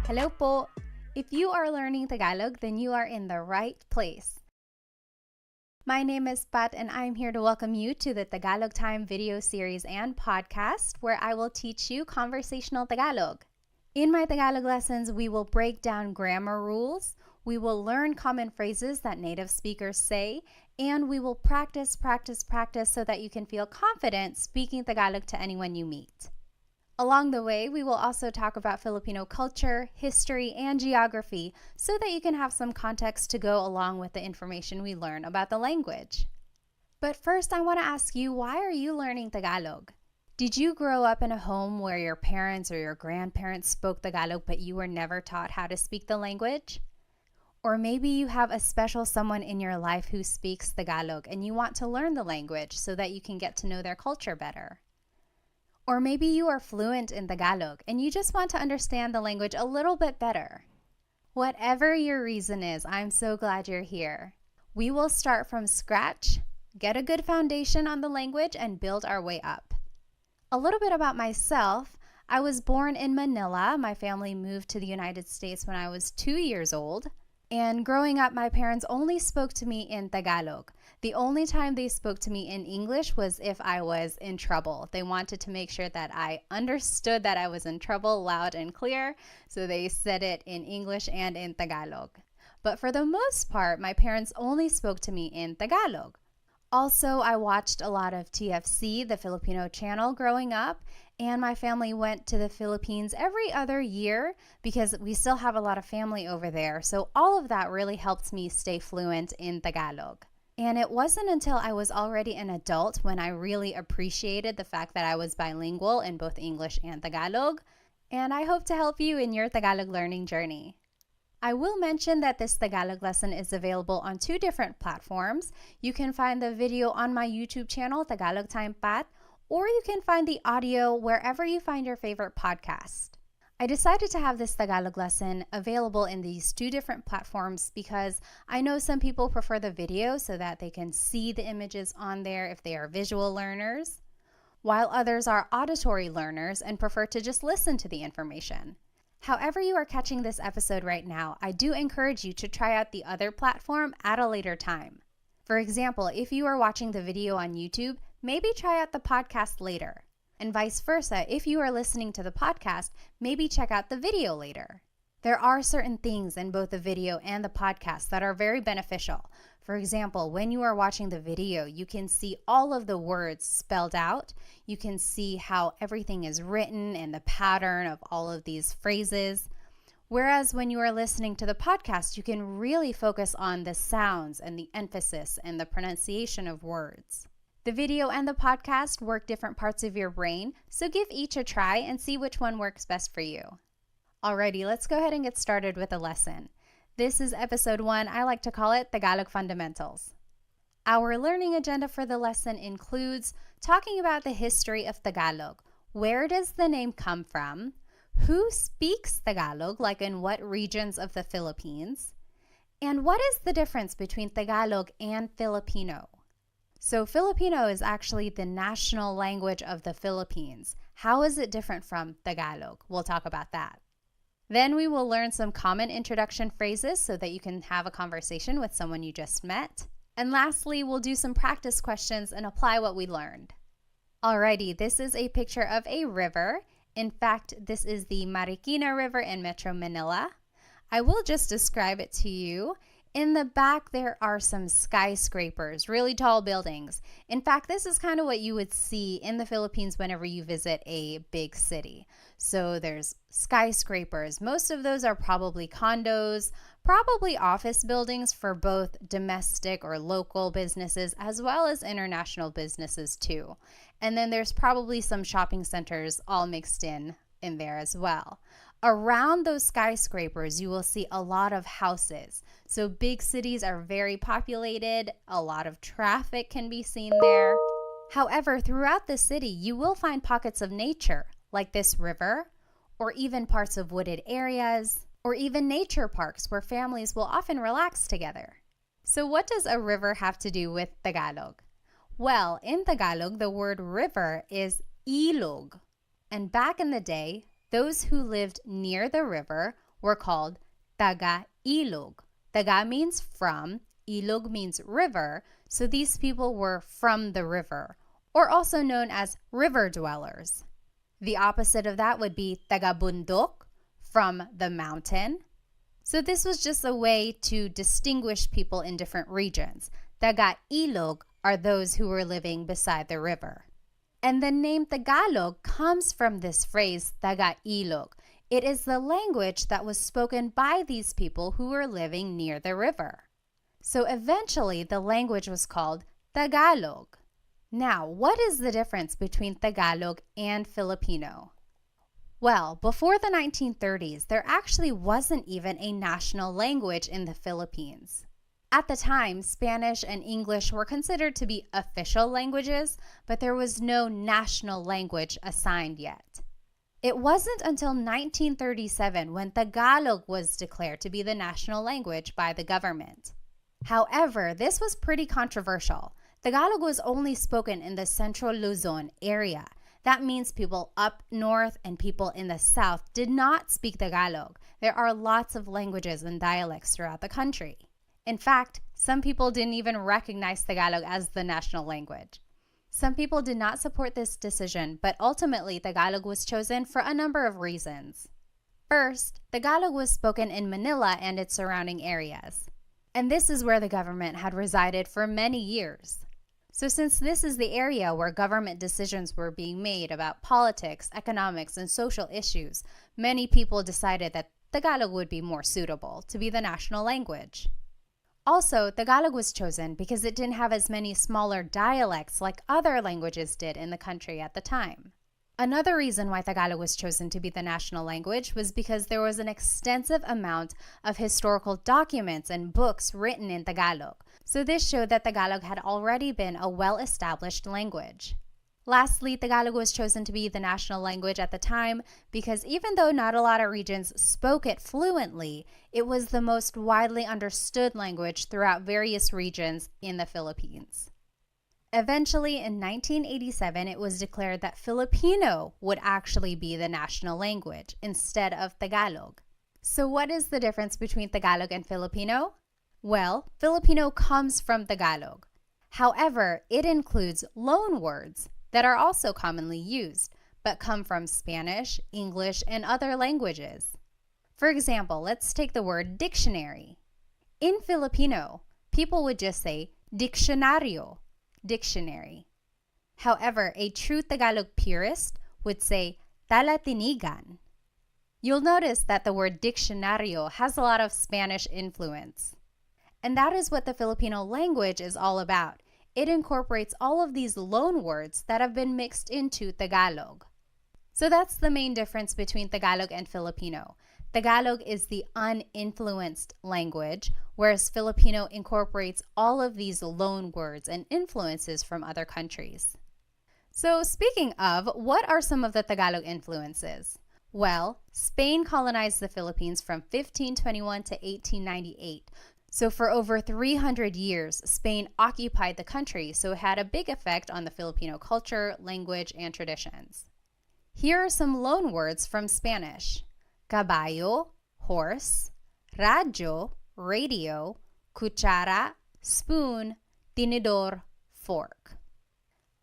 Hello po! If you are learning Tagalog, then you are in the right place. My name is Pat and I'm here to welcome you to the Tagalog Time video series and podcast where I will teach you conversational Tagalog. In my Tagalog lessons, we will break down grammar rules, we will learn common phrases that native speakers say, and we will practice so that you can feel confident speaking Tagalog to anyone you meet. Along the way, we will also talk about Filipino culture, history, and geography so that you can have some context to go along with the information we learn about the language. But first, I want to ask you, why are you learning Tagalog? Did you grow up in a home where your parents or your grandparents spoke Tagalog but you were never taught how to speak the language? Or maybe you have a special someone in your life who speaks Tagalog and you want to learn the language so that you can get to know their culture better. Or maybe you are fluent in Tagalog and you just want to understand the language a little bit better. Whatever your reason is, I'm so glad you're here. We will start from scratch, get a good foundation on the language, and build our way up. A little bit about myself. I was born in Manila. My family moved to the United States when I was 2 years old. And growing up, my parents only spoke to me in Tagalog. The only time they spoke to me in English was if I was in trouble. They wanted to make sure that I understood that I was in trouble loud and clear, so they said it in English and in Tagalog. But for the most part, my parents only spoke to me in Tagalog. Also, I watched a lot of TFC, the Filipino channel, growing up, and my family went to the Philippines every other year because we still have a lot of family over there. So all of that really helped me stay fluent in Tagalog. And it wasn't until I was already an adult when I really appreciated the fact that I was bilingual in both English and Tagalog. And I hope to help you in your Tagalog learning journey. I will mention that this Tagalog lesson is available on 2 different platforms. You can find the video on my YouTube channel, Tagalog Time Pat, or you can find the audio wherever you find your favorite podcast. I decided to have this Tagalog lesson available in these 2 different platforms because I know some people prefer the video so that they can see the images on there if they are visual learners, while others are auditory learners and prefer to just listen to the information. However you are catching this episode right now, I do encourage you to try out the other platform at a later time. For example, if you are watching the video on YouTube, maybe try out the podcast later. And vice versa, if you are listening to the podcast, maybe check out the video later. There are certain things in both the video and the podcast that are very beneficial. For example, when you are watching the video, you can see all of the words spelled out. You can see how everything is written and the pattern of all of these phrases. Whereas when you are listening to the podcast, you can really focus on the sounds and the emphasis and the pronunciation of words. The video and the podcast work different parts of your brain, so give each a try and see which one works best for you. Alrighty, let's go ahead and get started with the lesson. This is episode 1. I like to call it Tagalog Fundamentals. Our learning agenda for the lesson includes talking about the history of Tagalog. Where does the name come from? Who speaks Tagalog, like in what regions of the Philippines? And what is the difference between Tagalog and Filipino? So Filipino is actually the national language of the Philippines. How is it different from Tagalog? We'll talk about that. Then we will learn some common introduction phrases so that you can have a conversation with someone you just met. And lastly, we'll do some practice questions and apply what we learned. Alrighty, this is a picture of a river. In fact, this is the Marikina River in Metro Manila. I will just describe it to you. In the back, there are some skyscrapers, really tall buildings. In fact, this is kind of what you would see in the Philippines whenever you visit a big city. So there's skyscrapers. Most of those are probably condos, probably office buildings for both domestic or local businesses as well as international businesses too. And then there's probably some shopping centers all mixed in there as well. Around those skyscrapers, you will see a lot of houses. So big cities are very populated. A lot of traffic can be seen there. However, throughout the city, you will find pockets of nature, like this river, or even parts of wooded areas, or even nature parks where families will often relax together. So what does a river have to do with Tagalog? Well, in Tagalog, the word river is ilog. And back in the day, those who lived near the river were called taga-ilog. Taga means from, ilog means river, so these people were from the river, or also known as river dwellers. The opposite of that would be taga-bundok, from the mountain. So this was just a way to distinguish people in different regions. Taga-ilog are those who were living beside the river. And the name Tagalog comes from this phrase, taga-ilog. It is the language that was spoken by these people who were living near the river. So eventually, the language was called Tagalog. Now, what is the difference between Tagalog and Filipino? Well, before the 1930s, there actually wasn't even a national language in the Philippines. At the time, Spanish and English were considered to be official languages, but there was no national language assigned yet. It wasn't until 1937 when Tagalog was declared to be the national language by the government. However, this was pretty controversial. Tagalog was only spoken in the Central Luzon area. That means people up north and people in the south did not speak Tagalog. There are lots of languages and dialects throughout the country. In fact, some people didn't even recognize Tagalog as the national language. Some people did not support this decision, but ultimately Tagalog was chosen for a number of reasons. First, Tagalog was spoken in Manila and its surrounding areas. And this is where the government had resided for many years. So since this is the area where government decisions were being made about politics, economics, and social issues, many people decided that Tagalog would be more suitable to be the national language. Also, Tagalog was chosen because it didn't have as many smaller dialects like other languages did in the country at the time. Another reason why Tagalog was chosen to be the national language was because there was an extensive amount of historical documents and books written in Tagalog. So this showed that Tagalog had already been a well-established language. Lastly, Tagalog was chosen to be the national language at the time because even though not a lot of regions spoke it fluently, it was the most widely understood language throughout various regions in the Philippines. Eventually, in 1987, it was declared that Filipino would actually be the national language instead of Tagalog. So what is the difference between Tagalog and Filipino? Well, Filipino comes from Tagalog. However, it includes loan words that are also commonly used, but come from Spanish, English, and other languages. For example, let's take the word dictionary. In Filipino, people would just say diccionario, dictionary. However, a true Tagalog purist would say talatinigan. You'll notice that the word diccionario has a lot of Spanish influence. And that is what the Filipino language is all about. It incorporates all of these loan words that have been mixed into Tagalog. So that's the main difference between Tagalog and Filipino. Tagalog is the uninfluenced language, whereas Filipino incorporates all of these loan words and influences from other countries. So speaking of, what are some of the Tagalog influences? Well, Spain colonized the Philippines from 1521 to 1898. So for over 300 years, Spain occupied the country, so it had a big effect on the Filipino culture, language, and traditions. Here are some loan words from Spanish. Caballo, horse, radyo, radio, cuchara, spoon, tinidor, fork.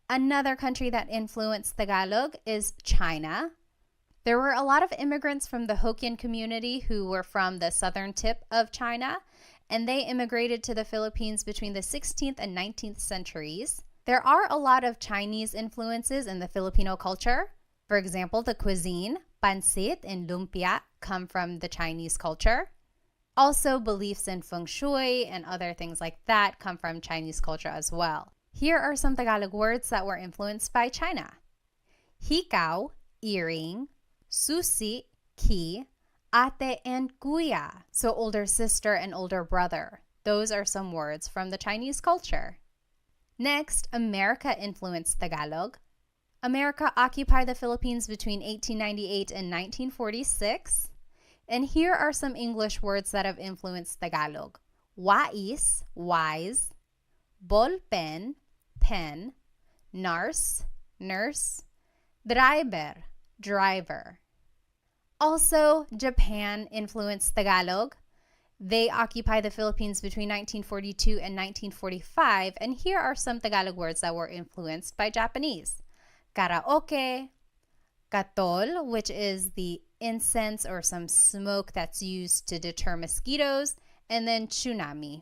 Another country that influenced Tagalog is China. There were a lot of immigrants from the Hokkien community who were from the southern tip of China, and they immigrated to the Philippines between the 16th and 19th centuries. There are a lot of Chinese influences in the Filipino culture. For example, the cuisine, pancit and lumpia, come from the Chinese culture. Also, beliefs in feng shui and other things like that come from Chinese culture as well. Here are some Tagalog words that were influenced by China. Hikaw, earring, susi, key, ate and kuya, so older sister and older brother. Those are some words from the Chinese culture. Next, America influenced Tagalog. America occupied the Philippines between 1898 and 1946. And here are some English words that have influenced Tagalog. Wais, wise, ballpen, pen, nurse, nurse, driver, driver. Also, Japan influenced Tagalog. They occupied the Philippines between 1942 and 1945, and here are some Tagalog words that were influenced by Japanese. Karaoke, katol, which is the incense or some smoke that's used to deter mosquitoes, and then tsunami.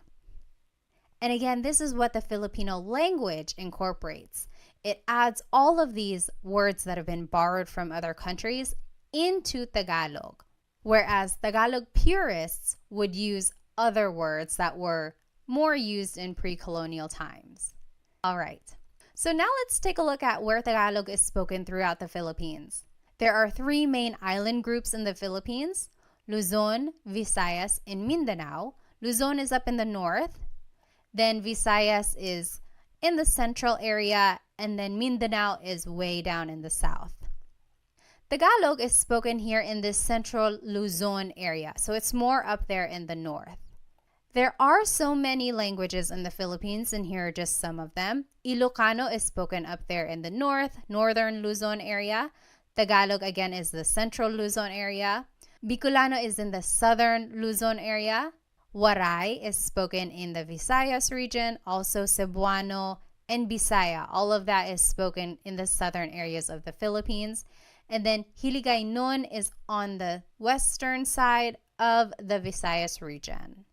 And again, this is what the Filipino language incorporates. It adds all of these words that have been borrowed from other countries into Tagalog, whereas Tagalog purists would use other words that were more used in pre-colonial times. All right, so now let's take a look at where Tagalog is spoken throughout the Philippines. There are three main island groups in the Philippines: Luzon, Visayas, and Mindanao. Luzon is up in the north, then Visayas is in the central area, and then Mindanao is way down in the south. Tagalog is spoken here in this central Luzon area, so it's more up there in the north. There are so many languages in the Philippines, and here are just some of them. Ilocano is spoken up there in the north, northern Luzon area. Tagalog again is the central Luzon area. Bicolano is in the southern Luzon area. Waray is spoken in the Visayas region, also Cebuano and Bisaya. All of that is spoken in the southern areas of the Philippines. And then Hiligaynon is on the western side of the Visayas region.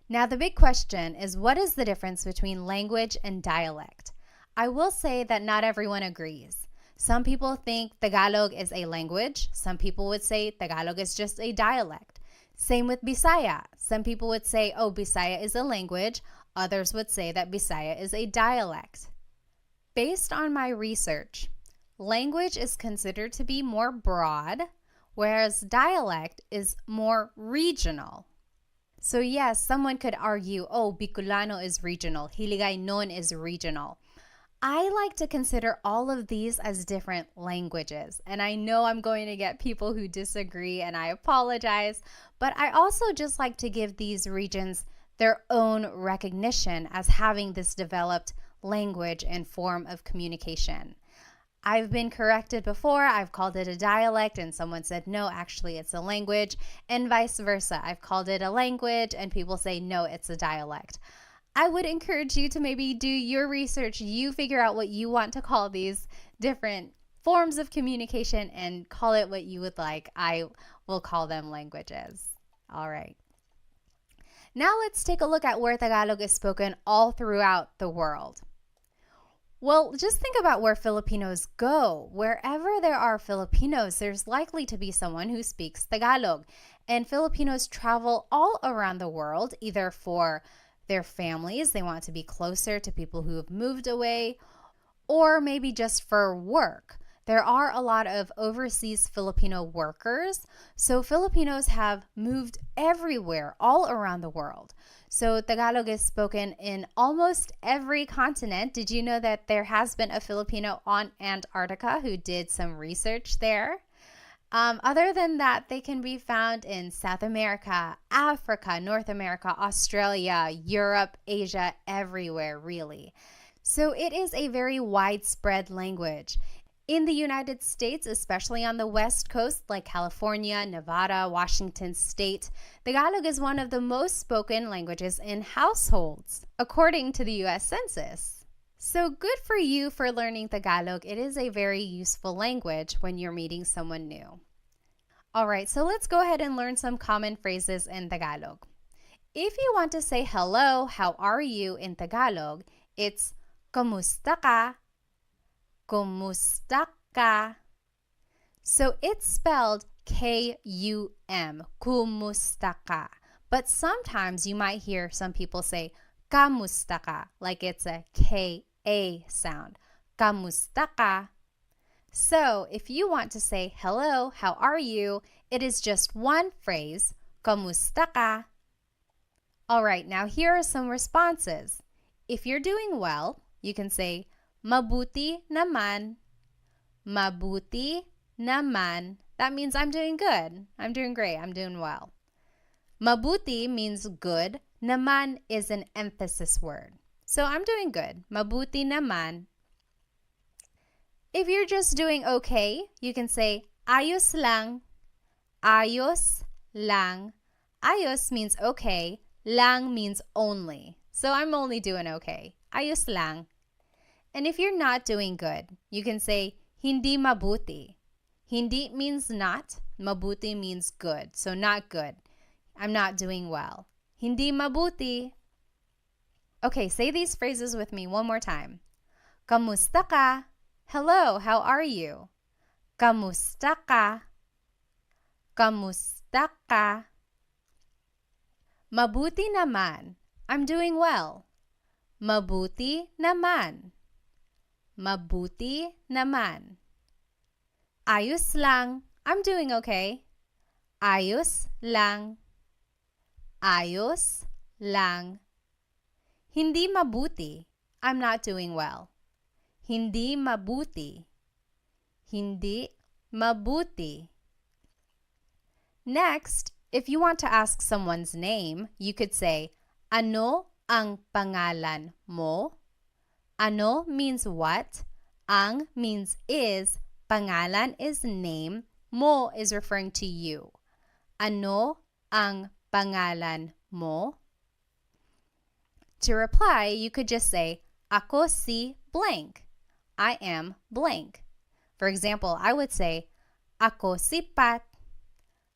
Now the big question is, what is the difference between language and dialect? I will say that not everyone agrees. Some people think Tagalog is a language. Some people would say Tagalog is just a dialect. Same with Bisaya. Some people would say, oh, Bisaya is a language. Others would say that Bisaya is a dialect. Based on my research, language is considered to be more broad, whereas dialect is more regional. So yes, someone could argue, oh, Bicolano is regional, Hiligaynon is regional. I like to consider all of these as different languages, and I know I'm going to get people who disagree, and I apologize, but I also just like to give these regions their own recognition as having this developed language and form of communication. I've been corrected before. I've called it a dialect and someone said, no, actually it's a language, and vice versa. I've called it a language and people say, no, it's a dialect. I would encourage you to maybe do your research. You figure out what you want to call these different forms of communication and call it what you would like. I will call them languages. All right. Now let's take a look at where Tagalog is spoken all throughout the world. Well, just think about where Filipinos go. Wherever there are Filipinos, there's likely to be someone who speaks Tagalog. And Filipinos travel all around the world, either for their families, they want to be closer to people who have moved away, or maybe just for work. There are a lot of overseas Filipino workers, so Filipinos have moved everywhere, all around the world. So Tagalog is spoken in almost every continent. Did you know that there has been a Filipino on Antarctica who did some research there? Other than that, they can be found in South America, Africa, North America, Australia, Europe, Asia, everywhere really. So it is a very widespread language. In the United States, especially on the West Coast, like California, Nevada, Washington State, Tagalog is one of the most spoken languages in households, according to the U.S. Census. So good for you for learning Tagalog. It is a very useful language when you're meeting someone new. All right, so let's go ahead and learn some common phrases in Tagalog. If you want to say hello, how are you in Tagalog, it's kamusta ka? Kumusta ka? So it's spelled K-U-M, kumusta ka. But sometimes you might hear some people say kamusta ka, like it's a K-A sound. Kamusta ka? So if you want to say hello, how are you, it is just one phrase, kamusta ka? All right, now here are some responses. If you're doing well, you can say mabuti naman. Mabuti naman. That means I'm doing good. I'm doing great. I'm doing well. Mabuti means good. Naman is an emphasis word. So I'm doing good. Mabuti naman. If you're just doing okay, you can say ayos lang. Ayos lang. Ayos means okay. Lang means only. So I'm only doing okay. Ayos lang. And if you're not doing good, you can say hindi mabuti. Hindi means not. Mabuti means good. So not good. I'm not doing well. Hindi mabuti. Okay, say these phrases with me one more time. Kamusta ka? Hello, how are you? Kamusta ka? Kamusta ka? Mabuti naman. I'm doing well. Mabuti naman. Mabuti naman. Ayos lang. I'm doing okay. Ayos lang. Ayos lang. Hindi mabuti. I'm not doing well. Hindi mabuti. Hindi mabuti. Next, if you want to ask someone's name, you could say, ano ang pangalan mo? Ano means what? Ang means is. Pangalan is name. Mo is referring to you. Ano ang pangalan mo? To reply, you could just say, ako si blank. I am blank. For example, I would say, ako si Pat.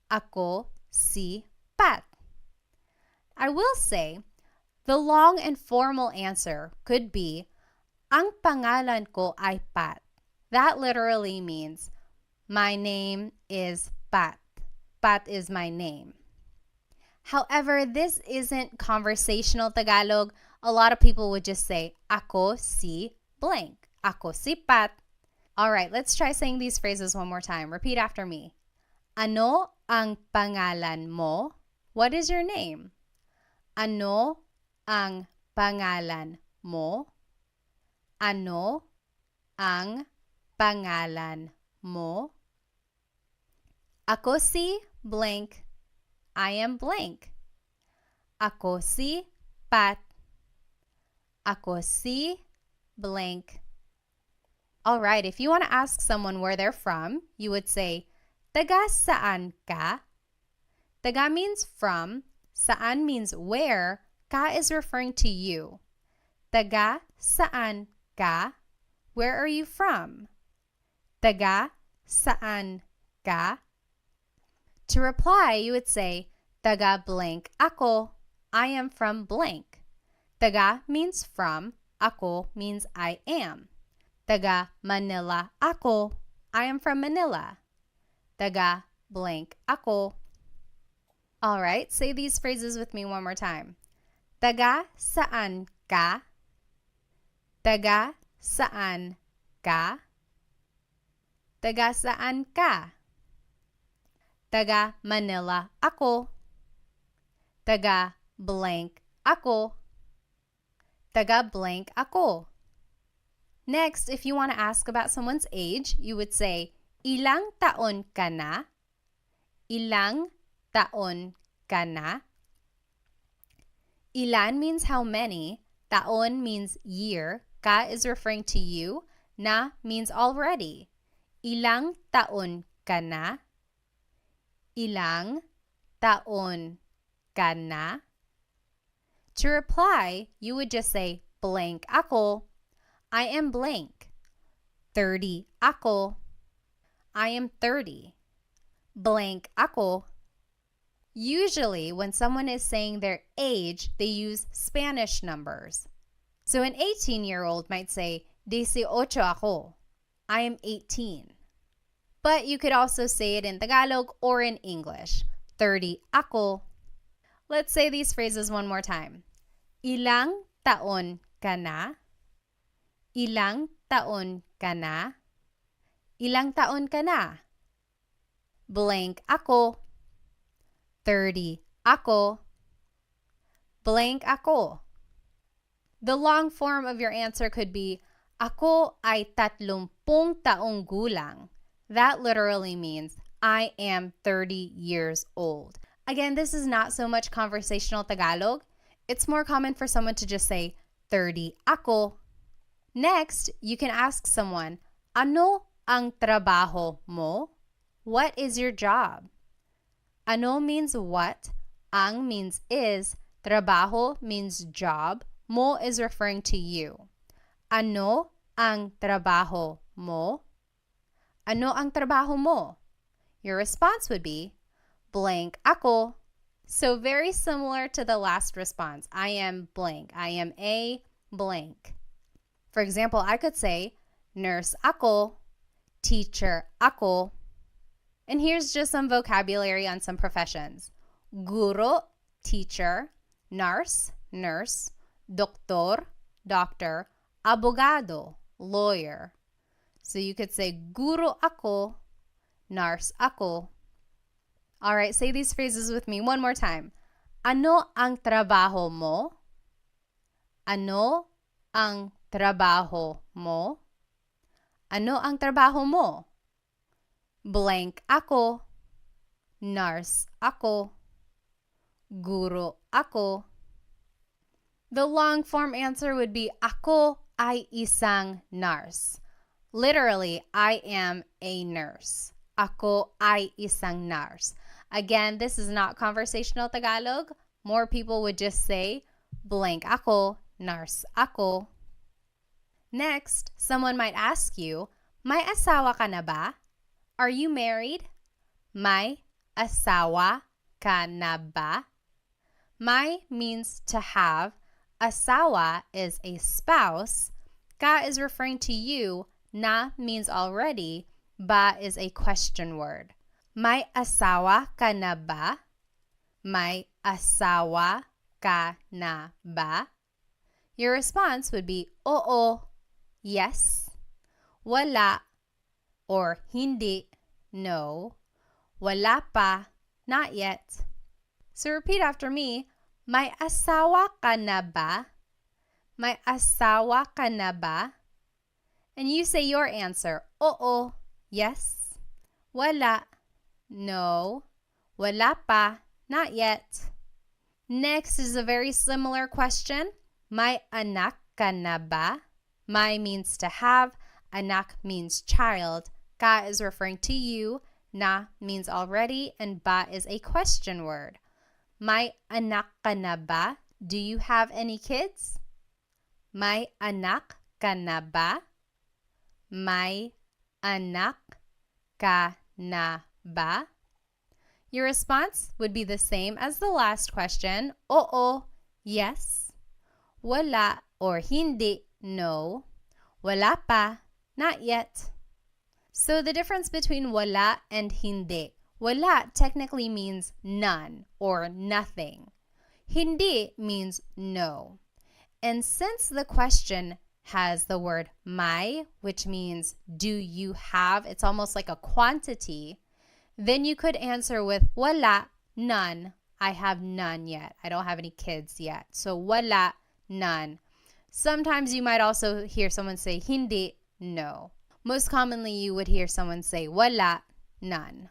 Ako si Pat. I will say, the long and formal answer could be, ang pangalan ko ay Pat. That literally means, my name is Pat. Pat is my name. However, this isn't conversational Tagalog. A lot of people would just say, ako si blank. Ako si Pat. All right, let's try saying these phrases one more time. Repeat after me. Ano ang pangalan mo? What is your name? Ano ang pangalan mo? Ano ang pangalan mo? Ako si blank. I am blank. Ako si Pat. Ako si blank. All right, if you want to ask someone where they're from, you would say, taga saan ka? Taga means from. Saan means where. Ka is referring to you. Taga saan ka? Where are you from? Taga saan ka? To reply, you would say, taga blank ako. I am from blank. Taga means from. Ako means I am. Taga Manila ako. I am from Manila. Taga blank ako. All right, say these phrases with me one more time. Taga saan ka? Taga saan ka? Taga saan ka? Taga Manila ako. Taga blank ako. Taga blank ako. Next, if you want to ask about someone's age, you would say, ilang taon ka na? Ilang taon ka na? Ilan means how many. Taon means year. Ka is referring to you. Na means already. Ilang taon ka na? Ilang taon ka na? To reply, you would just say, blank ako. I am blank. 30 ako. I am 30. Blank ako. Usually, when someone is saying their age, they use Spanish numbers. So an 18-year-old might say, 18 ako. I am 18. But you could also say it in Tagalog or in English. 30 ako. Let's say these phrases one more time. Ilang taon ka na? Ilang taon ka na? Ilang taon ka na? Blank ako. 30 ako. Blank ako. The long form of your answer could be, ako ay 30 taong gulang. That literally means, I am 30 years old. Again, this is not so much conversational Tagalog. It's more common for someone to just say, 30 ako. Next, you can ask someone, ano ang trabaho mo? What is your job? Ano means what, ang means is, trabaho means job, mo is referring to you. Ano ang trabaho mo? Ano ang trabaho mo? Your response would be, blank ako. So very similar to the last response. I am blank. I am a blank. For example, I could say, nurse ako, teacher ako. And here's just some vocabulary on some professions. Guro, teacher, nurse, nurse, doktor, doctor, abogado, lawyer. So you could say, guro ako, nurse ako. All right, say these phrases with me one more time. Ano ang trabaho mo? Ano ang trabaho mo? Ano ang trabaho mo? Blank ako, nurse ako, guro ako. The long form answer would be, ako ay isang nurse. Literally, I am a nurse. Ako ay isang nurse. Again, this is not conversational Tagalog. More people would just say, blank ako, nurse ako. Next, someone might ask you, may asawa ka na ba? Are you married? May asawa ka na ba? May means to have. Asawa is a spouse. Ka is referring to you. Na means already. Ba is a question word. May asawa ka na ba? May asawa ka na ba? Your response would be, oo, yes, wala, or hindi, no, wala pa, not yet. So repeat after me, may asawa ka na ba? May asawa ka na ba? And you say your answer, oo, yes, wala, no, wala pa, not yet. Next is a very similar question. May anak ka na ba? May means to have. Anak means child. Ka is referring to you. Na means already. And ba is a question word. May anak ka na ba? Do you have any kids? May anak ka na ba? May anak ka na ba? Your response would be the same as the last question. Oo, yes. Wala or hindi, no. Wala pa, not yet. So the difference between wala and hindi. Wala technically means none or nothing. Hindi means no. And since the question has the word may, which means do you have, it's almost like a quantity, then you could answer with wala, none. I have none yet. I don't have any kids yet. So wala, none. Sometimes you might also hear someone say hindi, no. Most commonly you would hear someone say wala, none.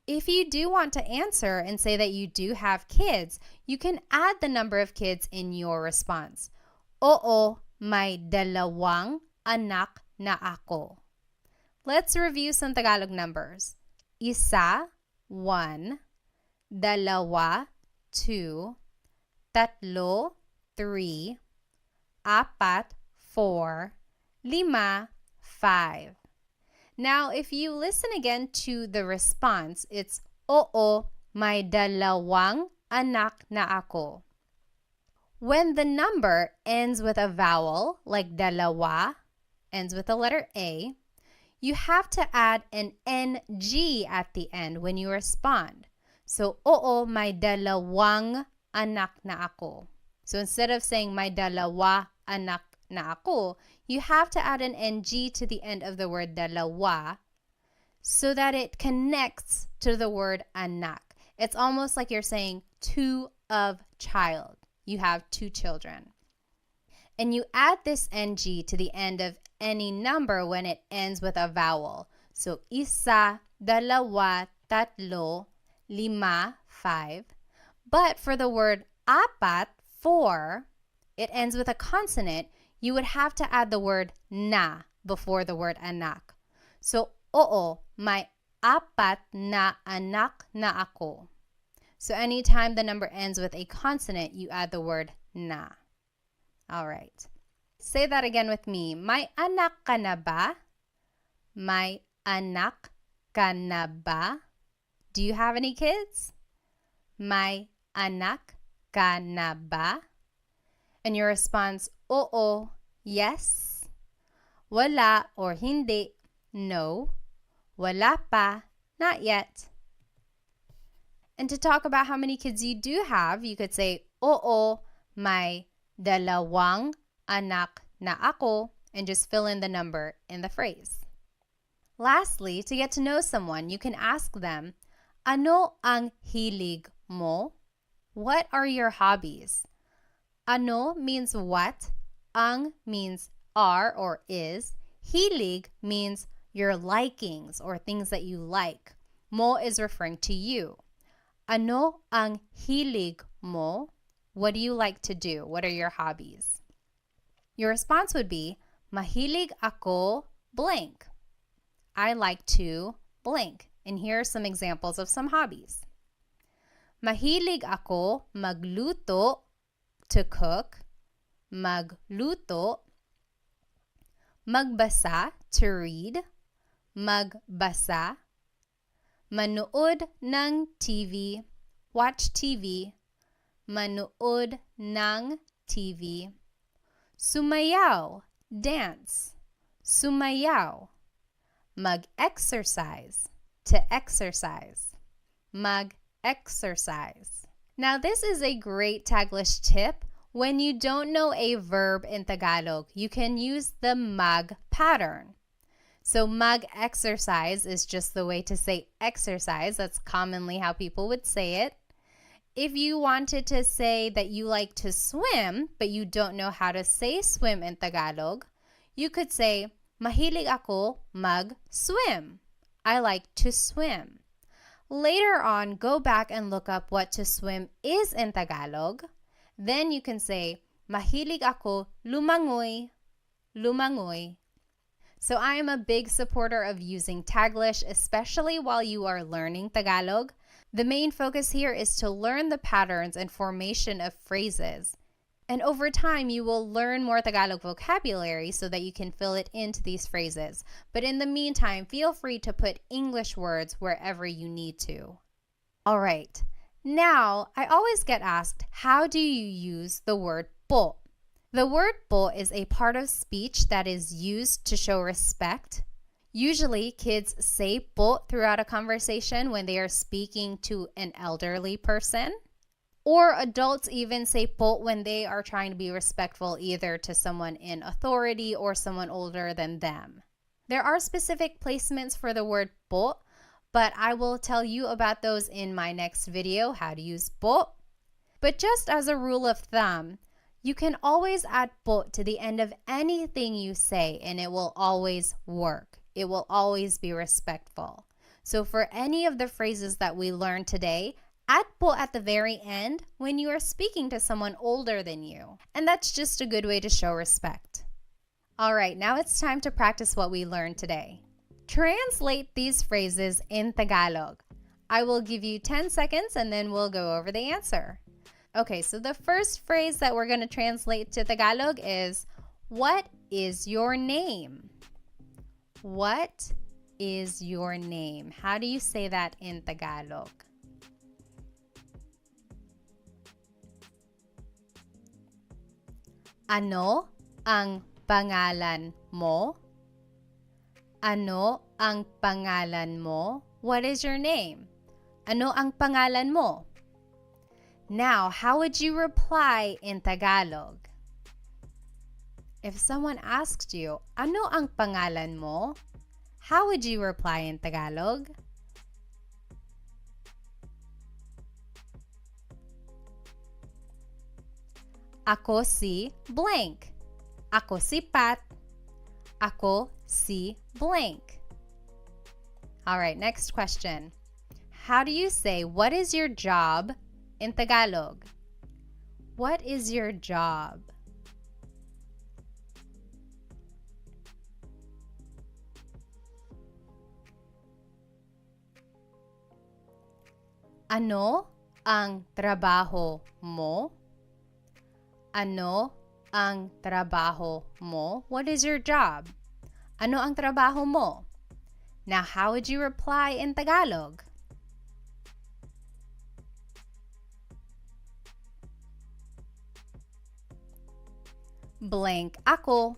If you do want to answer and say that you do have kids, you can add the number of kids in your response. Oo, may dalawang anak na ako. Let's review some Tagalog numbers. Isa, 1, dalawa, 2, tatlo, 3, apat, 4, 5, 5. Now, if you listen again to the response, it's oo, may dalawang anak na ako. When the number ends with a vowel, like dalawa, ends with the letter A, you have to add an NG at the end when you respond. So, oo, may dalawang anak na ako. So, instead of saying may dalawa anak na ako, you have to add an NG to the end of the word dalawa so that it connects to the word anak. It's almost like you're saying two of child. You have two children. And you add this NG to the end of any number when it ends with a vowel. So, isa, dalawa, tatlo, 5, 5. But for the word apat, 4, it ends with a consonant. You would have to add the word na before the word anak. So, oo, may apat na anak na ako. So anytime the number ends with a consonant, you add the word na. All right. Say that again with me. May anak ka na ba? May anak ka na ba? Do you have any kids? May anak ka na ba? And your response, oo, yes. Wala or hindi, no. Wala pa, not yet. And to talk about how many kids you do have, you could say, oo, may dalawang anak na ako, and just fill in the number in the phrase. Lastly, to get to know someone, you can ask them, ano ang hilig mo? What are your hobbies? Ano means what, ang means are or is, hilig means your likings or things that you like. Mo is referring to you. Ano ang hilig mo? What do you like to do? What are your hobbies? Your response would be, mahilig ako blank. I like to blank. And here are some examples of some hobbies. Mahilig ako magluto, to cook, magluto, magbasa, to read, magbasa, manood ng TV, watch TV, manood ng TV, sumayaw, dance, sumayaw, mag-exercise, to exercise, mag-exercise. Now, this is a great Taglish tip. When you don't know a verb in Tagalog, you can use the mag pattern. So mag-exercise is just the way to say exercise. That's commonly how people would say it. If you wanted to say that you like to swim, but you don't know how to say swim in Tagalog, you could say, mahilig ako mag-swim. I like to swim. Later on, go back and look up what to swim is in Tagalog. Then you can say, mahilig ako lumangoy, lumangoy. So I am a big supporter of using Taglish, especially while you are learning Tagalog. The main focus here is to learn the patterns and formation of phrases. And over time, you will learn more Tagalog vocabulary so that you can fill it into these phrases. But in the meantime, feel free to put English words wherever you need to. All right. Now, I always get asked, how do you use the word po? The word po is a part of speech that is used to show respect. Usually, kids say po throughout a conversation when they are speaking to an elderly person. Or adults even say po when they are trying to be respectful either to someone in authority or someone older than them. There are specific placements for the word po, but I will tell you about those in my next video, how to use po. But just as a rule of thumb, you can always add po to the end of anything you say and it will always work. It will always be respectful. So for any of the phrases that we learned today, add po at the very end when you are speaking to someone older than you. And that's just a good way to show respect. All right, now it's time to practice what we learned today. Translate these phrases in Tagalog. I will give you 10 seconds and then we'll go over the answer. Okay, so the first phrase that we're going to translate to Tagalog is, what is your name? What is your name? How do you say that in Tagalog? Ano ang pangalan mo? Ano ang pangalan mo? What is your name? Ano ang pangalan mo? Now, how would you reply in Tagalog? If someone asked you, ano ang pangalan mo? How would you reply in Tagalog? Ako si blank. Ako si Pat. Ako si blank. All right, next question. How do you say, what is your job in Tagalog? What is your job? Ano ang trabaho mo? Ano ang trabaho mo? What is your job? Ano ang trabaho mo? Now, how would you reply in Tagalog? Blank ako.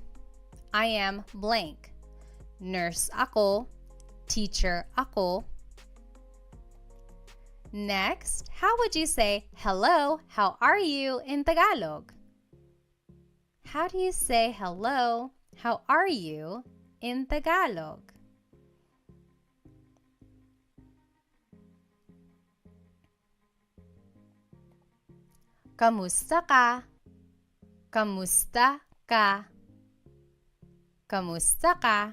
I am blank. Nurse ako. Teacher ako. Next, how would you say, hello, how are you in Tagalog? How do you say hello, how are you in Tagalog? Kamusta ka? Kamusta ka? Kamusta ka?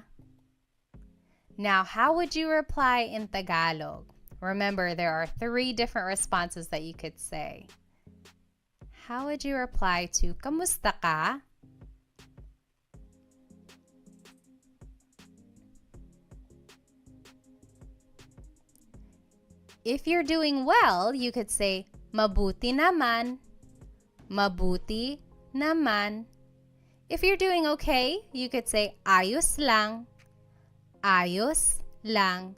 Now, how would you reply in Tagalog? Remember, there are 3 different responses that you could say. How would you reply to kamusta ka? If you're doing well, you could say mabuti naman. Mabuti naman. If you're doing okay, you could say ayos lang. Ayos lang.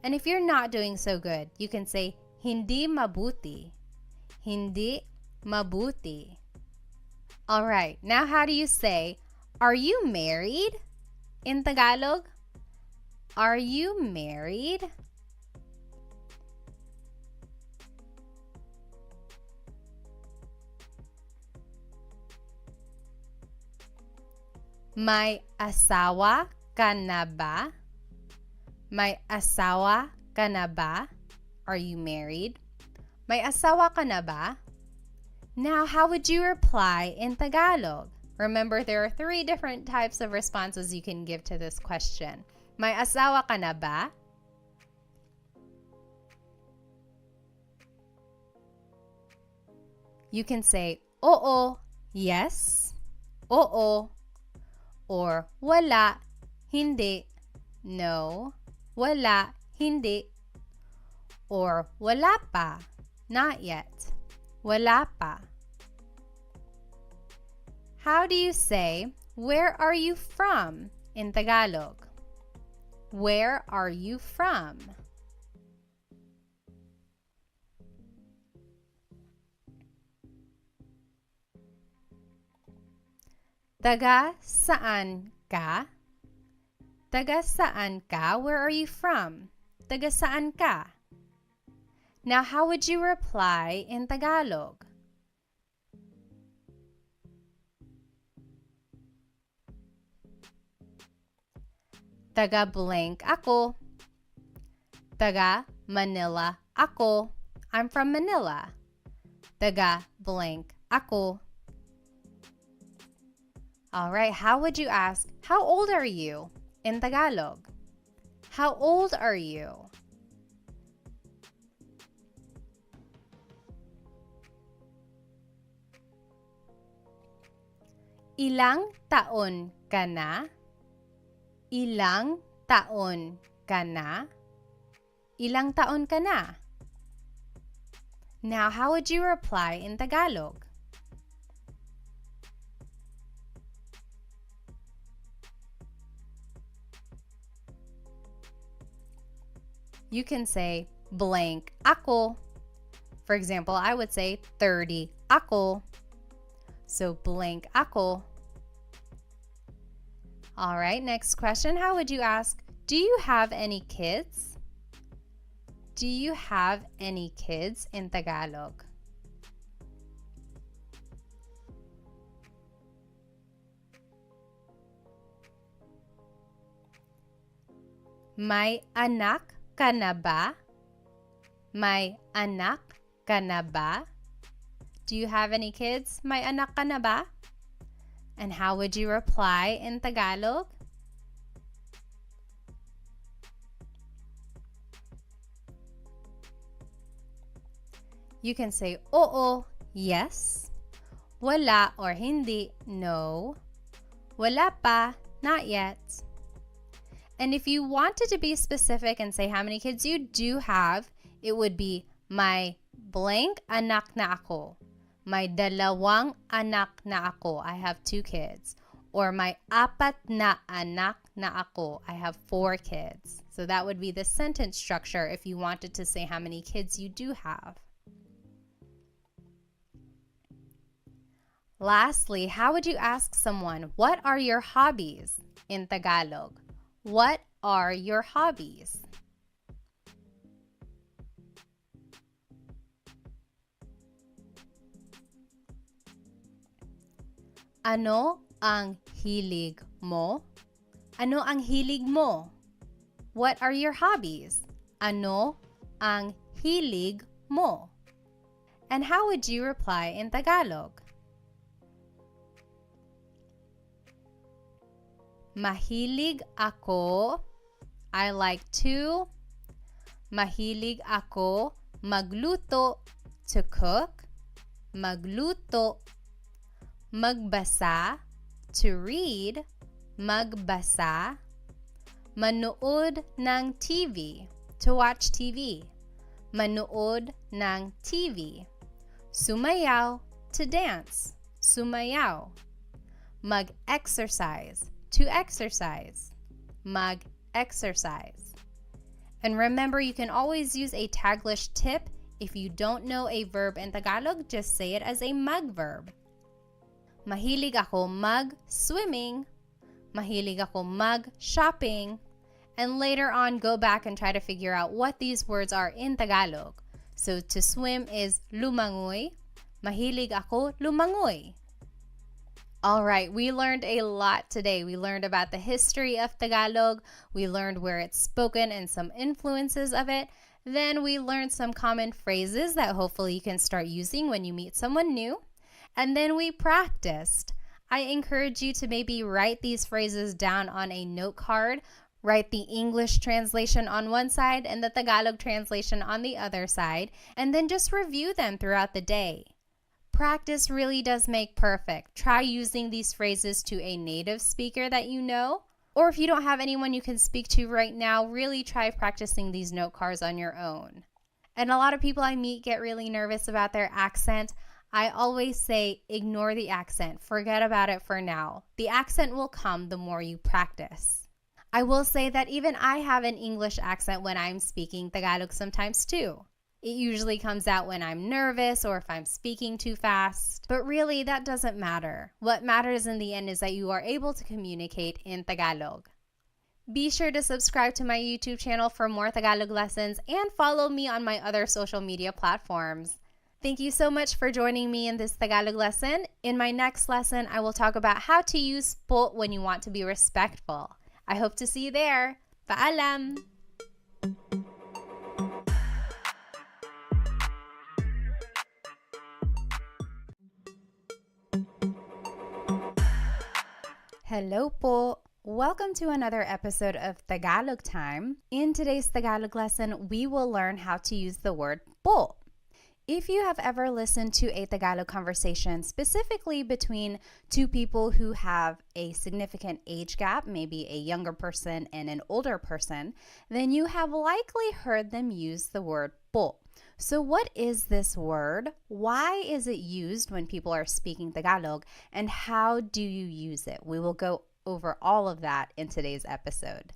And if you're not doing so good, you can say hindi mabuti. Hindi mabuti. All right, now how do you say, are you married in Tagalog? Are you married? May asawa ka na ba? May asawa ka na ba? Are you married? May asawa ka na ba? Now, how would you reply in Tagalog? Remember, there are 3 different types of responses you can give to this question. May asawa ka na ba? You can say, oo, yes, oo, or wala, hindi, no, wala, hindi, or wala pa, not yet, wala pa. How do you say, where are you from in Tagalog? Where are you from? Taga saan ka? Taga saan ka? Where are you from? Taga saan ka? Now, how would you reply in Tagalog? Taga blank ako. Taga Manila ako. I'm from Manila. Taga blank ako. All right, how would you ask, how old are you in Tagalog? How old are you? Ilang taon ka na? Ilang taon ka na? Ilang taon ka na? Now, how would you reply in Tagalog? You can say blank ako. For example, I would say 30 ako. So blank ako. All right, next question. How would you ask, do you have any kids? Do you have any kids in Tagalog? May anak ka na ba? May anak ka na ba? Do you have any kids? May anak ka na ba? And how would you reply in Tagalog? You can say, oo, yes. Wala or hindi, no. Wala pa, not yet. And if you wanted to be specific and say how many kids you do have, it would be my blank anak na ako. May dalawang anak na ako. I have 2 kids. Or may apat na anak na ako. I have 4 kids. So that would be the sentence structure if you wanted to say how many kids you do have. Lastly, how would you ask someone, what are your hobbies in Tagalog? What are your hobbies? Ano ang hilig mo? Ano ang hilig mo? What are your hobbies? Ano ang hilig mo? And how would you reply in Tagalog? Mahilig ako. I like to. Mahilig ako magluto, to cook. Magluto. Magbasa, to read. Magbasa. Manood ng TV, to watch TV. Manood ng TV. Sumayaw, to dance. Sumayaw. Mag-exercise, to exercise. Mag-exercise. And remember, you can always use a Taglish tip. If you don't know a verb in Tagalog, just say it as a mag verb. Mahilig ako mag-swimming. Mahilig ako mag-shopping. And later on, go back and try to figure out what these words are in Tagalog. So to swim is lumangoy. Mahilig ako lumangoy. All right, we learned a lot today. We learned about the history of Tagalog. We learned where it's spoken and some influences of it. Then we learned some common phrases that hopefully you can start using when you meet someone new. And then we practiced. I encourage you to maybe write these phrases down on a note card. Write the English translation on one side and the Tagalog translation on the other side. And then just review them throughout the day. Practice really does make perfect. Try using these phrases to a native speaker that you know. Or if you don't have anyone you can speak to right now, really try practicing these note cards on your own. And a lot of people I meet get really nervous about their accent. I always say, ignore the accent. Forget about it for now. The accent will come the more you practice. I will say that even I have an English accent when I'm speaking Tagalog sometimes too. It usually comes out when I'm nervous or if I'm speaking too fast. But really, that doesn't matter. What matters in the end is that you are able to communicate in Tagalog. Be sure to subscribe to my YouTube channel for more Tagalog lessons and follow me on my other social media platforms. Thank you so much for joining me in this Tagalog lesson. In my next lesson, I will talk about how to use po when you want to be respectful. I hope to see you there. Paalam! Hello po! Welcome to another episode of Tagalog Time. In today's Tagalog lesson, we will learn how to use the word po. If you have ever listened to a Tagalog conversation, specifically between two people who have a significant age gap, maybe a younger person and an older person, then you have likely heard them use the word po. So what is this word? Why is it used when people are speaking Tagalog? And how do you use it? We will go over all of that in today's episode.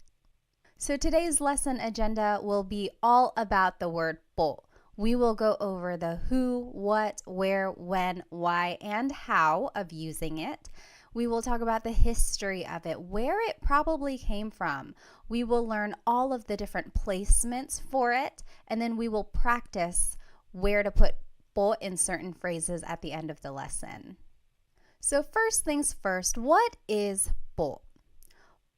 So today's lesson agenda will be all about the word po. We will go over the who, what, where, when, why, and how of using it. We will talk about the history of it, where it probably came from. We will learn all of the different placements for it, and then we will practice where to put po in certain phrases at the end of the lesson. So first things first, what is po?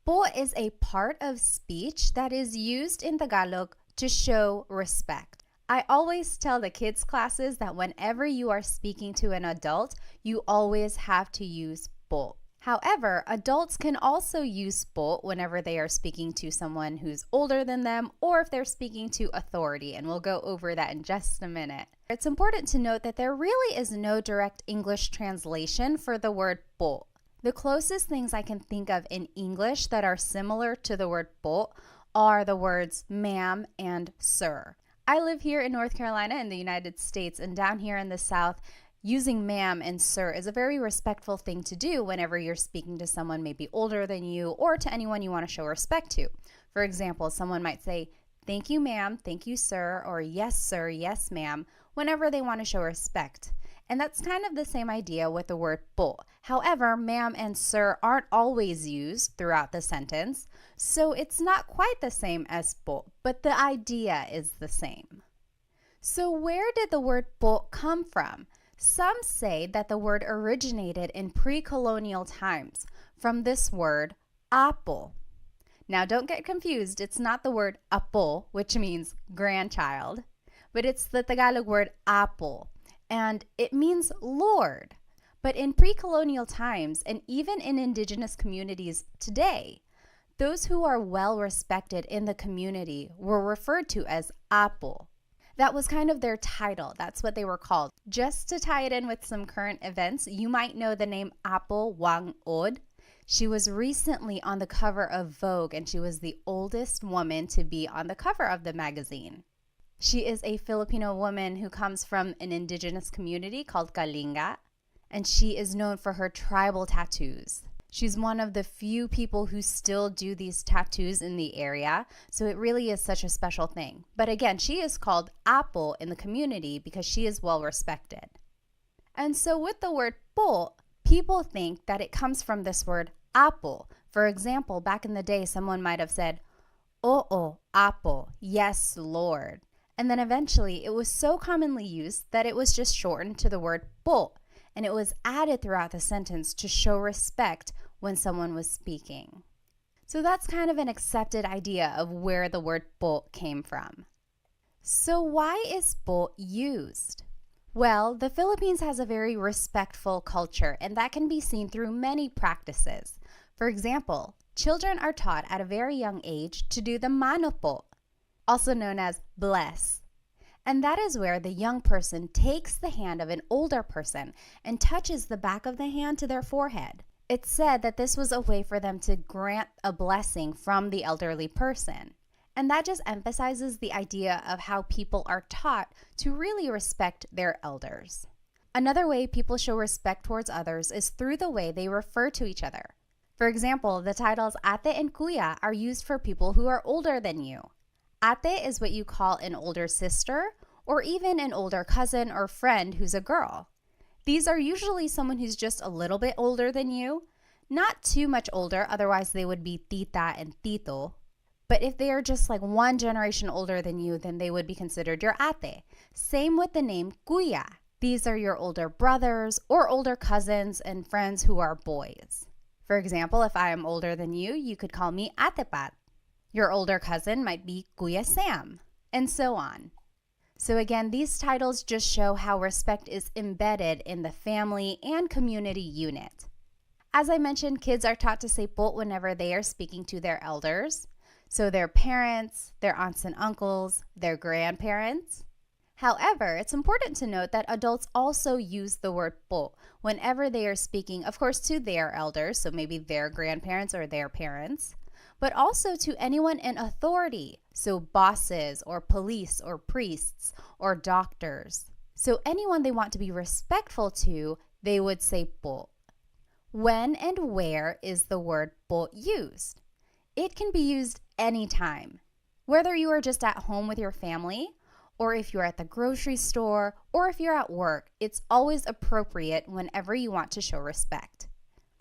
Po is a part of speech that is used in Tagalog to show respect. I always tell the kids' classes that whenever you are speaking to an adult, you always have to use po. However, adults can also use po whenever they are speaking to someone who's older than them or if they're speaking to authority, and we'll go over that in just a minute. It's important to note that there really is no direct English translation for the word po. The closest things I can think of in English that are similar to the word po are the words ma'am and sir. I live here in North Carolina in the United States, and down here in the South, using ma'am and sir is a very respectful thing to do whenever you're speaking to someone maybe older than you or to anyone you want to show respect to. For example, someone might say, "Thank you, ma'am, thank you, sir," or "Yes, sir, yes, ma'am," whenever they want to show respect. And that's kind of the same idea with the word po. However, ma'am and sir aren't always used throughout the sentence, so it's not quite the same as po, but the idea is the same. So where did the word po come from? Some say that the word originated in pre-colonial times from this word apo. Now don't get confused, it's not the word apo, which means grandchild, but it's the Tagalog word apo. And it means Lord. But in pre-colonial times, and even in indigenous communities today, those who are well respected in the community were referred to as apo. That was kind of their title. That's what they were called. Just to tie it in with some current events, you might know the name Apo Wang Od. She was recently on the cover of Vogue, and she was the oldest woman to be on the cover of the magazine. She is a Filipino woman who comes from an indigenous community called Kalinga, and she is known for her tribal tattoos. She's one of the few people who still do these tattoos in the area, so it really is such a special thing. But again, she is called Apo in the community because she is well respected. And so with the word po, people think that it comes from this word apo. For example, back in the day, someone might have said, "Oo, apo, yes, Lord." And then eventually it was so commonly used that it was just shortened to the word po, and it was added throughout the sentence to show respect when someone was speaking. So that's kind of an accepted idea of where the word po came from. So why is po used? Well, the Philippines has a very respectful culture, and that can be seen through many practices. For example, children are taught at a very young age to do the mano po, also known as bless. And that is where the young person takes the hand of an older person and touches the back of the hand to their forehead. It's said that this was a way for them to grant a blessing from the elderly person. And that just emphasizes the idea of how people are taught to really respect their elders. Another way people show respect towards others is through the way they refer to each other. For example, the titles ate and kuya are used for people who are older than you. Ate is what you call an older sister or even an older cousin or friend who's a girl. These are usually someone who's just a little bit older than you, not too much older, otherwise they would be tita and tito. But if they are just like one generation older than you, then they would be considered your ate. Same with the name kuya. These are your older brothers or older cousins and friends who are boys. For example, if I am older than you, you could call me Ate Pat. Your older cousin might be Kuya Sam, and so on. So again, these titles just show how respect is embedded in the family and community unit. As I mentioned, kids are taught to say po whenever they are speaking to their elders. So their parents, their aunts and uncles, their grandparents. However, it's important to note that adults also use the word po whenever they are speaking, of course, to their elders, so maybe their grandparents or their parents, but also to anyone in authority, so bosses or police or priests or doctors. So anyone they want to be respectful to, they would say po. When and where is the word po used? It can be used anytime, whether you are just at home with your family, or if you're at the grocery store, or if you're at work. It's always appropriate whenever you want to show respect.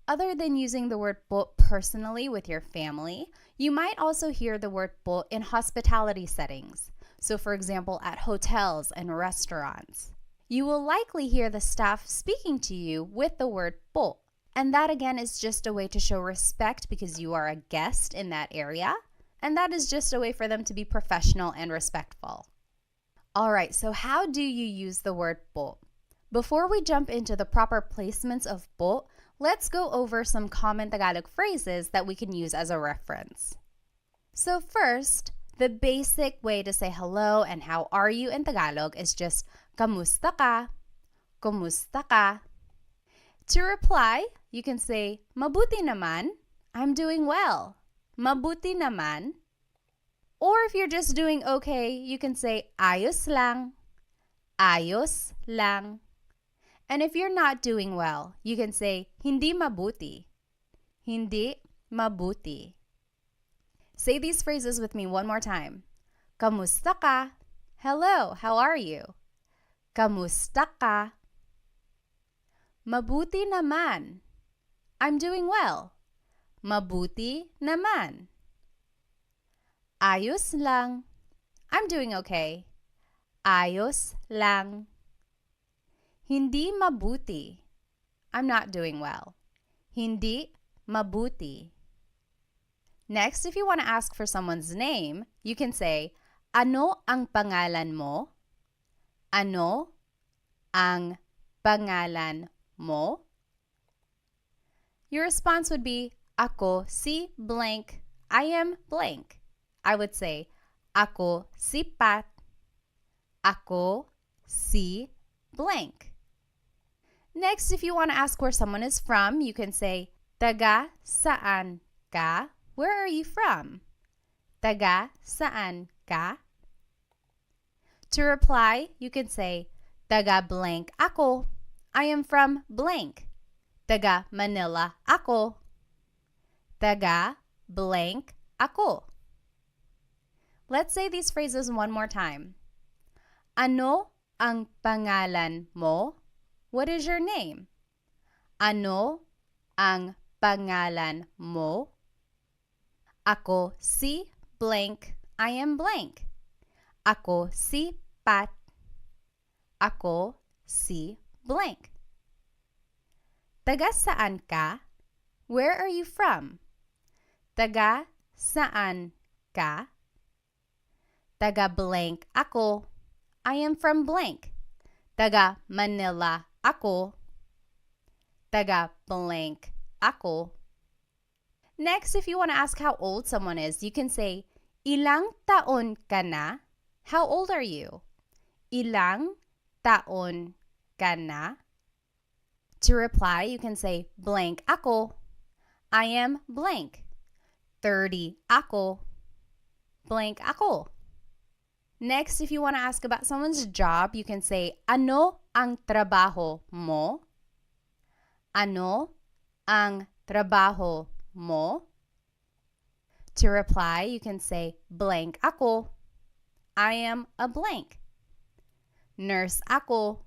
Other than using the word po personally with your family, you might also hear the word po in hospitality settings. So for example, at hotels and restaurants. You will likely hear the staff speaking to you with the word po. And that again is just a way to show respect because you are a guest in that area. And that is just a way for them to be professional and respectful. All right, so how do you use the word po? Before we jump into the proper placements of po, let's go over some common Tagalog phrases that we can use as a reference. So first, the basic way to say hello and how are you in Tagalog is just kamusta ka, kumusta ka. To reply, you can say mabuti naman, I'm doing well. Mabuti naman. Or if you're just doing okay, you can say ayos lang, ayos lang. And if you're not doing well, you can say hindi mabuti, hindi mabuti. Say these phrases with me one more time. Kamusta ka? Hello, how are you? Kamusta ka? Mabuti naman. I'm doing well. Mabuti naman. Ayos lang. I'm doing okay. Ayos lang. Hindi mabuti. I'm not doing well. Hindi mabuti. Next, if you want to ask for someone's name, you can say, ano ang pangalan mo? Ano ang pangalan mo? Your response would be, ako si blank, I am blank. I would say, ako si Pat, ako si blank. Next, if you want to ask where someone is from, you can say, taga saan ka? Where are you from? Taga saan ka? To reply, you can say, taga blank ako. I am from blank. Taga Manila ako. Taga blank ako. Let's say these phrases one more time. Ano ang pangalan mo? What is your name? Ano ang pangalan mo? Ako si blank. I am blank. Ako si Pat. Ako si blank. Taga saan ka? Where are you from? Taga saan ka? Taga blank ako. I am from blank. Taga Manila ako. Taga blank ako. Next, if you want to ask how old someone is, you can say, ilang taon ka na? How old are you? Ilang taon ka na? To reply, you can say, blank ako. I am blank. 30 ako. Blank ako. Next, if you want to ask about someone's job, you can say, ano ang trabaho mo? Ano ang trabaho mo? To reply, you can say, blank ako. I am a blank. Nurse ako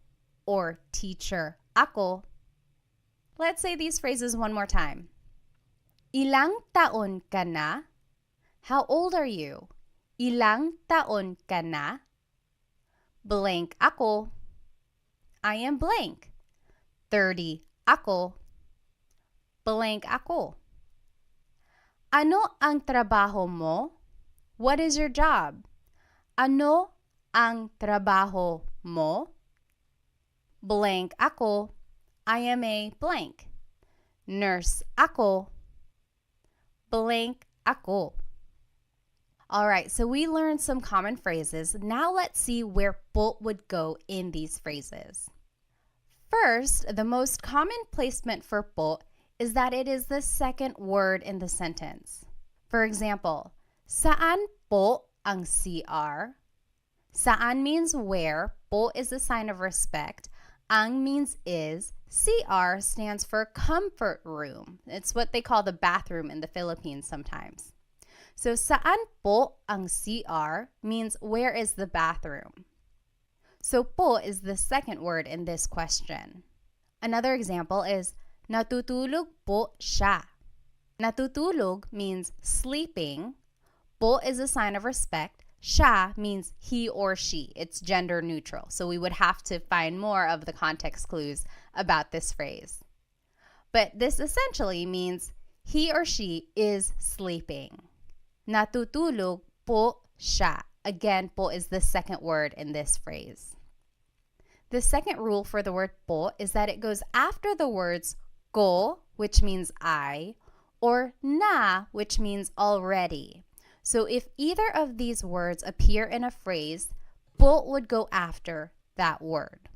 or teacher ako. Let's say these phrases one more time. Ilang taon ka na? How old are you? Ilang taon ka na? Blank ako. I am blank. 30 ako. Blank ako. Ano ang trabaho mo? What is your job? Ano ang trabaho mo? Blank ako. I am a blank. Nurse ako. Blank ako. Alright, so we learned some common phrases. Now let's see where po would go in these phrases. First, the most common placement for po is that it is the second word in the sentence. For example, saan po ang CR? Saan means where, po is a sign of respect, ang means is, CR stands for comfort room. It's what they call the bathroom in the Philippines sometimes. So saan po ang CR means where is the bathroom? So po is the second word in this question. Another example is natutulog po siya. Natutulog means sleeping. Po is a sign of respect. Siya means he or she. It's gender neutral. So we would have to find more of the context clues about this phrase. But this essentially means he or she is sleeping. Natutulog po siya. Again, po is the second word in this phrase. The second rule for the word po is that it goes after the words ko, which means I, or na, which means already. So if either of these words appear in a phrase, po would go after that word,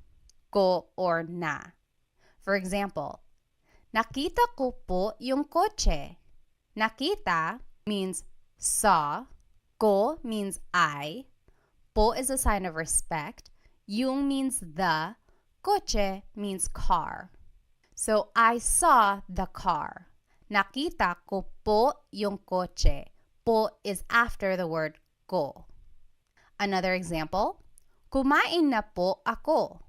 ko or na. For example, nakita ko po yung kotse. Nakita means saw, Ko means I. Po is a sign of respect. Yung means the. Kotse means car. So, I saw the car. Nakita ko po yung kotse. Po is after the word ko. Another example, kumain na po ako.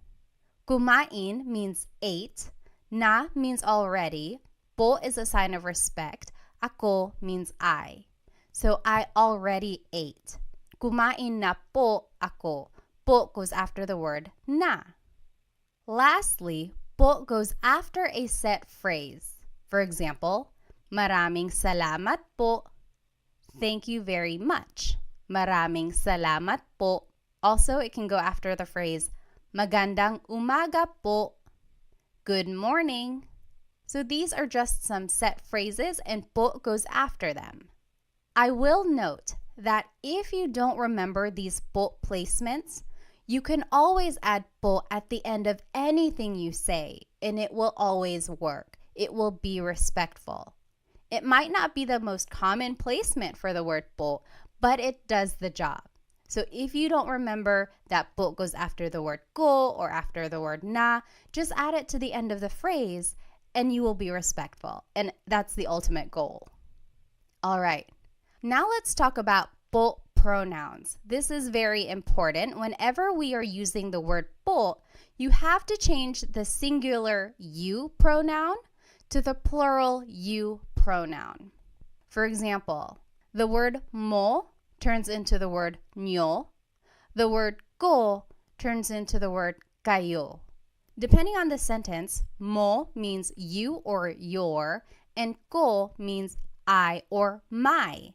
Kumain means ate. Na means already. Po is a sign of respect. Ako means I. So, I already ate. Kumain na po ako. Po goes after the word na. Lastly, po goes after a set phrase. For example, maraming salamat po. Thank you very much. Maraming salamat po. Also, it can go after the phrase magandang umaga po. Good morning. So these are just some set phrases and po goes after them. I will note that if you don't remember these po placements, you can always add po at the end of anything you say, and it will always work. It will be respectful. It might not be the most common placement for the word po, but it does the job. So if you don't remember that po goes after the word ko or after the word na, just add it to the end of the phrase and you will be respectful. And that's the ultimate goal. All right. Now let's talk about po pronouns. This is very important. Whenever we are using the word po, you have to change the singular you pronoun to the plural you pronoun. For example, the word mo turns into the word nyo. The word ko turns into the word kayo. Depending on the sentence, mo means you or your, and ko means I or my.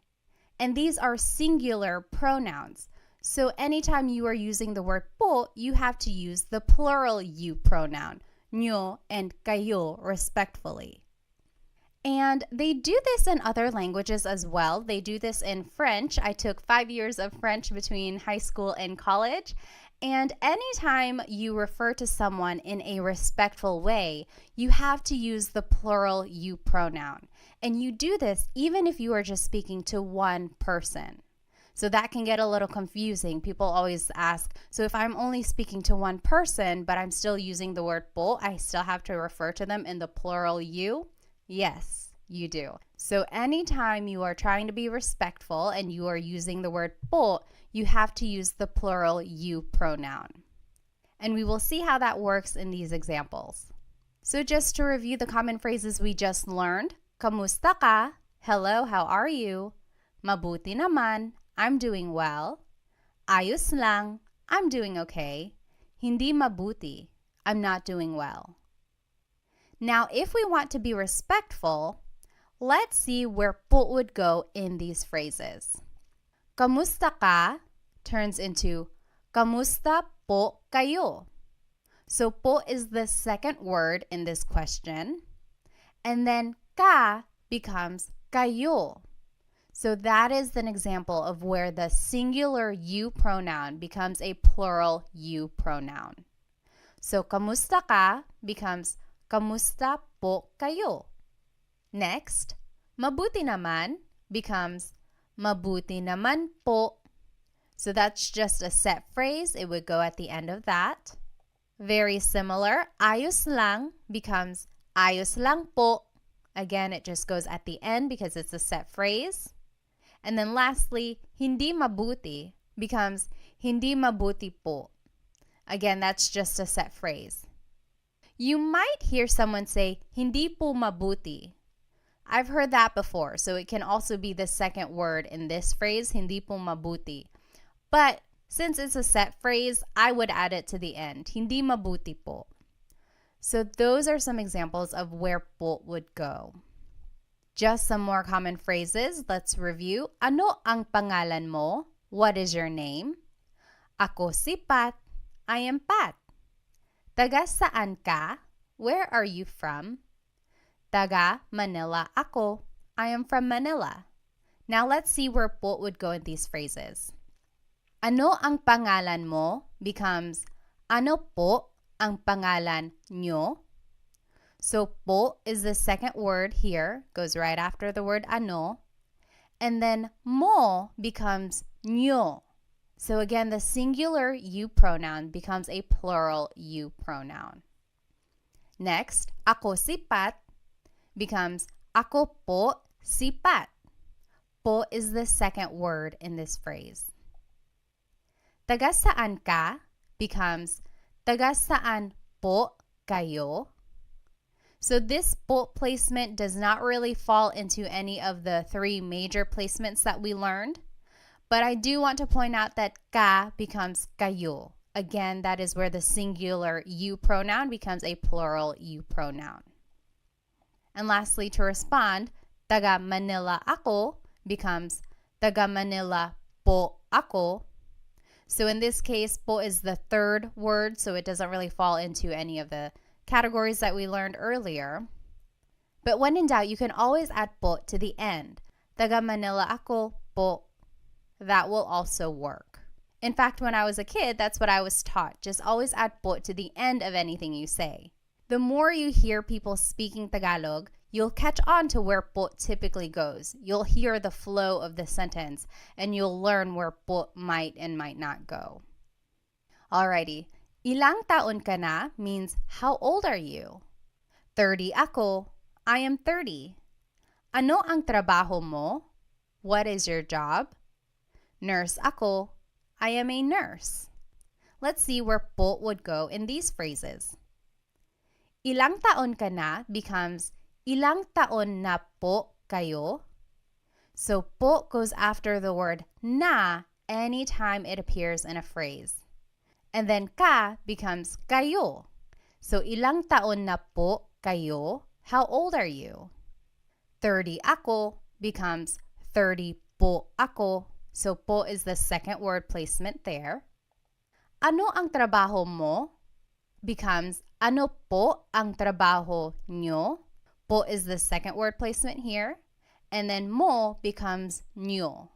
And these are singular pronouns. So anytime you are using the word po, you have to use the plural you pronoun, nyo and kayo, respectfully. And they do this in other languages as well. They do this in French. I took 5 years of French between high school and college. And anytime you refer to someone in a respectful way, you have to use the plural you pronoun. And you do this even if you are just speaking to one person. So that can get a little confusing. People always ask, so if I'm only speaking to one person, but I'm still using the word po, I still have to refer to them in the plural you? Yes, you do. So anytime you are trying to be respectful and you are using the word po, you have to use the plural you pronoun. And we will see how that works in these examples. So just to review the common phrases we just learned, kamusta ka? Hello, how are you? Mabuti naman, I'm doing well. Ayos lang, I'm doing okay. Hindi mabuti, I'm not doing well. Now, if we want to be respectful, let's see where po would go in these phrases. Kamusta ka turns into kamusta po kayo. So po is the second word in this question. And then ka becomes kayo. So that is an example of where the singular you pronoun becomes a plural you pronoun. So kamusta ka becomes kamusta po kayo. Next, mabuti naman becomes mabuti naman po. So that's just a set phrase. It would go at the end of that. Very similar, ayos lang becomes ayos lang po. Again, it just goes at the end because it's a set phrase. And then lastly, hindi mabuti becomes hindi mabuti po. Again, that's just a set phrase. You might hear someone say, hindi po mabuti. I've heard that before, so it can also be the second word in this phrase, hindi po mabuti. But since it's a set phrase, I would add it to the end, hindi mabuti po. So those are some examples of where po would go. Just some more common phrases. Let's review. Ano ang pangalan mo? What is your name? Ako si Pat. I am Pat. Taga saan ka? Where are you from? Taga Manila ako. I am from Manila. Now let's see where po would go in these phrases. Ano ang pangalan mo becomes ano po ang pangalan nyo? So po is the second word here, goes right after the word ano. And then mo becomes nyo. So again, the singular you pronoun becomes a plural you pronoun. Next, ako si Pat becomes ako po si Pat. Po is the second word in this phrase. Taga saan ka becomes taga saan po kayo. So this po placement does not really fall into any of the three major placements that we learned, but I do want to point out that ka becomes kayo. Again, that is where the singular you pronoun becomes a plural you pronoun. And lastly, to respond, taga Manila ako becomes taga Manila po ako. So in this case, po is the third word, so it doesn't really fall into any of the categories that we learned earlier. But when in doubt, you can always add po to the end. Taga Manila ako po. That will also work. In fact, when I was a kid, that's what I was taught. Just always add po to the end of anything you say. The more you hear people speaking Tagalog, you'll catch on to where po typically goes. You'll hear the flow of the sentence, and you'll learn where po might and might not go. Alrighty. Ilang taon ka na means how old are you? 30 ako. I am 30. Ano ang trabaho mo? What is your job? Nurse ako. I am a nurse. Let's see where po would go in these phrases. Ilang taon ka na becomes ilang taon na po kayo? So po goes after the word na anytime it appears in a phrase. And then ka becomes kayo. So ilang taon na po kayo? How old are you? 30 ako becomes 30 po ako. So po is the second word placement there. Ano ang trabaho mo? Becomes ano po ang trabaho nyo? Po is the second word placement here. And then mo becomes nyo.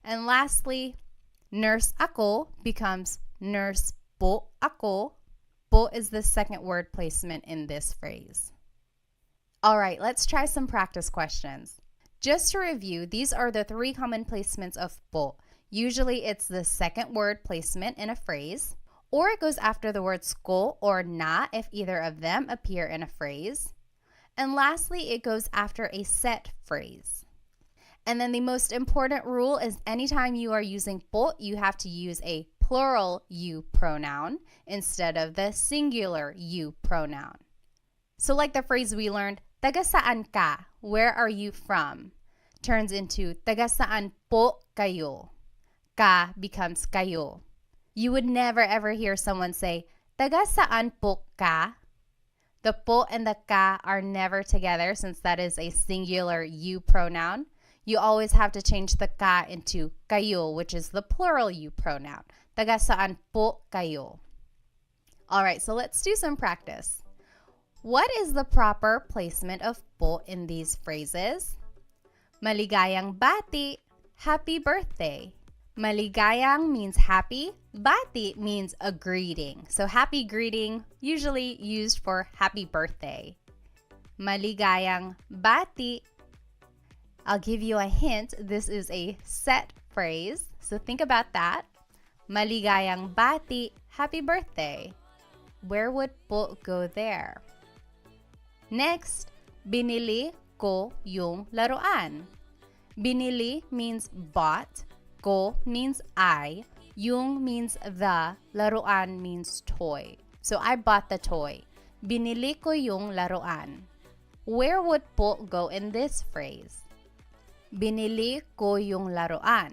And lastly, nurse ako becomes nurse po ako. Po is the second word placement in this phrase. All right, let's try some practice questions. Just to review, these are the three common placements of po. Usually it's the second word placement in a phrase, or it goes after the words ko or na if either of them appear in a phrase. And lastly, it goes after a set phrase. And then the most important rule is anytime you are using po, you have to use a plural you pronoun instead of the singular you pronoun. So like the phrase we learned, taga saan ka? Where are you from? Turns into taga saan po kayo? Ka becomes kayo. You would never ever hear someone say, taga saan po ka? The po and the ka are never together since that is a singular you pronoun. You always have to change the ka into kayo, which is the plural you pronoun. Taga saan po kayo? All right, so let's do some practice. What is the proper placement of po in these phrases? Maligayang bati, happy birthday. Maligayang means happy. Bati means a greeting. So happy greeting, usually used for happy birthday. Maligayang bati. I'll give you a hint. This is a set phrase. So think about that. Maligayang bati, happy birthday. Where would po go there? Next, binili ko yung laruan. Binili means bought. Ko means I. Yung means the. Laruan means toy. So I bought the toy. Binili ko yung laruan. Where would po go in this phrase? Binili ko yung laruan.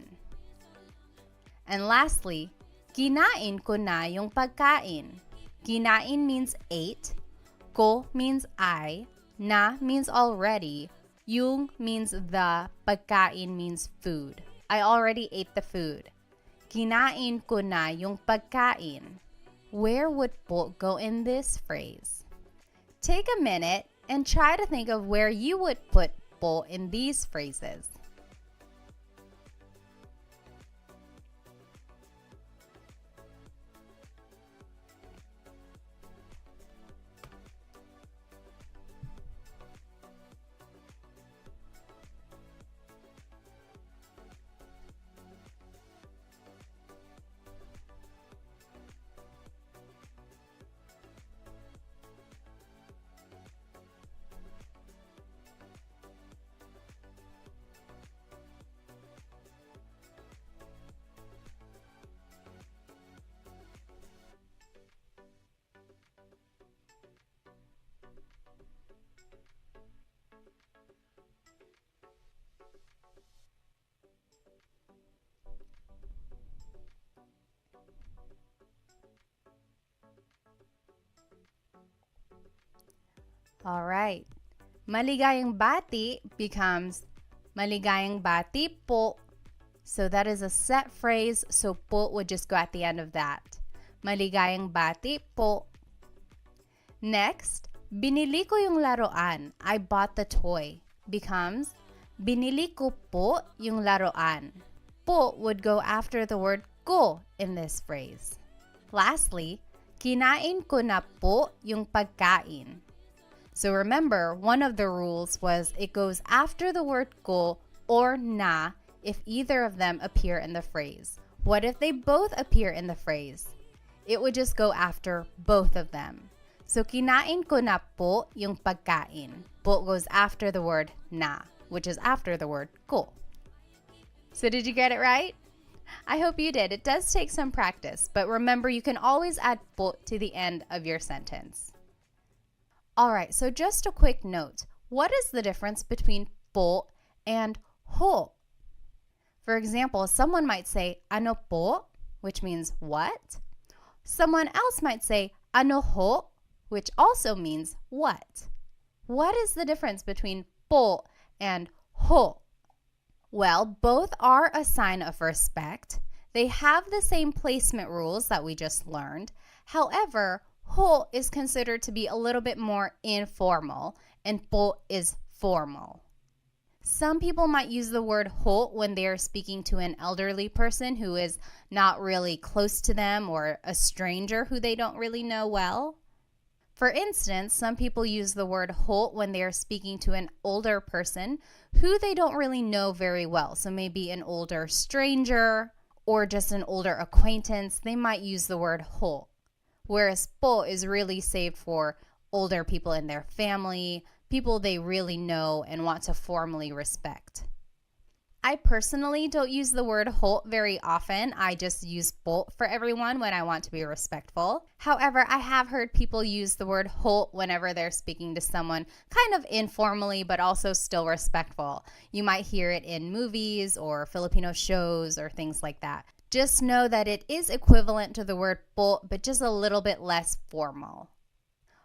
And lastly, kinain ko na yung pagkain. Kinain means ate. Ko means I. Na means already. Yung means the. Pagkain means food. I already ate the food. Kinain ko na yung pagkain. Where would po go in this phrase? Take a minute and try to think of where you would put po in these phrases. All right. Maligayang bati becomes maligayang bati po. So that is a set phrase, so po would just go at the end of that. Maligayang bati po. Next, binili ko yung laruan. I bought the toy. Becomes, binili ko po yung laruan. Po would go after the word ko in this phrase. Lastly, kinain ko na po yung pagkain. So remember, one of the rules was it goes after the word ko or na if either of them appear in the phrase. What if they both appear in the phrase? It would just go after both of them. So kinain ko na po yung pagkain. Po goes after the word na, which is after the word ko. So did you get it right? I hope you did. It does take some practice, but remember you can always add po to the end of your sentence. All right, so just a quick note. What is the difference between po and ho? For example, someone might say ano po, which means what? Someone else might say ano ho, which also means what? What is the difference between po and ho? Well, both are a sign of respect. They have the same placement rules that we just learned. However, ho is considered to be a little bit more informal and po is formal. Some people might use the word ho when they are speaking to an elderly person who is not really close to them or a stranger who they don't really know well. For instance, some people use the word ho when they are speaking to an older person who they don't really know very well. So maybe an older stranger or just an older acquaintance, they might use the word ho. Whereas po is really saved for older people in their family, people they really know and want to formally respect. I personally don't use the word ho very often. I just use po for everyone when I want to be respectful. However, I have heard people use the word ho whenever they're speaking to someone kind of informally, but also still respectful. You might hear it in movies or Filipino shows or things like that. Just know that it is equivalent to the word po, but just a little bit less formal.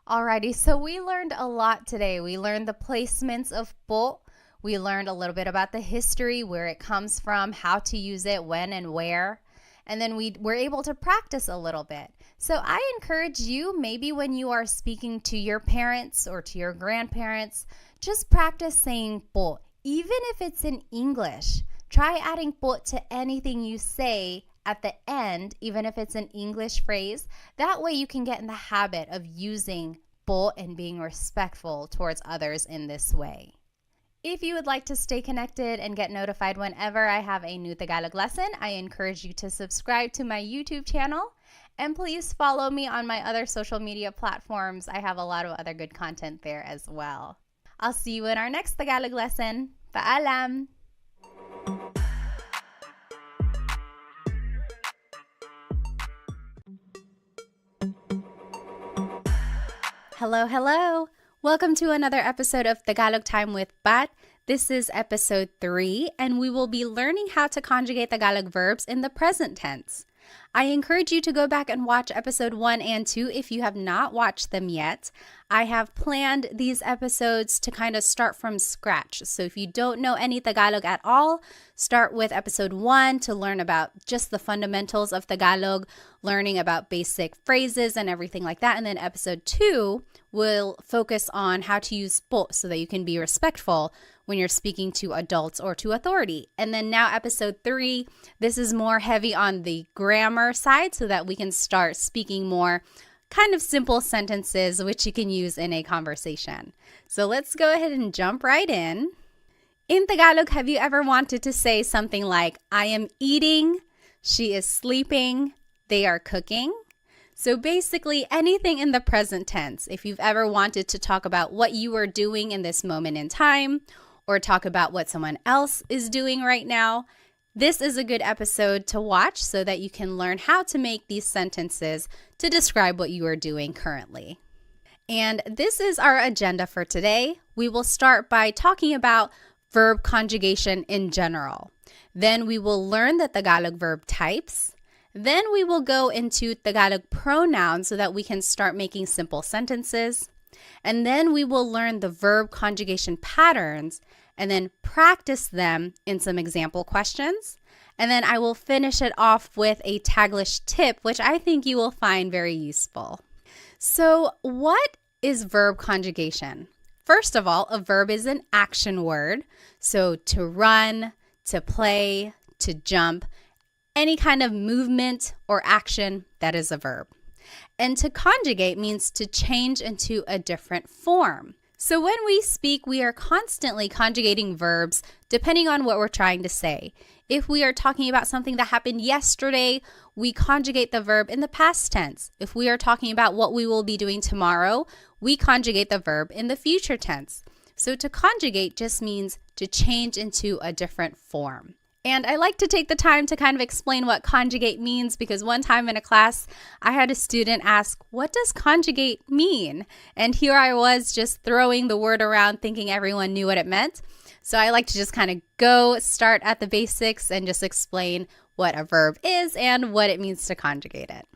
Alrighty, so we learned a lot today. We learned the placements of po. We learned a little bit about the history, where it comes from, how to use it, when and where. And then we were able to practice a little bit. So I encourage you, maybe when you are speaking to your parents or to your grandparents, just practice saying po, even if it's in English. Try adding po to anything you say at the end, even if it's an English phrase. That way you can get in the habit of using po and being respectful towards others in this way. If you would like to stay connected and get notified whenever I have a new Tagalog lesson, I encourage you to subscribe to my YouTube channel. And please follow me on my other social media platforms. I have a lot of other good content there as well. I'll see you in our next Tagalog lesson. Paalam! Hello, hello! Welcome to another episode of Tagalog Time with Pat. This is episode 3, and we will be learning how to conjugate Tagalog verbs in the present tense. I encourage you to go back and watch episode 1 and 2 if you have not watched them yet. I have planned these episodes to kind of start from scratch. So if you don't know any Tagalog at all, start with episode 1 to learn about just the fundamentals of Tagalog, learning about basic phrases and everything like that. And then episode 2 will focus on how to use po so that you can be respectful when you're speaking to adults or to authority. And then now episode 3, this is more heavy on the grammar side so that we can start speaking more kind of simple sentences which you can use in a conversation. So let's go ahead and jump right in. In Tagalog, have you ever wanted to say something like, I am eating, she is sleeping, they are cooking? So basically anything in the present tense. If you've ever wanted to talk about what you are doing in this moment in time, or talk about what someone else is doing right now, this is a good episode to watch so that you can learn how to make these sentences to describe what you are doing currently. And this is our agenda for today. We will start by talking about verb conjugation in general. Then we will learn the Tagalog verb types. Then we will go into Tagalog pronouns so that we can start making simple sentences. And then we will learn the verb conjugation patterns and then practice them in some example questions. And then I will finish it off with a Taglish tip, which I think you will find very useful. So what is verb conjugation? First of all, a verb is an action word. So to run, to play, to jump, any kind of movement or action, that is a verb. And to conjugate means to change into a different form. So when we speak, we are constantly conjugating verbs depending on what we're trying to say. If we are talking about something that happened yesterday, we conjugate the verb in the past tense. If we are talking about what we will be doing tomorrow, we conjugate the verb in the future tense. So to conjugate just means to change into a different form. And I like to take the time to kind of explain what conjugate means because one time in a class, I had a student ask, what does conjugate mean? And here I was just throwing the word around thinking everyone knew what it meant. So I like to just kind of start at the basics and just explain what a verb is and what it means to conjugate it.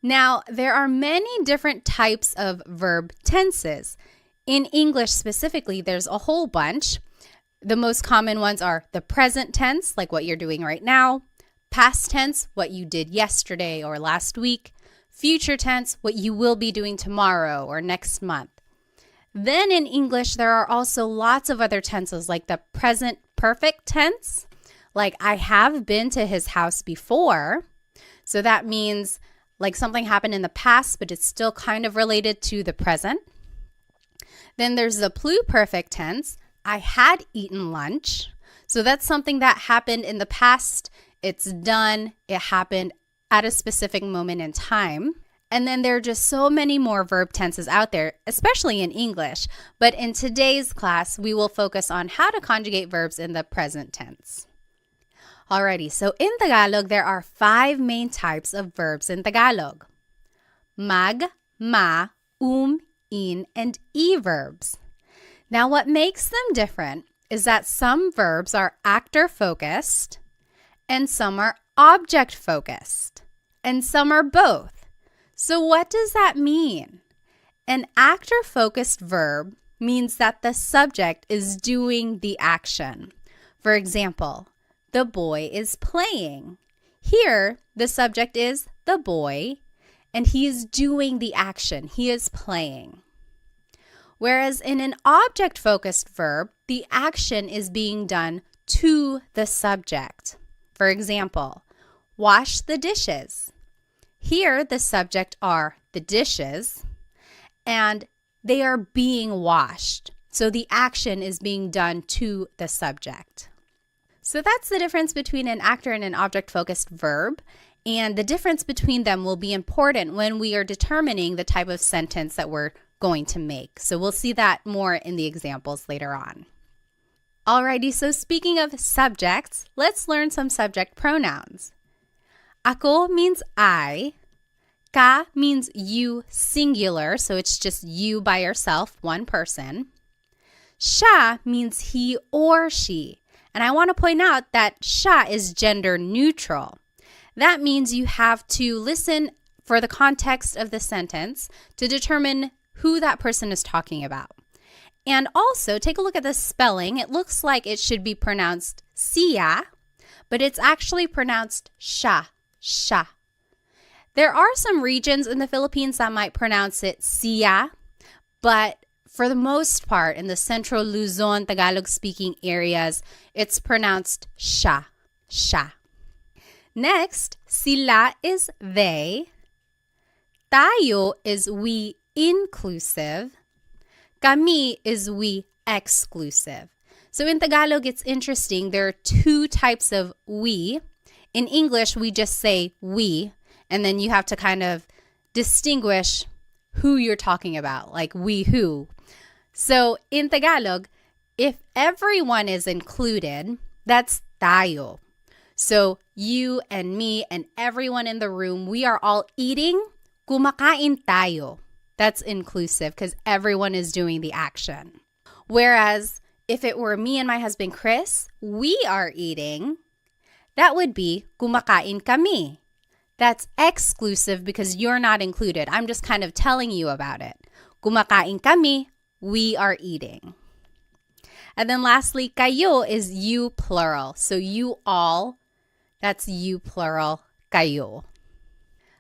Now, there are many different types of verb tenses. In English specifically, there's a whole bunch. The most common ones are the present tense, like what you're doing right now, past tense, what you did yesterday or last week, future tense, what you will be doing tomorrow or next month. Then in English, there are also lots of other tenses like the present perfect tense, like I have been to his house before. So that means like something happened in the past, but it's still kind of related to the present. Then there's the pluperfect tense. I had eaten lunch. So that's something that happened in the past. It's done. It happened at a specific moment in time. And then there are just so many more verb tenses out there, especially in English. But in today's class, we will focus on how to conjugate verbs in the present tense. Alrighty, so in Tagalog, there are 5 main types of verbs in Tagalog. Mag, ma, in, and e verbs. Now, what makes them different is that some verbs are actor-focused and some are object-focused and some are both. So what does that mean? An actor-focused verb means that the subject is doing the action. For example, the boy is playing. Here, the subject is the boy and he is doing the action. He is playing. Whereas in an object-focused verb, the action is being done to the subject. For example, wash the dishes. Here, the subject are the dishes, and they are being washed. So the action is being done to the subject. So that's the difference between an actor and an object-focused verb. And the difference between them will be important when we are determining the type of sentence that we're going to make. So we'll see that more in the examples later on. Alrighty, so speaking of subjects, let's learn some subject pronouns. Ako means I. Ka means you singular, so it's just you by yourself, one person. Siya means he or she. And I want to point out that siya is gender neutral. That means you have to listen for the context of the sentence to determine who that person is talking about. And also, take a look at the spelling. It looks like it should be pronounced siya, but it's actually pronounced siya, siya. There are some regions in the Philippines that might pronounce it siya, but for the most part, in the Central Luzon, Tagalog-speaking areas, it's pronounced siya, siya. Next, sila is they. Tayo is we inclusive. Kami is we exclusive. So in Tagalog, it's interesting. There are 2 types of we. In English, we just say we, and then you have to kind of distinguish who you're talking about, like we who. So in Tagalog, if everyone is included, that's tayo. So you and me and everyone in the room, we are all eating, kumakain tayo. That's inclusive because everyone is doing the action. Whereas if it were me and my husband Chris, we are eating, that would be kumakain kami. That's exclusive because you're not included. I'm just kind of telling you about it. kumakain kami, we are eating. And then lastly, kayo is you plural. So you all, that's you plural, kayo.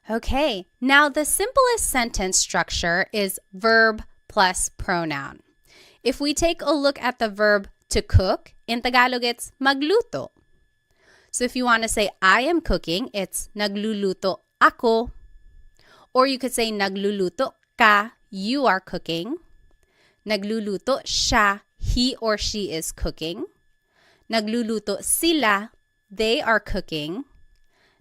Okay, now the simplest sentence structure is verb plus pronoun. If we take a look at the verb to cook, in Tagalog it's magluto. So if you want to say I am cooking, it's nagluluto ako. Or you could say nagluluto ka, you are cooking. Nagluluto siya, he or she is cooking. Nagluluto sila, they are cooking.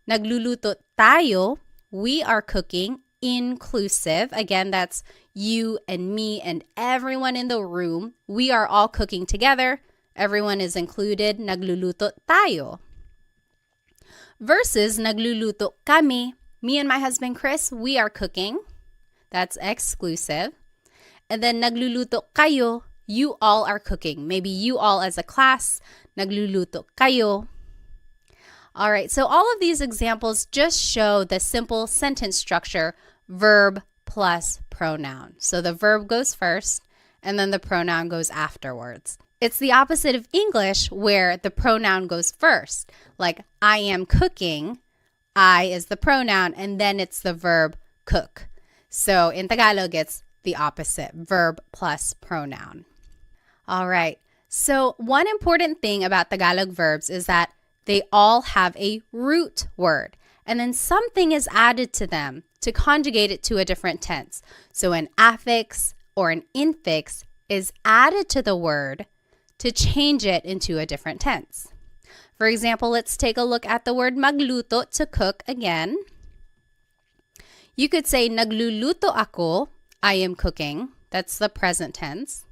Nagluluto tayo, we are cooking, inclusive. Again, that's you and me and everyone in the room. We are all cooking together. Everyone is included. Nagluluto tayo. Versus nagluluto kami. Me and my husband Chris, we are cooking. That's exclusive. And then nagluluto kayo, you all are cooking. Maybe you all as a class, nagluluto kayo. All right, so all of these examples just show the simple sentence structure, verb plus pronoun. So the verb goes first, and then the pronoun goes afterwards. It's the opposite of English where the pronoun goes first. Like, I am cooking, I is the pronoun, and then it's the verb cook. So in Tagalog, it's the opposite, verb plus pronoun. All right, so one important thing about Tagalog verbs is that they all have a root word, and then something is added to them to conjugate it to a different tense. So an affix or an infix is added to the word to change it into a different tense. For example, let's take a look at the word magluto, to cook again. You could say nagluluto ako, I am cooking. That's the present tense.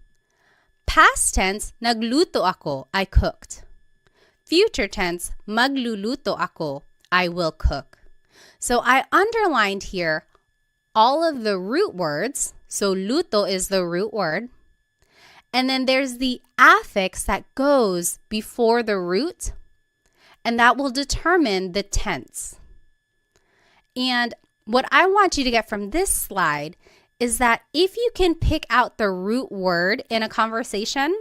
Past tense, nagluto ako, I cooked. Future tense, magluluto ako, I will cook. So I underlined here all of the root words. So luto is the root word. And then there's the affix that goes before the root, and that will determine the tense. And what I want you to get from this slide is that if you can pick out the root word in a conversation,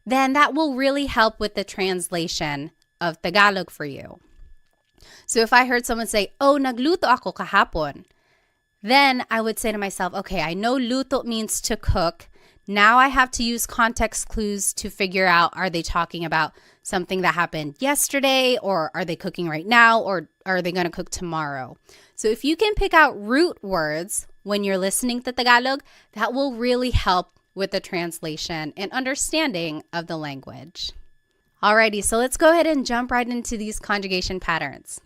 then that will really help with the translation of Tagalog for you. So if I heard someone say, oh, nagluto ako kahapon, then I would say to myself, okay, I know luto means to cook. Now I have to use context clues to figure out, are they talking about something that happened yesterday, or are they cooking right now, or are they going to cook tomorrow? So if you can pick out root words when you're listening to Tagalog, that will really help with the translation and understanding of the language. Alrighty, so let's go ahead and jump right into these conjugation patterns.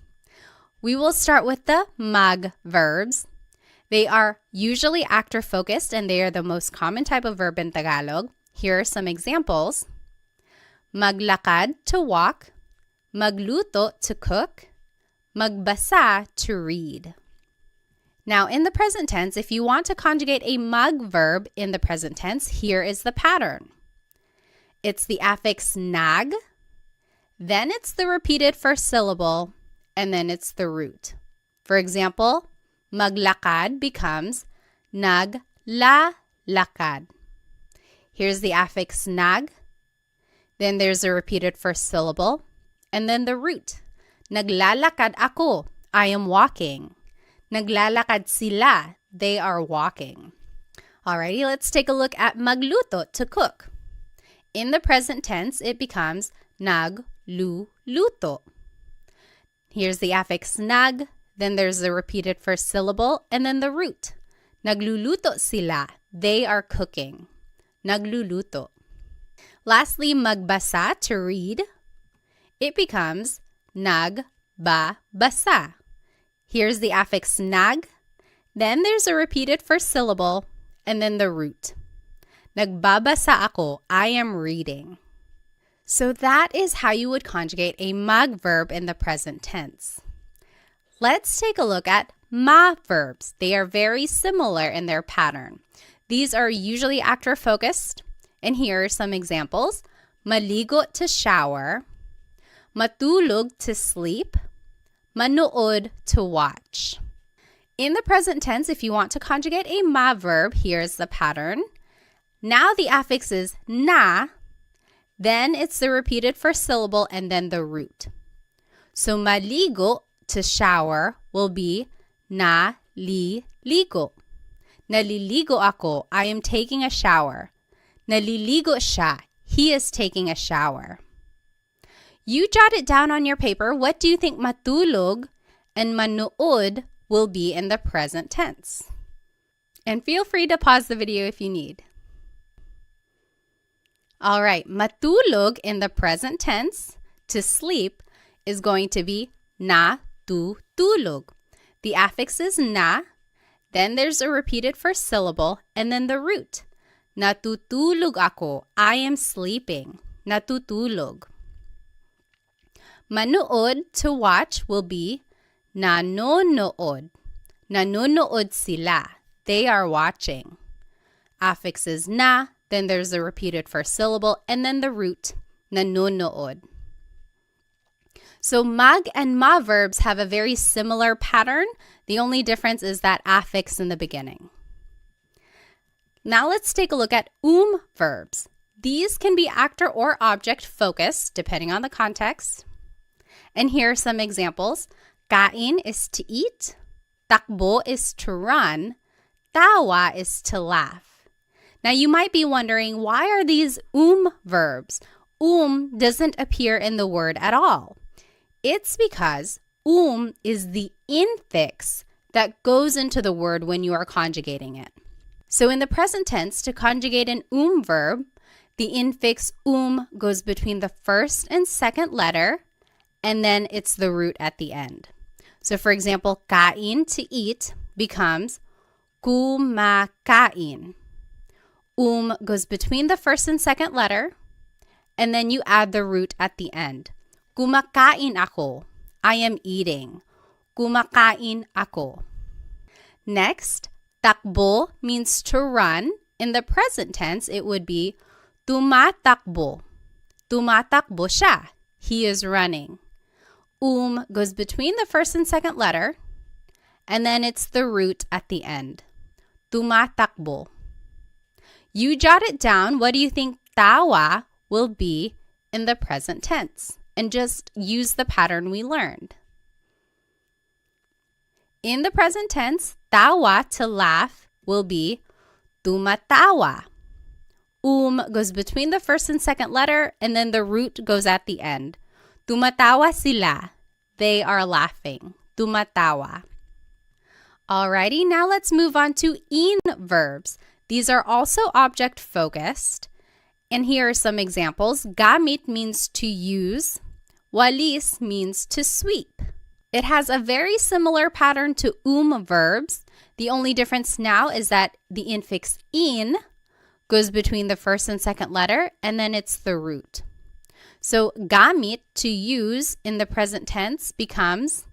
We will start with the mag verbs. They are usually actor-focused, and they are the most common type of verb in Tagalog. Here are some examples. Maglakad, to walk. Magluto, to cook. Magbasa, to read. Now, in the present tense, if you want to conjugate a mag verb in the present tense, here is the pattern. It's the affix nag, then it's the repeated first syllable, and then it's the root. For example, maglakad becomes naglalakad. Here's the affix nag, then there's a repeated first syllable, and then the root. Naglalakad ako, I am walking. Naglalakad sila, they are walking. Alrighty, let's take a look at magluto, to cook. In the present tense, it becomes nagluluto. Here's the affix nag, then there's the repeated first syllable, and then the root. Nagluluto sila, they are cooking. Nagluluto. Lastly, magbasa, to read. It becomes nagbabasa. Here's the affix nag, then there's a repeated first syllable, and then the root. Nagbabasa ako, I am reading. So that is how you would conjugate a mag verb in the present tense. Let's take a look at ma verbs. They are very similar in their pattern. These are usually actor-focused, and here are some examples. Maligo, to shower. Matulog, to sleep. Manood, to watch. In the present tense, if you want to conjugate a ma verb, here's the pattern. Now the affix is na, then it's the repeated first syllable and then the root. So maligo, to shower, will be na-li-ligo. Naliligo ako, I am taking a shower. Naliligo siya, he is taking a shower. You jot it down on your paper. What do you think matulog and manood will be in the present tense? And feel free to pause the video if you need. All right, matulog in the present tense, to sleep, is going to be natutulog. The affix is na, then there's a repeated first syllable, and then the root. Natutulog ako, I am sleeping. Natutulog. Manood, to watch, will be nanonood. Nanonood sila. They are watching. Affix is na, then there's a repeated first syllable, and then the root, nanonood. So mag and ma verbs have a very similar pattern. The only difference is that affix in the beginning. Now let's take a look at verbs. These can be actor or object focused, depending on the context. And here are some examples. Kain is to eat. Takbo is to run. Tawa is to laugh. Now you might be wondering, why are these verbs? Doesn't appear in the word at all. It's because is the infix that goes into the word when you are conjugating it. So in the present tense, to conjugate an verb, the infix goes between the first and second letter, and then it's the root at the end. So for example, kain, to eat, becomes kumakain. Goes between the first and second letter, and then you add the root at the end. Kumakain ako. I am eating. Kumakain ako. Next, takbo means to run. In the present tense, it would be tumatakbo. Tumatakbo siya. He is running. Goes between the first and second letter, and then it's the root at the end. Tumatakbo. You jot it down. What do you think tawa will be in the present tense? And just use the pattern we learned. In the present tense, tawa, to laugh, will be tumatawa. Goes between the first and second letter, and then the root goes at the end. Tumatawa sila. They are laughing. Tumatawa. Alrighty, now let's move on to verbs. These are also object focused. And here are some examples. Gamit means to use. Walis means to sweep. It has a very similar pattern to verbs. The only difference now is that the infix in goes between the first and second letter, and then it's the root. So gamit, to use, in the present tense becomes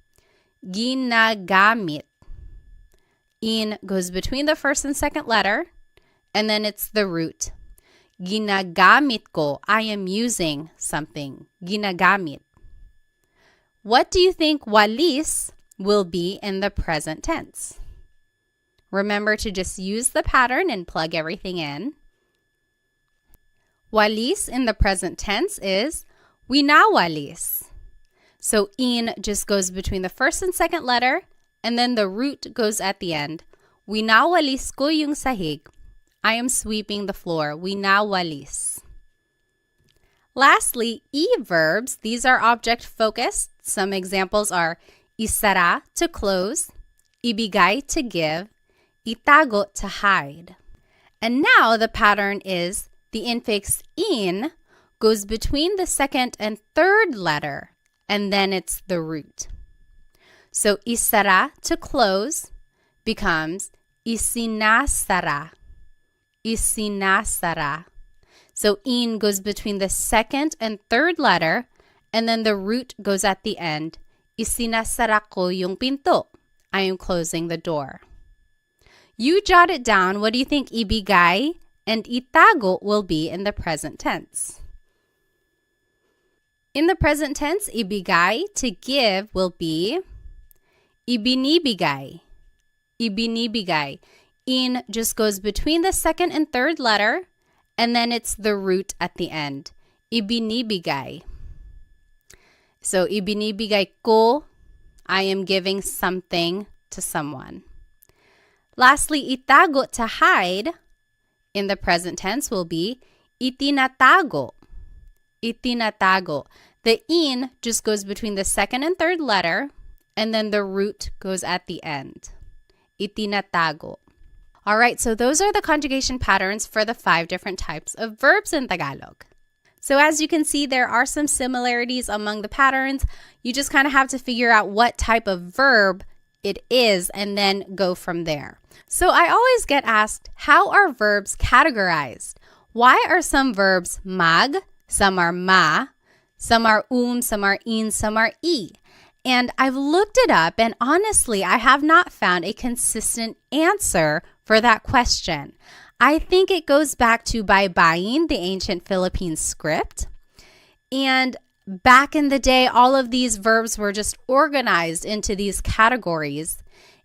ginagamit. In goes between the first and second letter, and then it's the root. Ginagamit ko. I am using something. Ginagamit. What do you think walis will be in the present tense? Remember to just use the pattern and plug everything in. Walis in the present tense is winawalis. So in just goes between the first and second letter, and then the root goes at the end. Winawalis ko yung sahig. I am sweeping the floor. Winawalis. Lastly, verbs. These are object focused. Some examples are isara, to close, ibigay, to give, itago, to hide. And now the pattern is the infix in goes between the second and third letter, and then it's the root. So isara, to close, becomes isinasara. Isinasara. So in goes between the second and third letter, and then the root goes at the end. Isinasara ko yung pinto. I am closing the door. You jot it down. What do you think ibigay and itago will be in the present tense? In the present tense, ibigay, to give, will be ibinibigay. ibinibigay. In just goes between the second and third letter, and then it's the root at the end. Ibinibigay. So, ibinibigay ko, I am giving something to someone. Lastly, itago, to hide, in the present tense will be itinatago. Itinatago. The in just goes between the second and third letter, and then the root goes at the end. Itinatago. All right, so those are the conjugation patterns for the 5 different types of verbs in Tagalog. So as you can see, there are some similarities among the patterns. You just kind of have to figure out what type of verb it is and then go from there. So I always get asked, how are verbs categorized? Why are some verbs mag, some are ma, some are some are in, some are e? And I've looked it up, and honestly, I have not found a consistent answer for that question. I think it goes back to baybayin, the ancient Philippine script. And back in the day, all of these verbs were just organized into these categories,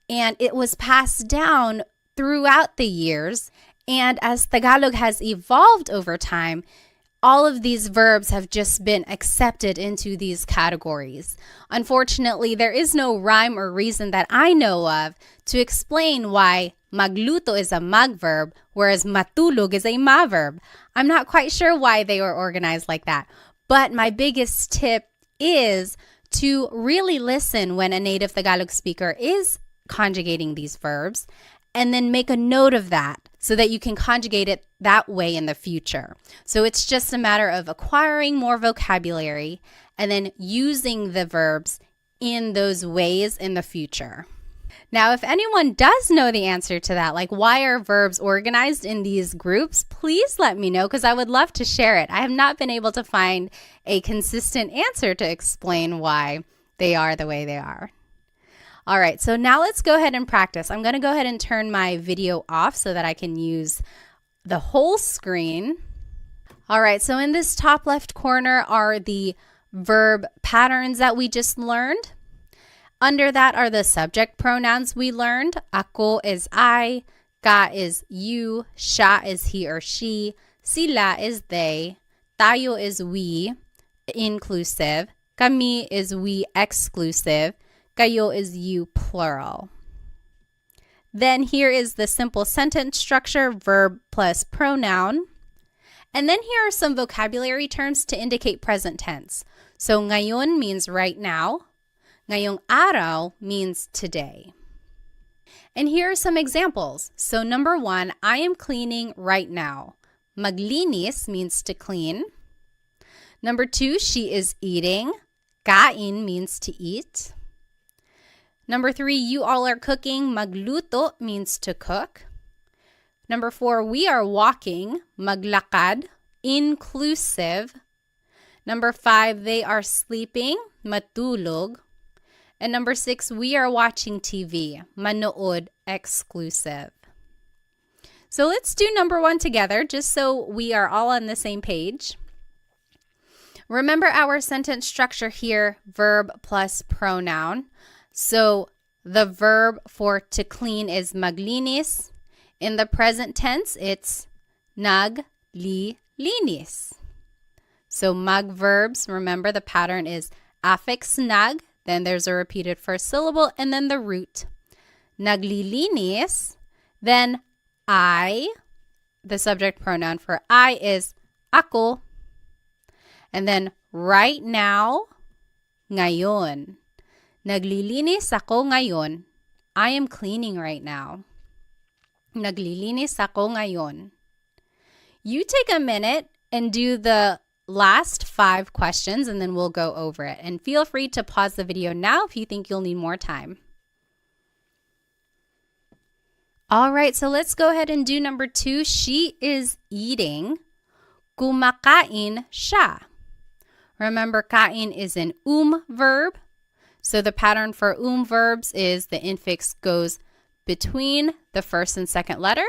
and it was passed down throughout the years. And as Tagalog has evolved over time, all of these verbs have just been accepted into these categories. Unfortunately, there is no rhyme or reason that I know of to explain why magluto is a mag verb, whereas matulog is a ma verb. I'm not quite sure why they were organized like that. But my biggest tip is to really listen when a native Tagalog speaker is conjugating these verbs, and then make a note of that so that you can conjugate it that way in the future. So it's just a matter of acquiring more vocabulary and then using the verbs in those ways in the future. Now, if anyone does know the answer to that, like why are verbs organized in these groups, please let me know because I would love to share it. I have not been able to find a consistent answer to explain why they are the way they are. All right, so now let's go ahead and practice. I'm going to go ahead and turn my video off so that I can use the whole screen. All right, so in this top left corner are the verb patterns that we just learned. Under that are the subject pronouns we learned. Ako is I, ka is you, siya is he or she, sila is they, tayo is we, inclusive, kami is we, exclusive, kayo is you, plural. Then here is the simple sentence structure, verb plus pronoun. And then here are some vocabulary terms to indicate present tense. So ngayon means right now. Ngayong araw means today. And here are some examples. So number 1, I am cleaning right now. Maglinis means to clean. Number 2, she is eating. Kain means to eat. Number 3, you all are cooking. Magluto means to cook. Number 4, we are walking. Maglakad, inclusive. Number 5, they are sleeping. Matulog. And number 6, we are watching TV. Manood, exclusive. So let's do number 1 together just so we are all on the same page. Remember our sentence structure here, verb plus pronoun. So the verb for to clean is maglinis. In the present tense, it's naglilinis. So mag verbs, remember the pattern is affix nag, then there's a repeated first syllable, and then the root. Naglilinis, then I, the subject pronoun for I is ako. And then right now, ngayon. Naglilinis ako ngayon. I am cleaning right now. Naglilinis ako ngayon. You take a minute and do the last 5 questions and then we'll go over it. And feel free to pause the video now if you think you'll need more time. All right, so let's go ahead and do number 2. She is eating. Kumakain siya. Remember, kain is an verb. So the pattern for verbs is the infix goes between the first and second letter,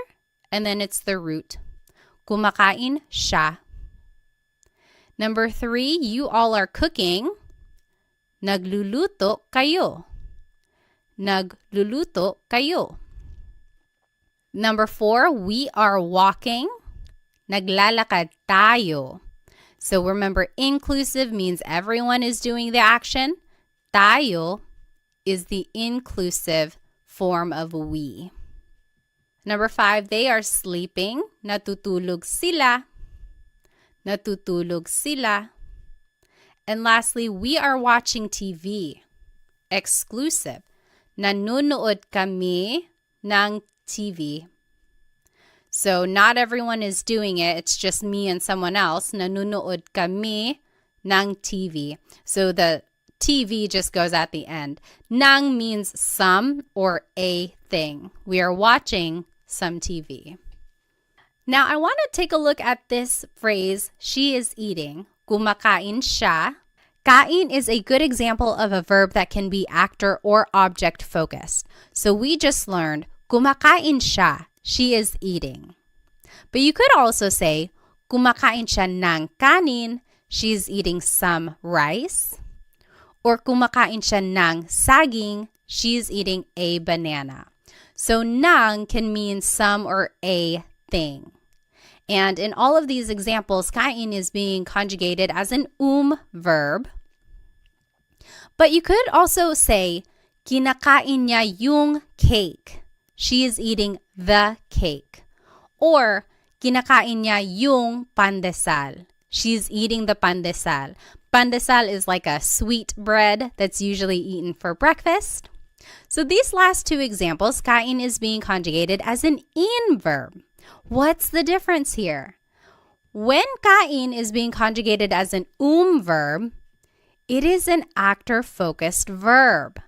and then it's the root. Kumakain siya. Number 3, you all are cooking. Nagluluto kayo. Nagluluto kayo. Number 4, we are walking. Naglalakad tayo. So remember, inclusive means everyone is doing the action. Tayo is the inclusive form of we. Number 5, they are sleeping. Natutulog sila. Natutulog sila. And lastly, we are watching TV. Exclusive. Nanonood kami ng TV. So not everyone is doing it. It's just me and someone else. Nanonood kami ng TV. So the TV just goes at the end. Nang means some or a thing. We are watching some TV. Now, I want to take a look at this phrase, she is eating. Kumakain siya. Kain is a good example of a verb that can be actor or object focused. So we just learned, kumakain siya. She is eating. But you could also say, kumakain siya ng kanin. She's eating some rice. Or kumakain siya ng saging. She's eating a banana. So ng can mean some or a thing. And in all of these examples, kain is being conjugated as an verb. But you could also say, kinakain niya yung cake. She is eating the cake. Or, kinakain niya yung pandesal. She's eating the pandesal. Pandesal is like a sweet bread that's usually eaten for breakfast. So these last two examples, kain is being conjugated as an verb. What's the difference here? When kain is being conjugated as an verb, it is an actor-focused verb.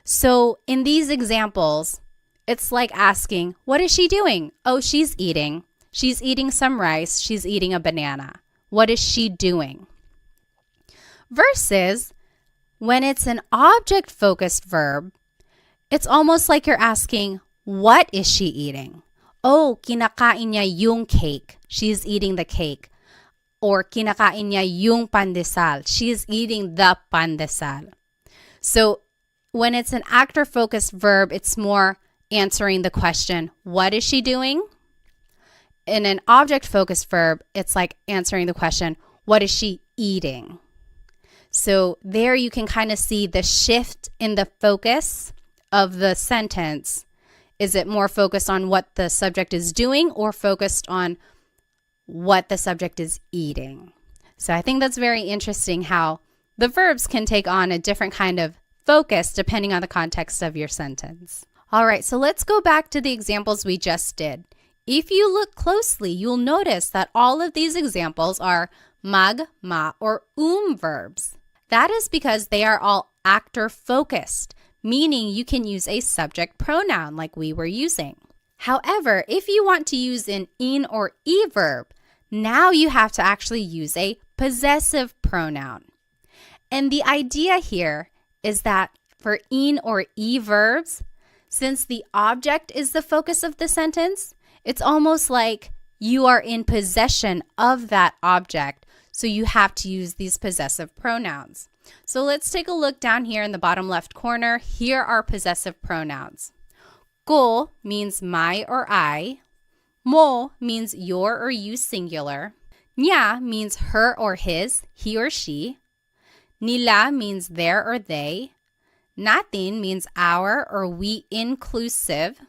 So in these examples, it's like asking, what is she doing? Oh, she's eating. She's eating some rice. She's eating a banana. What is she doing? Versus when it's an object-focused verb, it's almost like you're asking, what is she eating? Oh, kinakain niya yung cake. She's eating the cake. Or kinakain niya yung pandesal. She's eating the pandesal. So when it's an actor-focused verb, it's more answering the question, what is she doing? In an object-focused verb, it's like answering the question, what is she eating? So there you can kind of see the shift in the focus of the sentence. Is it more focused on what the subject is doing or focused on what the subject is eating? So I think that's very interesting how the verbs can take on a different kind of focus depending on the context of your sentence. All right, so let's go back to the examples we just did. If you look closely, you'll notice that all of these examples are mag, ma, or verbs. That is because they are all actor-focused, meaning you can use a subject pronoun like we were using. However, if you want to use an in or verb, now you have to actually use a possessive pronoun. And the idea here is that for in or verbs, since the object is the focus of the sentence, it's almost like you are in possession of that object, so you have to use these possessive pronouns. So let's take a look down here in the bottom left corner. Here are possessive pronouns. Ko means my or I. Mo means your or you singular. Niya means her or his, he or she. Nila means their or they. Natin means our or we inclusive.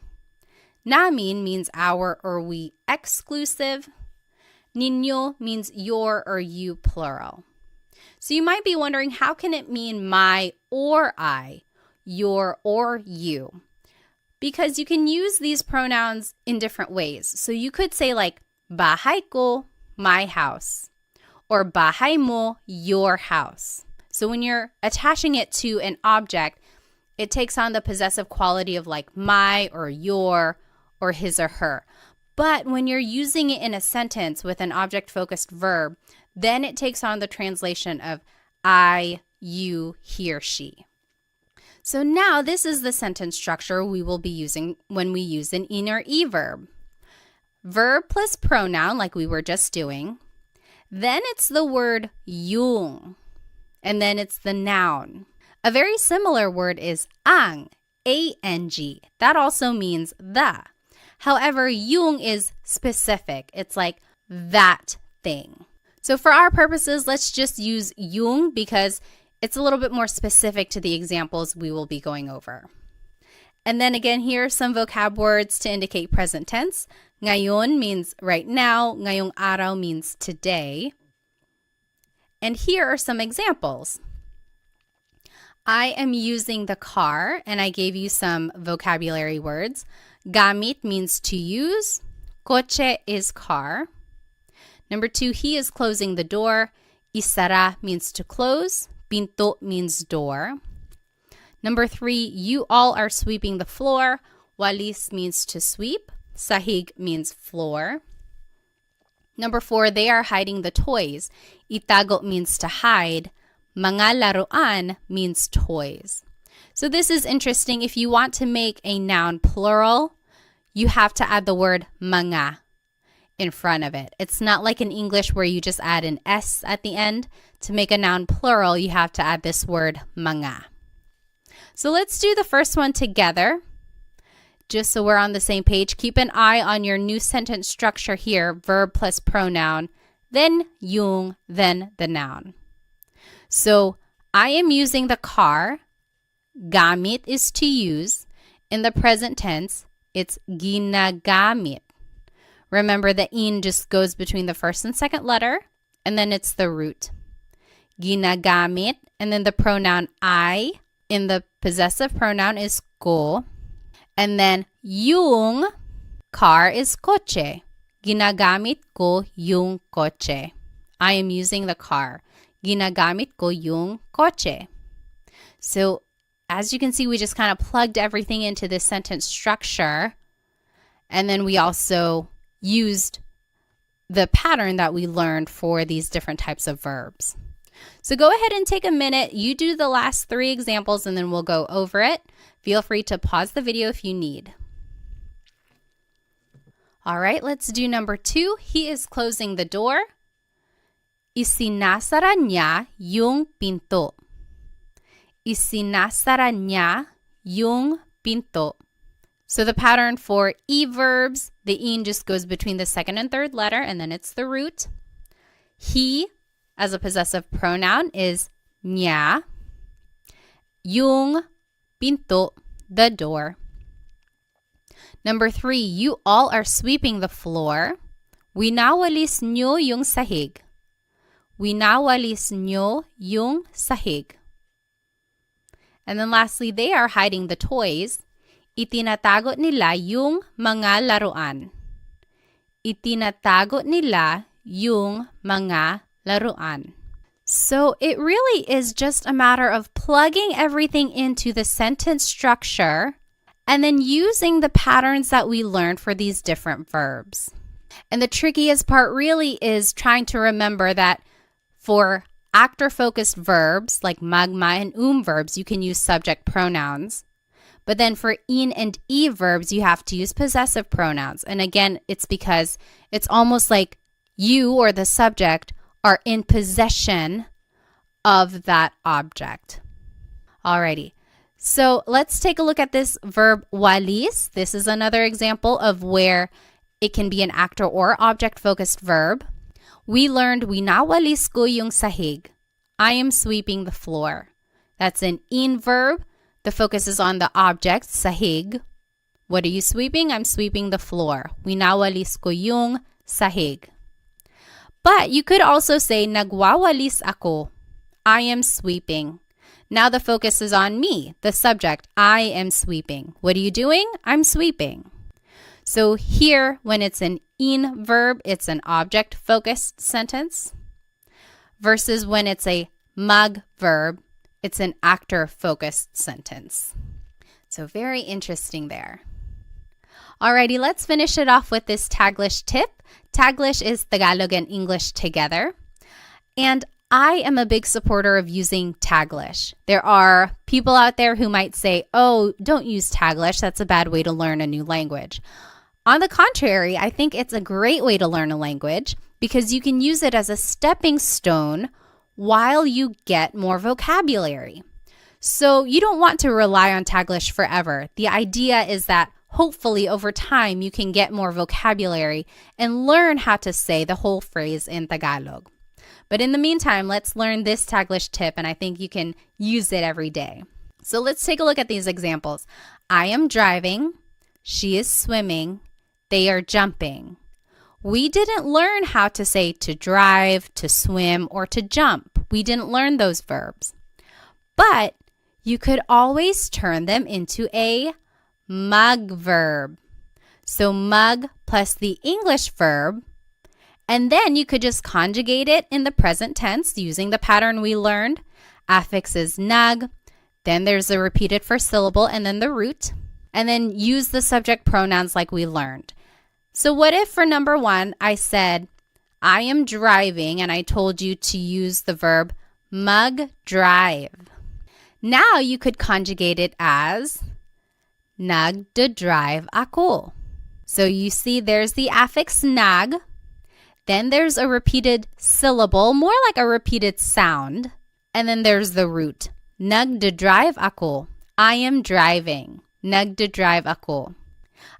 Namin means our or we exclusive. Ninyo means your or you plural. So you might be wondering, how can it mean my or I, your or you? Because you can use these pronouns in different ways. So you could say like, bahay ko, my house. Or bahay mo, your house. So when you're attaching it to an object, it takes on the possessive quality of like my or your or his or her. But when you're using it in a sentence with an object-focused verb, then it takes on the translation of I, you, he, or she. So now this is the sentence structure we will be using when we use an in or verb. Verb plus pronoun, like we were just doing. Then it's the word yung. And then it's the noun. A very similar word is ang, A-N-G. That also means the. However, yung is specific. It's like that thing. So for our purposes, let's just use yung because it's a little bit more specific to the examples we will be going over. And then again, here are some vocab words to indicate present tense. Ngayon means right now. Ngayong araw means today. And here are some examples. I am using the car, and I gave you some vocabulary words. Gamit means to use. Kotse is car. Number 2, he is closing the door. Isara means to close. Pinto means door. Number 3, you all are sweeping the floor. Walis means to sweep. Sahig means floor. Number 4, they are hiding the toys. Itago means to hide. Mga laruan means toys. So this is interesting. If you want to make a noun plural, you have to add the word mga in front of it. It's not like in English where you just add an S at the end. To make a noun plural, you have to add this word mga. So let's do the first one together. Just so we're on the same page, keep an eye on your new sentence structure here, verb plus pronoun, then yung, then the noun. So I am using the car. Gamit is to use. In the present tense, it's ginagamit. Remember, the in just goes between the first and second letter, and then it's the root. Ginagamit, and then the pronoun I in the possessive pronoun is ko. And then yung car is kotse. Ginagamit ko yung kotse. I am using the car. Ginagamit ko yung kotse. So as you can see, we just kind of plugged everything into this sentence structure. And then we also used the pattern that we learned for these different types of verbs. So go ahead and take a minute. You do the last 3 examples and then we'll go over it. Feel free to pause the video if you need. All right, let's do number 2. He is closing the door. Isinasara niya yung pinto. Isinasara niya yung pinto. So the pattern for e-verbs, the in just goes between the second and third letter, and then it's the root. He, as a possessive pronoun, is niya. Yung pinto, the door. Number 3, you all are sweeping the floor. Winawalis nyo yung sahig. Winawalis nyo yung sahig. And then lastly, they are hiding the toys. Itinatago nila yung mga laruan. Itinatago nila yung mga laruan. So it really is just a matter of plugging everything into the sentence structure and then using the patterns that we learned for these different verbs. And the trickiest part really is trying to remember that for actor-focused verbs like magma and verbs, you can use subject pronouns. But then for in and e verbs, you have to use possessive pronouns. And again, it's because it's almost like you or the subject are in possession of that object. Alrighty. So let's take a look at this verb walis. This is another example of where it can be an actor or object-focused verb. We learned winawalis ko yung sahig. I am sweeping the floor. That's an in verb. The focus is on the object, sahig. What are you sweeping? I'm sweeping the floor. Winawalis ko yung sahig. But you could also say nagwawalis ako. I am sweeping. Now the focus is on me, the subject. I am sweeping. What are you doing? I'm sweeping. So here, when it's an in verb, it's an object-focused sentence. Versus when it's a mag verb, it's an actor-focused sentence. So very interesting there. Alrighty, let's finish it off with this Taglish tip. Taglish is Tagalog and English together. And I am a big supporter of using Taglish. There are people out there who might say, oh, don't use Taglish. That's a bad way to learn a new language. On the contrary, I think it's a great way to learn a language because you can use it as a stepping stone while you get more vocabulary. So you don't want to rely on Taglish forever. The idea is that hopefully over time you can get more vocabulary and learn how to say the whole phrase in Tagalog. But in the meantime, let's learn this Taglish tip, and I think you can use it every day. So let's take a look at these examples. I am driving, she is swimming, they are jumping. We didn't learn how to say to drive, to swim, or to jump. We didn't learn those verbs. But you could always turn them into a mug verb. So mug plus the English verb, and then you could just conjugate it in the present tense using the pattern we learned. Affix is nug, then there's the repeated first syllable and then the root, and then use the subject pronouns like we learned. So what if for number 1 I said, I am driving, and I told you to use the verb mug drive. Now you could conjugate it as nagdadrive ako. So you see there's the affix nag, then there's a repeated syllable, more like a repeated sound, and then there's the root. Nagdadrive ako. I am driving. Nagdadrive ako.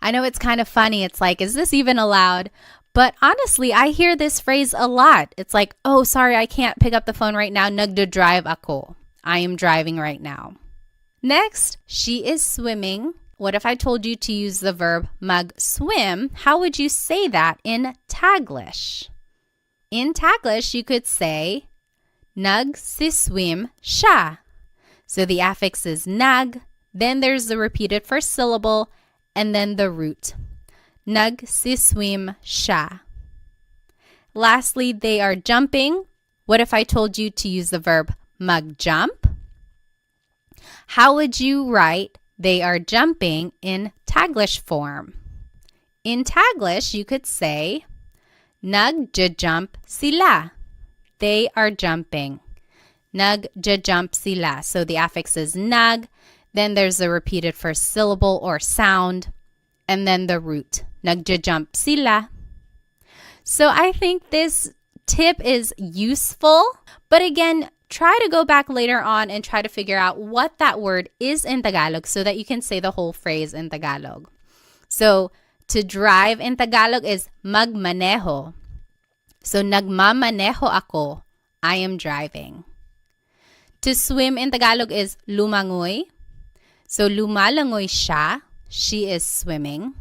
I know it's kind of funny. It's like, is this even allowed? But honestly, I hear this phrase a lot. It's like, oh, sorry, I can't pick up the phone right now. Nagdadrive ako. I am driving right now. Next, she is swimming. What if I told you to use the verb mag-swim? How would you say that in Taglish? In Taglish, you could say, nagsiswim siya. So the affix is nag, then there's the repeated first syllable, and then the root. Nagsiswim siya. Lastly, they are jumping. What if I told you to use the verb mag-jump? How would you write they are jumping in Taglish form? In Taglish, you could say, nagjajump sila. They are jumping. Nagjajump sila. So the affix is nag, then there's the repeated first syllable or sound, and then the root. Nagjajump sila. So I think this tip is useful, but again, try to go back later on and try to figure out what that word is in Tagalog so that you can say the whole phrase in Tagalog. So, to drive in Tagalog is magmaneho. So, nagmamaneho ako. I am driving. To swim in Tagalog is lumangoy. So, lumalangoy siya. She is swimming.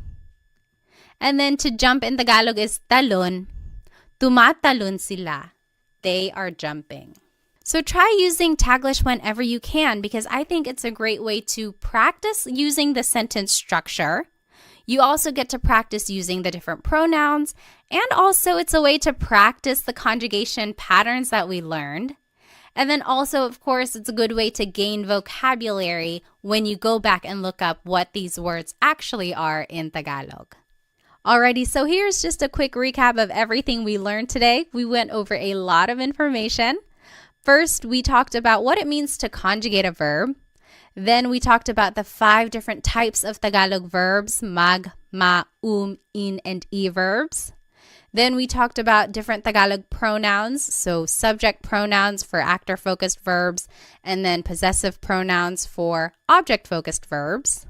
And then to jump in Tagalog is talon. Tumatalon sila. They are jumping. So try using Taglish whenever you can, because I think it's a great way to practice using the sentence structure. You also get to practice using the different pronouns, and also it's a way to practice the conjugation patterns that we learned. And then also, of course, it's a good way to gain vocabulary when you go back and look up what these words actually are in Tagalog. Alrighty, so here's just a quick recap of everything we learned today. We went over a lot of information. First, we talked about what it means to conjugate a verb. Then we talked about the 5 different types of Tagalog verbs, mag, ma, in, and e verbs. Then we talked about different Tagalog pronouns, so subject pronouns for actor-focused verbs, and then possessive pronouns for object-focused verbs.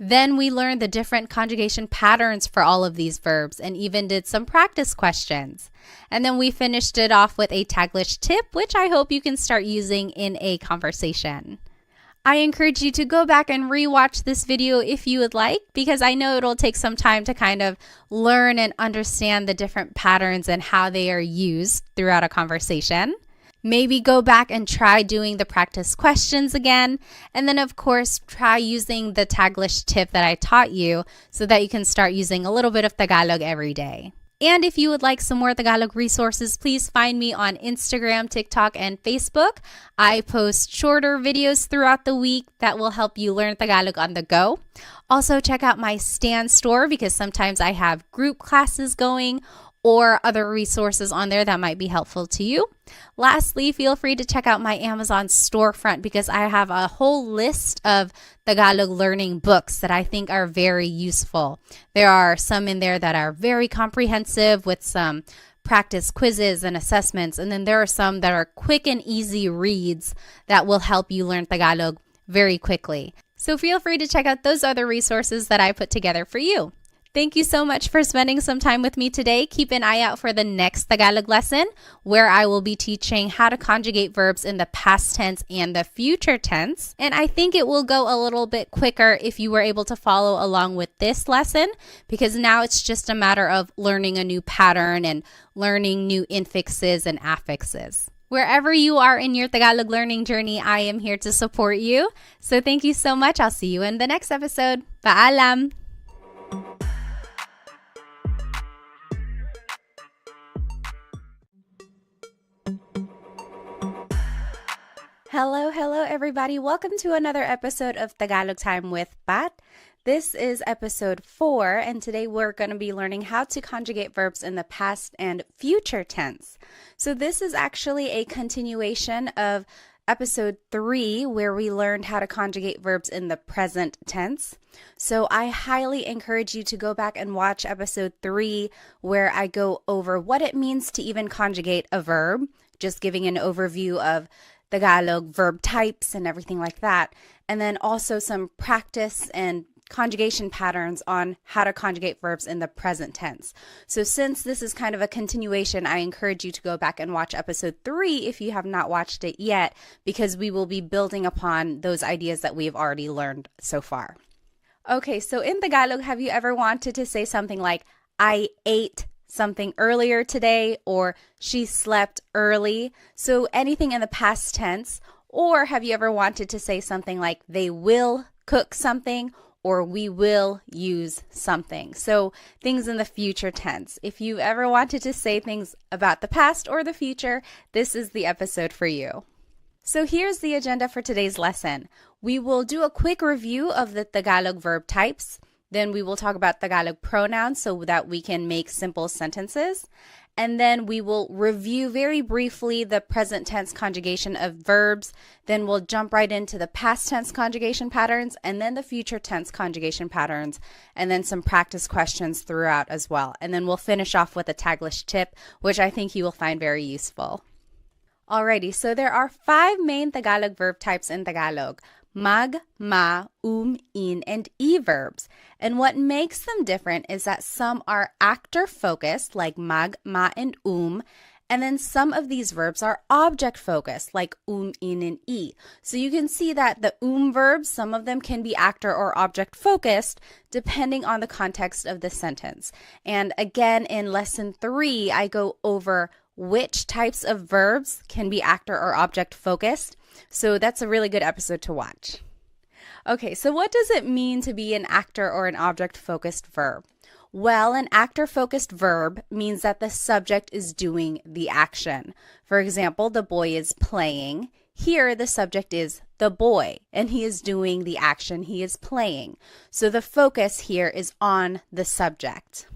Then we learned the different conjugation patterns for all of these verbs and even did some practice questions. And then we finished it off with a Taglish tip, which I hope you can start using in a conversation. I encourage you to go back and rewatch this video if you would like, because I know it'll take some time to kind of learn and understand the different patterns and how they are used throughout a conversation. Maybe go back and try doing the practice questions again. And then, of course, try using the Taglish tip that I taught you so that you can start using a little bit of Tagalog every day. And if you would like some more Tagalog resources, please find me on Instagram, TikTok, and Facebook. I post shorter videos throughout the week that will help you learn Tagalog on the go. Also, check out my Stan store because sometimes I have group classes going or other resources on there that might be helpful to you. Lastly, feel free to check out my Amazon storefront because I have a whole list of Tagalog learning books that I think are very useful. There are some in there that are very comprehensive with some practice quizzes and assessments, and then there are some that are quick and easy reads that will help you learn Tagalog very quickly. So feel free to check out those other resources that I put together for you. Thank you so much for spending some time with me today. Keep an eye out for the next Tagalog lesson where I will be teaching how to conjugate verbs in the past tense and the future tense. And I think it will go a little bit quicker if you were able to follow along with this lesson, because now it's just a matter of learning a new pattern and learning new infixes and affixes. Wherever you are in your Tagalog learning journey, I am here to support you. So thank you so much. I'll see you in the next episode. Paalam! Hello, everybody. Welcome to another episode of Tagalog Time with Pat. This is episode 4, and today we're going to be learning how to conjugate verbs in the past and future tense. So this is actually a continuation of episode 3, where we learned how to conjugate verbs in the present tense. So I highly encourage you to go back and watch episode 3, where I go over what it means to even conjugate a verb, just giving an overview of Tagalog verb types and everything like that. And then also some practice and conjugation patterns on how to conjugate verbs in the present tense. So since this is kind of a continuation, I encourage you to go back and watch episode 3 if you have not watched it yet, because we will be building upon those ideas that we've already learned so far. Okay, so in Tagalog, have you ever wanted to say something like, I ate something earlier today, or she slept early? So anything in the past tense. Or have you ever wanted to say something like they will cook something, or we will use something? So things in the future tense. If you've ever wanted to say things about the past or the future, this is the episode for you. So here's the agenda for today's lesson. We will do a quick review of the Tagalog verb types. Then we will talk about Tagalog pronouns so that we can make simple sentences. And then we will review very briefly the present tense conjugation of verbs. Then we'll jump right into the past tense conjugation patterns, and then the future tense conjugation patterns, and then some practice questions throughout as well. And then we'll finish off with a Taglish tip, which I think you will find very useful. Alrighty, so there are 5 main Tagalog verb types in Tagalog: mag, ma, in, and e verbs. And what makes them different is that some are actor-focused, like mag, ma, and and then some of these verbs are object-focused, like in, and e. So you can see that the verbs, some of them can be actor or object-focused, depending on the context of the sentence. And again, in lesson 3, I go over which types of verbs can be actor or object-focused. So that's a really good episode to watch. Okay, so what does it mean to be an actor or an object-focused verb? Well, an actor-focused verb means that the subject is doing the action. For example, the boy is playing. Here, the subject is the boy, and he is doing the action. He is playing. So the focus here is on the subject.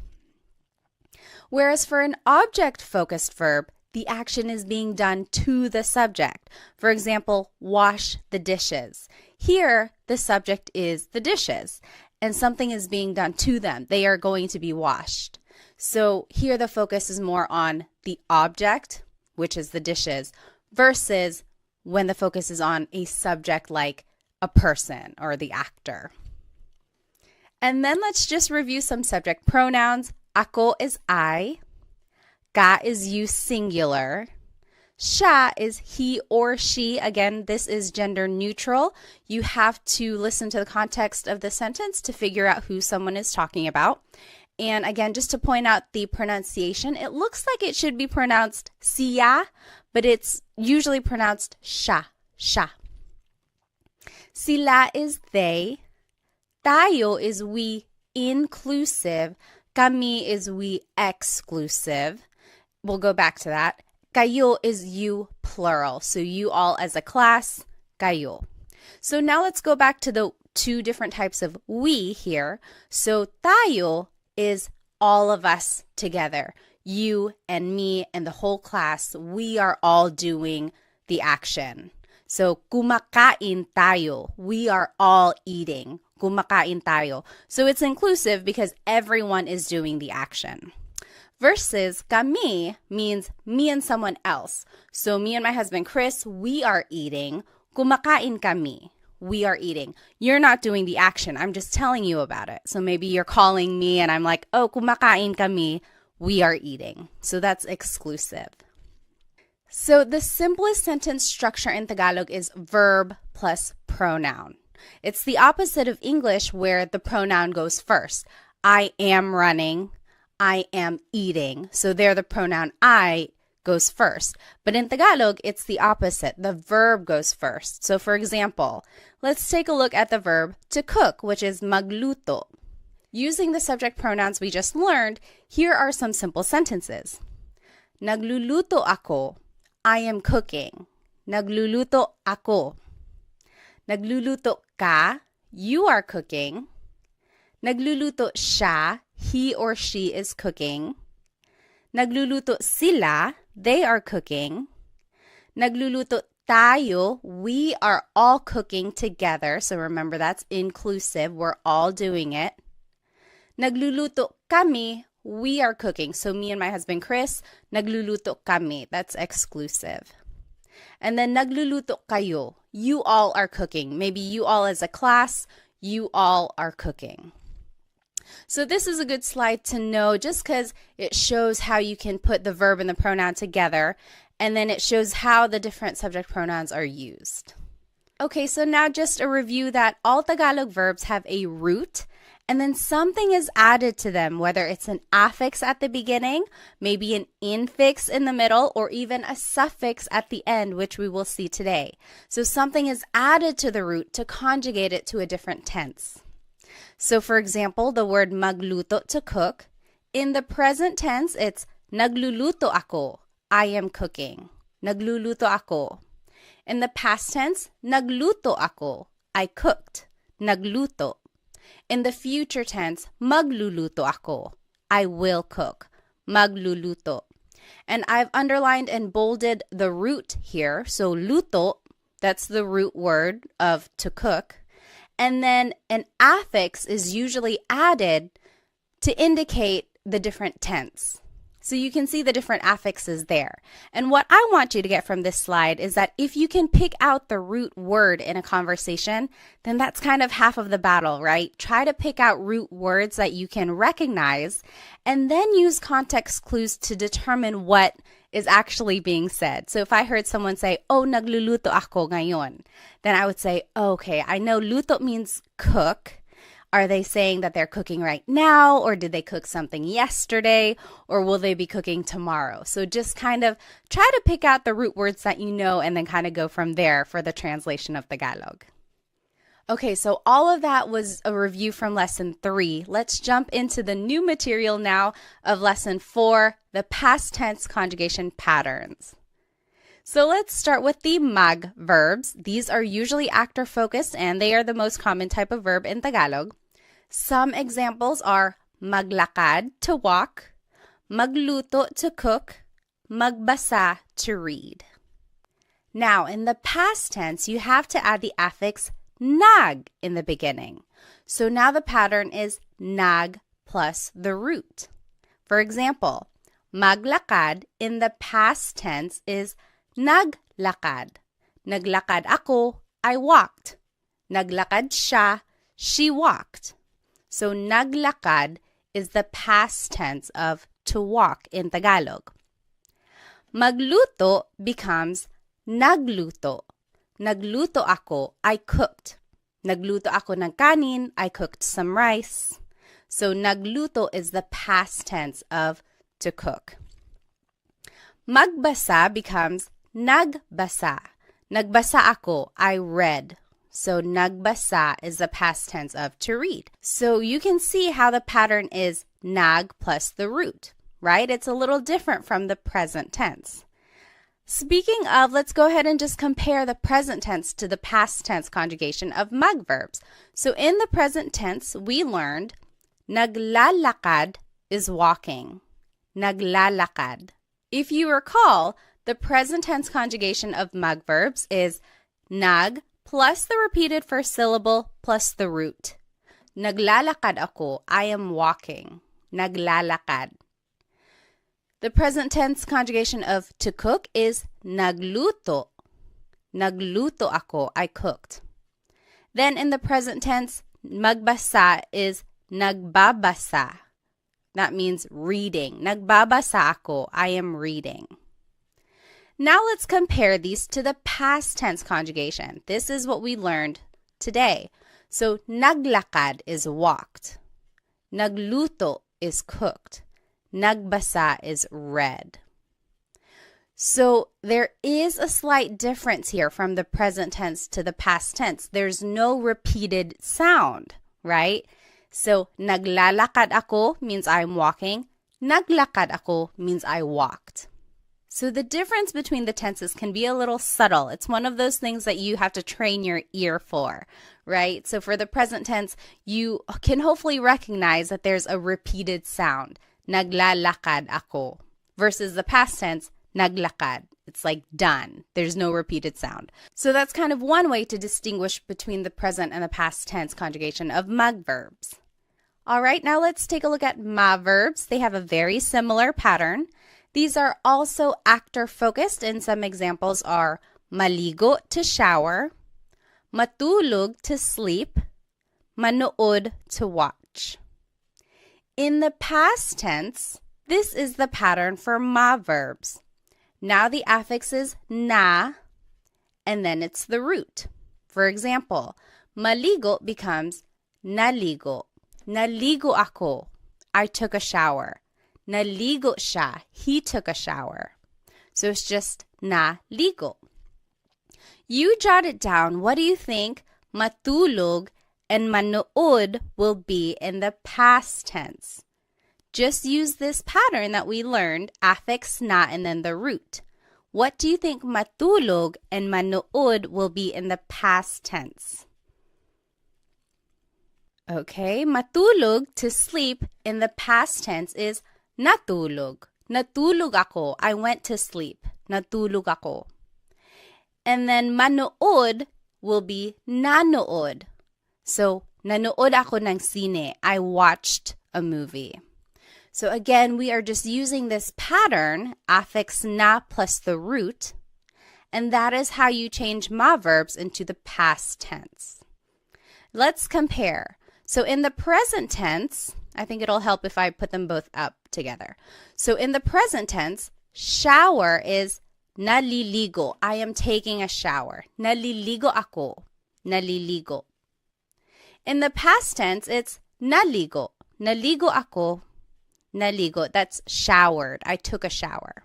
Whereas for an object-focused verb, the action is being done to the subject. For example, wash the dishes. Here, the subject is the dishes, and something is being done to them. They are going to be washed. So here the focus is more on the object, which is the dishes, versus when the focus is on a subject like a person or the actor. And then let's just review some subject pronouns. Ako is I. Ka is you singular. Siya is he or she. Again, this is gender neutral. You have to listen to the context of the sentence to figure out who someone is talking about. And again, just to point out the pronunciation, it looks like it should be pronounced siya, but it's usually pronounced siya, siya. Sila is they. Tayo is we inclusive. Kami is we exclusive. We'll go back to that. Kayo is you plural. So you all as a class, kayo. So now let's go back to the 2 different types of we here. So tayo is all of us together. You and me and the whole class, we are all doing the action. So kumakain tayo. We are all eating. Kumakain tayo. So it's inclusive because everyone is doing the action. Versus kami means me and someone else. So me and my husband Chris, we are eating. Kumakain kami. we are eating. You're not doing the action. I'm just telling you about it. So maybe you're calling me and I'm like, oh, kumakain kami. We are eating. So that's exclusive. So the simplest sentence structure in Tagalog is verb plus pronoun. It's the opposite of English where the pronoun goes first. I am running. I am eating. So there the pronoun I goes first. But in Tagalog, it's the opposite. The verb goes first. So for example, let's take a look at the verb to cook, which is magluto. Using the subject pronouns we just learned, here are some simple sentences. Nagluluto ako. I am cooking. Nagluluto ako. Nagluluto ka. You are cooking. Nagluluto siya. He or she is cooking. Nagluluto sila. They are cooking. Nagluluto tayo. We are all cooking together. So remember, that's inclusive. We're all doing it. Nagluluto kami. We are cooking. So me and my husband Chris, nagluluto kami. That's exclusive. And then nagluluto kayo. You all are cooking. Maybe you all as a class, you all are cooking. So this is a good slide to know just because it shows how you can put the verb and the pronoun together, and then it shows how the different subject pronouns are used. Okay, so now just a review that all Tagalog verbs have a root, and then something is added to them, whether it's an affix at the beginning, maybe an infix in the middle, or even a suffix at the end, which we will see today. So something is added to the root to conjugate it to a different tense. So for example, the word magluto, to cook, in the present tense, it's nagluluto ako. I am cooking. Nagluluto ako. In the past tense, nagluto ako. I cooked. Nagluto. In the future tense, magluluto ako. I will cook. Magluluto. And I've underlined and bolded the root here. So luto, that's the root word of to cook. And then an affix is usually added to indicate the different tense. So you can see the different affixes there. And what I want you to get from this slide is that if you can pick out the root word in a conversation, then that's kind of half of the battle, right? Try to pick out root words that you can recognize and then use context clues to determine what is actually being said. So if I heard someone say, oh, nagluluto ako ngayon, then I would say, okay, I know luto means cook. Are they saying that they're cooking right now, or did they cook something yesterday, or will they be cooking tomorrow? So just kind of try to pick out the root words that you know and then kind of go from there for the translation of Tagalog. Okay, so all of that was a review from Lesson 3. Let's jump into the new material now of Lesson 4, the past tense conjugation patterns. So let's start with the mag verbs. These are usually actor-focused, and they are the most common type of verb in Tagalog. Some examples are maglakad, to walk, magluto, to cook, magbasa, to read. Now, in the past tense, you have to add the affix nag in the beginning. So now the pattern is nag plus the root. For example, maglakad in the past tense is naglakad. Naglakad ako, I walked. Naglakad siya, she walked. So naglakad is the past tense of to walk in Tagalog. Magluto becomes nagluto. Nagluto ako, I cooked. Nagluto ako ng kanin, I cooked some rice. So nagluto is the past tense of to cook. Magbasa becomes nagbasa. Nagbasa ako, I read. So nagbasa is the past tense of to read. So you can see how the pattern is nag plus the root, right? It's a little different from the present tense. Speaking of, let's go ahead and just compare the present tense to the past tense conjugation of mag verbs. So in the present tense, we learned naglalakad is walking. Naglalakad. If you recall, the present tense conjugation of mag verbs is nag plus the repeated first syllable plus the root. Naglalakad ako, I am walking. Naglalakad. The present tense conjugation of to cook is nagluto. Nagluto ako, I cooked. Then in the present tense, magbasa is nagbabasa. That means reading. Nagbabasa ako. I am reading. Now let's compare these to the past tense conjugation. This is what we learned today. So naglakad is walked. Nagluto is cooked. Nagbasa is read. So there is a slight difference here from the present tense to the past tense. There's no repeated sound, right? So naglalakad ako means I'm walking. Naglakad ako means I walked. So the difference between the tenses can be a little subtle. It's one of those things that you have to train your ear for, right? So for the present tense, you can hopefully recognize that there's a repeated sound. Naglalakad ako. Versus the past tense, naglakad. It's like done. There's no repeated sound. So that's kind of one way to distinguish between the present and the past tense conjugation of mag-verbs. All right, now let's take a look at ma-verbs. They have a very similar pattern. These are also actor-focused, and some examples are maligo, to shower, matulog, to sleep, manood, to watch. In the past tense, this is the pattern for ma-verbs. Now the affix is na, and then it's the root. For example, maligo becomes naligo. Naligo ako. I took a shower. Naligo siya. He took a shower. So it's just naligo. You jot it down. What do you think matulog and manood will be in the past tense? Just use this pattern that we learned, affix na and then the root. What do you think matulog and manood will be in the past tense? Okay, matulog, to sleep, in the past tense is natulog. Natulog ako. I went to sleep. Natulog ako. And then manood will be nanood. So, nanood ako ng sine. I watched a movie. So again, we are just using this pattern, affix na plus the root, and that is how you change ma-verbs into the past tense. Let's compare. So in the present tense, I think it'll help if I put them both up together. So in the present tense, shower is naliligo. I am taking a shower. Naliligo ako. Naliligo. In the past tense, it's naligo. Naligo ako. Naligo. That's showered. I took a shower.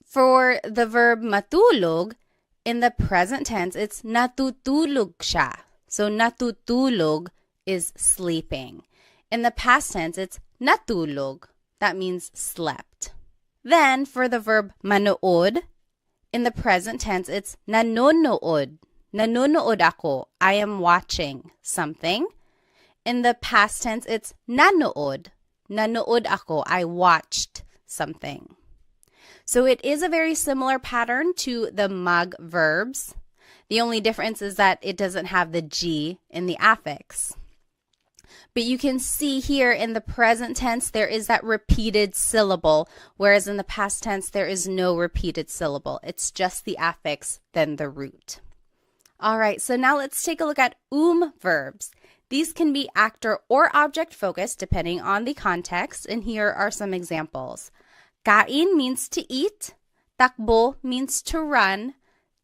For the verb matulog, in the present tense, it's natutulog siya. So natutulog is sleeping. In the past tense, it's natulog. That means slept. Then for the verb manood, in the present tense, it's nanonood. Nanonood ako. I am watching something. In the past tense, it's nanood. Nanood ako. I watched something. So it is a very similar pattern to the mag verbs. The only difference is that it doesn't have the G in the affix. But you can see here in the present tense, there is that repeated syllable, whereas in the past tense, there is no repeated syllable. It's just the affix, then the root. All right, so now let's take a look at verbs. These can be actor or object focused depending on the context, and here are some examples. Kain means to eat. Takbo means to run.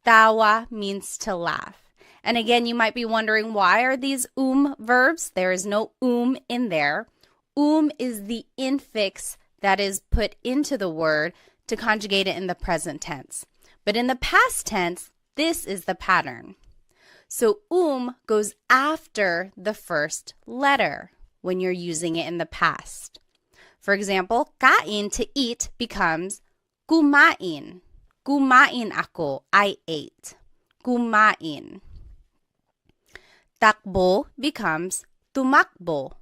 Tawa means to laugh. And again, you might be wondering, why are these verbs? There is no in there. Is the infix that is put into the word to conjugate it in the present tense. But in the past tense, this is the pattern. So goes after the first letter when you're using it in the past. For example, kain, to eat, becomes kumain. Kumain ako. I ate. Kumain. Takbo becomes tumakbo.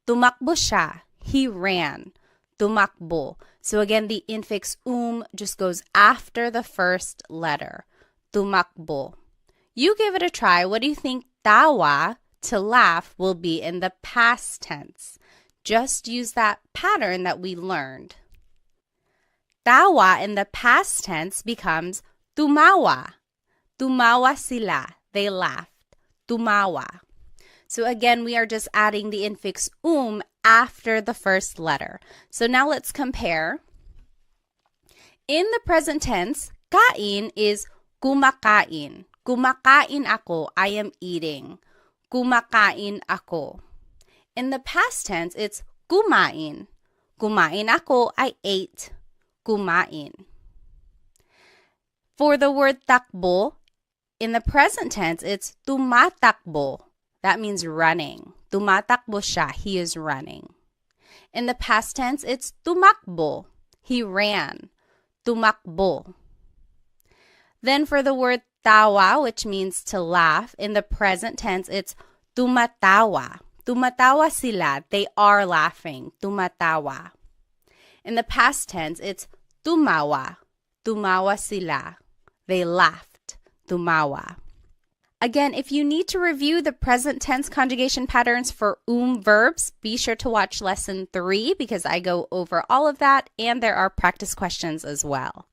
Tumakbo siya. He ran. Tumakbo. So again, the infix just goes after the first letter. Tumakbo. You give it a try. What do you think tawa, to laugh, will be in the past tense? Just use that pattern that we learned. Tawa in the past tense becomes tumawa. Tumawa sila. They laughed. Tumawa. So again, we are just adding the infix after the first letter. So now let's compare. In the present tense, kain is kumakain. Kumakain ako, I am eating. Kumakain ako. In the past tense, it's kumain. Kumain ako, I ate. Kumain. For the word takbo, in the present tense, it's tumatakbo. That means running. Tumatakbo siya, he is running. In the past tense, it's tumakbo. He ran. Tumakbo. Then for the word tawa, which means to laugh, in the present tense, it's tumatawa. Tumatawa sila. They are laughing. Tumatawa. In the past tense, it's tumawa. Tumawa sila. They laughed. Tumawa. Again, if you need to review the present tense conjugation patterns for verbs, be sure to watch lesson 3 because I go over all of that and there are practice questions as well.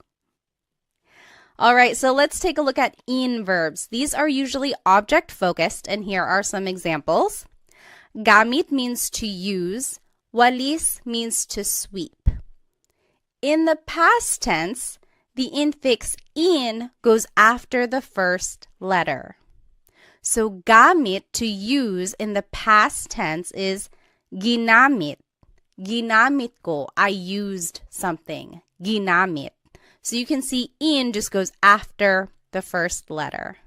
All right, so let's take a look at in verbs. These are usually object focused and here are some examples. Gamit means to use. Walis means to sweep. In the past tense, the infix in goes after the first letter. So gamit, to use, in the past tense is ginamit. Ginamit ko, I used something. Ginamit. So you can see in just goes after the first letter.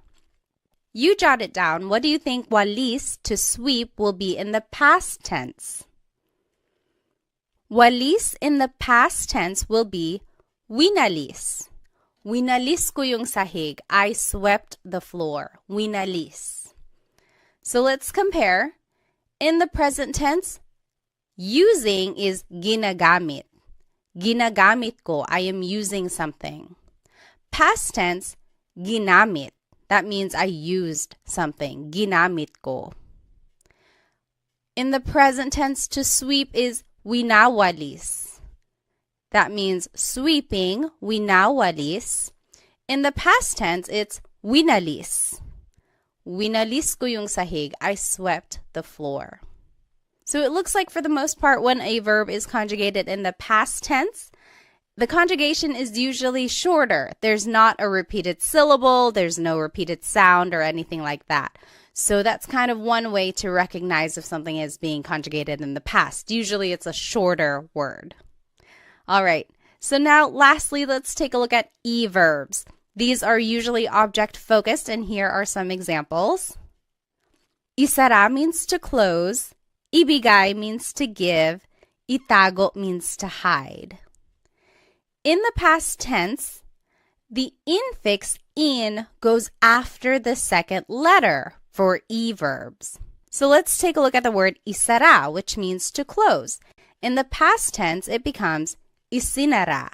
You jot it down. What do you think walis, to sweep, will be in the past tense? Walis in the past tense will be winalis. Winalis ko yung sahig. I swept the floor. Winalis. So let's compare. In the present tense, using is ginagamit. Ginagamit ko. I am using something. Past tense, ginamit. That means I used something. Ginamit ko. In the present tense, to sweep is winawalis. That means sweeping, winawalis. In the past tense, it's winalis. Winalis ko yung sahig. I swept the floor. So it looks like for the most part when a verb is conjugated in the past tense, the conjugation is usually shorter. There's not a repeated syllable, there's no repeated sound or anything like that. So that's kind of one way to recognize if something is being conjugated in the past. Usually it's a shorter word. All right, so now lastly, let's take a look at e-verbs. These are usually object-focused, and here are some examples. Isara means to close. Ibigay means to give. Itago means to hide. In the past tense, the infix in goes after the second letter for e-verbs. So let's take a look at the word isara, which means to close. In the past tense, it becomes isinara.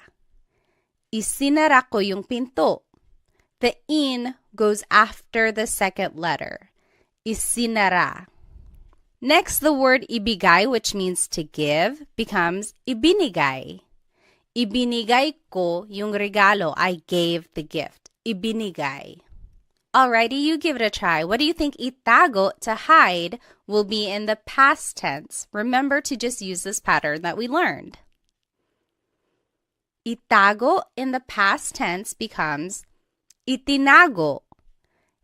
Isinara ko yung pinto. The in goes after the second letter. Isinara. Next, the word ibigay, which means to give, becomes ibinigay. Ibinigay ko yung regalo. I gave the gift. Ibinigay. Alrighty, you give it a try. What do you think itago, to hide, will be in the past tense? Remember to just use this pattern that we learned. Itago in the past tense becomes itinago.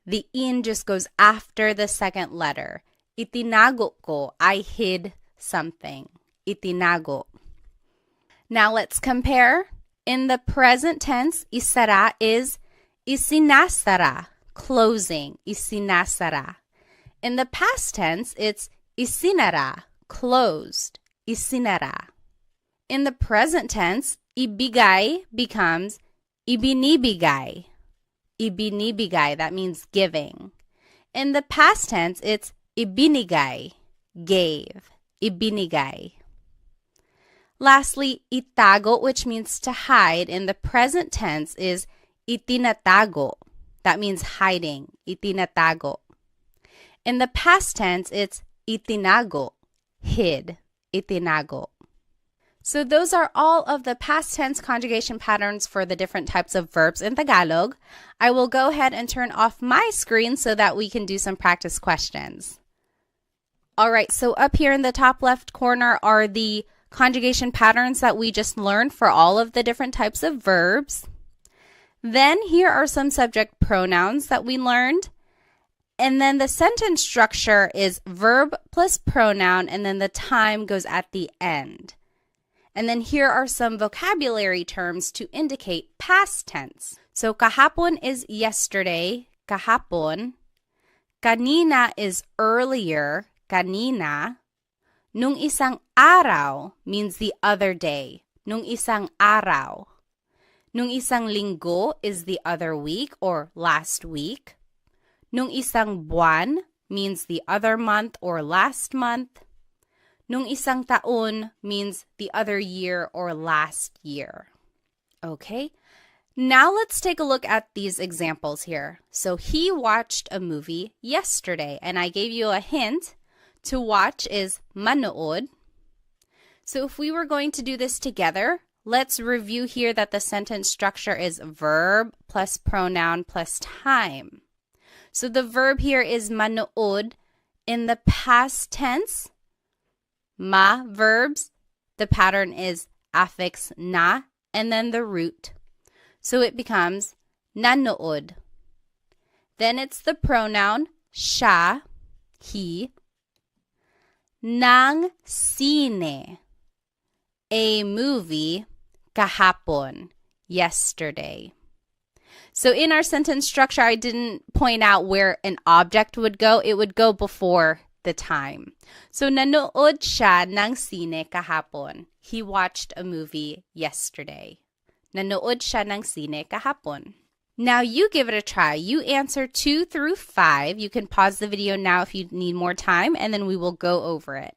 The in just goes after the second letter. Itinago ko, I hid something. Itinago. Now let's compare. In the present tense, isara is isinasara, closing. Isinasara. In the past tense, it's isinara, closed. Isinara. In the present tense, ibigay becomes ibinibigay. Ibinibigay, that means giving. In the past tense, it's ibinigay, gave. Ibinigay. Lastly, itago, which means to hide, in the present tense is itinatago. That means hiding. Itinatago. In the past tense, it's itinago, hid. Itinago. So those are all of the past tense conjugation patterns for the different types of verbs in Tagalog. I will go ahead and turn off my screen so that we can do some practice questions. All right, so up here in the top left corner are the conjugation patterns that we just learned for all of the different types of verbs. Then here are some subject pronouns that we learned. And then the sentence structure is verb plus pronoun, and then the time goes at the end. And then here are some vocabulary terms to indicate past tense. So kahapon is yesterday, kahapon. Kanina is earlier, kanina. Nung isang araw means the other day, nung isang araw. Nung isang linggo is the other week or last week. Nung isang buwan means the other month or last month. Nung isang taon means the other year or last year. Okay, now let's take a look at these examples here. So he watched a movie yesterday, and I gave you a hint. To watch is manood. So if we were going to do this together, let's review here that the sentence structure is verb plus pronoun plus time. So the verb here is manood. In the past tense, ma verbs, the pattern is affix na and then the root. So it becomes nanood. Then it's the pronoun siya, he. Ng sine, a movie, kahapon, yesterday. So in our sentence structure, I didn't point out where an object would go. It would go before the time. So nanood siya ng sine kahapon. He watched a movie yesterday. Nanood siya ng sine kahapon. Now you give it a try. You answer 2 through 5. You can pause the video now if you need more time, and then we will go over it.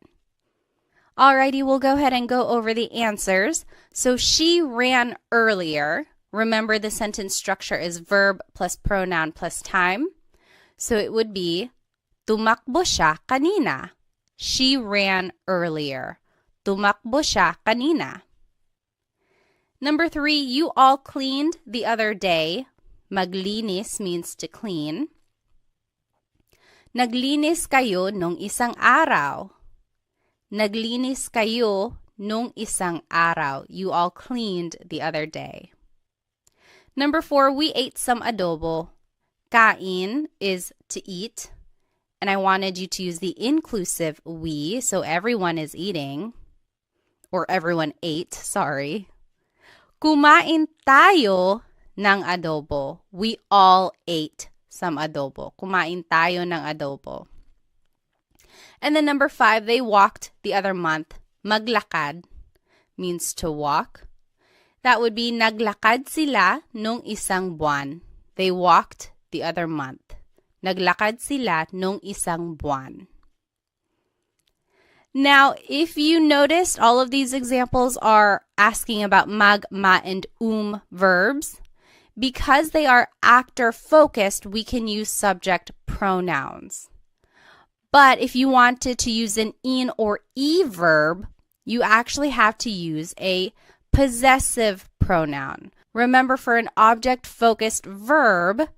Alrighty, we'll go ahead and go over the answers. So she ran earlier. Remember, the sentence structure is verb plus pronoun plus time. So it would be tumakbo siya kanina. She ran earlier. Tumakbo siya kanina. Number 3, you all cleaned the other day. Maglinis means to clean. Naglinis kayo nung isang araw. Naglinis kayo nung isang araw. You all cleaned the other day. Number 4, we ate some adobo. Kain is to eat. And I wanted you to use the inclusive we, so everyone is eating. Or everyone ate, sorry. Kumain tayo ng adobo. We all ate some adobo. Kumain tayo ng adobo. And then number 5, they walked the other month. Maglakad means to walk. That would be naglakad sila nung isang buwan. They walked the other month. Naglakad sila nung isang buwan. Now, if you noticed, all of these examples are asking about mag, ma, and verbs. Because they are actor-focused, we can use subject pronouns. But if you wanted to use an in or e verb, you actually have to use a possessive pronoun. Remember, for an object-focused verb,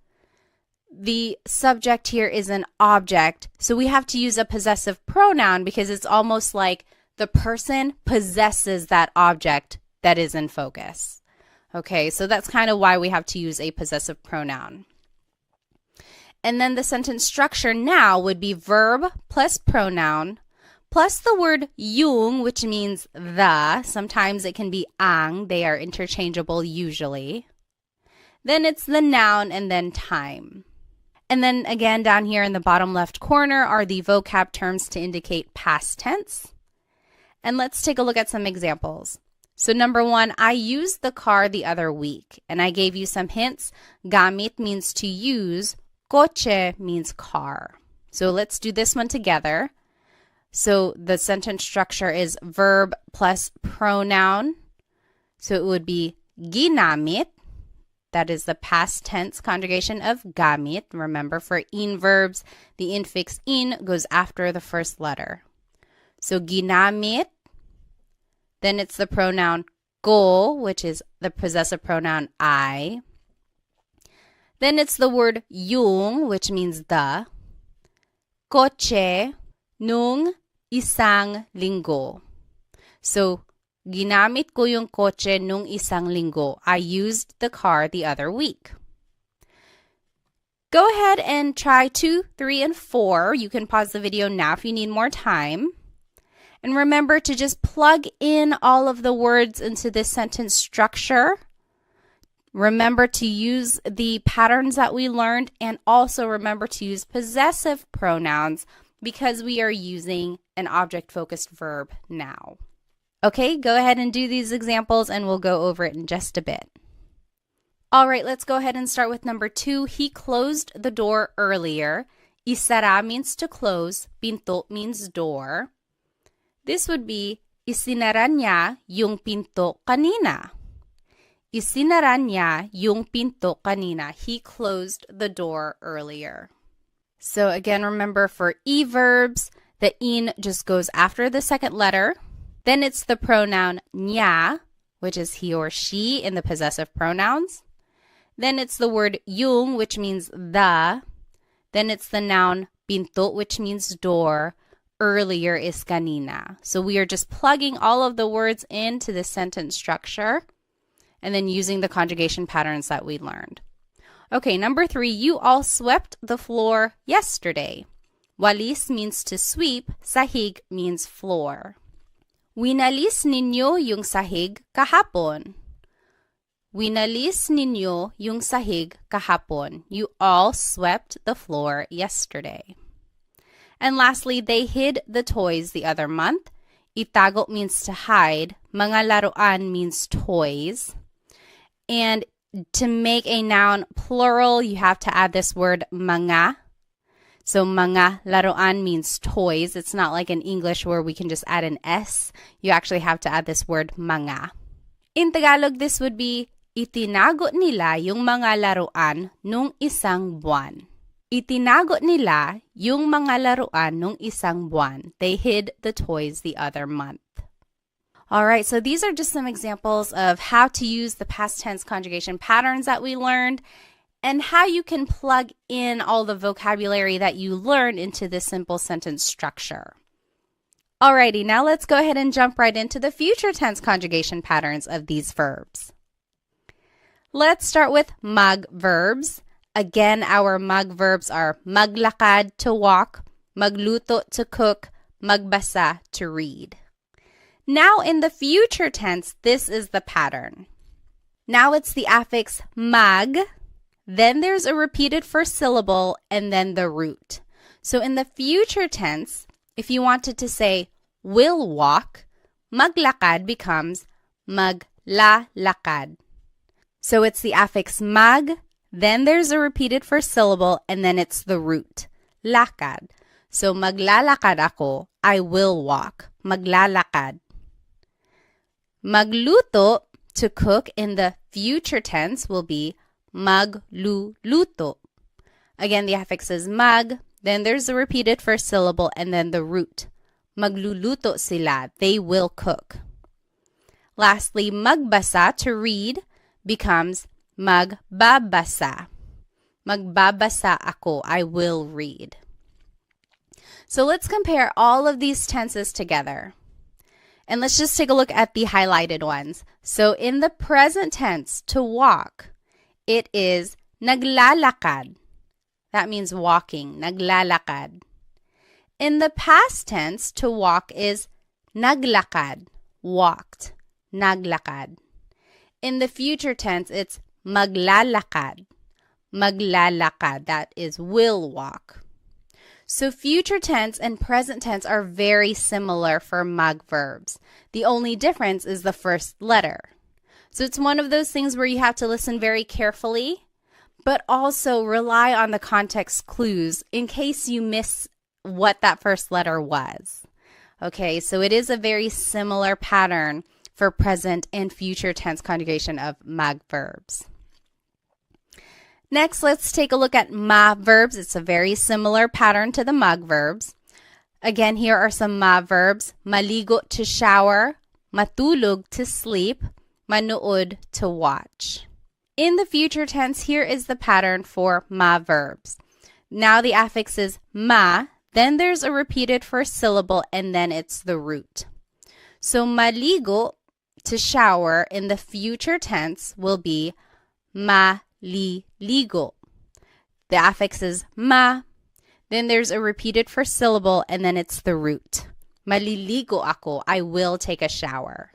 the subject here is an object, so we have to use a possessive pronoun because it's almost like the person possesses that object that is in focus. Okay, so that's kind of why we have to use a possessive pronoun. And then the sentence structure now would be verb plus pronoun plus the word yung, which means the. Sometimes it can be ang. They are interchangeable usually. Then it's the noun and then time. And then again, down here in the bottom left corner are the vocab terms to indicate past tense. And let's take a look at some examples. So number 1, I used the car the other week. And I gave you some hints. Gamit means to use. Coche means car. So let's do this one together. So the sentence structure is verb plus pronoun. So it would be ginamit. That is the past tense conjugation of gamit. Remember, for in verbs, the infix in goes after the first letter. So ginamit Then it's the pronoun ko, which is the possessive pronoun I. Then it's the word yung, which means the. Kotse nung isang linggo. So, ginamit ko yung kotse nung isang linggo. I used the car the other week. Go ahead and try 2, 3, and 4. You can pause the video now if you need more time. And remember to just plug in all of the words into this sentence structure. Remember to use the patterns that we learned, and also remember to use possessive pronouns because we are using an object-focused verb now. Okay, go ahead and do these examples and we'll go over it in just a bit. All right, let's go ahead and start with number 2. He closed the door earlier. Isara means to close. Pinto means door. This would be, isinara niya yung pinto kanina. Isinara niya yung pinto kanina. He closed the door earlier. So again, remember for e-verbs, the in just goes after the second letter. Then it's the pronoun niya, which is he or she in the possessive pronouns. Then it's the word yung, which means the. Then it's the noun pinto, which means door. Earlier is kanina. So we are just plugging all of the words into the sentence structure and then using the conjugation patterns that we learned. Okay, number 3, you all swept the floor yesterday. Walis means to sweep. Sahig means floor. Winalis ninyo yung sahig kahapon. Winalis ninyo yung sahig kahapon. You all swept the floor yesterday. And lastly, they hid the toys the other month. Itago means to hide. Mga laruan means toys. And to make a noun plural, you have to add this word mga. So mga laruan means toys. It's not like in English where we can just add an S. You actually have to add this word mga. In Tagalog, this would be, itinago nila yung mga laruan nung isang buwan. Itinago nila yung mga laruan nung isang buwan. They hid the toys the other month. All right, so these are just some examples of how to use the past tense conjugation patterns that we learned and how you can plug in all the vocabulary that you learned into this simple sentence structure. Alrighty, now let's go ahead and jump right into the future tense conjugation patterns of these verbs. Let's start with mag verbs. Again, our mag verbs are maglakad to walk, magluto to cook, magbasa to read. Now in the future tense, this is the pattern. Now it's the affix mag, then there's a repeated first syllable, and then the root. So in the future tense, if you wanted to say will walk, maglakad becomes maglalakad. So it's the affix mag, then there's a repeated first syllable, and then it's the root, lakad. So maglalakad ako, I will walk, maglalakad. Magluto, to cook, in the future tense will be magluluto. Again, the affix is mag, then there's a repeated first syllable, and then the root. Magluluto sila, they will cook. Lastly, magbasa, to read, becomes magbabasa. Magbabasa ako, I will read. So let's compare all of these tenses together. And let's just take a look at the highlighted ones. So in the present tense, to walk, it is naglalakad. That means walking, naglalakad. In the past tense, to walk is naglakad, walked, naglakad. In the future tense, it's maglalakad, maglalakad. That is will walk. So future tense and present tense are very similar for mag verbs. The only difference is the first letter. So it's one of those things where you have to listen very carefully, but also rely on the context clues in case you miss what that first letter was. Okay, so it is a very similar pattern for present and future tense conjugation of mag verbs. Next, let's take a look at ma verbs. It's a very similar pattern to the mag verbs. Again, here are some ma verbs. Maligo, to shower. matulog to sleep, manood to watch. In the future tense, here is the pattern for ma verbs. Now the affix is ma, then there's a repeated first syllable, and then it's the root. So maligo, to shower, in the future tense will be maliligo. The affix is ma, then there's a repeated first syllable, and then it's the root. Maliligo ako, I will take a shower.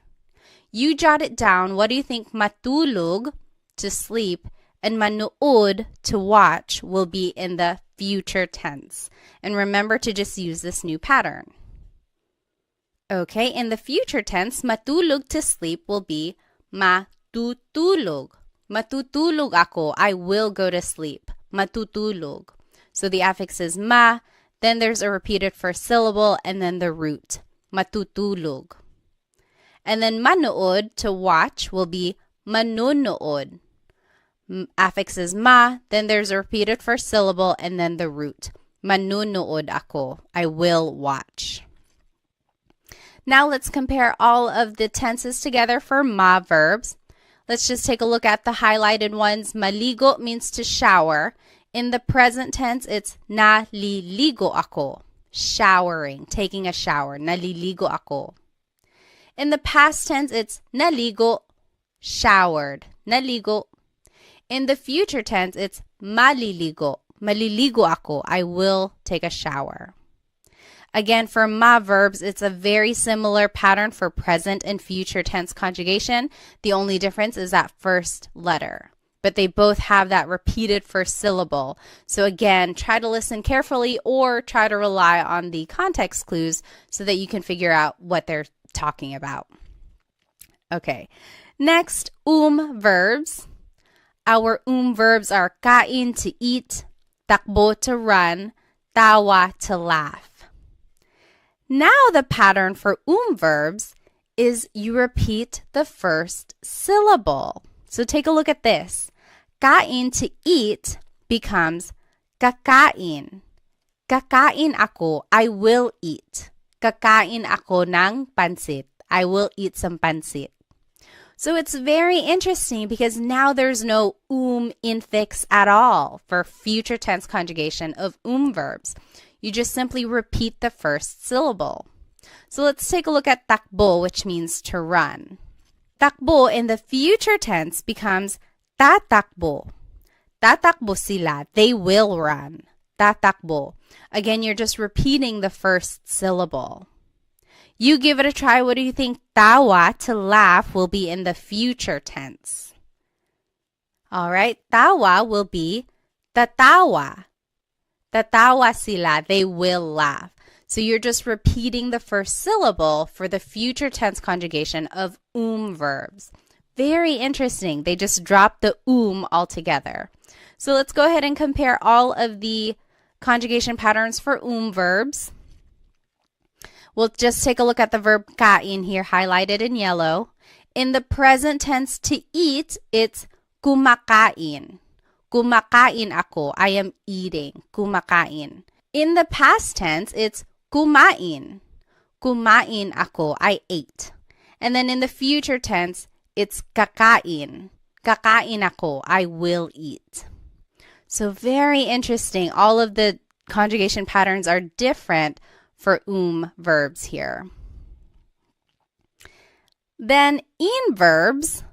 You jot it down. What do you think matulog, to sleep, and manood, to watch, will be in the future tense? And remember to just use this new pattern. Okay, in the future tense, matulog, to sleep, will be matutulog. Matutulog ako, I will go to sleep. Matutulog. So the affix is ma, then there's a repeated first syllable, and then the root. Matutulog. And then manood, to watch, will be manonood. Affix is ma, then there's a repeated first syllable, and then the root. Manonood ako, I will watch. Now let's compare all of the tenses together for ma verbs. Let's just take a look at the highlighted ones. Maligo means to shower. In the present tense, it's naliligo ako. Showering, taking a shower. Naliligo ako. In the past tense, it's naligo, showered. Naligo. In the future tense, it's maliligo. Maliligo ako. I will take a shower. Again, for ma verbs, it's a very similar pattern for present and future tense conjugation. The only difference is that first letter. But they both have that repeated first syllable. So again, try to listen carefully or try to rely on the context clues so that you can figure out what they're talking about. Okay, next, verbs. Our verbs are kain, to eat, takbo, to run, tawa, to laugh. Now the pattern for verbs is you repeat the first syllable. So take a look at this. Kain, to eat, becomes kakain. Kakain ako, I will eat. Kakain ako ng pansit. I will eat some pansit. So it's very interesting because now there's no infix at all for future tense conjugation of verbs. You just simply repeat the first syllable. So let's take a look at takbo, which means to run. Takbo in the future tense becomes tatakbo. Tatakbo sila, they will run. Tatakbo. Again, you're just repeating the first syllable. You give it a try. What do you think tawa, to laugh, will be in the future tense? All right, tawa will be tatawa. Tatawa sila, they will laugh. So you're just repeating the first syllable for the future tense conjugation of verbs. Very interesting. They just dropped the altogether. So let's go ahead and compare all of the conjugation patterns for verbs. We'll just take a look at the verb kain here, highlighted in yellow. In the present tense, to eat, it's kumakain. Kumakain ako, I am eating. Kumakain. In the past tense, it's kumain. Kumain ako, I ate. And then in the future tense, it's kakain. Kakain ako, I will eat. So very interesting. All of the conjugation patterns are different for verbs here. Then in verbs,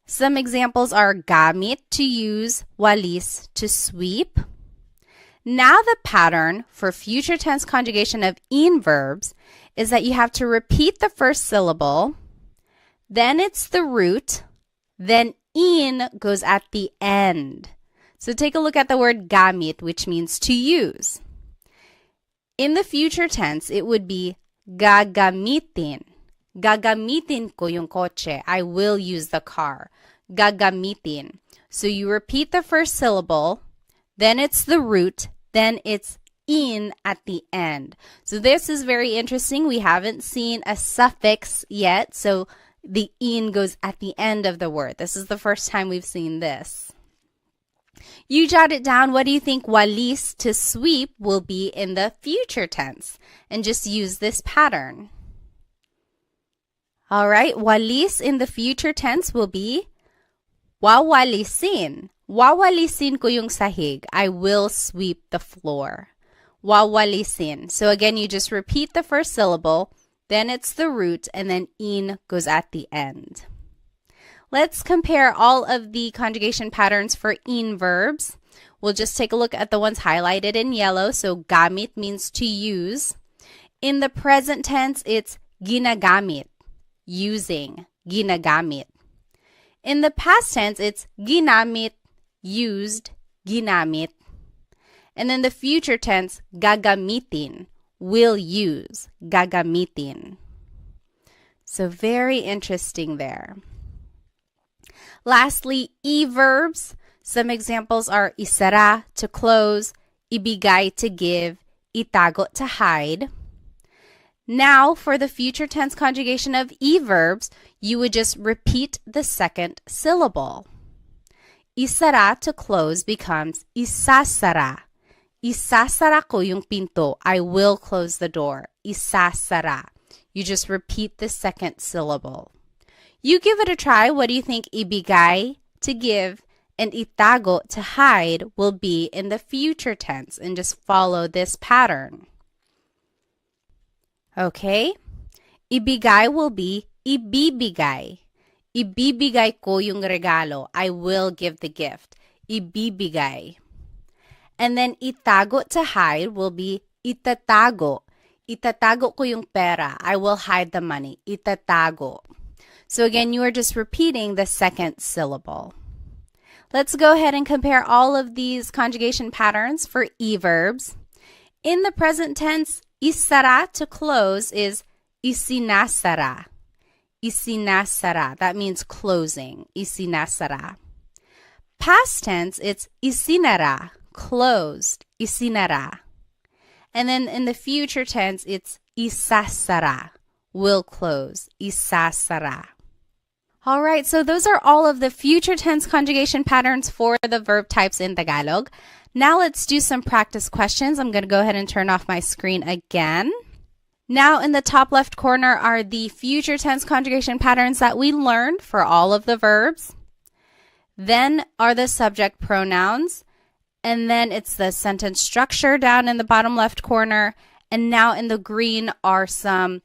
some examples are gamit, to use, walis, to sweep. Now the pattern for future tense conjugation of verbs is that you have to repeat the first syllable, then it's the root, then goes at the end. So take a look at the word gamit, which means to use. In the future tense, it would be gagamitin. Gagamitin ko yung kotse. I will use the car. Gagamitin. So you repeat the first syllable, then it's the root, then it's at the end. So this is very interesting. We haven't seen a suffix yet, so the goes at the end of the word. This is the first time we've seen this. You jot it down. What do you think walis, to sweep, will be in the future tense? And just use this pattern. All right, walis in the future tense will be wawalisin. Wawalisin ko yung sahig. I will sweep the floor. Wawalisin. So again, you just repeat the first syllable, then it's the root, and then in goes at the end. Let's compare all of the conjugation patterns for in verbs. We'll just take a look at the ones highlighted in yellow. So gamit means to use. In the present tense, it's ginagamit, using, ginagamit. In the past tense, it's ginamit, used, ginamit. And in the future tense, gagamitin, will use, gagamitin. So very interesting there. Lastly, e-verbs. Some examples are isara, to close, ibigay, to give, itago, to hide. Now, for the future tense conjugation of e-verbs, you would just repeat the second syllable. Isara, to close, becomes isasara. Isasara ko yung pinto. I will close the door. Isasara. You just repeat the second syllable. You give it a try. What do you think ibigay, to give, and itago, to hide, will be in the future tense? And just follow this pattern. Okay? Ibigay will be ibibigay. Ibibigay ko yung regalo. I will give the gift. Ibibigay. And then itago, to hide, will be itatago. Itatago ko yung pera. I will hide the money. Itatago. So again, you are just repeating the second syllable. Let's go ahead and compare all of these conjugation patterns for e-verbs. In the present tense, isara, to close, is isinasara. Isinasara. That means closing. Isinasara. Past tense, it's isinara, closed. Isinara. And then in the future tense, it's isasara, will close. Isasara. All right, so those are all of the future tense conjugation patterns for the verb types in Tagalog. Now let's do some practice questions. I'm going to go ahead and turn off my screen again. Now in the top left corner are the future tense conjugation patterns that we learned for all of the verbs. Then are the subject pronouns. And then it's the sentence structure down in the bottom left corner. And now in the green are some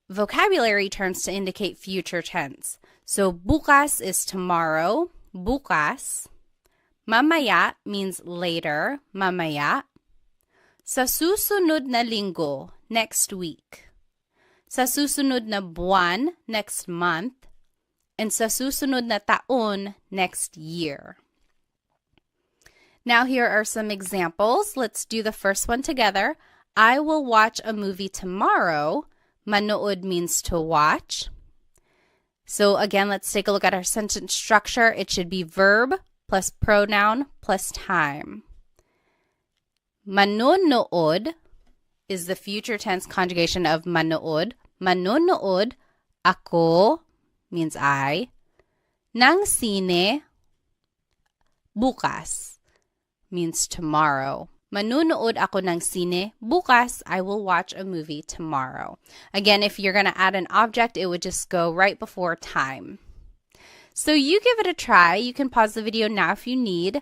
vocabulary terms to indicate future tense. So bukas is tomorrow, bukas. Mamaya means later, mamaya. Sa susunod na linggo, next week. Sa susunod na buwan, next month. And sa susunod na taon, next year. Now here are some examples. Let's do the first one together. I will watch a movie tomorrow. Manood means to watch. So again, let's take a look at our sentence structure. It should be verb plus pronoun plus time. Manonood is the future tense conjugation of manood. Manonood, ako means I. Nang sine, bukas means tomorrow. Manunood ako ng sine. Bukas, I will watch a movie tomorrow. Again, if you're going to add an object, it would just go right before time. So you give it a try. You can pause the video now if you need.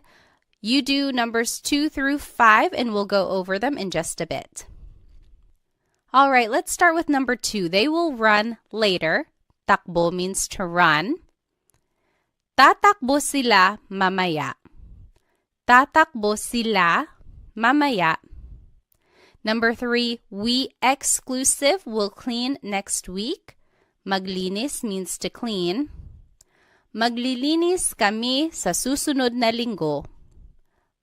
You do numbers 2 through 5, and we'll go over them in just a bit. All right, let's start with number 2. They will run later. Takbo means to run. Tatakbo sila mamaya. Tatakbo sila mamaya. Number 3, we exclusive will clean next week. Maglinis means to clean. Maglilinis kami sa susunod na linggo.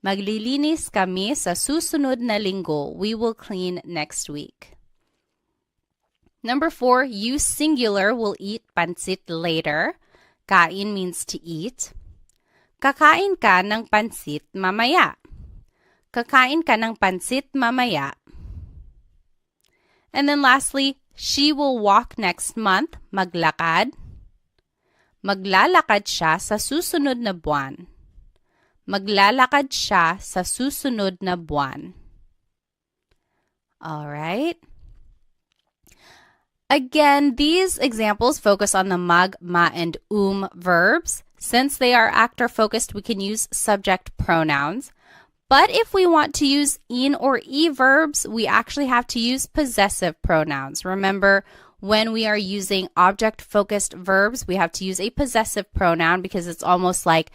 Maglilinis kami sa susunod na linggo. We will clean next week. Number 4, you singular will eat pansit later. Kain means to eat. Kakain ka ng pansit mamaya. Kakain ka ng pansit mamaya. And then lastly, she will walk next month. Maglakad. Maglalakad siya sa susunod na buwan. Maglalakad siya sa susunod na buwan. All right. Again, these examples focus on the mag, ma, and verbs. Since they are actor-focused, we can use subject pronouns. But if we want to use in or e verbs, we actually have to use possessive pronouns. Remember, when we are using object-focused verbs, we have to use a possessive pronoun because it's almost like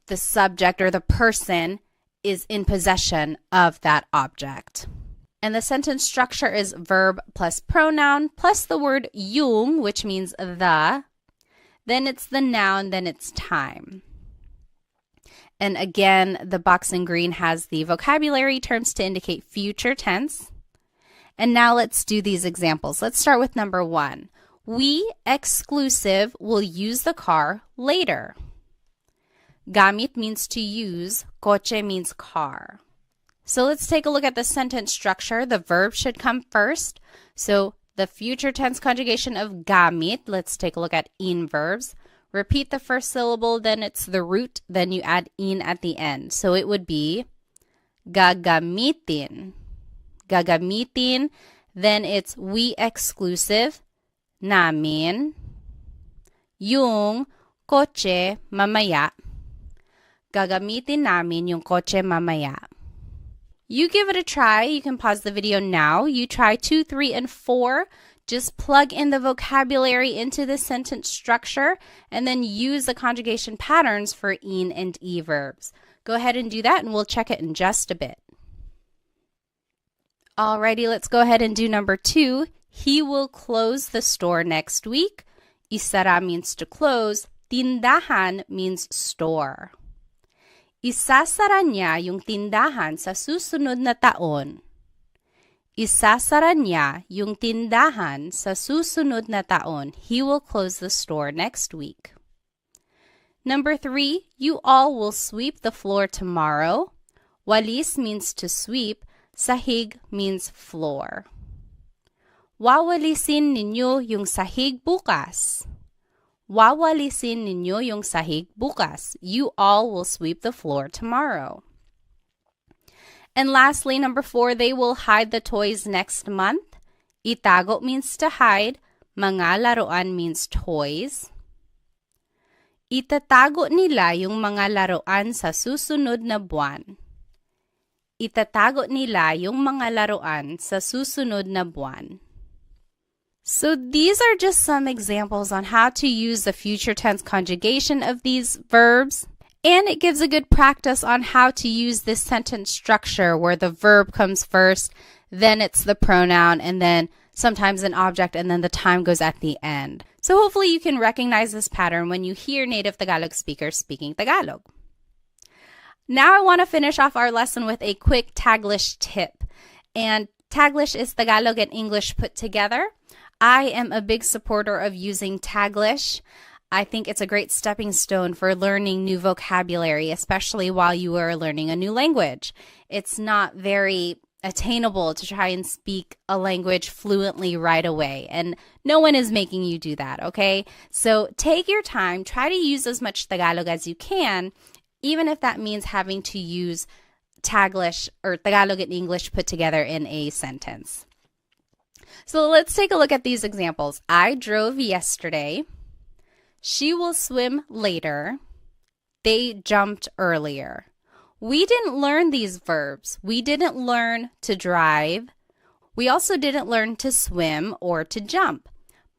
the subject or the person is in possession of that object. And the sentence structure is verb plus pronoun plus the word yung, which means the. Then it's the noun, then it's time. And again, the box in green has the vocabulary terms to indicate future tense. And now let's do these examples. Let's start with number 1. We, exclusive, will use the car later. Gamit means to use. Coche means car. So let's take a look at the sentence structure. The verb should come first. So the future tense conjugation of gamit, let's take a look at in verbs. Repeat the first syllable, then it's the root, then you add in at the end. So it would be gagamitin. Gagamitin, then it's we exclusive, namin, yung kotse mamaya. Gagamitin namin yung kotse mamaya. You give it a try. You can pause the video now. You try 2, 3, and 4. Just plug in the vocabulary into the sentence structure and then use the conjugation patterns for in and e verbs. Go ahead and do that and we'll check it in just a bit. Alrighty, let's go ahead and do number 2. He will close the store next week. Isara means to close. Tindahan means store. Isasara niya yung tindahan sa susunod na taon. Isasara niya yung tindahan sa susunod na taon. He will close the store next week. Number 3, you all will sweep the floor tomorrow. Walis means to sweep. Sahig means floor. Wawalisin ninyo yung sahig bukas. Wawalisin ninyo yung sahig bukas. You all will sweep the floor tomorrow. And lastly, number 4, they will hide the toys next month. Itago means to hide. Mga laruan means toys. Itatago nila yung mga laruan sa susunod na buwan. Itatago nila yung mga laruan sa susunod na buwan. So these are just some examples on how to use the future tense conjugation of these verbs. And it gives a good practice on how to use this sentence structure where the verb comes first, then it's the pronoun, and then sometimes an object, and then the time goes at the end. So hopefully you can recognize this pattern when you hear native Tagalog speakers speaking Tagalog. Now I want to finish off our lesson with a quick Taglish tip. And Taglish is Tagalog and English put together. I am a big supporter of using Taglish. I think it's a great stepping stone for learning new vocabulary, especially while you are learning a new language. It's not very attainable to try and speak a language fluently right away, and no one is making you do that, okay? So take your time, try to use as much Tagalog as you can, even if that means having to use Taglish or Tagalog and English put together in a sentence. So let's take a look at these examples. I drove yesterday. She will swim later. They jumped earlier. We didn't learn these verbs. We didn't learn to drive. We also didn't learn to swim or to jump.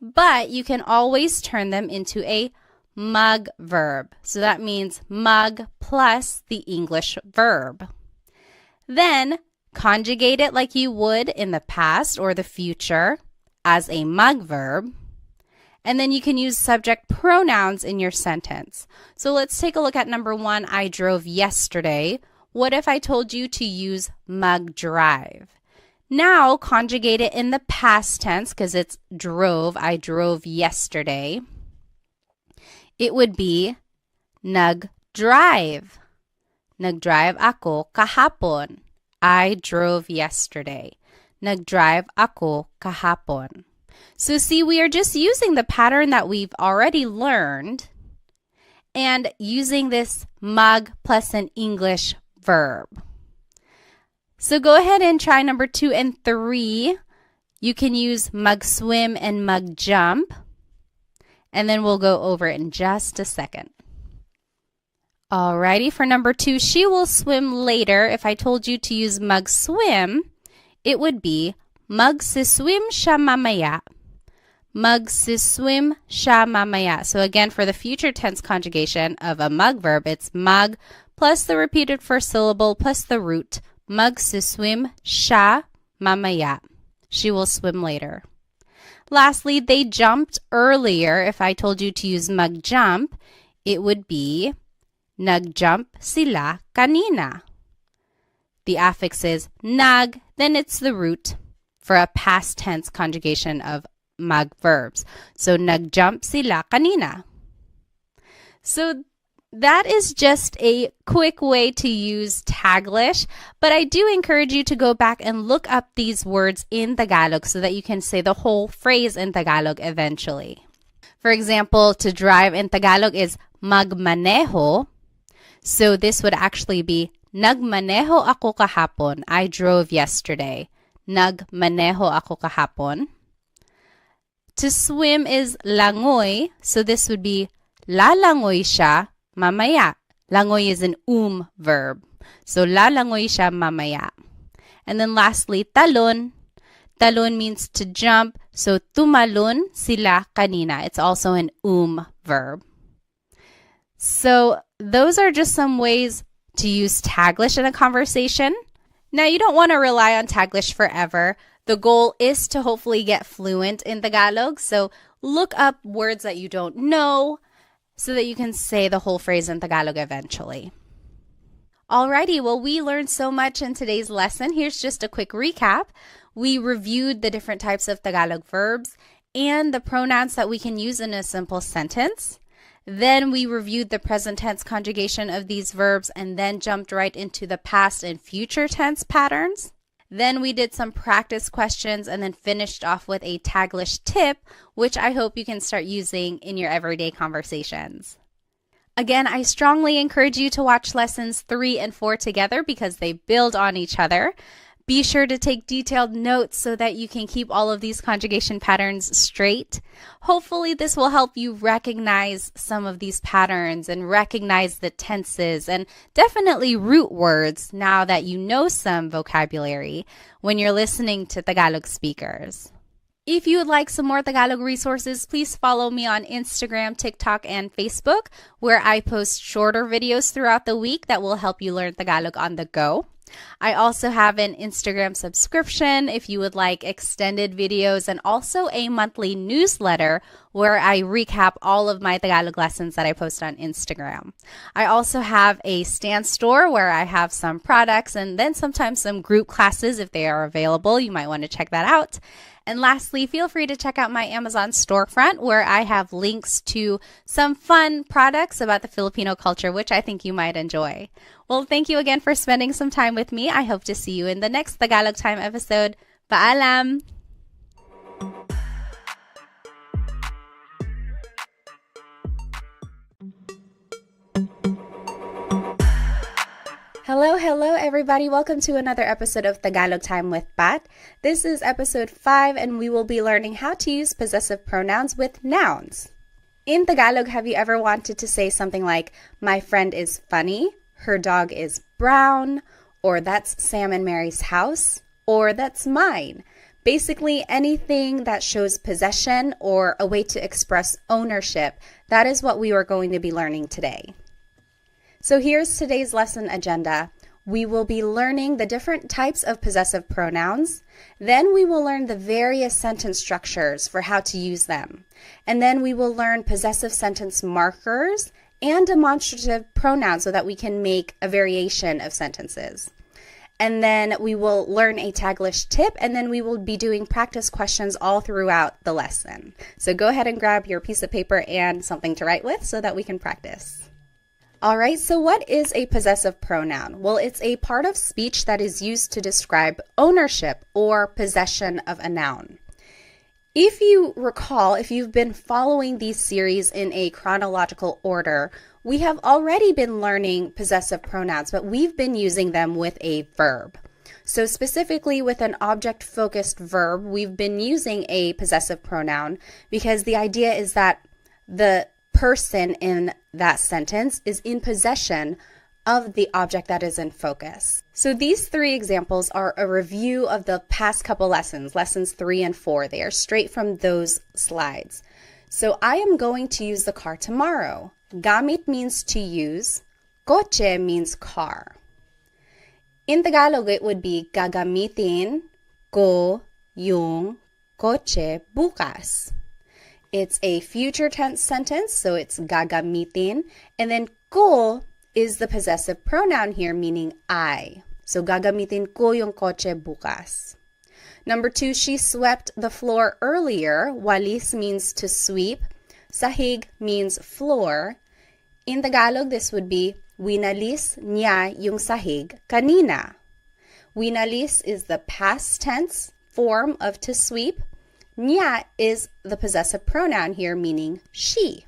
But you can always turn them into a mug verb. So that means mug plus the English verb. Then conjugate it like you would in the past or the future as a mug verb. And then you can use subject pronouns in your sentence. So let's take a look at number 1, I drove yesterday. What if I told you to use mug drive? Now conjugate it in the past tense because it's drove. I drove yesterday. It would be nag-drive. Nag-drive ako kahapon. I drove yesterday. Nag-drive ako kahapon. So see, we are just using the pattern that we've already learned and using this mug plus an English verb. So go ahead and try number 2 and 3. You can use mag-swim and mag-jump. And then we'll go over it in just a second. Alrighty, for number 2, she will swim later. If I told you to use mag-swim, it would be magsiswim siya mamaya. Magsiswim siya mamaya. So again, for the future tense conjugation of a mag verb, it's mag plus the repeated first syllable plus the root. Magsiswim siya mamaya. She will swim later. Lastly, they jumped earlier. If I told you to use mag-jump, it would be nagjump sila kanina. The affix is nag, then it's the root for a past tense conjugation of mag verbs. So nagjump sila kanina. So that is just a quick way to use Taglish, but I do encourage you to go back and look up these words in Tagalog so that you can say the whole phrase in Tagalog eventually. For example, to drive in Tagalog is magmaneho. So this would actually be nagmaneho ako kahapon. I drove yesterday. Nagmaneho ako kahapon. To swim is langoy. So this would be lalangoy siya mamaya. Langoy is an verb. So lalangoy siya mamaya. And then lastly, talon. Talon means to jump. So tumalon sila kanina. It's also an verb. So those are just some ways to use Taglish in a conversation. Now, you don't want to rely on Taglish forever. The goal is to hopefully get fluent in Tagalog. So look up words that you don't know so that you can say the whole phrase in Tagalog eventually. Alrighty, well, we learned so much in today's lesson. Here's just a quick recap. We reviewed the different types of Tagalog verbs and the pronouns that we can use in a simple sentence. Then we reviewed the present tense conjugation of these verbs and then jumped right into the past and future tense patterns. Then we did some practice questions and then finished off with a Taglish tip, which I hope you can start using in your everyday conversations. Again, I strongly encourage you to watch lessons 3 and 4 together because they build on each other. Be sure to take detailed notes so that you can keep all of these conjugation patterns straight. Hopefully, this will help you recognize some of these patterns and recognize the tenses and definitely root words now that you know some vocabulary when you're listening to Tagalog speakers. If you would like some more Tagalog resources, please follow me on Instagram, TikTok, and Facebook, where I post shorter videos throughout the week that will help you learn Tagalog on the go. I also have an Instagram subscription if you would like extended videos and also a monthly newsletter where I recap all of my Tagalog lessons that I post on Instagram. I also have a Stan store where I have some products and then sometimes some group classes if they are available. You might want to check that out. And lastly, feel free to check out my Amazon storefront where I have links to some fun products about the Filipino culture, which I think you might enjoy. Well, thank you again for spending some time with me. I hope to see you in the next Tagalog Time episode. Paalam! Hello everybody. Welcome to another episode of Tagalog Time with Pat. This is episode 5 and we will be learning how to use possessive pronouns with nouns. In Tagalog, have you ever wanted to say something like, my friend is funny, her dog is brown, or that's Sam and Mary's house, or that's mine? Basically, anything that shows possession or a way to express ownership, that is what we are going to be learning today. So here's today's lesson agenda. We will be learning the different types of possessive pronouns. Then we will learn the various sentence structures for how to use them. And then we will learn possessive sentence markers and demonstrative pronouns so that we can make a variation of sentences. And then we will learn a Taglish tip, and then we will be doing practice questions all throughout the lesson. So go ahead and grab your piece of paper and something to write with so that we can practice. All right, so what is a possessive pronoun? Well, it's a part of speech that is used to describe ownership or possession of a noun. If you recall, if you've been following these series in a chronological order, we have already been learning possessive pronouns, but we've been using them with a verb. So specifically with an object-focused verb, we've been using a possessive pronoun because the idea is that the person in that sentence is in possession of the object that is in focus. So these three examples are a review of the past couple lessons, lessons 3 and 4. They are straight from those slides. So I am going to use the car tomorrow. Gamit means to use. Kotse means car. In Tagalog, it would be gagamitin ko yung kotse bukas. It's a future tense sentence, so it's gagamitin. And then ko is the possessive pronoun here, meaning I. So gagamitin ko yung kotse bukas. Number 2, she swept the floor earlier. Walis means to sweep. Sahig means floor. In Tagalog, this would be winalis niya yung sahig kanina. Winalis is the past tense form of to sweep. Niya is the possessive pronoun here, meaning she.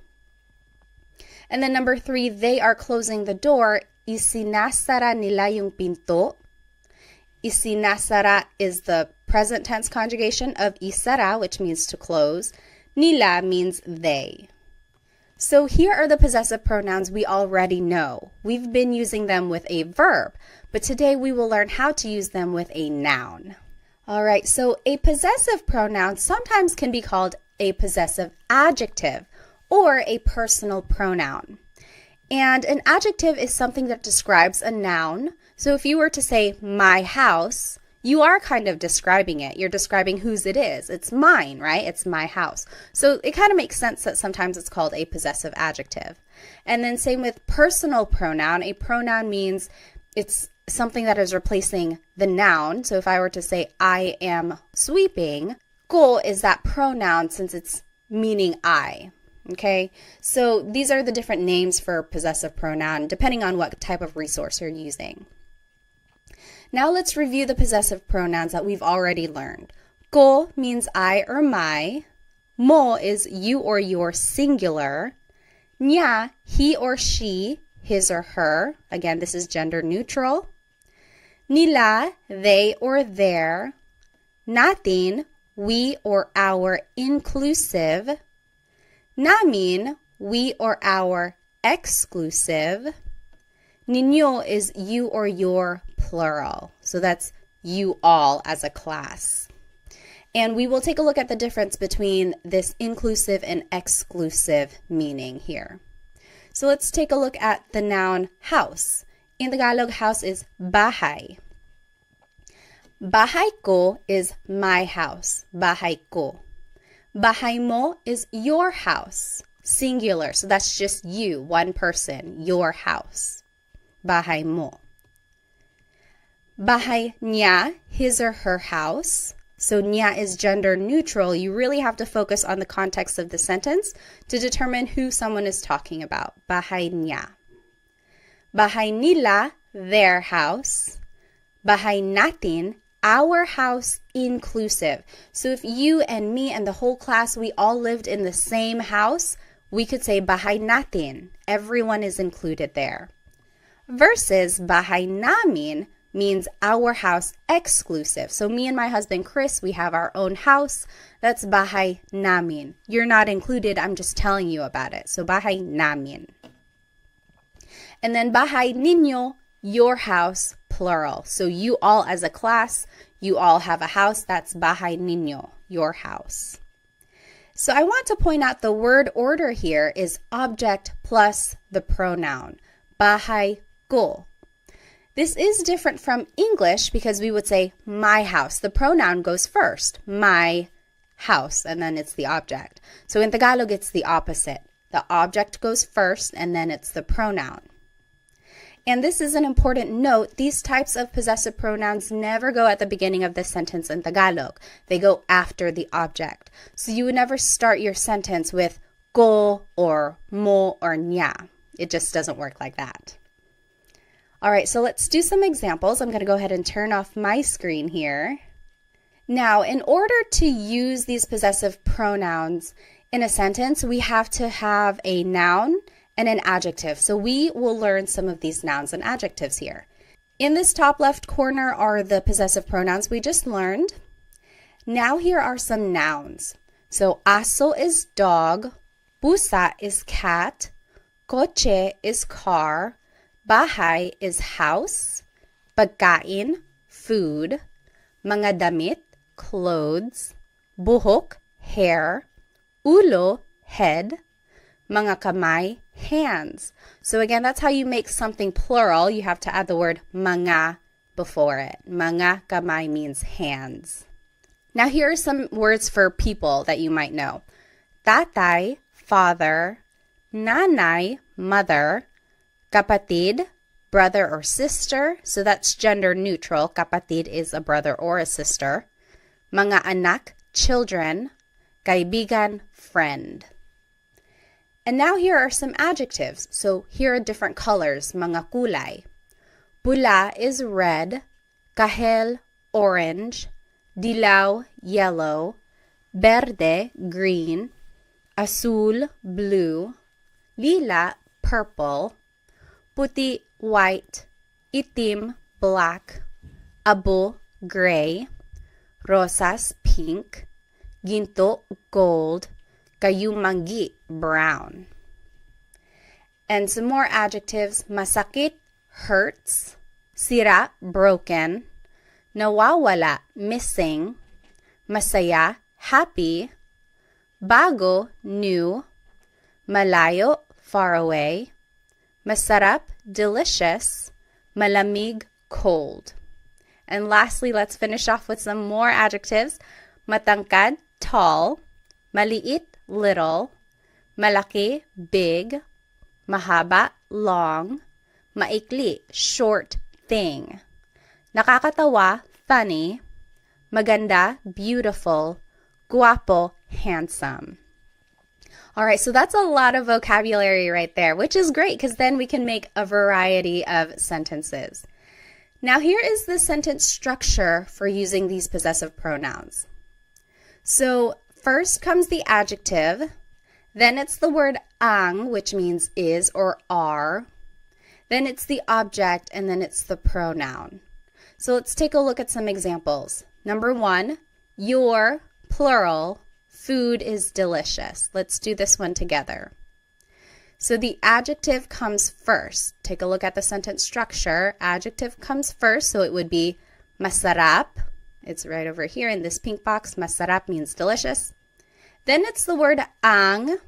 And then number 3, they are closing the door. Isinasara nila yung pinto. Isinasara is the present tense conjugation of isara, which means to close. Nila means they. So here are the possessive pronouns we already know. We've been using them with a verb, but today we will learn how to use them with a noun. All right, so a possessive pronoun sometimes can be called a possessive adjective or a personal pronoun. And an adjective is something that describes a noun. So if you were to say my house, you are kind of describing it. You're describing whose it is. It's mine, right? It's my house. So it kind of makes sense that sometimes it's called a possessive adjective. And then same with personal pronoun. A pronoun means it's something that is replacing the noun. So if I were to say I am sweeping, ko is that pronoun since it's meaning I. Okay, so these are the different names for possessive pronoun depending on what type of resource you're using. Now let's review the possessive pronouns that we've already learned. Ko means I or my. Mo is you or your singular. Niya, he or she, his or her. Again, this is gender neutral. Nila, they or their. Natin, we or our inclusive. Namin, we or our exclusive. Ninyo is you or your plural. So that's you all as a class. And we will take a look at the difference between this inclusive and exclusive meaning here. So let's take a look at the noun house. In Tagalog, house is bahay. Bahay ko is my house. Bahay ko. Bahay mo is your house. Singular. So that's just you, one person, your house. Bahay mo. Bahay niya, his or her house. So niya is gender neutral. You really have to focus on the context of the sentence to determine who someone is talking about. Bahay niya. Bahay nila, their house. Bahay natin, our house inclusive. So if you and me and the whole class, we all lived in the same house, we could say bahay natin. Everyone is included there. Versus bahay namin means our house exclusive. So me and my husband Chris, we have our own house. That's bahay namin. You're not included, I'm just telling you about it. So bahay namin. And then bahay ninyo, your house, plural. So you all as a class, you all have a house. That's bahay ninyo, your house. So I want to point out the word order here is object plus the pronoun. Bahay ko. This is different from English because we would say my house. The pronoun goes first, my house, and then it's the object. So in Tagalog, it's the opposite. The object goes first, and then it's the pronoun. And this is an important note. These types of possessive pronouns never go at the beginning of the sentence in Tagalog. They go after the object. So you would never start your sentence with ko or mo or niya. It just doesn't work like that. All right, so let's do some examples. I'm going to go ahead and turn off my screen here. Now, in order to use these possessive pronouns in a sentence, we have to have a noun and an adjective. So we will learn some of these nouns and adjectives here. In this top left corner are the possessive pronouns we just learned. Now here are some nouns. So aso is dog, pusa is cat, kotse is car, bahay is house, pagkain, food, mga damit, clothes, buhok, hair, ulo, head, mga kamay, hands. So again, that's how you make something plural. You have to add the word mga before it. Mga kamay means hands. Now here are some words for people that you might know. Tatay, father, nanay, mother, kapatid, brother or sister. So that's gender neutral. Kapatid is a brother or a sister. Mga anak, children, kaibigan, friend. And now here are some adjectives. So here are different colors, mga kulay. Pula is red, kahel, orange, dilaw, yellow, verde, green, azul, blue, lila, purple, puti, white, itim, black, abo, gray, rosas, pink, ginto, gold, kayumangi, brown. And some more adjectives, masakit, hurts, sira, broken, nawawala, missing, masaya, happy, bago, new, malayo, far away, masarap, delicious, malamig, cold. And lastly, let's finish off with some more adjectives. Matangkad, tall, maliit, little, malaki, big, mahaba, long, maikli, short, thing, nakakatawa, funny, maganda, beautiful, guapo, handsome. All right, so that's a lot of vocabulary right there, which is great because then we can make a variety of sentences. Now here is the sentence structure for using these possessive pronouns. So first comes the adjective, then it's the word ang, which means is or are, then it's the object, and then it's the pronoun. So let's take a look at some examples. Number 1, your, plural, food is delicious. Let's do this one together. So the adjective comes first. Take a look at the sentence structure. Adjective comes first, so it would be masarap. It's right over here in this pink box. Masarap means delicious. Then it's the word ang.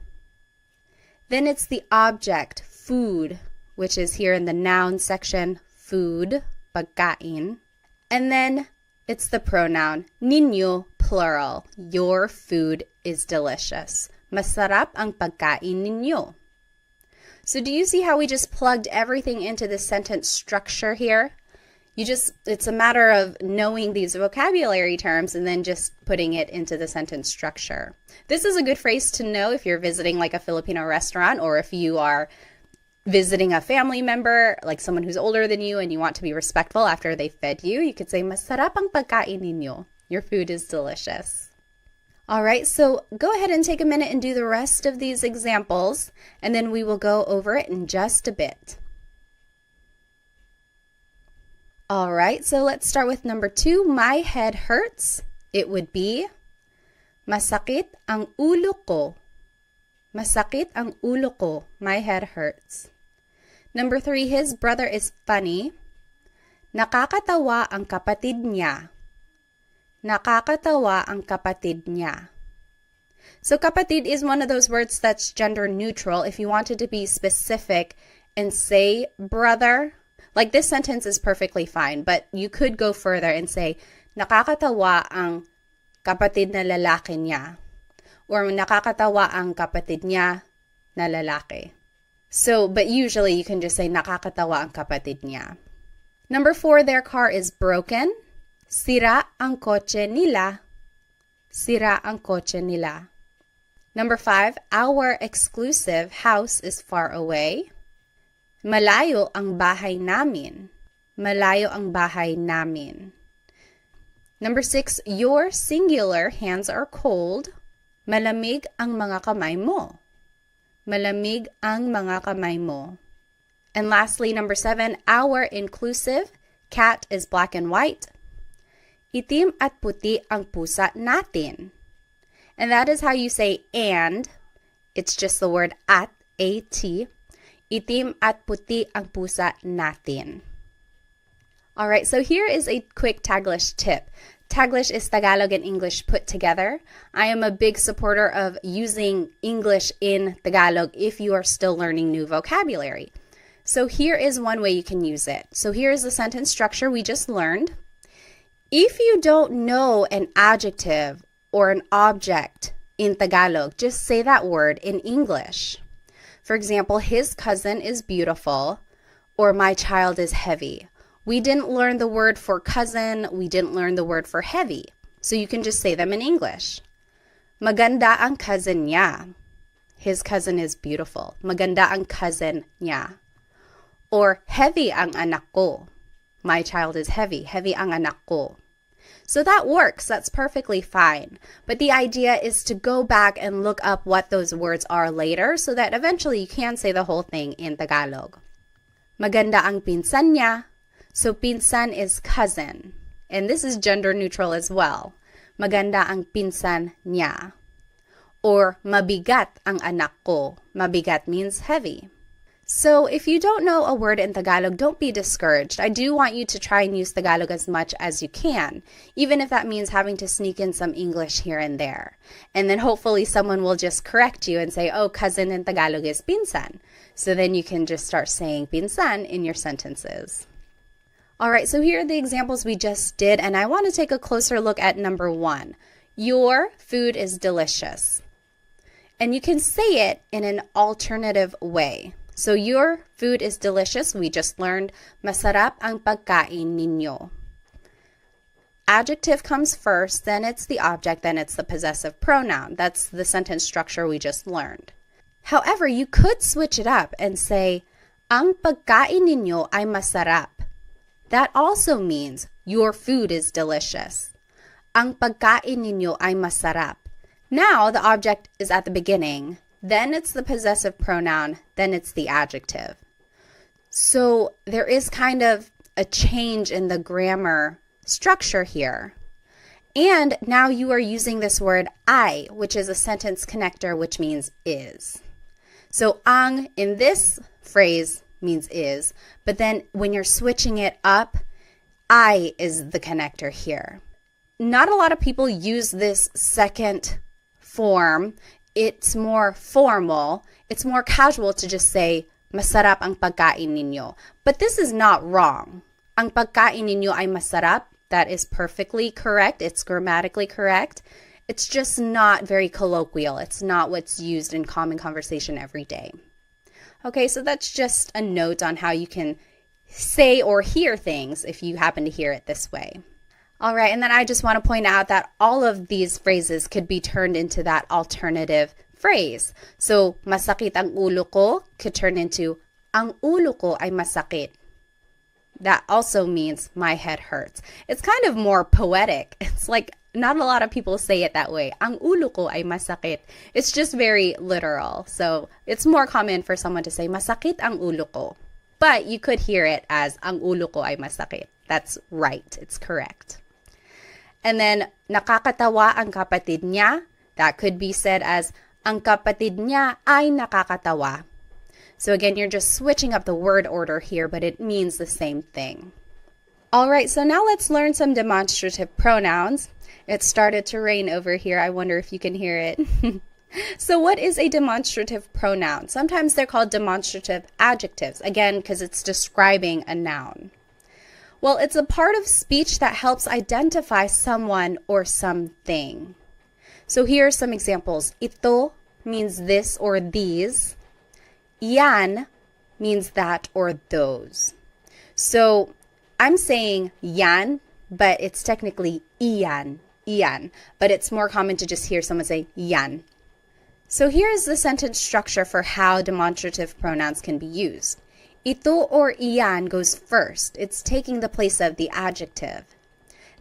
Then it's the object, food, which is here in the noun section, food, pagkain. And then it's the pronoun, ninyo, plural. Your food is delicious. Masarap ang pagkain ninyo. So do you see how we just plugged everything into the sentence structure here? It's a matter of knowing these vocabulary terms and then just putting it into the sentence structure. This is a good phrase to know if you're visiting like a Filipino restaurant, or if you are visiting a family member, like someone who's older than you and you want to be respectful after they fed you. You could say, masarap ang pagkain ninyo. Your food is delicious. All right, so go ahead and take a minute and do the rest of these examples, and then we will go over it in just a bit. All right, so let's start with number 2. My head hurts. It would be, masakit ang ulo ko. Masakit ang ulo ko. My head hurts. Number 3, his brother is funny. Nakakatawa ang kapatid niya. Nakakatawa ang kapatid niya. So kapatid is one of those words that's gender neutral. If you wanted to be specific and say brother, like this sentence is perfectly fine, but you could go further and say, nakakatawa ang kapatid na lalaki niya. Or nakakatawa ang kapatid niya na lalaki. So, but usually you can just say, nakakatawa ang kapatid niya. Number 4, their car is broken. Sira ang kotse nila. Sira ang kotse nila. Number 5, our exclusive house is far away. Malayo ang bahay namin. Malayo ang bahay namin. Number 6, your singular hands are cold. Malamig ang mga kamay mo. Malamig ang mga kamay mo. And lastly, number 7, our inclusive cat is black and white. Itim at puti ang pusa natin. And that is how you say and. It's just the word at, A-T. Itim at puti ang pusa natin. All right, so here is a quick Taglish tip. Taglish is Tagalog and English put together. I am a big supporter of using English in Tagalog if you are still learning new vocabulary. So here is one way you can use it. So here is the sentence structure we just learned. If you don't know an adjective or an object in Tagalog, just say that word in English. For example, his cousin is beautiful, or my child is heavy. We didn't learn the word for cousin, we didn't learn the word for heavy. So you can just say them in English. Maganda ang cousin niya. His cousin is beautiful. Maganda ang cousin niya. Or heavy ang anak ko. My child is heavy. Heavy ang anak ko. So that works. That's perfectly fine. But the idea is to go back and look up what those words are later so that eventually you can say the whole thing in Tagalog. Maganda ang pinsan niya. So pinsan is cousin. And this is gender neutral as well. Maganda ang pinsan niya. Or mabigat ang anak ko. Mabigat means heavy. So if you don't know a word in Tagalog, don't be discouraged. I do want you to try and use Tagalog as much as you can, even if that means having to sneak in some English here and there. And then hopefully someone will just correct you and say, oh, cousin in Tagalog is pinsan. So then you can just start saying pinsan in your sentences. All right, so here are the examples we just did, and I want to take a closer look at number 1. Your food is delicious. And you can say it in an alternative way. So your food is delicious. We just learned, masarap ang pagkain ninyo. Adjective comes first, then it's the object, then it's the possessive pronoun. That's the sentence structure we just learned. However, you could switch it up and say, ang pagkain ninyo ay masarap. That also means your food is delicious. Ang pagkain ninyo ay masarap. Now the object is at the beginning. Then it's the possessive pronoun, then it's the adjective. So there is kind of a change in the grammar structure here. And now you are using this word ay, which is a sentence connector, which means is. So ang in this phrase means is, but then when you're switching it up, I is the connector here. Not a lot of people use this second form. It's more formal. It's more casual to just say, masarap ang pagkain ninyo. But this is not wrong. Ang pagkain ninyo ay masarap. That is perfectly correct. It's grammatically correct. It's just not very colloquial. It's not what's used in common conversation every day. Okay, so that's just a note on how you can say or hear things if you happen to hear it this way. All right, and then I just want to point out that all of these phrases could be turned into that alternative phrase. So, masakit ang ulo ko could turn into, ang ulo ko ay masakit. That also means my head hurts. It's kind of more poetic. It's like not a lot of people say it that way. Ang ulo ko ay masakit. It's just very literal. So it's more common for someone to say, masakit ang ulo ko. But you could hear it as, ang ulo ko ay masakit. That's right. It's correct. And then, nakakatawa ang kapatid niya. That could be said as, ang kapatid niya ay nakakatawa. So again, you're just switching up the word order here, but it means the same thing. All right, so now let's learn some demonstrative pronouns. It started to rain over here. I wonder if you can hear it. So what is a demonstrative pronoun? Sometimes they're called demonstrative adjectives, again, because it's describing a noun. Well, it's a part of speech that helps identify someone or something. So here are some examples. Ito means this or these. Yan means that or those. So I'm saying yan, but it's technically iyan, iyan. But it's more common to just hear someone say yan. So here's the sentence structure for how demonstrative pronouns can be used. Ito or iyan goes first. It's taking the place of the adjective.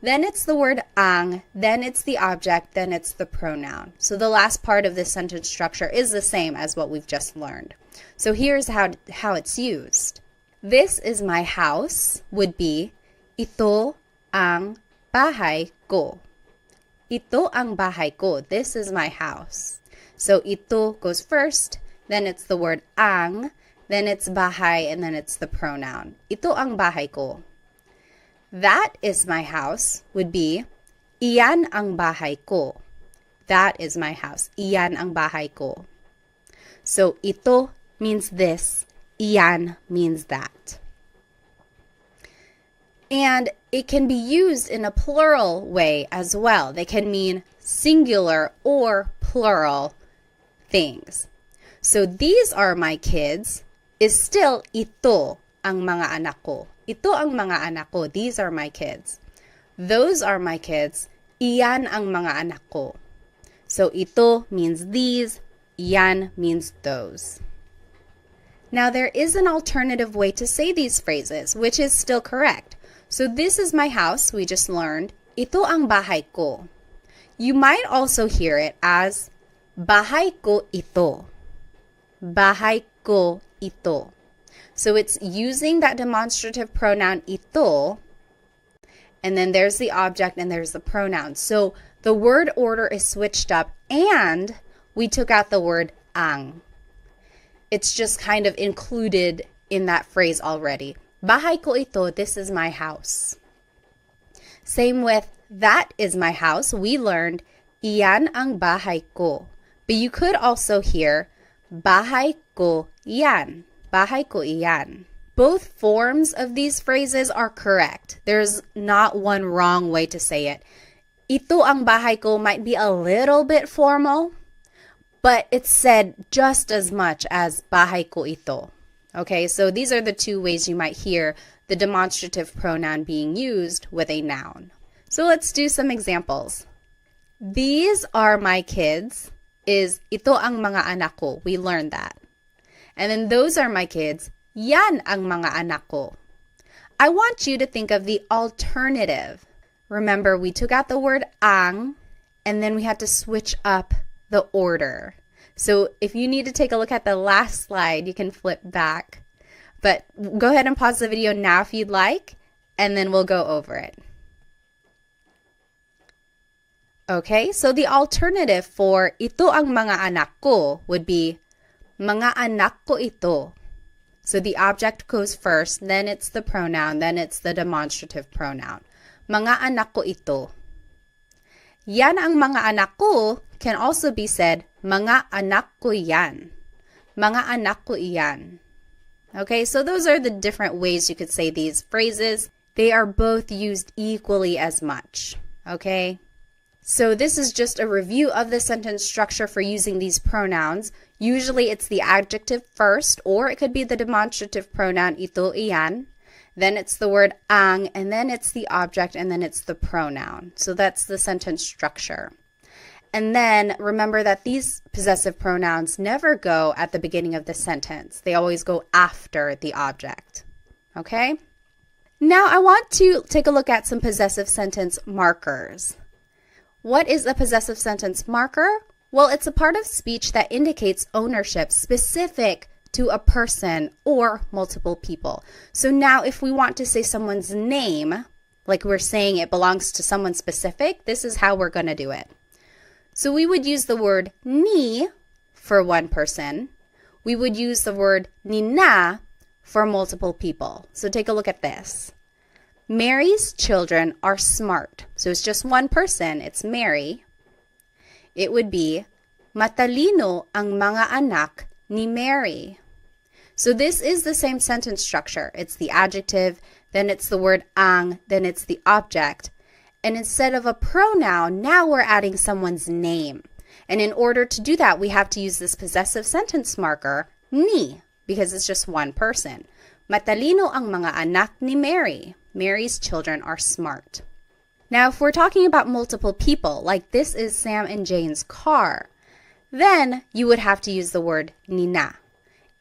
Then it's the word ang, then it's the object, then it's the pronoun. So the last part of this sentence structure is the same as what we've just learned. So here's how it's used. This is my house would be, Ito ang bahay ko. Ito ang bahay ko. This is my house. So ito goes first, then it's the word ang, then it's bahay, and then it's the pronoun. Ito ang bahay ko. That is my house would be iyan ang bahay ko. That is my house. Iyan ang bahay ko. So ito means this, iyan means that. And it can be used in a plural way as well. They can mean singular or plural things. So these are my kids is still ito ang mga anak ko. Ito ang mga anak ko. These are my kids. Those are my kids. Iyan ang mga anak ko. So ito means these. Iyan means those. Now there is an alternative way to say these phrases, which is still correct. So this is my house, we just learned. Ito ang bahay ko. You might also hear it as bahay ko ito. Bahay ko ito. So it's using that demonstrative pronoun ito, and then there's the object and there's the pronoun. So the word order is switched up and we took out the word ang. It's just kind of included in that phrase already. Bahay ko ito, this is my house. Same with that is my house. We learned iyan ang bahay ko. But you could also hear bahay ko iyan. Bahay ko iyan. Both forms of these phrases are correct. There's not one wrong way to say it. Ito ang bahay ko might be a little bit formal, but it's said just as much as bahay ko ito. Okay, so these are the two ways you might hear the demonstrative pronoun being used with a noun. So let's do some examples. These are my kids is ito ang mga anak ko. We learned that. And then those are my kids. Yan ang mga anak ko. I want you to think of the alternative. Remember, we took out the word ang, and then we had to switch up the order. So if you need to take a look at the last slide, you can flip back. But go ahead and pause the video now if you'd like, and then we'll go over it. Okay, so the alternative for ito ang mga anak ko would be mga anak ko ito. So the object goes first, then it's the pronoun, then it's the demonstrative pronoun. Mga anak ko ito. Yan ang mga anak ko can also be said, mga anak ko yan. Mga anak ko iyan. Okay, so those are the different ways you could say these phrases. They are both used equally as much. Okay, so this is just a review of the sentence structure for using these pronouns. Usually it's the adjective first, or it could be the demonstrative pronoun ito, iyan. Then it's the word ang, and then it's the object, and then it's the pronoun. So that's the sentence structure. And then remember that these possessive pronouns never go at the beginning of the sentence. They always go after the object. Okay? Now I want to take a look at some possessive sentence markers. What is a possessive sentence marker? Well, it's a part of speech that indicates ownership specific to a person or multiple people. So now if we want to say someone's name, like we're saying it belongs to someone specific, this is how we're going to do it. So we would use the word ni for one person. We would use the word nina for multiple people. So take a look at this. Mary's children are smart. So it's just one person. It's Mary. It would be matalino ang mga anak ni Mary. So this is the same sentence structure. It's the adjective, then it's the word ang, then it's the object. And instead of a pronoun, now we're adding someone's name. And in order to do that, we have to use this possessive sentence marker, ni, because it's just one person. Matalino ang mga anak ni Mary. Mary's children are smart. Now, if we're talking about multiple people, like this is Sam and Jane's car, then you would have to use the word nina.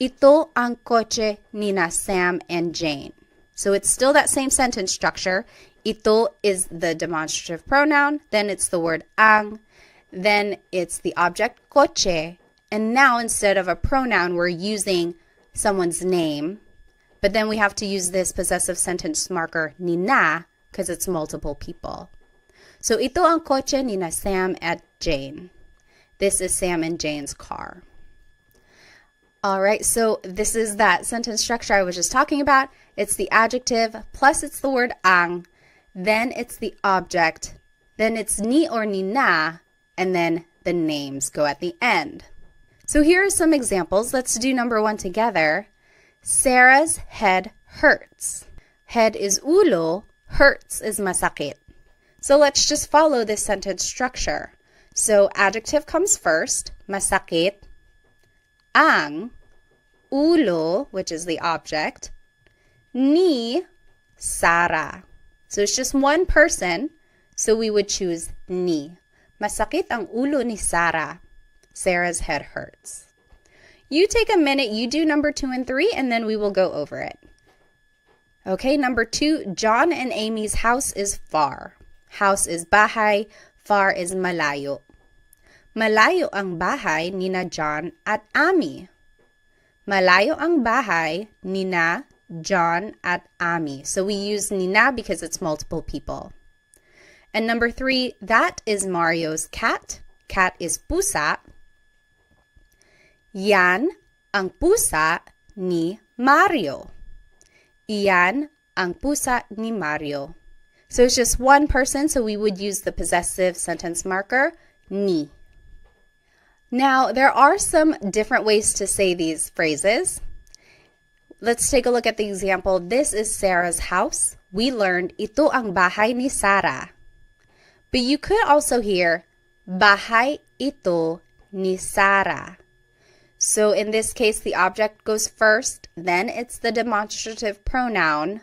Ito ang kotse nina Sam and Jane. So it's still that same sentence structure. Ito is the demonstrative pronoun, then it's the word ang, then it's the object kotse, and now instead of a pronoun, we're using someone's name. But then we have to use this possessive sentence marker ni na because it's multiple people. So ito ang kotse ni na Sam at Jane. This is Sam and Jane's car. All right, so this is that sentence structure I was just talking about. It's the adjective, plus it's the word ang, then it's the object, then it's ni or ni na, and then the names go at the end. So here are some examples. Let's do number 1 together. Sarah's head hurts. Head is ulo, hurts is masakit. So let's just follow this sentence structure. So adjective comes first, masakit, ang, ulo, which is the object, ni, Sarah. So it's just one person, so we would choose ni. Masakit ang ulo ni Sarah. Sarah's head hurts. You take a minute, you do number 2 and 3, and then we will go over it. Okay, number 2, John and Amy's house is far. House is bahay, far is malayo. Malayo ang bahay nina John at Amy. Malayo ang bahay nina John at Amy. So we use nina because it's multiple people. And number 3, that is Mario's cat. Cat is pusa. Yan ang pusa ni Mario. Iyan ang pusa ni Mario. So it's just one person, so we would use the possessive sentence marker, ni. Now, there are some different ways to say these phrases. Let's take a look at the example. This is Sarah's house. We learned, ito ang bahay ni Sarah. But you could also hear, bahay ito ni Sarah. So in this case, the object goes first, then it's the demonstrative pronoun,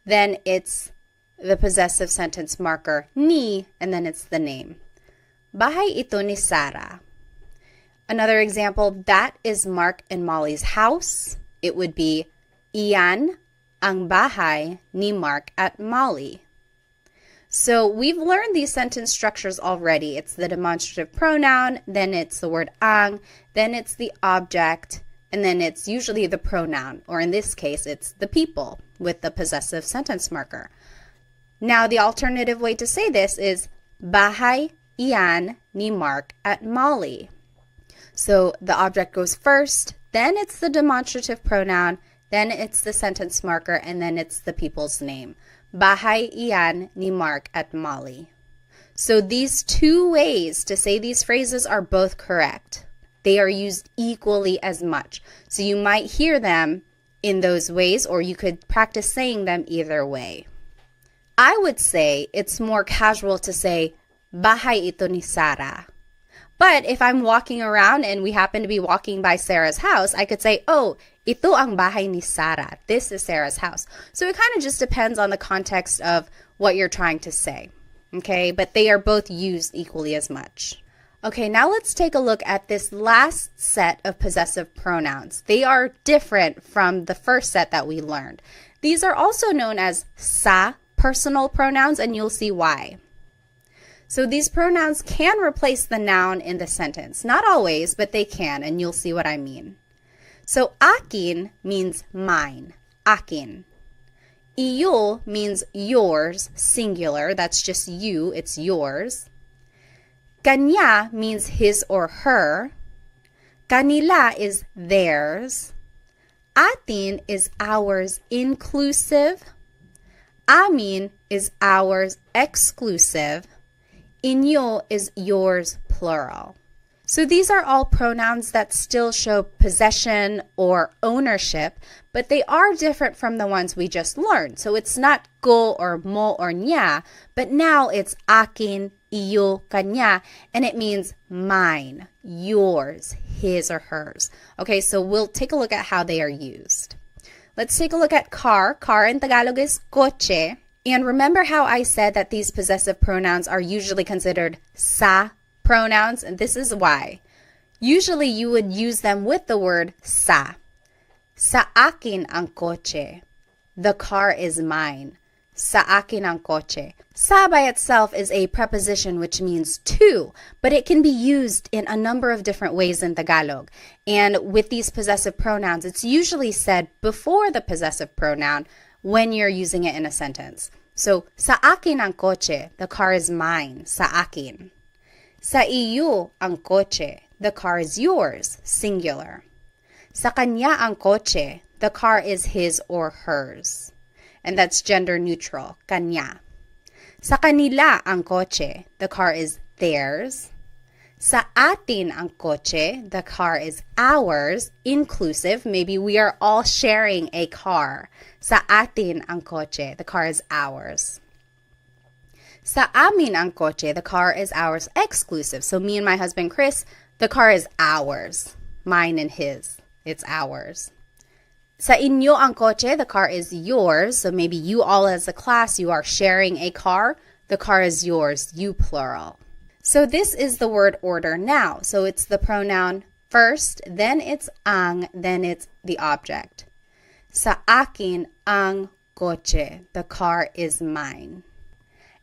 then it's the possessive sentence marker, ni, and then it's the name. Bahay ito ni Sarah. Another example, that is Mark and Molly's house. It would be, iyan ang bahay ni Mark at Molly. So we've learned these sentence structures already. It's the demonstrative pronoun, then it's the word ang, then it's the object, and then it's usually the pronoun, or in this case, it's the people with the possessive sentence marker. Now, the alternative way to say this is bahay iyan ni Mark at Molly. So the object goes first, then it's the demonstrative pronoun, then it's the sentence marker, and then it's the people's name. Bahay iyan ni Mark at Molly. So these two ways to say these phrases are both correct. They are used equally as much. So you might hear them in those ways, or you could practice saying them either way. I would say it's more casual to say, bahay ito ni Sarah. But if I'm walking around and we happen to be walking by Sarah's house, I could say, oh, ito ang bahay ni Sarah. This is Sarah's house. So it kind of just depends on the context of what you're trying to say. Okay, but they are both used equally as much. Okay, now let's take a look at this last set of possessive pronouns. They are different from the first set that we learned. These are also known as sa personal pronouns, and you'll see why. So these pronouns can replace the noun in the sentence. Not always, but they can, and you'll see what I mean. So akin means mine, akin. Iyo means yours, singular. That's just you, it's yours. Kanya means his or her. Kanila is theirs. Atin is ours, inclusive. Amin is ours, exclusive. Inyo is yours, plural. So these are all pronouns that still show possession or ownership, but they are different from the ones we just learned. So it's not ko or mo or nya, but now it's akin, iyo, kanya, and it means mine, yours, his or hers. Okay, so we'll take a look at how they are used. Let's take a look at car. Car in Tagalog is kotse. And remember how I said that these possessive pronouns are usually considered sa pronouns? And this is why. Usually you would use them with the word sa. Sa akin ang kotse. The car is mine. Sa akin ang kotse. Sa by itself is a preposition which means to, but it can be used in a number of different ways in Tagalog. And with these possessive pronouns, it's usually said before the possessive pronoun when you're using it in a sentence. So, sa akin ang kotse, the car is mine, sa akin. Sa iyo ang kotse, the car is yours, singular. Sa kanya ang kotse, the car is his or hers. And that's gender neutral, kanya. Sa kanila ang kotse, the car is theirs. Sa atin ang kotse, the car is ours, inclusive. Maybe we are all sharing a car. Sa atin ang kotse, the car is ours. Sa amin ang kotse, the car is ours, exclusive. So me and my husband Chris, the car is ours. Mine and his. It's ours. Sa inyo ang kotse, the car is yours. So maybe you all as a class, you are sharing a car. The car is yours, you plural. So this is the word order now. So it's the pronoun first, then it's ang, then it's the object. Sa akin ang kotse, the car is mine.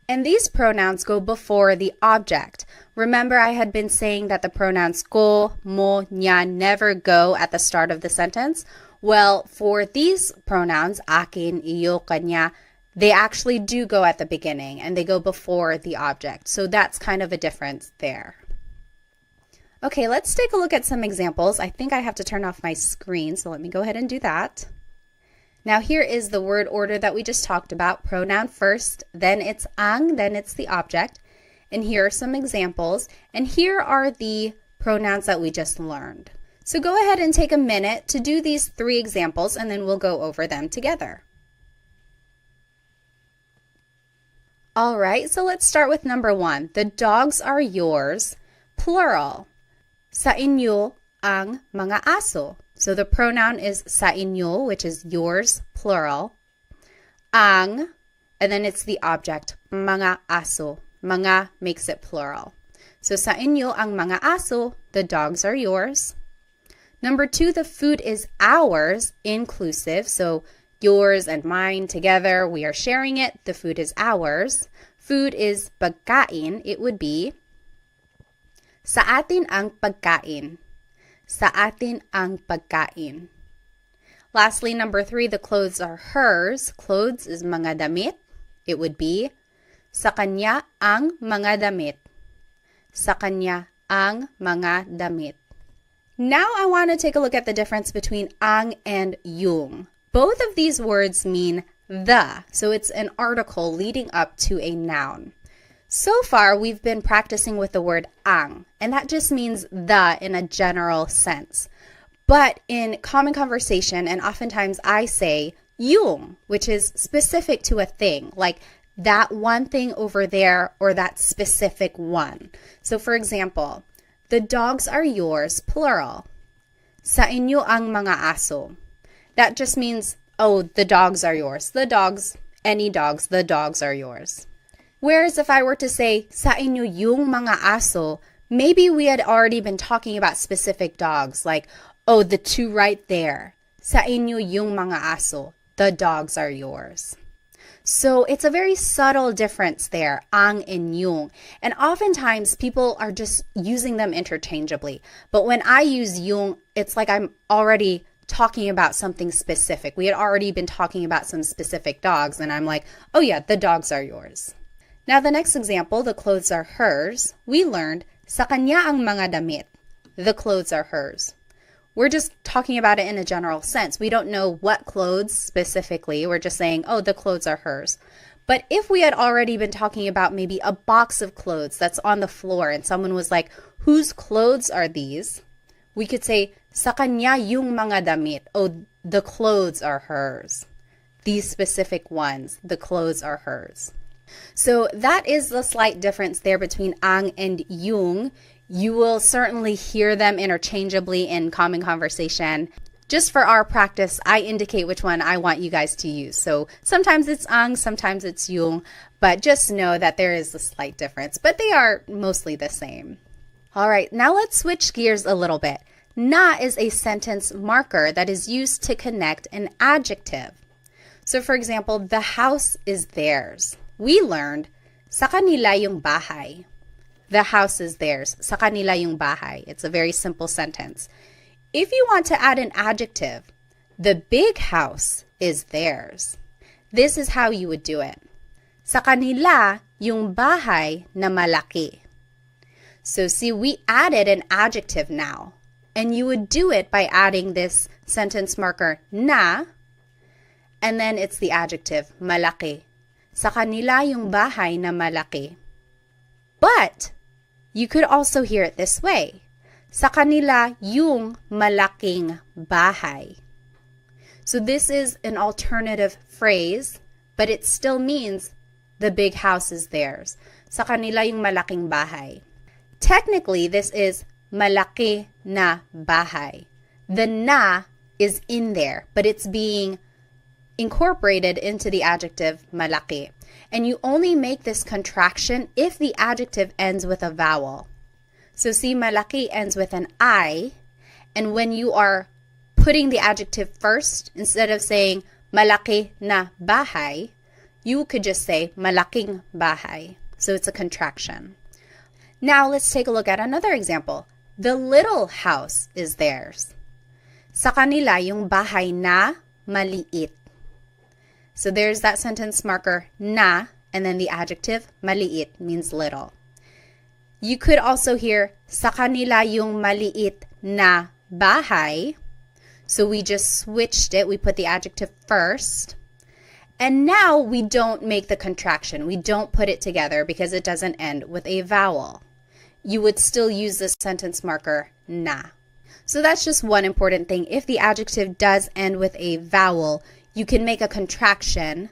And these pronouns go before the object. Remember, I had been saying that the pronouns ko, mo, nya never go at the start of the sentence. Well, for these pronouns, akin, iyo, kanya, they actually do go at the beginning and they go before the object. So that's kind of a difference there. Okay, let's take a look at some examples. I think I have to turn off my screen, so let me go ahead and do that. Now here is the word order that we just talked about. Pronoun first, then it's ang, then it's the object. And here are some examples. And here are the pronouns that we just learned. So go ahead and take a minute to do these 3 examples and then we'll go over them together. All right, so let's start with number 1. The dogs are yours, plural. Sa inyo ang mga aso. So the pronoun is sa inyo, which is yours, plural. Ang, and then it's the object, mga aso. Mga makes it plural. So sa inyo ang mga aso, the dogs are yours. Number 2, the food is ours, inclusive. So yours and mine together, we are sharing it. The food is ours. Food is pagkain. It would be sa atin ang pagkain. Sa atin ang pagkain. Lastly, number 3, the clothes are hers. Clothes is mga damit. It would be sa kanya ang mga damit. Sa kanya ang mga damit. Now I want to take a look at the difference between ang and yung. Both of these words mean the, so it's an article leading up to a noun. So far, we've been practicing with the word ang, and that just means the in a general sense. But in common conversation, and oftentimes I say yung, which is specific to a thing, like that one thing over there or that specific one. So for example, the dogs are yours, plural. Sa inyo ang mga aso. That just means, oh, the dogs are yours. The dogs, any dogs, the dogs are yours. Whereas if I were to say, sa inyo yung mga aso, maybe we had already been talking about specific dogs, like, oh, the 2 right there. Sa inyo yung mga aso, the dogs are yours. So it's a very subtle difference there, ang and yung. And oftentimes people are just using them interchangeably. But when I use yung, it's like I'm already talking about something specific. We had already been talking about some specific dogs, and I'm like, oh yeah, the dogs are yours. Now the next example, the clothes are hers. We learned, sa kanya ang mga damit. The clothes are hers. We're just talking about it in a general sense. We don't know what clothes specifically. We're just saying, oh, the clothes are hers. But if we had already been talking about maybe a box of clothes that's on the floor and someone was like, whose clothes are these? We could say, sa kanya yung mga damit. Oh, the clothes are hers. These specific ones, the clothes are hers. So that is the slight difference there between ang and yung. You will certainly hear them interchangeably in common conversation. Just for our practice, I indicate which one I want you guys to use. So sometimes it's ang, sometimes it's yung, but just know that there is a slight difference, but they are mostly the same. All right, now let's switch gears a little bit. Na is a sentence marker that is used to connect an adjective. So for example, the house is theirs. We learned, sa kanila yung bahay. The house is theirs. Sa kanila yung bahay. It's a very simple sentence. If you want to add an adjective, the big house is theirs. This is how you would do it. Sa kanila yung bahay na malaki. So see, we added an adjective now. And you would do it by adding this sentence marker na, and then it's the adjective malaki. Sa kanila yung bahay na malaki. But you could also hear it this way. Sa kanila yung malaking bahay. So this is an alternative phrase, but it still means the big house is theirs. Sa kanila yung malaking bahay. Technically, this is malaki na bahay. The na is in there, but it's being incorporated into the adjective malaki. And you only make this contraction if the adjective ends with a vowel. So see, malaki ends with an I, and when you are putting the adjective first, instead of saying malaki na bahay, you could just say malaking bahay. So it's a contraction. Now let's take a look at another example. The little house is theirs. Sa kanila yung bahay na maliit. So there's that sentence marker na, and then the adjective maliit means little. You could also hear sa kanila yung maliit na bahay. So we just switched it. We put the adjective first. And now we don't make the contraction. We don't put it together because it doesn't end with a vowel. You would still use the sentence marker na. So that's just one important thing. If the adjective does end with a vowel, you can make a contraction,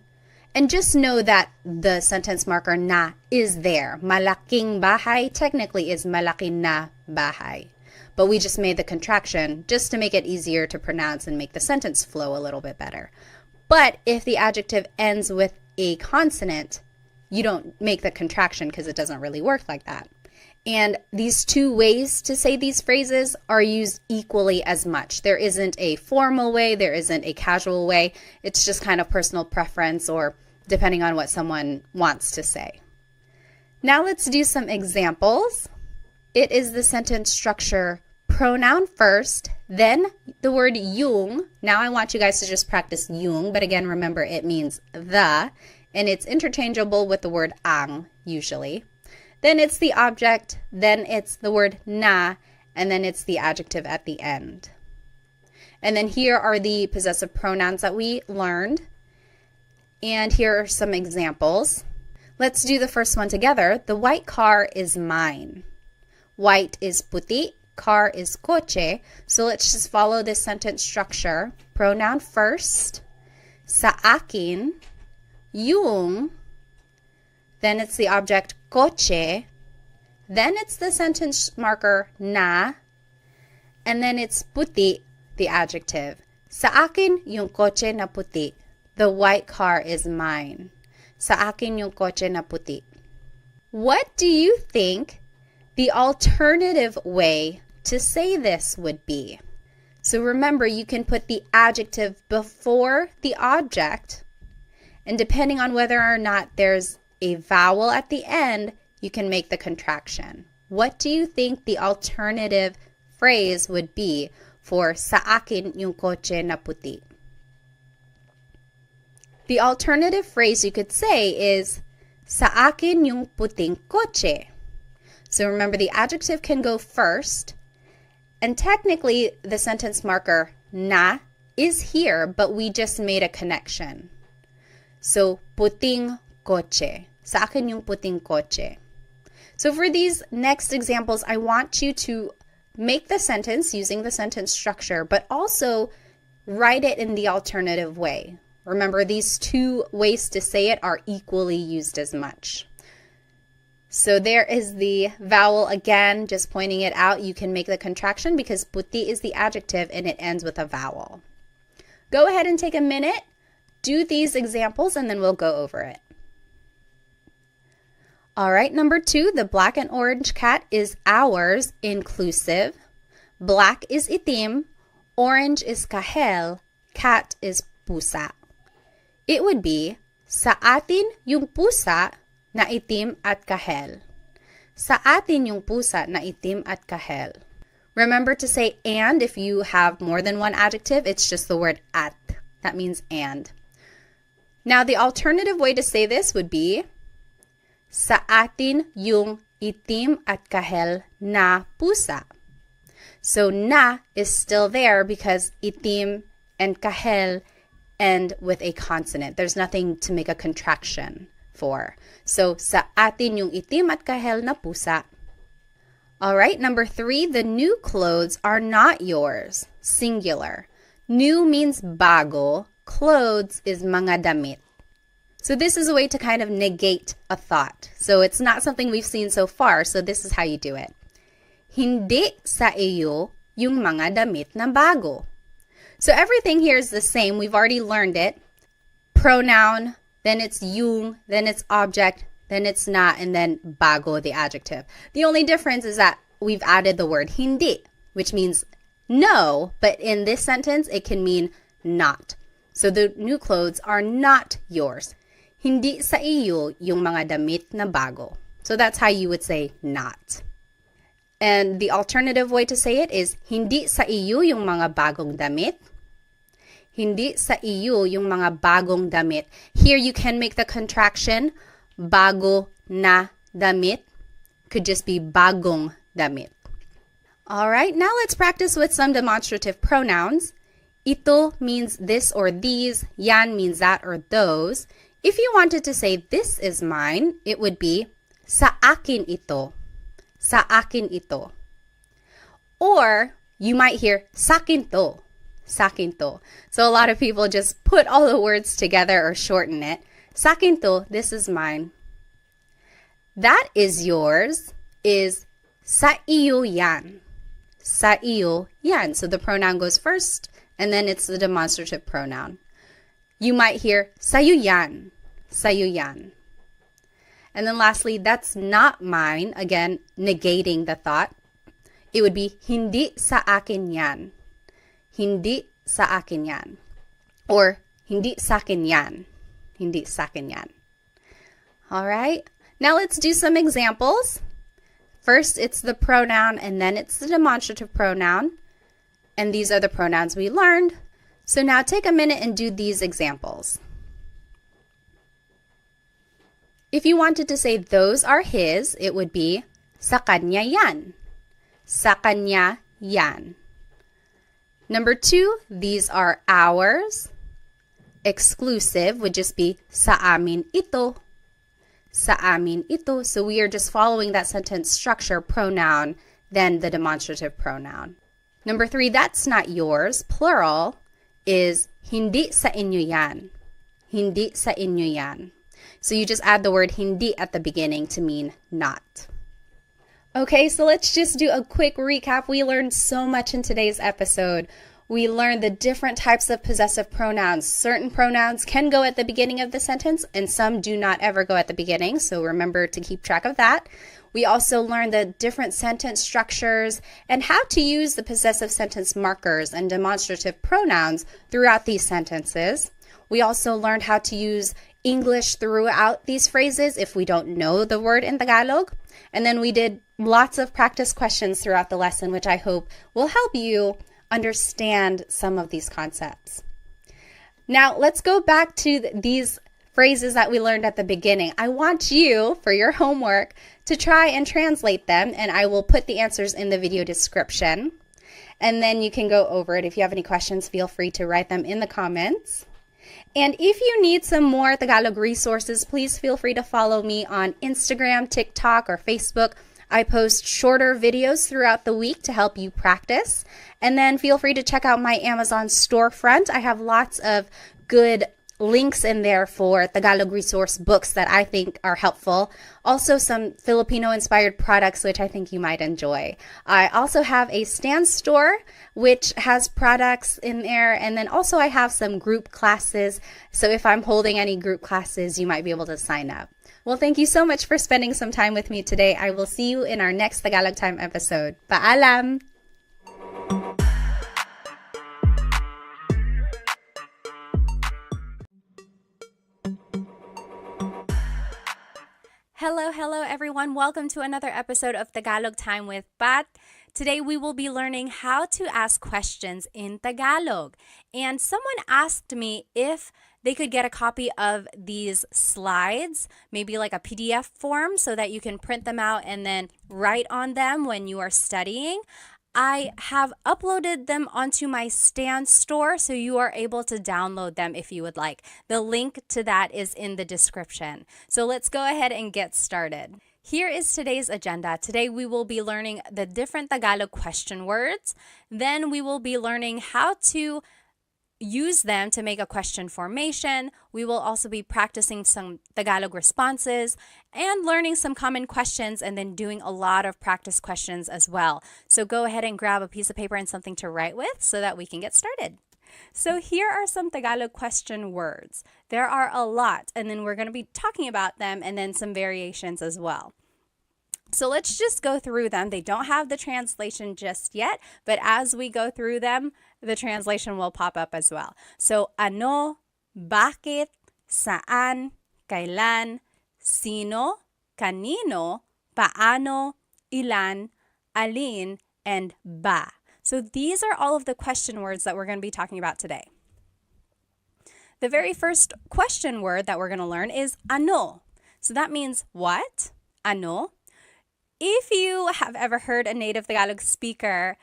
and just know that the sentence marker na is there. Malaking bahay technically is malaki na bahay. But we just made the contraction just to make it easier to pronounce and make the sentence flow a little bit better. But if the adjective ends with a consonant, you don't make the contraction because it doesn't really work like that. And these two ways to say these phrases are used equally as much. There isn't a formal way, there isn't a casual way. It's just kind of personal preference or depending on what someone wants to say. Now let's do some examples. It is the sentence structure pronoun first, then the word yung. Now I want you guys to just practice yung, but again, remember it means the, and it's interchangeable with the word ang usually. Then it's the object, then it's the word na, and then it's the adjective at the end. And then here are the possessive pronouns that we learned. And here are some examples. Let's do the first one together. The white car is mine. White is puti, car is coche. So let's just follow this sentence structure. Pronoun first, sa akin, yung, then it's the object coche, then it's the sentence marker na, and then it's puti, the adjective. Sa akin yung coche na puti. The white car is mine. Sa akin yung coche na puti. What do you think the alternative way to say this would be? So remember, you can put the adjective before the object, and depending on whether or not there's a vowel at the end, you can make the contraction. What do you think the alternative phrase would be for sa akin yung coche na puti? The alternative phrase you could say is sa akin yung puting coche. So remember, the adjective can go first, and technically the sentence marker na is here, but we just made a connection. So puting coche. Sa akin yung puting coche. So for these next examples, I want you to make the sentence using the sentence structure, but also write it in the alternative way. Remember, these two ways to say it are equally used as much. So there is the vowel again, just pointing it out. You can make the contraction because puti is the adjective and it ends with a vowel. Go ahead and take a minute, do these examples, and then we'll go over it. All right, number 2, the black and orange cat is ours, inclusive. Black is itim, orange is kahel, cat is pusa. it would be, sa atin yung pusa na itim at kahel. Sa atin yung pusa na itim at kahel. Remember to say and if you have more than one adjective. It's just the word at. That means and. Now, the alternative way to say this would be, sa atin yung itim at kahel na pusa. So, na is still there because itim and kahel end with a consonant. There's nothing to make a contraction for. So, sa atin yung itim at kahel na pusa. All right, number 3, the new clothes are not yours. Singular. New means bago. Clothes is mga damit. So this is a way to kind of negate a thought. So it's not something we've seen so far, so this is how you do it. Hindi sa iyo yung mga damit na bago. So everything here is the same. We've already learned it. Pronoun, then it's yung, then it's object, then it's not, and then bago, the adjective. The only difference is that we've added the word hindi, which means no, but in this sentence, it can mean not. So the new clothes are not yours. Hindi sa iyo yung mga damit na bago. So that's how you would say not. And the alternative way to say it is, hindi sa iyo yung mga bagong damit. Hindi sa iyo yung mga bagong damit. Here you can make the contraction, bago na damit. Could just be bagong damit. All right, now let's practice with some demonstrative pronouns. Ito means this or these. Yan means that or those. If you wanted to say this is mine, it would be sa akin ito. Sa akin ito. Or you might hear sakin to. Sakin to. So a lot of people just put all the words together or shorten it. Sakin to, this is mine. That is yours is sa iyo yan. Sa iyo yan. So the pronoun goes first, and then it's the demonstrative pronoun. You might hear sa'yo yan. Sa'yo yan. And then lastly, that's not mine. Again, negating the thought. It would be hindi sa akin yan. Hindi sa akin yan. Or hindi sa akin yan. Hindi sa akin yan. All right. Now let's do some examples. First, it's the pronoun, and then it's the demonstrative pronoun. And these are the pronouns we learned. So now take a minute and do these examples. If you wanted to say those are his, it would be sa kanya yan. Sa kanya yan. Number 2, these are ours. Exclusive would just be sa amin ito. Sa amin ito. So we are just following that sentence structure, pronoun, then the demonstrative pronoun. Number 3, that's not yours. Plural is hindi sa inyo yan. Hindi sa inyo yan. So you just add the word hindi at the beginning to mean not. Okay, so let's just do a quick recap. We learned so much in today's episode. We learned the different types of possessive pronouns. Certain pronouns can go at the beginning of the sentence, and some do not ever go at the beginning, so remember to keep track of that. We also learned the different sentence structures and how to use the possessive sentence markers and demonstrative pronouns throughout these sentences. We also learned how to use English throughout these phrases if we don't know the word in Tagalog. And then we did lots of practice questions throughout the lesson, which I hope will help you understand some of these concepts. Now, let's go back to these phrases that we learned at the beginning. I want you, for your homework, to try and translate them, and I will put the answers in the video description. And then you can go over it. If you have any questions, feel free to write them in the comments. And if you need some more Tagalog resources, please feel free to follow me on Instagram, TikTok, or Facebook. I post shorter videos throughout the week to help you practice. And then feel free to check out my Amazon storefront. I have lots of good links in there for Tagalog resource books that I think are helpful. Also some Filipino-inspired products which I think you might enjoy. I also have a Stan store which has products in there, and then also I have some group classes. So if I'm holding any group classes, you might be able to sign up. Well, thank you so much for spending some time with me today. I will see you in our next Tagalog Time episode. Paalam! Hello everyone. Welcome to another episode of Tagalog Time with Pat. Today we will be learning how to ask questions in Tagalog. And someone asked me if they could get a copy of these slides, maybe like a PDF form so that you can print them out and then write on them when you are studying. I have uploaded them onto my Stan store, so you are able to download them if you would like. The link to that is in the description. So let's go ahead and get started. Here is today's agenda. Today we will be learning the different Tagalog question words. Then we will be learning how to use them to make a question formation. We will also be practicing some Tagalog responses and learning some common questions and then doing a lot of practice questions as well. So go ahead and grab a piece of paper and something to write with so that we can get started. So here are some Tagalog question words. There are a lot, and then we're going to be talking about them and then some variations as well. So let's just go through them. They don't have the translation just yet, but as we go through them, the translation will pop up as well. So, ano, bakit, saan, kailan, sino, kanino, paano, ilan, alin, and ba. So these are all of the question words that we're going to be talking about today. The very first question word that we're going to learn is ano. So that means what? Ano. If you have ever heard a native Tagalog speaker,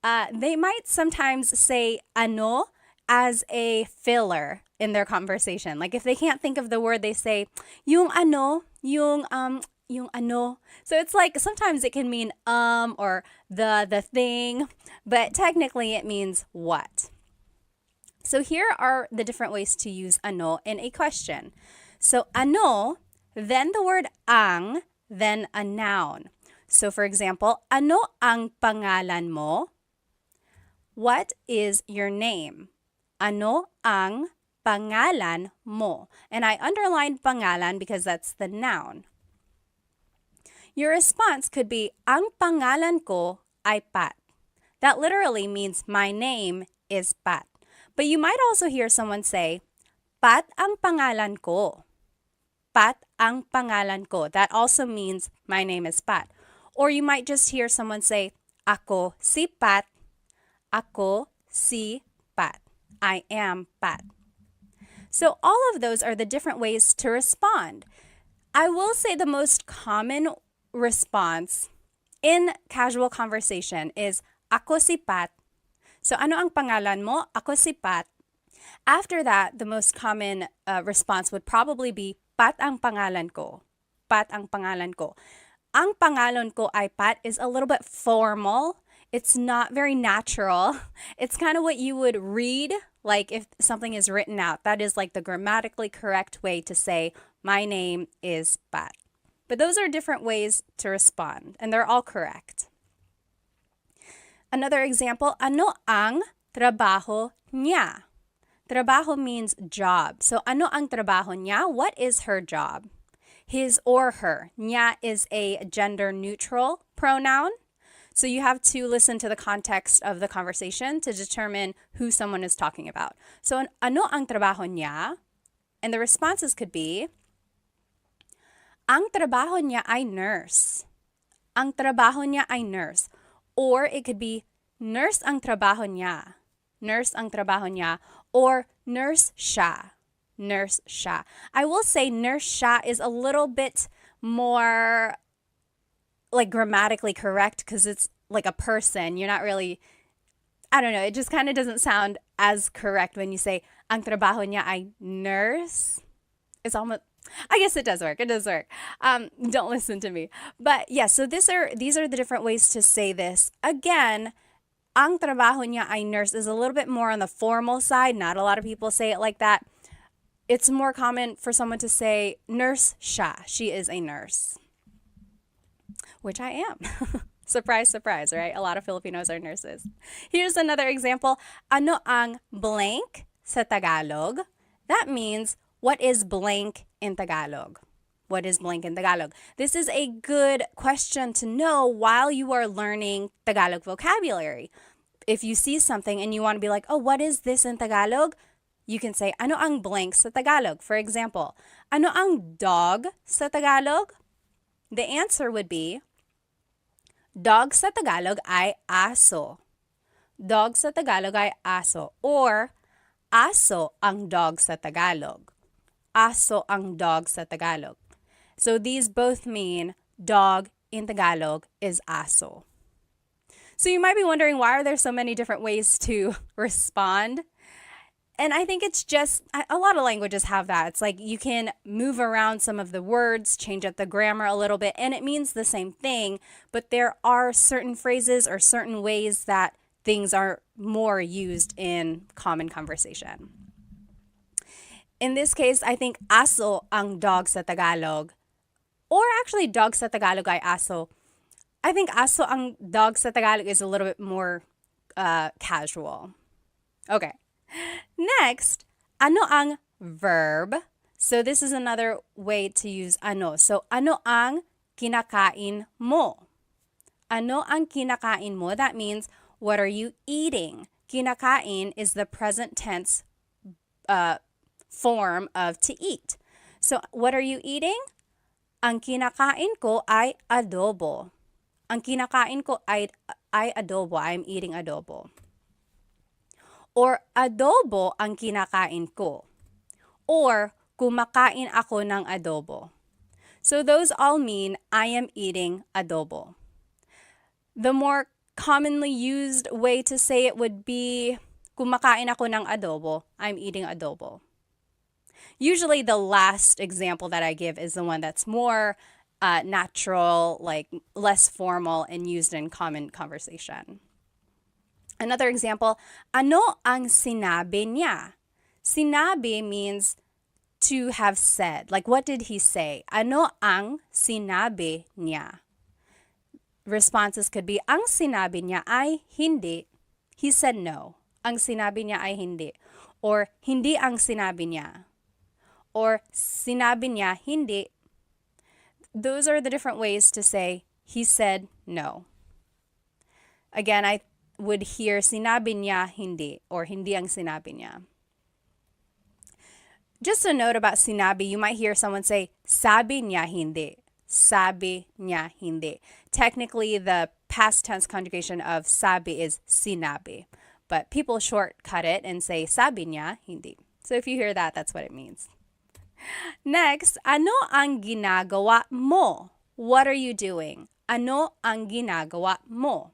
they might sometimes say ano as a filler in their conversation. Like if they can't think of the word, they say yung ano, yung ano. So it's like sometimes it can mean or the thing, but technically it means what. So here are the different ways to use ano in a question. So ano, then the word ang, then a noun. So for example, ano ang pangalan mo? What is your name? Ano ang pangalan mo? And I underlined pangalan because that's the noun. Your response could be, ang pangalan ko ay Pat. That literally means my name is Pat. But you might also hear someone say, Pat ang pangalan ko. Pat ang pangalan ko. That also means my name is Pat. Or you might just hear someone say, ako si Pat. Ako si Pat. I am Pat. So all of those are the different ways to respond. I will say the most common response in casual conversation is, ako si Pat. So ano ang pangalan mo? Ako si Pat. After that, the most common response would probably be, Pat ang pangalan ko. Pat ang pangalan ko. Ang pangalan ko ay Pat is a little bit formal. It's not very natural. It's kind of what you would read, like if something is written out. That is like the grammatically correct way to say, my name is Pat. But those are different ways to respond, and they're all correct. Another example, ano ang trabaho niya? Trabaho means job. So ano ang trabaho niya? What is her job? His or her. Niya is a gender-neutral pronoun. So you have to listen to the context of the conversation to determine who someone is talking about. So ano ang trabaho niya? And the responses could be, ang trabaho niya ay nurse. Ang trabaho niya ay nurse. Or it could be, nurse ang trabaho niya. Nurse ang trabaho niya. Or nurse siya. Nurse siya. I will say nurse siya is a little bit more like grammatically correct because it's like a person. You're not really, I don't know, it just kind of doesn't sound as correct when you say, ang trabaho niya ay nurse. It's almost, I guess it does work. It does work. Don't listen to me. But yeah, so these are the different ways to say this. Again, ang trabaho niya ay nurse is a little bit more on the formal side. Not a lot of people say it like that. It's more common for someone to say, nurse siya. She is a nurse. Which I am. Surprise, surprise, right? A lot of Filipinos are nurses. Here's another example. Ano ang blank sa Tagalog? That means, what is blank in Tagalog? What is blank in Tagalog? This is a good question to know while you are learning Tagalog vocabulary. If you see something and you want to be like, oh, what is this in Tagalog? You can say, ano ang blank sa Tagalog? For example, ano ang dog sa Tagalog? the answer would be, dog sa Tagalog ay aso. Dog sa Tagalog ay aso. Or, aso ang dog sa Tagalog. Aso ang dog sa Tagalog. So these both mean dog in Tagalog is aso. So you might be wondering, why are there so many different ways to respond? And I think it's just, a lot of languages have that. It's like you can move around some of the words, change up the grammar a little bit, and it means the same thing, but there are certain phrases or certain ways that things are more used in common conversation. In this case, I think aso ang dog sa Tagalog, or actually dog sa Tagalog ay aso. I think aso ang dog sa Tagalog is a little bit more casual. Okay. Next, ano ang verb? So this is another way to use ano. So ano ang kinakain mo? Ano ang kinakain mo? That means, what are you eating? Kinakain is the present tense form of to eat. So what are you eating? Ang kinakain ko ay adobo. Ang kinakain ko ay adobo. I'm eating adobo. Or adobo ang kinakain ko. Or kumakain ako ng adobo. So those all mean I am eating adobo. The more commonly used way to say it would be kumakain ako ng adobo. I'm eating adobo. Usually the last example that I give is the one that's more natural, like less formal and used in common conversation. Another example, ano ang sinabi niya? Sinabi means to have said. Like, what did he say? Ano ang sinabi niya? Responses could be, ang sinabi niya ay hindi. He said no. Ang sinabi niya ay hindi. Or, hindi ang sinabi niya. Or, sinabi niya hindi. Those are the different ways to say, he said no. Again, I would hear sinabi niya hindi, or hindi ang sinabi niya. Just a note about sinabi, you might hear someone say, sabi niya hindi. Sabi niya hindi. Technically, the past tense conjugation of sabi is sinabi, but people shortcut it and say sabi niya hindi. So if you hear that, that's what it means. Next, ano ang ginagawa mo? What are you doing? Ano ang ginagawa mo?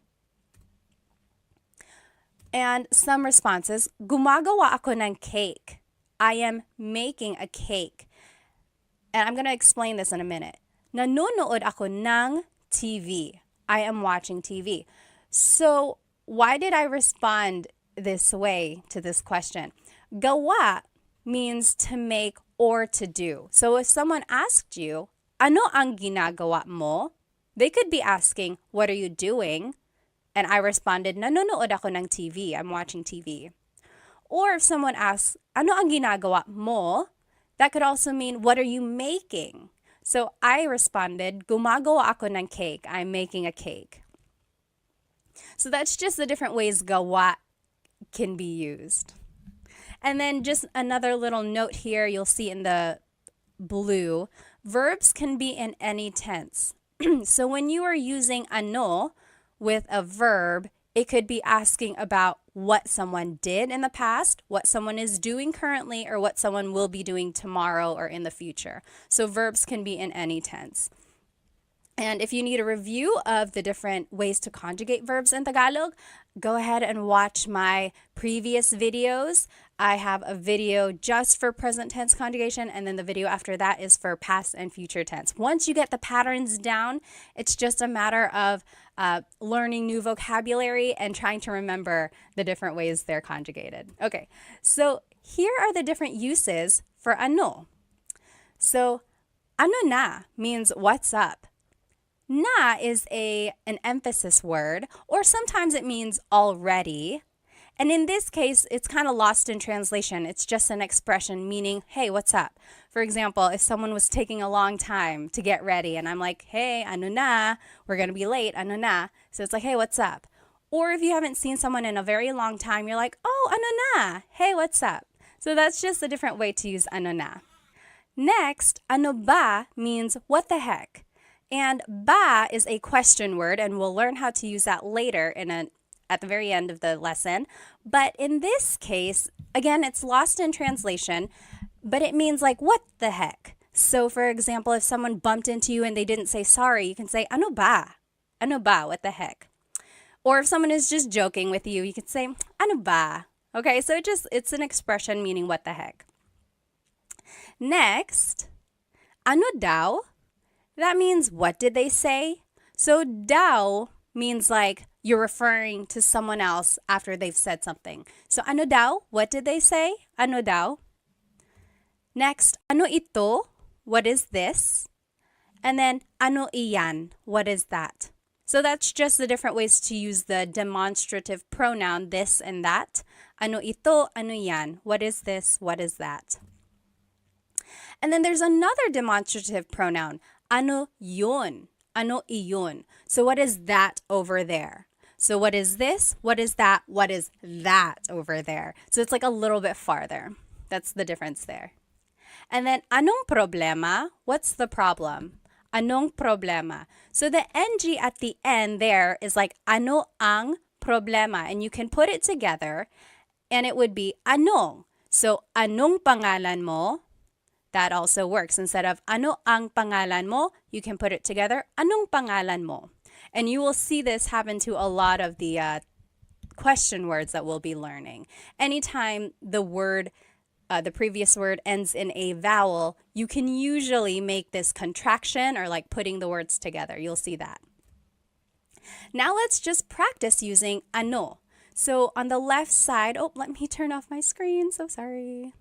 And some responses, gumagawa ako ng cake. I am making a cake. And I'm going to explain this in a minute. Nanonood ako ng TV. I am watching TV. So why did I respond this way to this question? Gawa means to make or to do. So if someone asked you, ano ang ginagawa mo? They could be asking, what are you doing? And I responded, nanonood ako ng TV. I'm watching TV. Or if someone asks, ano ang ginagawa mo? That could also mean, what are you making? So I responded, gumagawa ako ng cake. I'm making a cake. So that's just the different ways gawa can be used. And then just another little note here, you'll see in the blue, verbs can be in any tense. So when you are using ano with a verb, it could be asking about what someone did in the past, what someone is doing currently, or what someone will be doing tomorrow or in the future. So verbs can be in any tense. And if you need a review of the different ways to conjugate verbs in Tagalog, go ahead and watch my previous videos. I have a video just for present tense conjugation, and then the video after that is for past and future tense. Once you get the patterns down, it's just a matter of learning new vocabulary and trying to remember the different ways they're conjugated. Okay, so here are the different uses for ano. So, ano na means what's up. Na is an emphasis word, or sometimes it means already. And in this case, it's kind of lost in translation. It's just an expression meaning, hey, what's up? For example, if someone was taking a long time to get ready and I'm like, hey, ano na, we're going to be late, ano na. So it's like, hey, what's up? Or if you haven't seen someone in a very long time, you're like, oh, ano na, hey, what's up? So that's just a different way to use ano na. Next, ano ba means what the heck. And ba is a question word, and we'll learn how to use that later at the very end of the lesson. But in this case, again, it's lost in translation, but it means like, what the heck? So for example, if someone bumped into you and they didn't say sorry, you can say, ano ba? Ano ba? What the heck? Or if someone is just joking with you, you can say, ano ba? Okay, so it's an expression meaning what the heck. Next, ano daw? That means what did they say? So daw means like you're referring to someone else after they've said something. So ano daw? What did they say? Ano daw? Next, ano ito? What is this? And then ano iyan? What is that? So that's just the different ways to use the demonstrative pronoun this and that. Ano ito? Ano yan? What is this? What is that? And then there's another demonstrative pronoun. Ano yun? Ano iyon? So what is that over there? So what is this? What is that? What is that over there? So it's like a little bit farther. That's the difference there. And then anong problema? What's the problem? Anong problema? So the NG at the end there is like ano ang problema, and you can put it together and it would be anong. So anong pangalan mo? That also works. Instead of ano ang pangalan mo, you can put it together, anong pangalan mo? And you will see this happen to a lot of the question words that we'll be learning. Anytime the previous word ends in a vowel, you can usually make this contraction or like putting the words together. You'll see that. Now let's just practice using ano. So on the left side, let me turn off my screen, so sorry.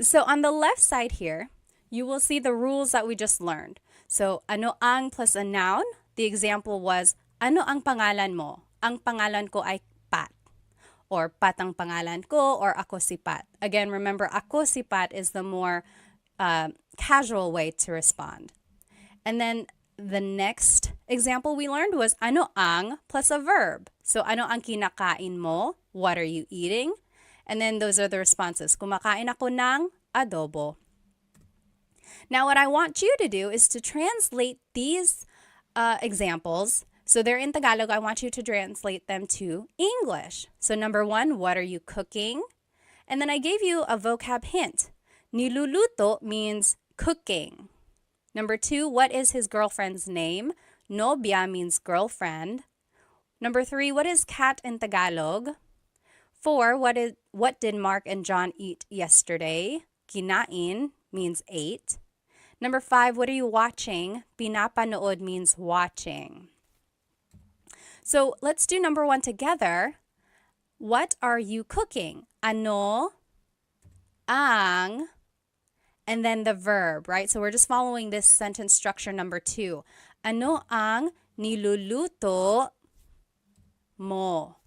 So on the left side here, you will see the rules that we just learned. So ano ang plus a noun. The example was, ano ang pangalan mo? Ang pangalan ko ay Pat. Or Pat ang pangalan ko, or ako si Pat. Again, remember, ako si Pat is the more casual way to respond. And then the next example we learned was ano ang plus a verb. So ano ang kinakain mo? What are you eating? And then those are the responses. Kumakain ako ng adobo. Now what I want you to do is to translate these examples. So they're in Tagalog. I want you to translate them to English. So number 1, what are you cooking? And then I gave you a vocab hint. Niluluto means cooking. Number 2, what is his girlfriend's name? Nobya means girlfriend. Number 3, what is cat in Tagalog? 4, what did Mark and John eat yesterday? Kinain means ate. Number 5, what are you watching? Pinapanood means watching. So let's do number 1 together. What are you cooking? Ano ang, and then the verb, right? So we're just following this sentence structure number 2. Ano ang niluluto mo?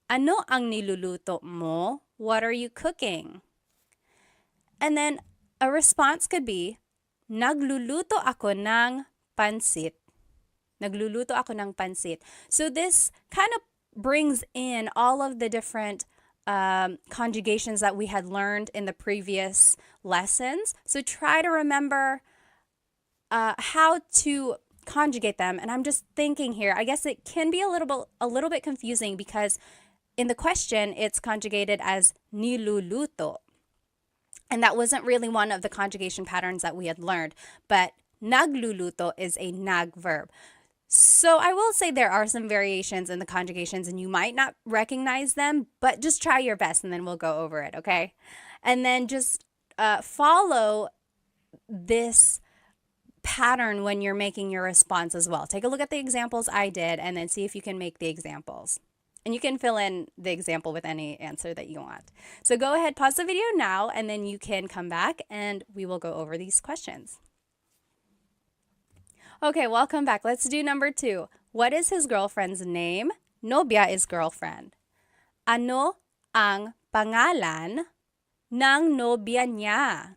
Ano ang niluluto mo? What are you cooking? And then a response could be, nagluluto ako ng pansit. Nagluluto ako ng pansit. So this kind of brings in all of the different conjugations that we had learned in the previous lessons. So try to remember how to conjugate them. And I'm just thinking here, I guess it can be a little bit confusing because in the question, it's conjugated as niluluto. And that wasn't really one of the conjugation patterns that we had learned. But nagluluto is a nag verb. So I will say there are some variations in the conjugations and you might not recognize them, but just try your best and then we'll go over it, okay? And then just follow this pattern when you're making your response as well. Take a look at the examples I did and then see if you can make the examples. And you can fill in the example with any answer that you want. So go ahead, pause the video now, and then you can come back and we will go over these questions. Okay, welcome back. Let's do number 2. What is his girlfriend's name? Nobya is girlfriend. Ano ang pangalan ng nobya niya?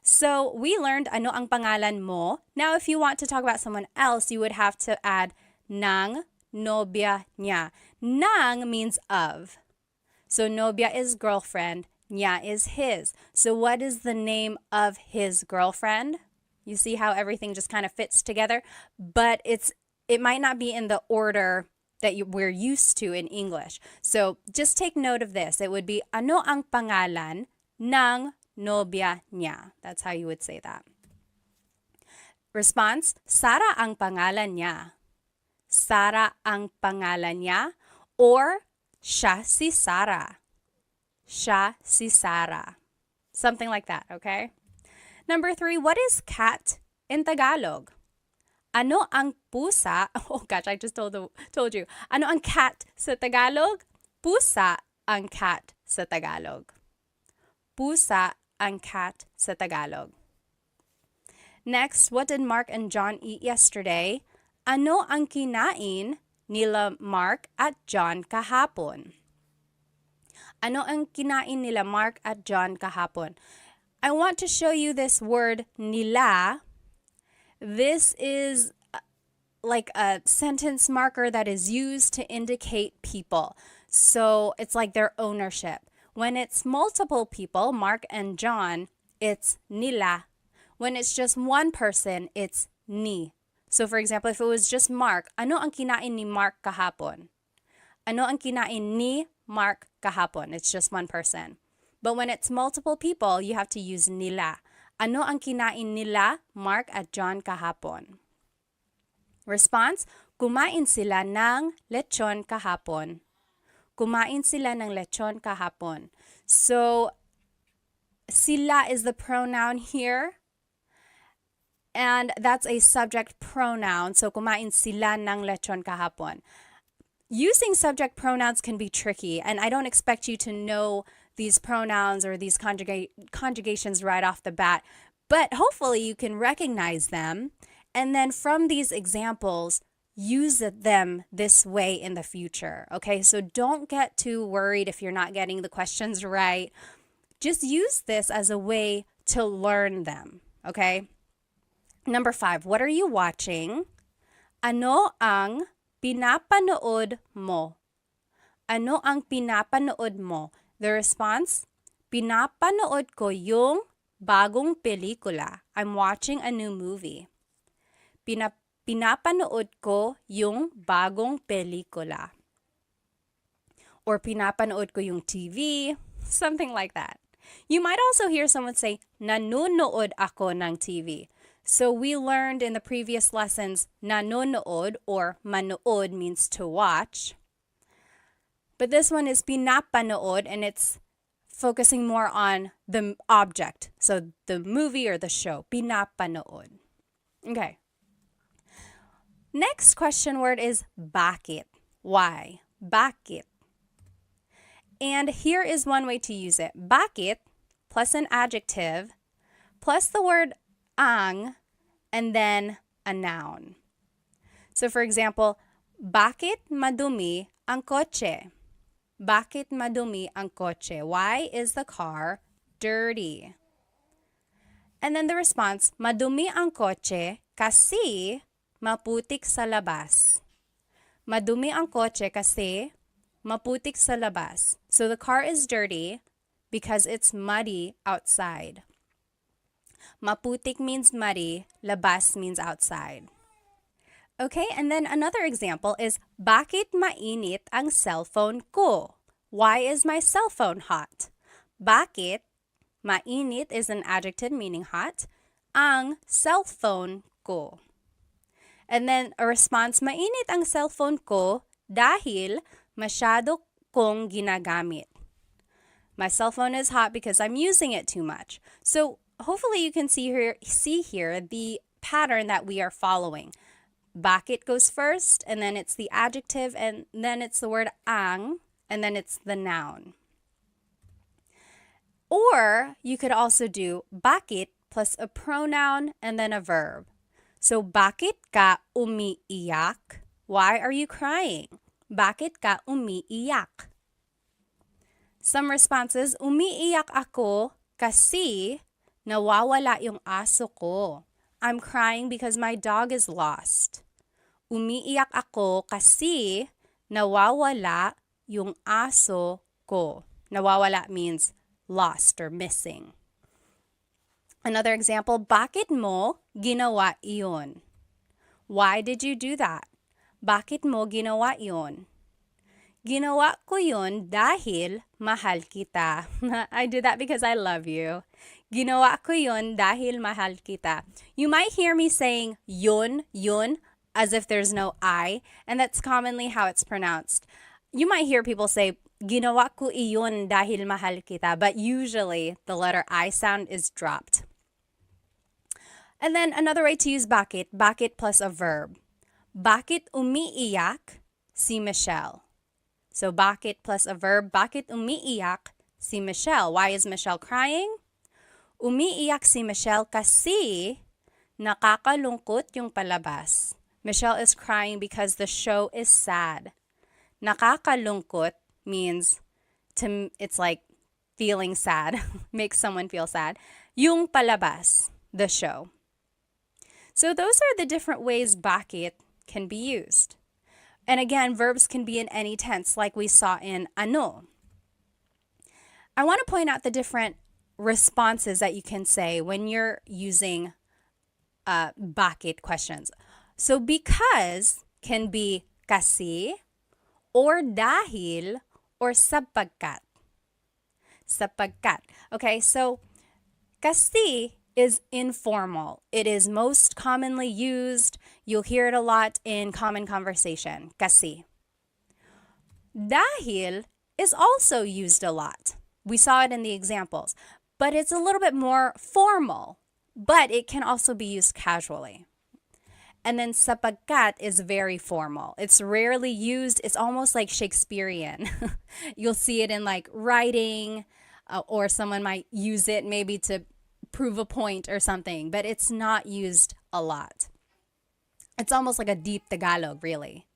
So we learned ano ang pangalan mo. Now, if you want to talk about someone else, you would have to add ng nobya niya. Nang means of. So nobya is girlfriend, niya is his. So what is the name of his girlfriend? You see how everything just kind of fits together, but it might not be in the order that we're used to in English. So just take note of this. It would be, ano ang pangalan ng nobya niya? That's how you would say that. Response, Sara ang pangalan niya. Sara ang pangalan niya, or siya si Sara. Siya si Sara. Something like that, okay? Number 3, what is cat in Tagalog? Ano ang pusa? Oh gosh, I just told you. Ano ang cat sa Tagalog? Pusa ang cat sa Tagalog. Pusa ang cat sa Tagalog. Next, what did Mark and John eat yesterday? Ano ang kinain nila Mark at John kahapon? Ano ang kinain nila Mark at John kahapon? I want to show you this word nila. This is like a sentence marker that is used to indicate people. So it's like their ownership. When it's multiple people, Mark and John, it's nila. When it's just one person, it's ni. So for example, if it was just Mark, ano ang kinain ni Mark kahapon? Ano ang kinain ni Mark kahapon? It's just one person. But when it's multiple people, you have to use nila. Ano ang kinain nila Mark at John kahapon? Response, kumain sila ng lechon kahapon. Kumain sila ng lechon kahapon. So, sila is the pronoun here. And that's a subject pronoun. So, kumain sila ng lechon kahapon. Using subject pronouns can be tricky, and I don't expect you to know these pronouns or these conjugations right off the bat, but hopefully you can recognize them, and then from these examples, use them this way in the future, okay? So don't get too worried if you're not getting the questions right. Just use this as a way to learn them, okay? Number 5, what are you watching? Ano ang pinapanood mo? Ano ang pinapanood mo? The response, pinapanood ko yung bagong pelikula. I'm watching a new movie. Pinapanood ko yung bagong pelikula. Or pinapanood ko yung TV, something like that. You might also hear someone say, nanonood ako ng TV. So we learned in the previous lessons, nanonood or manood means to watch. But this one is pinapanood, and it's focusing more on the object. So the movie or the show, pinapanood. Okay. Next question word is bakit. Why? Bakit. And here is one way to use it. Bakit plus an adjective plus the word ang and then a noun. So for example, bakit madumi ang kotse? Bakit madumi ang kotse? Why is the car dirty? And then the response, madumi ang kotse kasi maputik sa labas. Madumi ang kotse kasi maputik sa labas. So the car is dirty because it's muddy outside. Maputik means muddy, labas means outside. Okay, and then another example is, bakit mainit ang cellphone ko? Why is my cell phone hot? Bakit, mainit is an adjective meaning hot, ang cellphone ko. And then a response, mainit ang cellphone ko dahil masyado kong ginagamit. My cell phone is hot because I'm using it too much. So hopefully you can see here the pattern that we are following. Bakit goes first, and then it's the adjective, and then it's the word ang, and then it's the noun. Or you could also do bakit plus a pronoun and then a verb. So bakit ka umiiyak? Why are you crying? Bakit ka umiiyak? Some responses, umiiyak ako kasi nawawala yung aso ko. I'm crying because my dog is lost. Umiiyak ako kasi nawawala yung aso ko. Nawawala means lost or missing. Another example, bakit mo ginawa iyon? Why did you do that? Bakit mo ginawa iyon? Ginawa ko yun dahil mahal kita. I did that because I love you. Ginawa ko yun dahil mahal kita. You might hear me saying yun, as if there's no I, and that's commonly how it's pronounced. You might hear people say, ginawa ko iyon dahil mahal kita, but usually the letter I sound is dropped. And then another way to use bakit plus a verb. Bakit umiiyak si Michelle? So bakit plus a verb, bakit umiiyak si Michelle? Why is Michelle crying? Umiiyak si Michelle kasi nakakalungkot yung palabas. Michelle is crying because the show is sad. Nakakalungkot means it's like feeling sad, makes someone feel sad. Yung palabas, the show. So those are the different ways bakit can be used. And again, verbs can be in any tense, like we saw in ano. I want to point out the different responses that you can say when you're using bakit questions. So because can be kasi, or dahil, or sapagkat. Sapagkat. Okay, so kasi is informal. It is most commonly used. You'll hear it a lot in common conversation. Kasi. Dahil is also used a lot. We saw it in the examples. But it's a little bit more formal. But it can also be used casually. And then sapagkat is very formal. It's rarely used. It's almost like Shakespearean. You'll see it in like writing, or someone might use it maybe to prove a point or something, but it's not used a lot. It's almost like a deep Tagalog, really.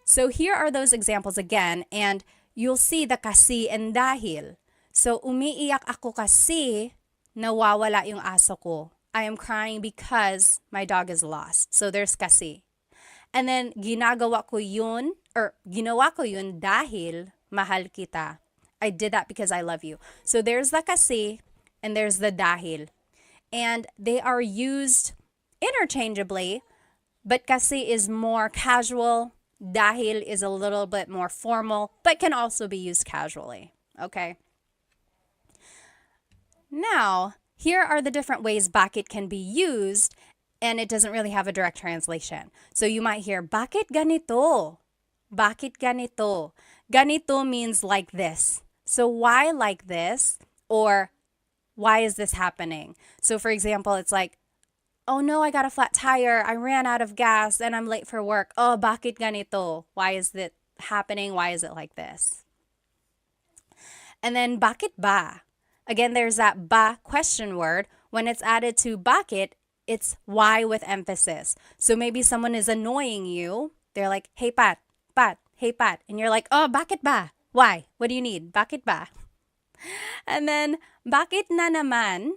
So here are those examples again, and you'll see the kasi and dahil. So umiiyak ako kasi nawawala yung aso ko. I am crying because my dog is lost. So there's kasi. And then ginawa ko yun dahil mahal kita. I did that because I love you. So there's the kasi and there's the dahil. And they are used interchangeably, but kasi is more casual, dahil is a little bit more formal, but can also be used casually. Okay? Now, here are the different ways bakit can be used, and it doesn't really have a direct translation. So you might hear, bakit ganito? Bakit ganito? Ganito means like this. So why like this? Or why is this happening? So for example, it's like, oh no, I got a flat tire. I ran out of gas and I'm late for work. Oh, bakit ganito? Why is it happening? Why is it like this? And then bakit ba? Again, there's that ba question word. When it's added to bakit, it's why with emphasis. So maybe someone is annoying you. They're like, hey Pat, hey Pat. And you're like, oh, bakit ba? Why? What do you need? Bakit ba? And then bakit na naman?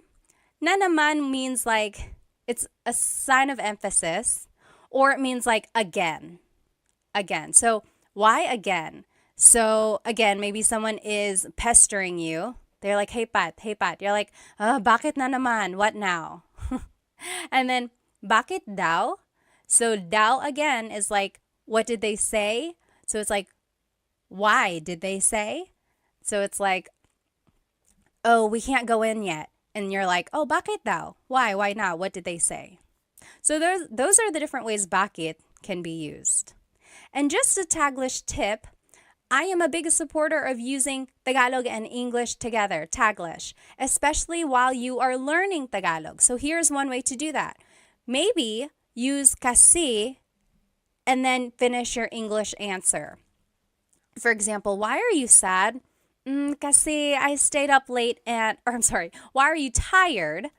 Na naman means like, it's a sign of emphasis, or it means like again. Again. So why again? So again, maybe someone is pestering you. They're like, hey Pat. You're like, bakit na naman? What now? And then, bakit daw? So daw again is like, what did they say? So it's like, why did they say? So it's like, oh, we can't go in yet. And you're like, oh, bakit daw? Why? Why not? What did they say? So those are the different ways bakit can be used. And just a Taglish tip, I am a big supporter of using Tagalog and English together, Taglish, especially while you are learning Tagalog. So here's one way to do that. Maybe use kasi and then finish your English answer. For example, why are you sad? Kasi I stayed up late why are you tired?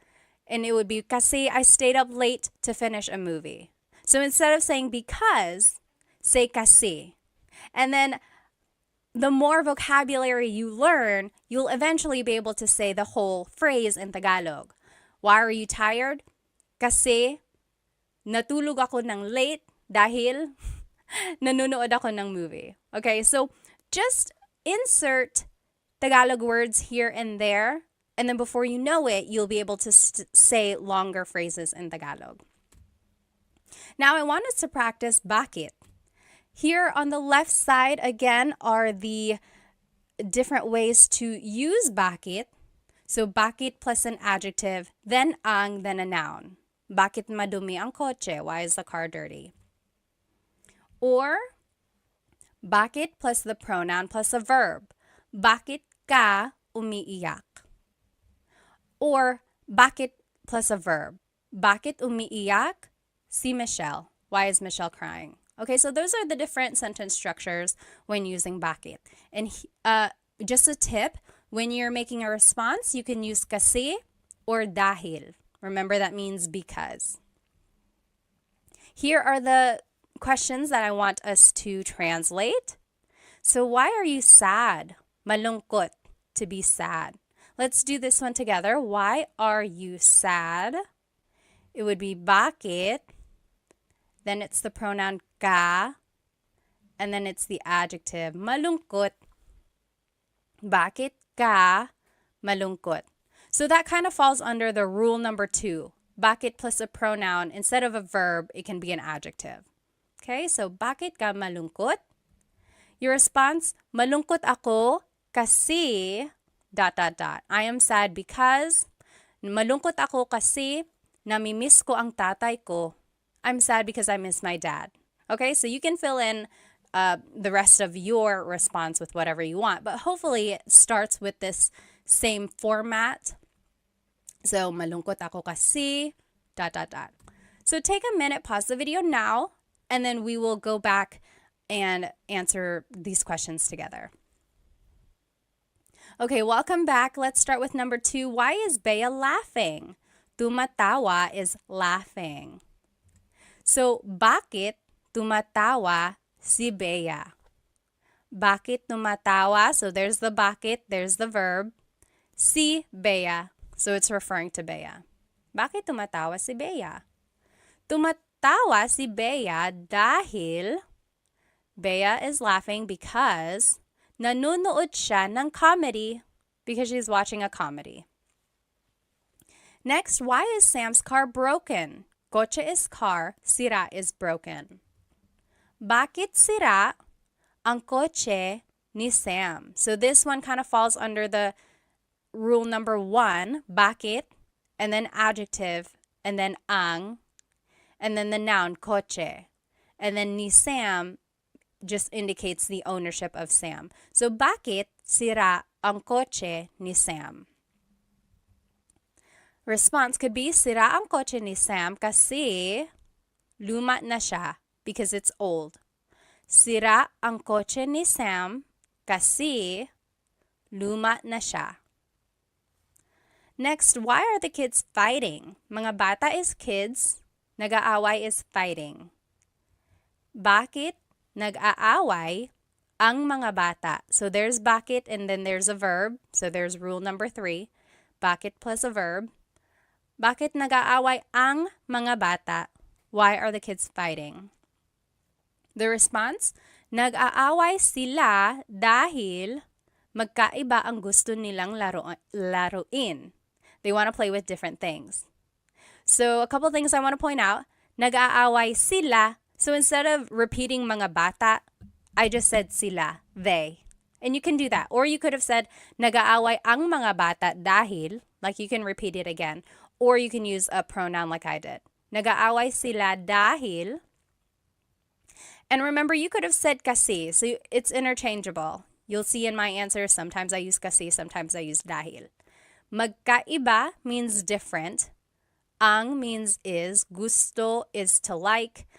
And it would be kasi I stayed up late to finish a movie. So instead of saying because, say kasi. And then the more vocabulary you learn, you'll eventually be able to say the whole phrase in Tagalog. Why are you tired? Kasi natulog ako ng late dahil nanonood ako ng movie. Okay, so just insert Tagalog words here and there And then before you know it, you'll be able to say longer phrases in Tagalog. Now I want us to practice bakit. Here on the left side, again, are the different ways to use bakit. So bakit plus an adjective, then ang, then a noun. Bakit madumi ang kotse? Why is the car dirty? Or bakit plus the pronoun plus a verb. Bakit ka umiiyak? Or bakit plus a verb. Bakit umiiyak si Michelle? Why is Michelle crying? Okay, so those are the different sentence structures when using bakit. And just a tip, when you're making a response, you can use kasi or dahil. Remember, that means because. Here are the questions that I want us to translate. So why are you sad? Malungkot, to be sad. Let's do this one together. Why are you sad? It would be bakit. Then it's the pronoun ka. And then it's the adjective malungkot. Bakit ka malungkot? So that kind of falls under the rule number 2. Bakit plus a pronoun. Instead of a verb, it can be an adjective. Okay, so bakit ka malungkot? Your response, malungkot ako kasi ... I am sad because, malungkot ako kasi namimiss ko ang tatay ko. I'm sad because I miss my dad. Okay, so you can fill in the rest of your response with whatever you want, but hopefully it starts with this same format. So, malungkot ako kasi ... So take a minute, pause the video now, and then we will go back and answer these questions together. Okay, welcome back. Let's start with number 2. Why is Bea laughing? Tumatawa is laughing. So, bakit tumatawa si Bea? Bakit tumatawa? So, there's the bakit, there's the verb. Si Bea. So, it's referring to Bea. Bakit tumatawa si Bea? Tumatawa si Bea dahil Bea is laughing because nanonood siya ng comedy, because she's watching a comedy. Next, why is Sam's car broken? Kotse is car, sira is broken. Bakit sira ang kotse ni Sam? So this one kind of falls under the rule number 1, bakit, and then adjective, and then ang, and then the noun, kotse. And then ni Sam just indicates the ownership of Sam. So, bakit sira ang kotse ni Sam? Response could be, sira ang kotse ni Sam kasi luma na siya, because it's old. Sira ang kotse ni Sam kasi luma na siya. Next, why are the kids fighting? Mga bata is kids, nag-aaway is fighting. Bakit nag-aaway ang mga bata? So there's bakit and then there's a verb. So there's rule number 3. Bakit plus a verb. Bakit nag-aaway ang mga bata? Why are the kids fighting? The response, nag-aaway sila dahil magkaiba ang gusto nilang laruin. They want to play with different things. So a couple things I want to point out. Nag-aaway sila. So instead of repeating mga bata, I just said sila, they. And you can do that. Or you could have said, nag-aaway ang mga bata dahil, like you can repeat it again. Or you can use a pronoun like I did. Nag-aaway sila dahil. And remember, you could have said kasi. So it's interchangeable. You'll see in my answer, sometimes I use kasi, sometimes I use dahil. Magkaiba means different. Ang means is. Gusto is to like.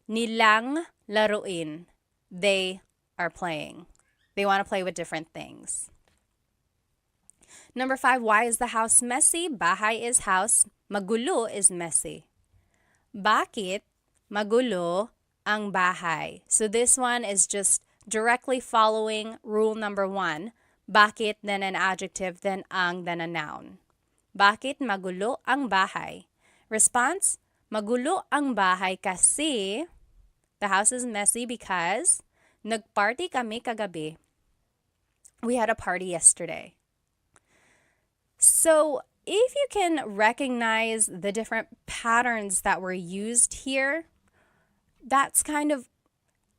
Nilang laruin. They are playing. They want to play with different things. Number 5, why is the house messy? Bahay is house. Magulo is messy. Bakit magulo ang bahay? So this one is just directly following rule number 1. Bakit, then an adjective, then ang, then a noun. Bakit magulo ang bahay? Response, magulo ang bahay kasi the house is messy because nagparty kami kagabi. We had a party yesterday. So if you can recognize the different patterns that were used here, that's kind of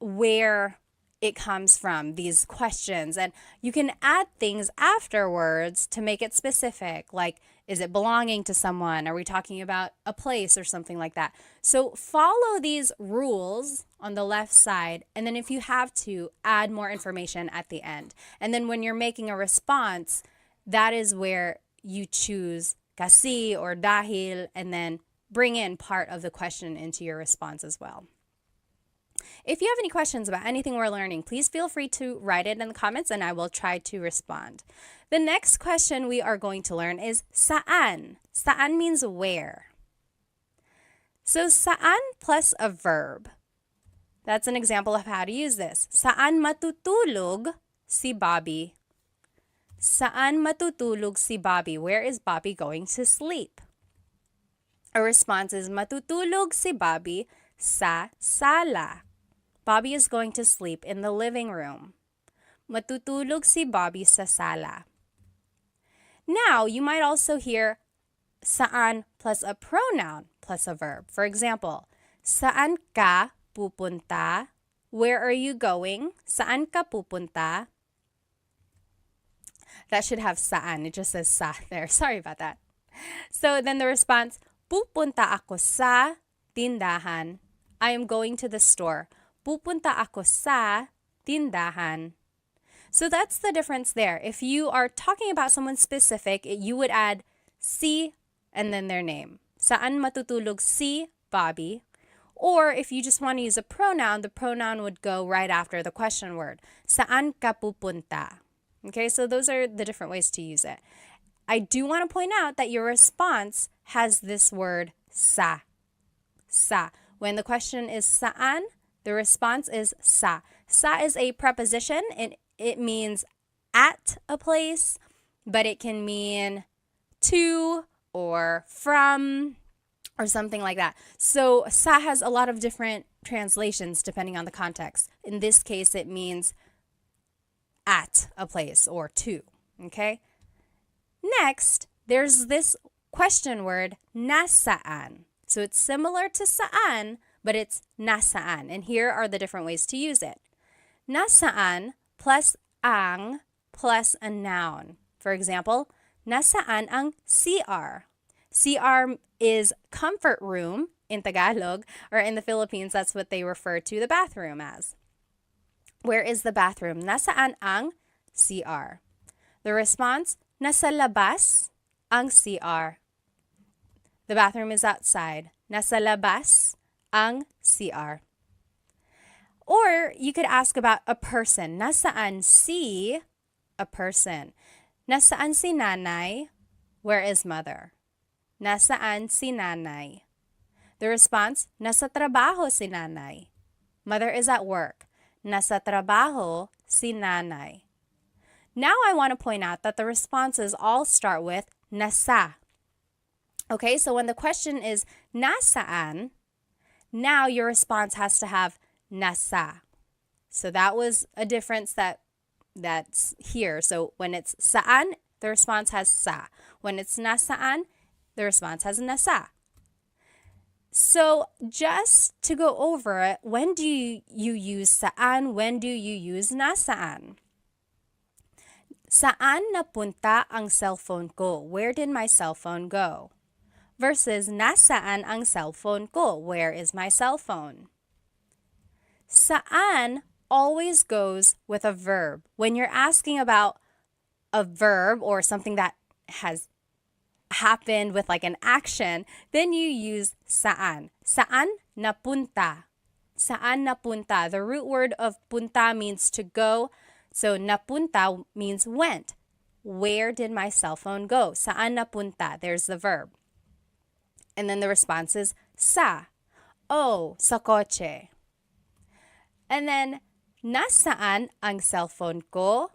where it comes from, these questions. And you can add things afterwards to make it specific, like, is it belonging to someone? Are we talking about a place or something like that? So follow these rules on the left side, and then if you have to, add more information at the end. And then when you're making a response, that is where you choose kasi or dahil, and then bring in part of the question into your response as well. If you have any questions about anything we're learning, please feel free to write it in the comments and I will try to respond. The next question we are going to learn is saan. Saan means where. So saan plus a verb. That's an example of how to use this. Saan matutulog si Bobby? Saan matutulog si Bobby? Where is Bobby going to sleep? A response is matutulog si Bobby sa sala. Bobby is going to sleep in the living room. Matutulog si Bobby sa sala. Now, you might also hear saan plus a pronoun plus a verb. For example, saan ka pupunta? Where are you going? Saan ka pupunta? That should have saan. It just says sa there. Sorry about that. So then the response, pupunta ako sa tindahan. I am going to the store. Pupunta ako sa tindahan. So that's the difference there. If you are talking about someone specific, you would add si and then their name. Saan matutulog si Bobby? Or if you just want to use a pronoun, the pronoun would go right after the question word. Saan ka pupunta? Okay, so those are the different ways to use it. I do want to point out that your response has this word sa. Sa. When the question is saan, the response is sa. Sa is a preposition and it means at a place, but it can mean to or from or something like that. So sa has a lot of different translations depending on the context. In this case, it means at a place or to, okay? Next, there's this question word, nasaan. So it's similar to saan, but it's nasaan. And here are the different ways to use it. Nasaan plus ang plus a noun. For example, nasaan ang CR? CR is comfort room in Tagalog, or in the Philippines, that's what they refer to the bathroom as. Where is the bathroom? Nasaan ang CR? The response, nasa labas ang CR. The bathroom is outside. Nasa labas ang CR. Or you could ask about a person. Nasaan si a person? Nasaan si nanay? Where is mother? Nasaan si nanay? The response, nasa trabaho si nanay. Mother is at work. Nasa trabaho si nanay. Now I want to point out that the responses all start with nasa. Okay, so when the question is nasaan, now your response has to have nasa. So that was a difference that's here. So when it's saan, the response has sa. When it's nasaan, the response has nasa. So just to go over it, when do you use saan? When do you use nasaan? Saan napunta ang cellphone ko? Where did my cell phone go? Versus nasaan ang cellphone ko? Where is my cell phone? Saan always goes with a verb. When you're asking about a verb or something that has happened with like an action, then you use saan. Saan napunta? Saan napunta? The root word of punta means to go. So napunta means went. Where did my cell phone go? Saan napunta? There's the verb. And then the response is sa. Oh, sa kotse. And then nasaan ang cellphone ko?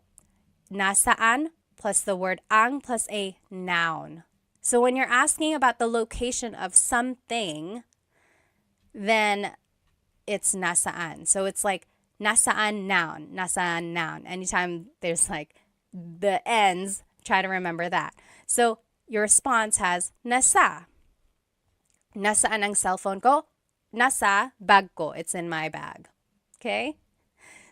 Nasaan plus the word ang plus a noun. So when you're asking about the location of something, then it's nasaan. So it's like nasaan noun, nasaan noun. Anytime there's like the ends, try to remember that. So your response has nasa. Nasaan ang cellphone ko? Nasa bag ko. It's in my bag. Okay?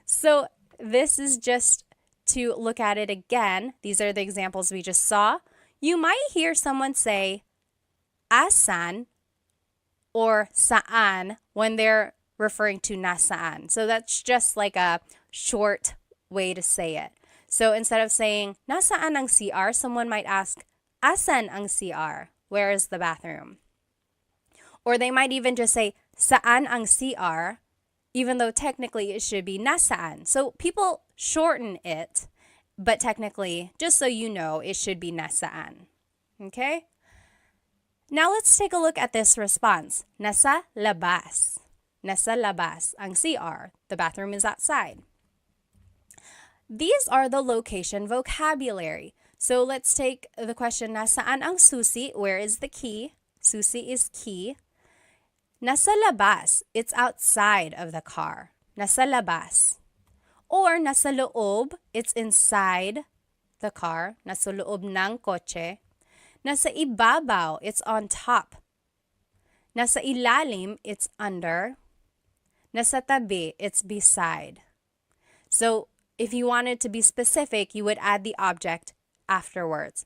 So this is just to look at it again. These are the examples we just saw. You might hear someone say asan or saan when they're referring to nasaan. So that's just like a short way to say it. So instead of saying nasaan ang CR, someone might ask asan ang CR? Where is the bathroom? Or they might even just say saan ang CR, even though technically it should be nasaan. So people shorten it, but technically, just so you know, it should be nasaan. Okay? Now let's take a look at this response. Nasa labas. Nasa labas ang CR. The bathroom is outside. These are the location vocabulary. So let's take the question, nasaan ang susi? Where is the key? Susi is key. Nasa labas, it's outside of the car. Nasa labas. Or nasa loob, it's inside the car. Nasa loob ng kotse. Nasa ibabaw, it's on top. Nasa ilalim, it's under. Nasa tabi, it's beside. So if you wanted to be specific, you would add the object afterwards.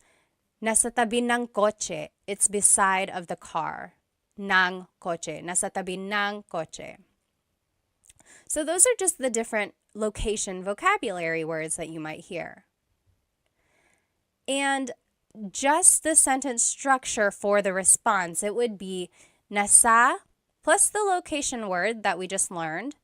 Nasa tabi ng kotse, it's beside of the car. Ng kotse. Nasa tabi ng kotse. So those are just the different location vocabulary words that you might hear. And just the sentence structure for the response, it would be nasa plus the location word that we just learned.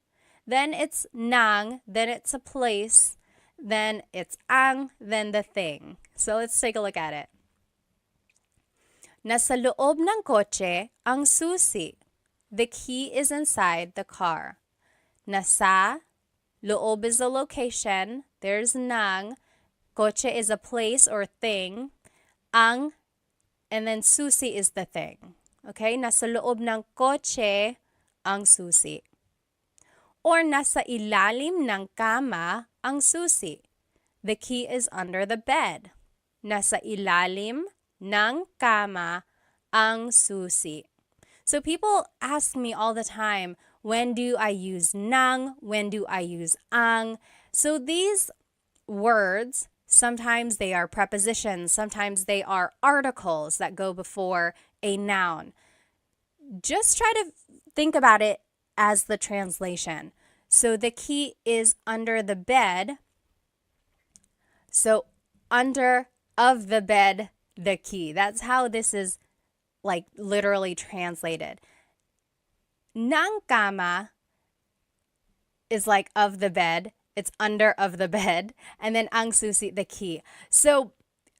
Then it's nang, then it's a place, then it's ang, then the thing. So let's take a look at it. Nasa loob ng kotse ang susi. The key is inside the car. Nasa, loob is the location. There's nang. Kotse is a place or thing. Ang, and then susi is the thing. Okay? Nasa loob ng kotse ang susi. Or nasa ilalim ng kama ang susi. The key is under the bed. Nasa ilalim ng kama ang susi. So people ask me all the time, when do I use nang? When do I use ang? So these words, sometimes they are prepositions, sometimes they are articles that go before a noun. Just try to think about it as the translation. So the key is under the bed. So under of the bed, the key. That's how this is like literally translated. Ng kama is like of the bed. It's under of the bed. And then ang susi, the key. So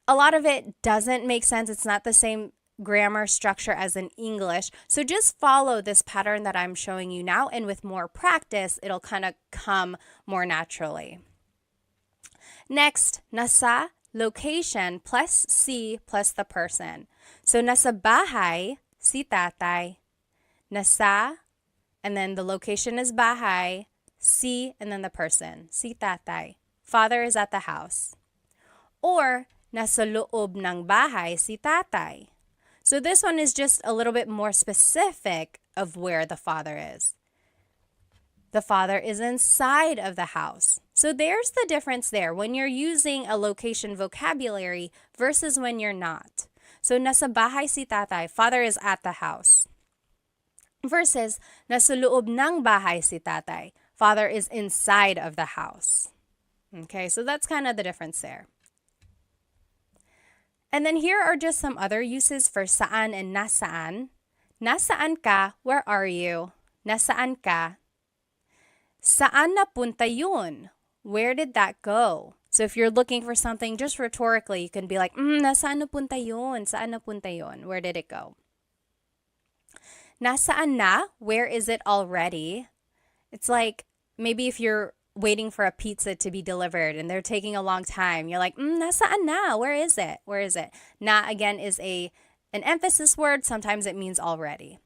a lot of it doesn't make sense. It's not the same grammar structure as in English. So just follow this pattern that I'm showing you now. And with more practice, it'll kind of come more naturally. Next, nasa, location plus si plus the person. So nasa bahay, si tatay. Nasa, and then the location is bahay. Si, and then the person, si tatay. Father is at the house. Or nasa loob ng bahay si tatay. So this one is just a little bit more specific of where the father is. The father is inside of the house. So there's the difference there when you're using a location vocabulary versus when you're not. So nasa bahay si tatay, father is at the house. Versus nasa loob ng bahay si tatay, father is inside of the house. Okay, so that's kind of the difference there. And then here are just some other uses for saan and nasaan. Nasaan ka? Where are you? Nasaan ka? Saan napunta yun? Where did that go? So if you're looking for something just rhetorically, you can be like, nasaan napunta yun? Saan napunta yun? Where did it go? Nasaan na? Where is it already? It's like maybe if you're waiting for a pizza to be delivered and they're taking a long time, you're like, nasaan na? Where is it? Where is it? Na again is an emphasis word. Sometimes it means already.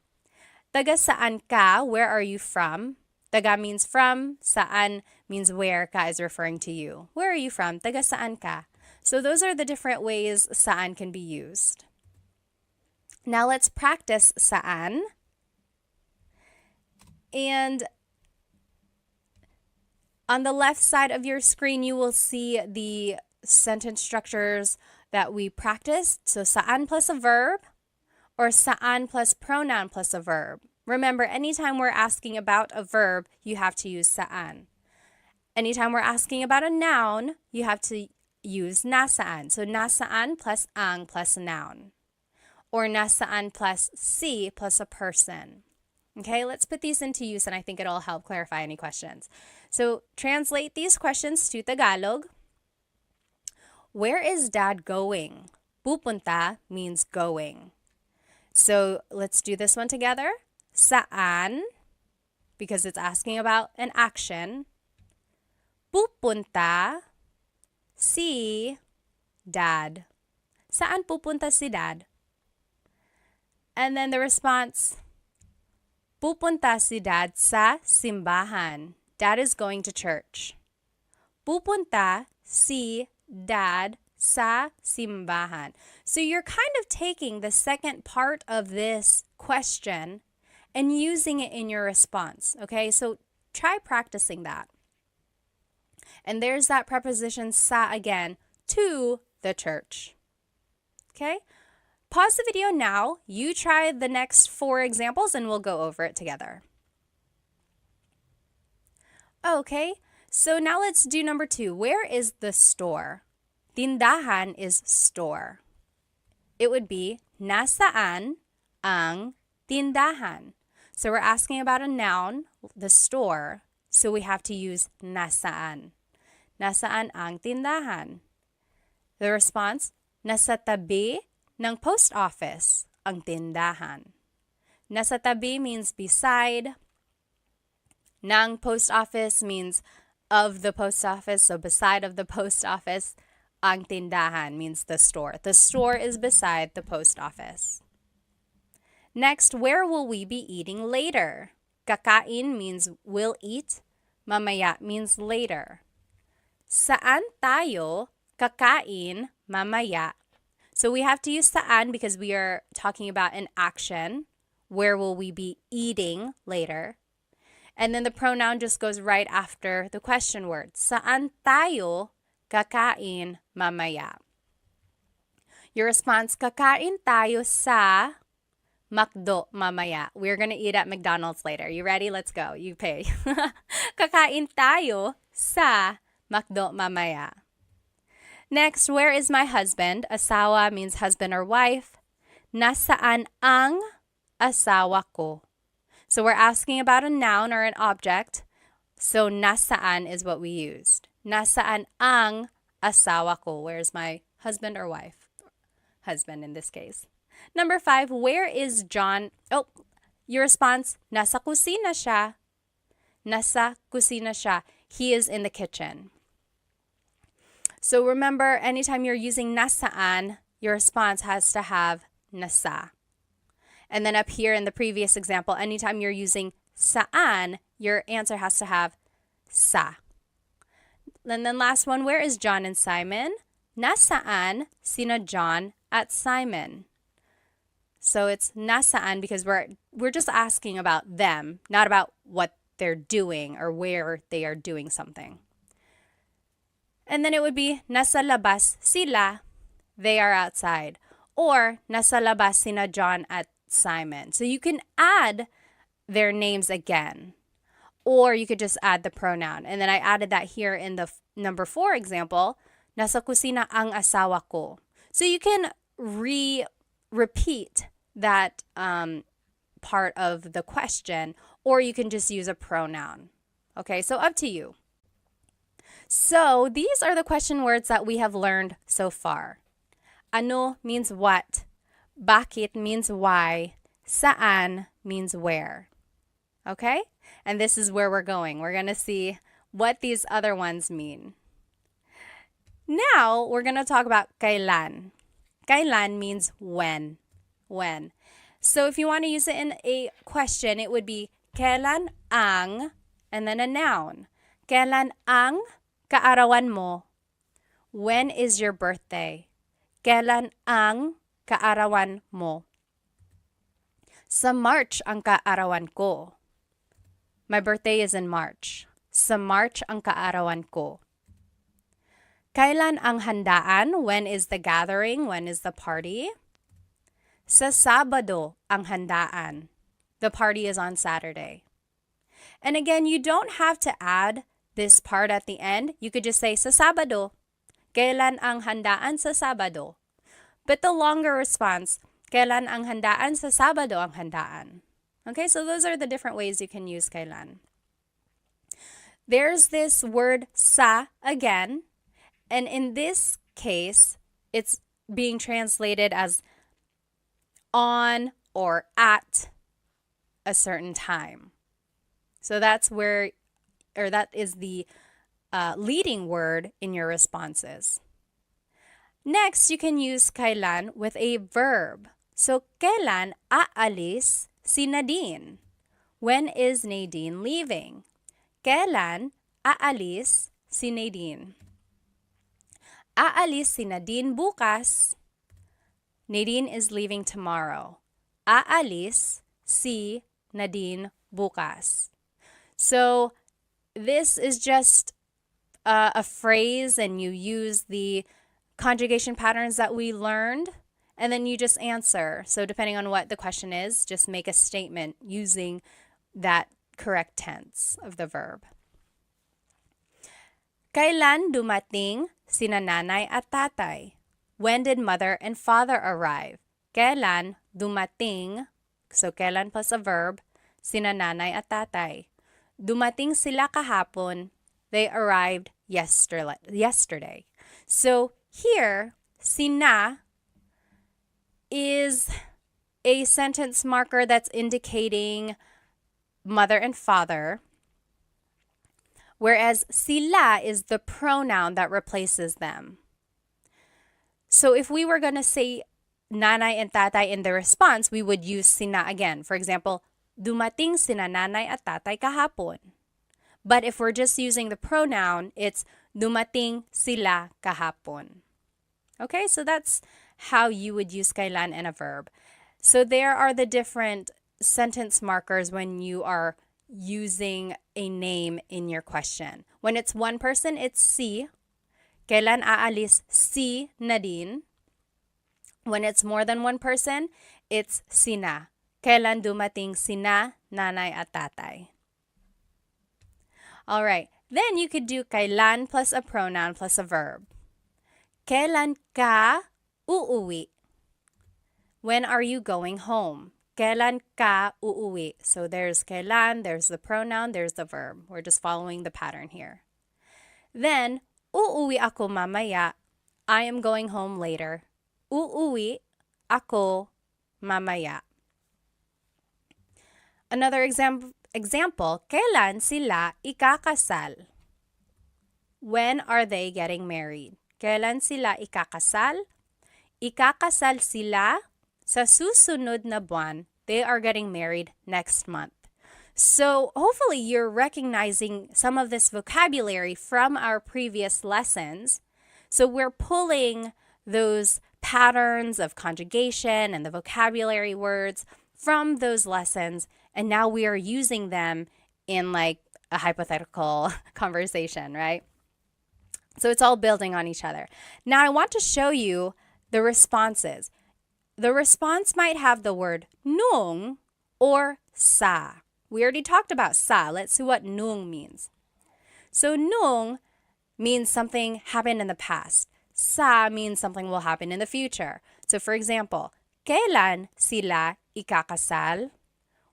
Taga saan ka? Where are you from? Taga means from. Saan means where. Ka is referring to you. Where are you from? Taga saan ka? So those are the different ways saan can be used. Now let's practice saan. And on the left side of your screen, you will see the sentence structures that we practiced. So saan plus a verb or saan plus pronoun plus a verb. Remember, anytime we're asking about a verb, you have to use saan. Anytime we're asking about a noun, you have to use nasaan. So nasaan plus ang plus a noun. Or nasaan plus si plus a person. Okay, let's put these into use and I think it'll help clarify any questions. So translate these questions to Tagalog. Where is dad going? Pupunta means going. So let's do this one together. Saan, because it's asking about an action. Pupunta si dad. Saan pupunta si dad? And then the response, pupunta si dad sa simbahan. Dad is going to church. Pupunta si dad sa simbahan. So you're kind of taking the second part of this question and using it in your response. Okay, so try practicing that. And there's that preposition sa again, to the church. Okay, pause the video now. You try the next 4 examples and we'll go over it together. Okay, so now let's do number 2. Where is the store? Tindahan is store. It would be, nasaan ang tindahan? So we're asking about a noun, the store, so we have to use nasaan. Nasaan ang tindahan? The response, nasa tabi ng post office ang tindahan. Nasa tabi means beside. Ng post office means of the post office, so beside of the post office. Ang tindahan means the store. The store is beside the post office. Next, where will we be eating later? Kakain means will eat. Mamaya means later. Saan tayo kakain mamaya? So we have to use saan because we are talking about an action. Where will we be eating later? And then the pronoun just goes right after the question word. Saan tayo kakain mamaya? Your response, kakain tayo sa McDo mamaya. We're gonna eat at McDonald's later. You ready? Let's go. You pay. Kakain tayo sa McDo mamaya. Next, where is my husband? Asawa means husband or wife. Nasaan ang asawa ko? So we're asking about a noun or an object. So nasaan is what we used. Nasaan ang asawa ko? Where's my husband or wife? Husband in this case. Number 5, where is John? Oh, your response, nasa kusina siya. Nasa kusina siya. He is in the kitchen. So remember, anytime you're using nasaan, your response has to have nasa. And then up here in the previous example, anytime you're using saan, your answer has to have sa. And then last one, where is John and Simon? Nasaan sina John at Simon? So it's nasaan because we're just asking about them, not about what they're doing or where they are doing something. And then it would be nasa labas sila, they are outside. Or nasa labas sina John at Simon. So you can add their names again. Or you could just add the pronoun. And then I added that here in the number 4 example, nasa kusina ang asawa ko. So you can repeat that part of the question, or you can just use a pronoun. Okay, so up to you. So these are the question words that we have learned so far. Ano means what. Bakit means why. Saan means where. Okay? And this is where we're going. We're going to see what these other ones mean. Now, we're going to talk about kailan. Kailan means when. When. So if you want to use it in a question, it would be kailan ang, and then a noun. Kailan ang kaarawan mo? When is your birthday? Kailan ang kaarawan mo? Sa March ang kaarawan ko. My birthday is in March. Sa March ang kaarawan ko. Kailan ang handaan? When is the gathering? When is the party? Sa Sabado ang handaan. The party is on Saturday. And again, you don't have to add this part at the end. You could just say sa Sabado. Kailan ang handaan sa Sabado? But the longer response, kailan ang handaan sa Sabado ang handaan? Okay, so those are the different ways you can use kailan. There's this word sa again, and in this case, it's being translated as on or at a certain time. So that's where, or that is the leading word in your responses. Next, you can use kailan with a verb. So, kailan aalis si Nadine? When is Nadine leaving? Kailan aalis si Nadine? Aalis si Nadine bukas. Nadine is leaving tomorrow. Aalis si Nadine bukas. So, this is just a phrase, and you use the conjugation patterns that we learned, and then you just answer. So depending on what the question is, just make a statement using that correct tense of the verb. Kailan dumating sina nanay at tatay? When did mother and father arrive? Kailan dumating, so kailan plus a verb, sina nanay at tatay? Dumating sila kahapon. They arrived yesterday. So here, sina is a sentence marker that's indicating mother and father, whereas sila is the pronoun that replaces them. So if we were going to say nanay and tatay in the response, we would use sina again. For example, dumating sina nanay at tatay kahapon. But if we're just using the pronoun, it's dumating sila kahapon. Okay, so that's how you would use kailan in a verb. So there are the different sentence markers when you are using a name in your question. When it's one person, it's si. Kailan aalis si Nadine? When it's more than one person, it's sina. Kailan dumating sina nanay at tatay? All right, then you could do kailan plus a pronoun plus a verb. Kailan ka uuwi? When are you going home? Kailan ka uuwi? So there's kailan, there's the pronoun, there's the verb. We're just following the pattern here. Then, uuwi ako mamaya. I am going home later. Uuwi ako mamaya. Another example, kailan sila ikakasal? When are they getting married? Kailan sila ikakasal? Ikakasal sila sa susunod na buwan. They are getting married next month. So hopefully you're recognizing some of this vocabulary from our previous lessons. So we're pulling those patterns of conjugation and the vocabulary words from those lessons, and now we are using them in like a hypothetical conversation, right? So it's all building on each other. Now I want to show you the responses. The response might have the word nung or sa. We already talked about sa. Let's see what nung means. So nung means something happened in the past. Sa means something will happen in the future. So for example, kailan sila ikakasal?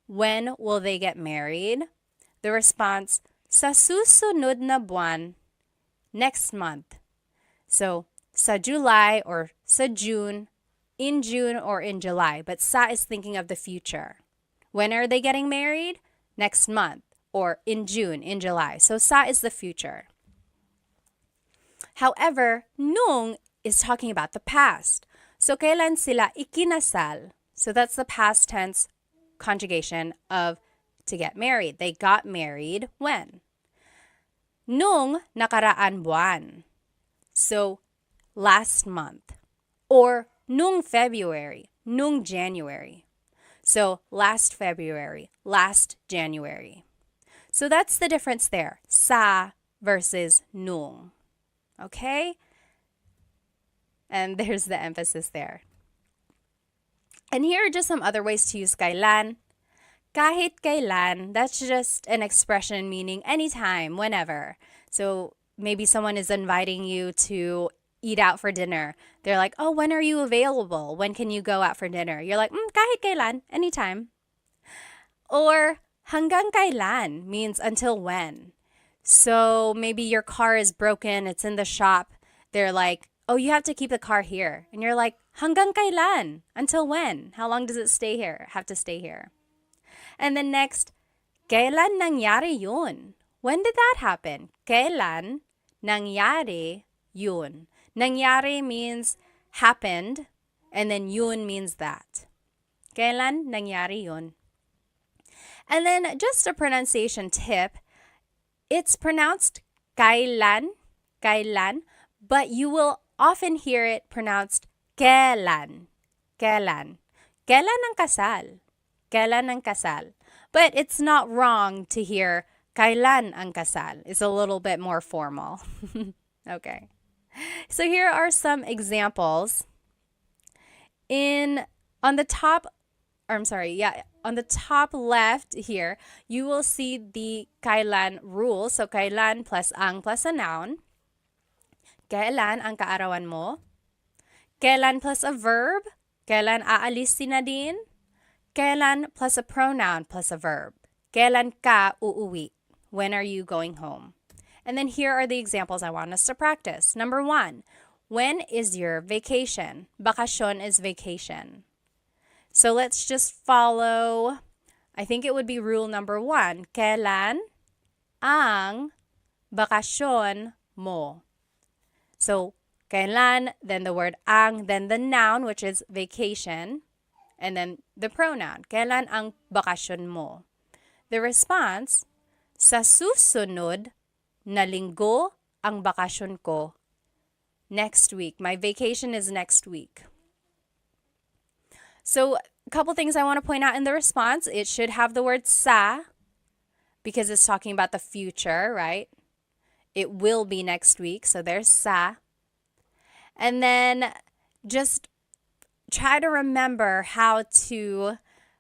When will they get married? The response, sa susunod na buwan, next month. So sa July or sa June, in June or in July. But sa is thinking of the future. When are they getting married? Next month or in June, in July. So sa is the future. However, nung is talking about the past. So kailan sila ikinasal? So that's the past tense conjugation of to get married. They got married when? Nung nakaraan buwan. So last month. Or nung February, nung January. So last February, last January. So that's the difference there. Sa versus nung. Okay? And there's the emphasis there. And here are just some other ways to use kailan. Kahit kailan, that's just an expression meaning anytime, whenever. So maybe someone is inviting you to eat out for dinner. They're like, oh, when are you available? When can you go out for dinner? You're like, kahit kailan, anytime. Or hanggang kailan means until when. So maybe your car is broken, it's in the shop. They're like, oh, you have to keep the car here. And you're like, hanggang kailan? Until when? How long does it stay here? Have to stay here. And then next, kailan nangyari yun? When did that happen? Kailan nangyari yun? Nangyari means happened, and then yun means that. Kailan nangyari yun? And then just a pronunciation tip, it's pronounced kailan, kailan, but you will often hear it pronounced kailan, kailan. Kailan ang kasal? Kailan ang kasal? But it's not wrong to hear kailan ang kasal. It's a little bit more formal. Okay. So here are some examples. On the top left here, you will see the kailan rule. So kailan plus ang plus a noun. Kailan ang kaarawan mo? Kailan plus a verb? Kailan aalis si Nadine? Kailan plus a pronoun plus a verb. Kailan ka uuwi? When are you going home? And then here are the examples I want us to practice. Number 1, when is your vacation? Bakasyon is vacation. So let's just follow, I think it would be rule number 1. Kailan ang bakasyon mo? So kailan, then the word ang, then the noun, which is vacation, and then the pronoun. Kailan ang bakasyon mo? The response, sa susunod na linggo ang bakasyon ko. Next week. My vacation is next week. So a couple things I want to point out in the response. It should have the word sa because it's talking about the future, right? It will be next week. So there's sa. And then just try to remember how to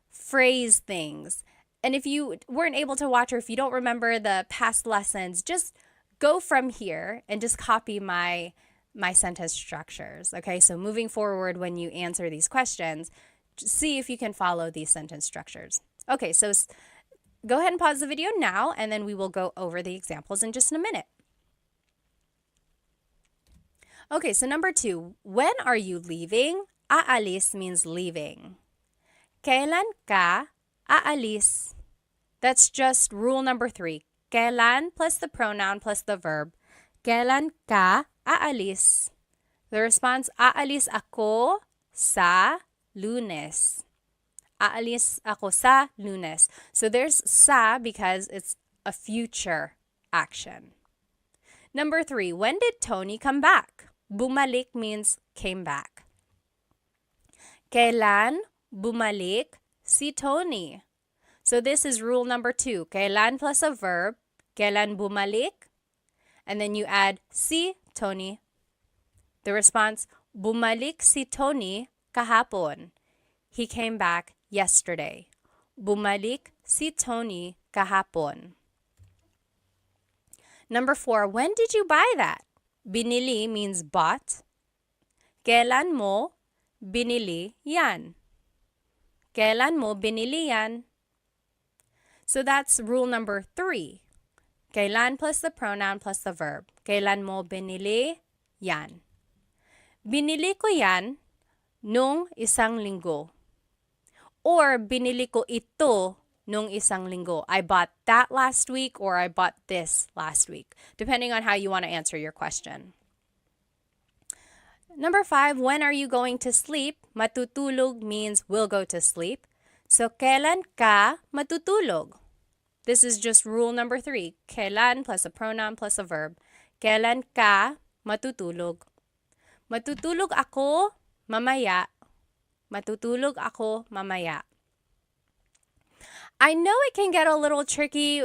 phrase things. And if you weren't able to watch or if you don't remember the past lessons, just go from here and just copy my sentence structures. Okay, so moving forward when you answer these questions, just see if you can follow these sentence structures. Okay, so go ahead and pause the video now, and then we will go over the examples in just a minute. Okay, so number 2, when are you leaving? Aalis means leaving. Kailan ka aalis? That's just rule number 3. Kailan plus the pronoun plus the verb. Kailan ka aalis? The response, aalis ako sa Lunes. Aalis ako sa Lunes. So there's sa because it's a future action. Number 3, when did Tony come back? Bumalik means came back. Kailan bumalik si Tony? So this is rule number 2. Kailan plus a verb. Kailan bumalik? And then you add si Tony. The response, bumalik si Tony kahapon. He came back yesterday. Bumalik si Tony kahapon. Number 4, when did you buy that? Binili means bought. Kailan mo binili yan? Kailan mo binili yan? So that's rule number 3. Kailan plus the pronoun plus the verb. Kailan mo binili yan? Binili ko yan nung isang linggo. Or binili ko ito nung isang linggo. I bought that last week or I bought this last week, depending on how you want to answer your question. Number 5, when are you going to sleep? Matutulog means will go to sleep. So, kailan ka matutulog? This is just rule number 3. Kailan plus a pronoun plus a verb. Kailan ka matutulog? Matutulog ako mamaya. Matutulog ako mamaya. I know it can get a little tricky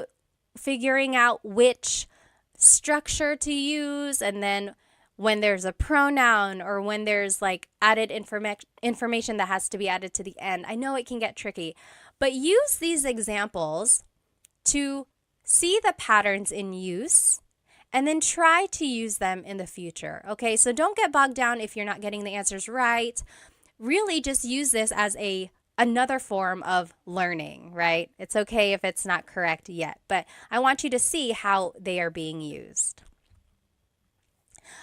figuring out which structure to use, and then when there's a pronoun or when there's like added information that has to be added to the end. I know it can get tricky, but use these examples to see the patterns in use and then try to use them in the future. Okay, so don't get bogged down if you're not getting the answers right. Really just use this as another form of learning, right? It's okay if it's not correct yet, but I want you to see how they are being used.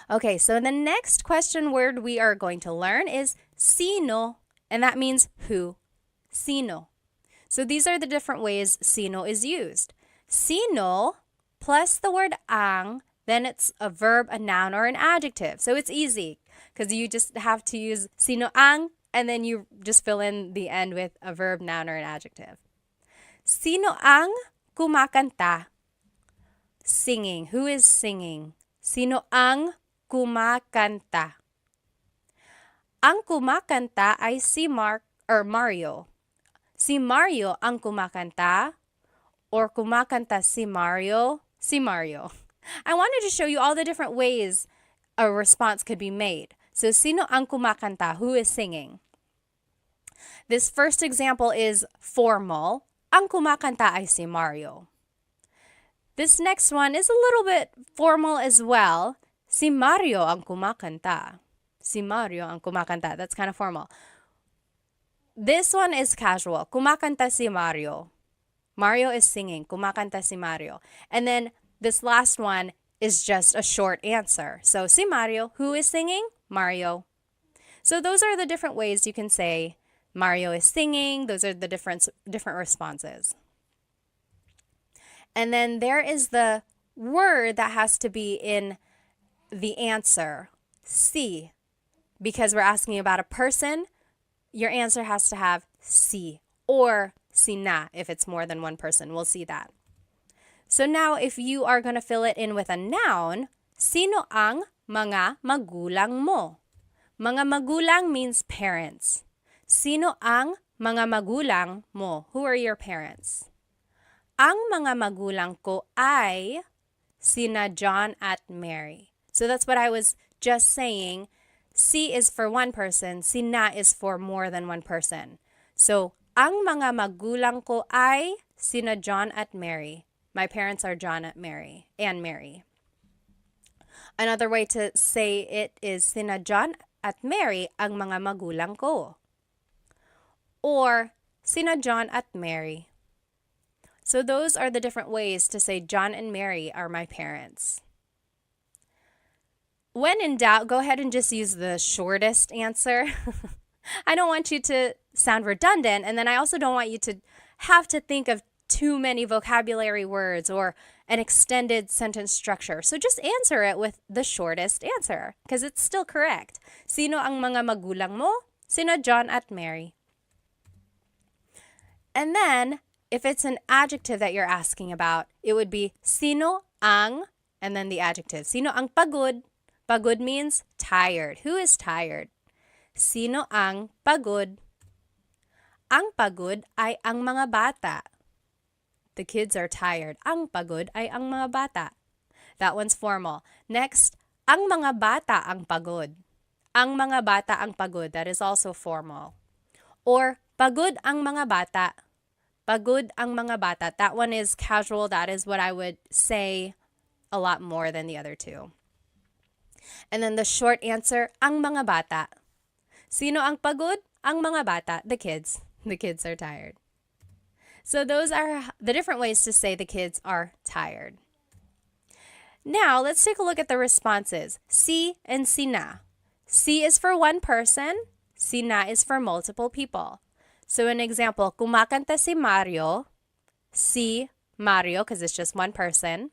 Okay, so the next question word we are going to learn is sino, and that means who. Sino. So these are the different ways sino is used. Sino plus the word ang, then it's a verb, a noun, or an adjective. So it's easy because you just have to use sino ang, and then you just fill in the end with a verb, noun, or an adjective. Sino ang kumakanta? Singing. Who is singing? Sino ang kumakanta? Ang kumakanta ay si Mario. Si Mario ang kumakanta, or kumakanta si Mario? Si Mario. I wanted to show you all the different ways a response could be made. So, sino ang kumakanta? Who is singing? This first example is formal. Ang kumakanta ay si Mario. This next one is a little bit formal as well. Si Mario ang kumakanta. Si Mario ang kumakanta. That's kind of formal. This one is casual. Kumakanta si Mario. Mario is singing. Kumakanta si Mario. And then this last one is just a short answer. So, si Mario. Who is singing? Mario. So those are the different ways you can say Mario is singing. Those are the different responses. And then there is the word that has to be in the answer, si. Because we're asking about a person, your answer has to have si or sina if it's more than one person. We'll see that. So now if you are going to fill it in with a noun, sino ang mga magulang mo? Mga magulang means parents. Sino ang mga magulang mo? Who are your parents? Ang mga magulang ko ay sina John at Mary. So that's what I was just saying. Si is for one person, sina is for more than one person. So, ang mga magulang ko ay sina John at Mary. My parents are John at Mary and Mary. Another way to say it is sina John at Mary ang mga magulang ko. Or sina John at Mary. So those are the different ways to say John and Mary are my parents. When in doubt, go ahead and just use the shortest answer. I don't want you to sound redundant, and then I also don't want you to have to think of too many vocabulary words or an extended sentence structure. So just answer it with the shortest answer because it's still correct. Sino ang mga magulang mo? Sina John at Mary. And then, if it's an adjective that you're asking about, it would be sino ang, and then the adjective. Sino ang pagod? Pagod means tired. Who is tired? Sino ang pagod? Ang pagod ay ang mga bata. The kids are tired. Ang pagod ay ang mga bata. That one's formal. Next, ang mga bata ang pagod. Ang mga bata ang pagod. That is also formal. Or, pagod ang mga bata. Pagod ang mga bata. That one is casual. That is what I would say a lot more than the other two. And then the short answer, ang mga bata. Sino ang pagod? Ang mga bata. The kids. The kids are tired. So those are the different ways to say the kids are tired. Now, let's take a look at the responses. Si and sina. Si is for one person. Sina is for multiple people. So an example, kumakanta si Mario. Si Mario, because it's just one person.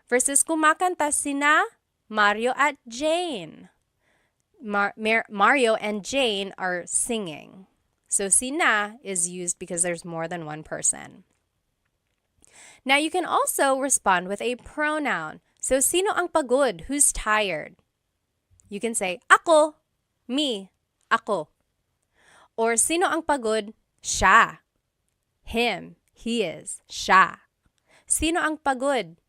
Versus kumakanta sina Mario at Jane. Mario and Jane are singing. So sina is used because there's more than one person. Now you can also respond with a pronoun. So sino ang pagod? Who's tired? You can say, ako, me, ako. Or sino ang pagod? Siya. Him, he is, siya. Sino ang pagod?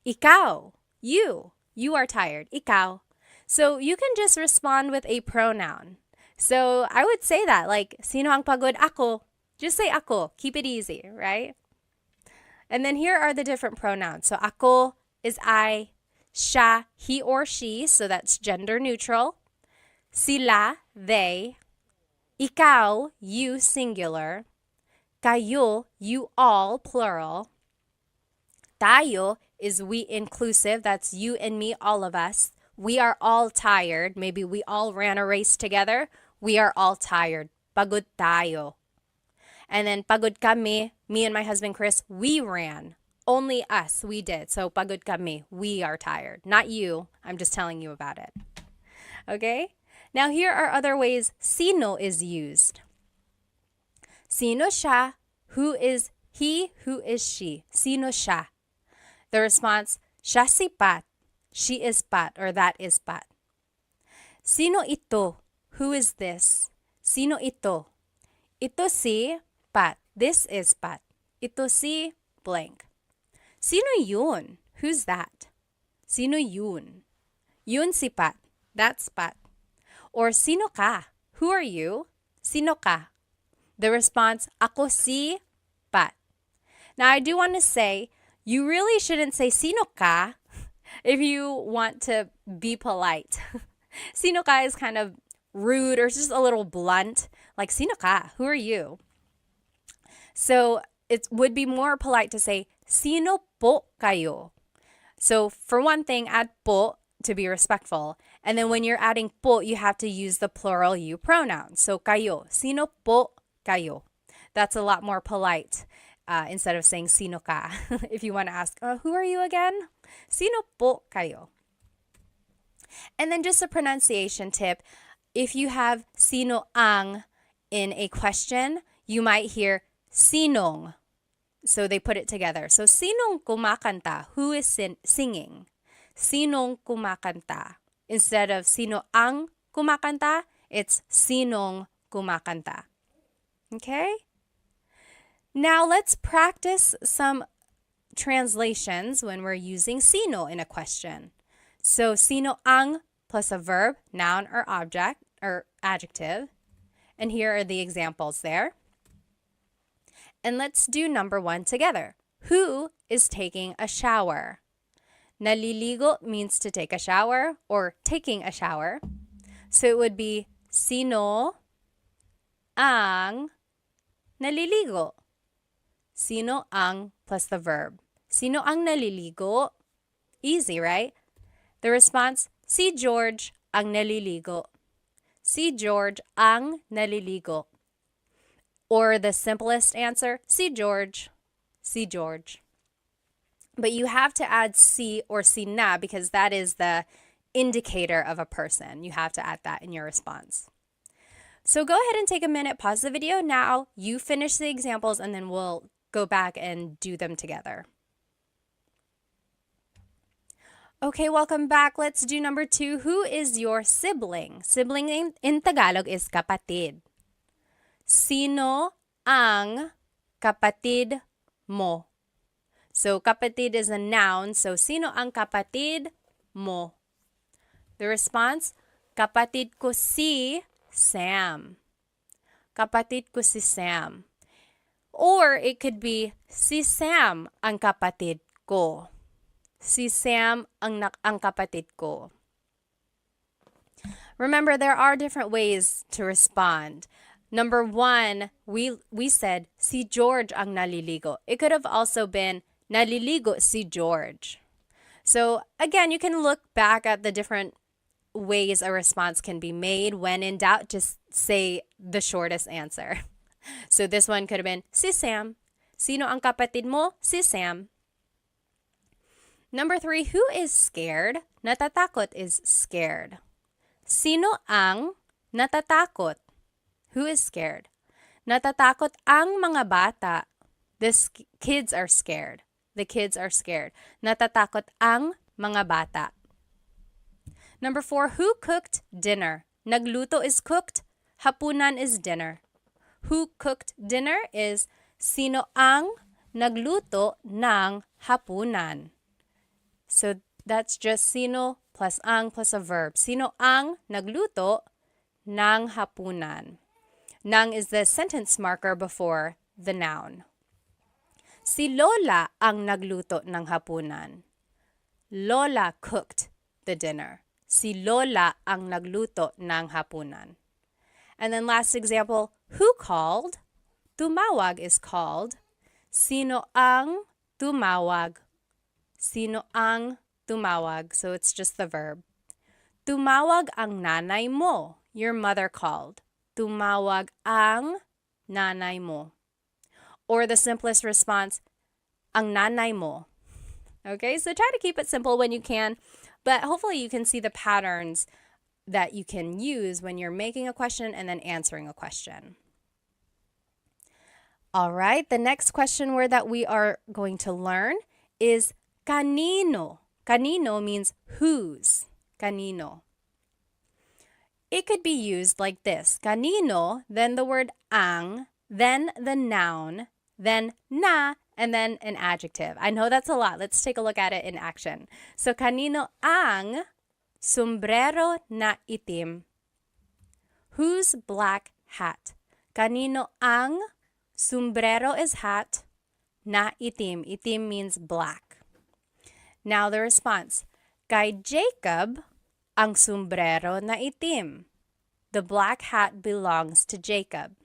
Ikaw, you. You are tired, ikaw. So you can just respond with a pronoun. So I would say that, like, sino ang pagod? Ako. Just say ako. Keep it easy, right? And then here are the different pronouns. So ako is I, siya, he or she, so that's gender neutral. Sila, they. Ikaw, you, singular. Kayo, you all, plural. Tayo is we inclusive, that's you and me, all of us. We are all tired. Maybe we all ran a race together. We are all tired. Pagod tayo. And then pagod kami, me and my husband Chris, we ran. Only us, we did. So pagod kami, we are tired. Not you. I'm just telling you about it. Okay? Now here are other ways sino is used. Sino siya? Who is he? Who is she? Sino siya? The response, siya si Pat. She is Pat, or that is Pat. Sino ito? Who is this? Sino ito? Ito si Pat. This is Pat. Ito si blank. Sino yun? Who's that? Sino yun? Yun si Pat. That's Pat. Or sino ka? Who are you? Sino ka? The response, ako si Pat. Now, I do want to say, you really shouldn't say sino ka if you want to be polite. Sino ka is kind of rude or just a little blunt. Like, sino ka? Who are you? So it would be more polite to say, sino po kayo? So for one thing, add po to be respectful. And then when you're adding po, you have to use the plural you pronoun. So kayo, sino po kayo? That's a lot more polite instead of saying sino ka. If you want to ask, who are you again? Sino po kayo? And then just a pronunciation tip. If you have sino ang in a question, you might hear sinong. So they put it together. So sinong kumakanta? Who is singing? Sinong kumakanta? Instead of sino ang kumakanta, it's sinong kumakanta. Okay? Now let's practice some translations when we're using sino in a question. So sino ang plus a verb, noun or object or adjective. And here are the examples there. And let's do number 1 together. Who is taking a shower? Naliligo means to take a shower or taking a shower. So it would be sino ang naliligo. Sino ang plus the verb. Sino ang naliligo? Easy, right? The response, si George ang naliligo. Si George ang naliligo. Or the simplest answer, si George. Si George. But you have to add si or si na because that is the indicator of a person. You have to add that in your response. So go ahead and take a minute, pause the video now, you finish the examples, and then we'll go back and do them together. Okay, welcome back. Let's do number 2. Who is your sibling? Sibling in Tagalog is kapatid. Sino ang kapatid mo? So kapatid is a noun. So sino ang kapatid mo? The response, kapatid ko si Sam. Kapatid ko si Sam. Or it could be si Sam ang kapatid ko. Si Sam ang kapatid ko. Remember, there are different ways to respond. Number 1, we said si George ang naliligo. It could have also been naliligo si George. So again, you can look back at the different ways a response can be made. When in doubt, just say the shortest answer. So this one could have been si Sam. Sino ang kapatid mo? Si Sam. Number 3, who is scared? Natatakot is scared. Sino ang natatakot? Who is scared? Natatakot ang mga bata. The kids are scared. The kids are scared. Natatakot ang mga bata. Number 4, who cooked dinner? Nagluto is cooked, hapunan is dinner. Who cooked dinner is sino ang nagluto ng hapunan. So that's just sino plus ang plus a verb. Sino ang nagluto ng hapunan? Nang is the sentence marker before the noun. Si Lola ang nagluto ng hapunan. Lola cooked the dinner. Si Lola ang nagluto ng hapunan. And then last example, who called? Tumawag is called. Sino ang tumawag? Sino ang tumawag? So it's just the verb. Tumawag ang nanay mo. Your mother called. Tumawag ang nanay mo. Or the simplest response, ang nanay mo. Okay, so try to keep it simple when you can, but hopefully you can see the patterns that you can use when you're making a question and then answering a question. All right, the next question word that we are going to learn is kanino. Kanino means whose. Kanino. It could be used like this. Kanino, then the word ang, then the noun, then na, and then an adjective. I know that's a lot. Let's take a look at it in action. So, kanino ang sombrero na itim? Whose black hat? Kanino ang sombrero is hat, na itim. Itim means black. Now the response. Kay Jacob ang sombrero na itim. The black hat belongs to Jacob.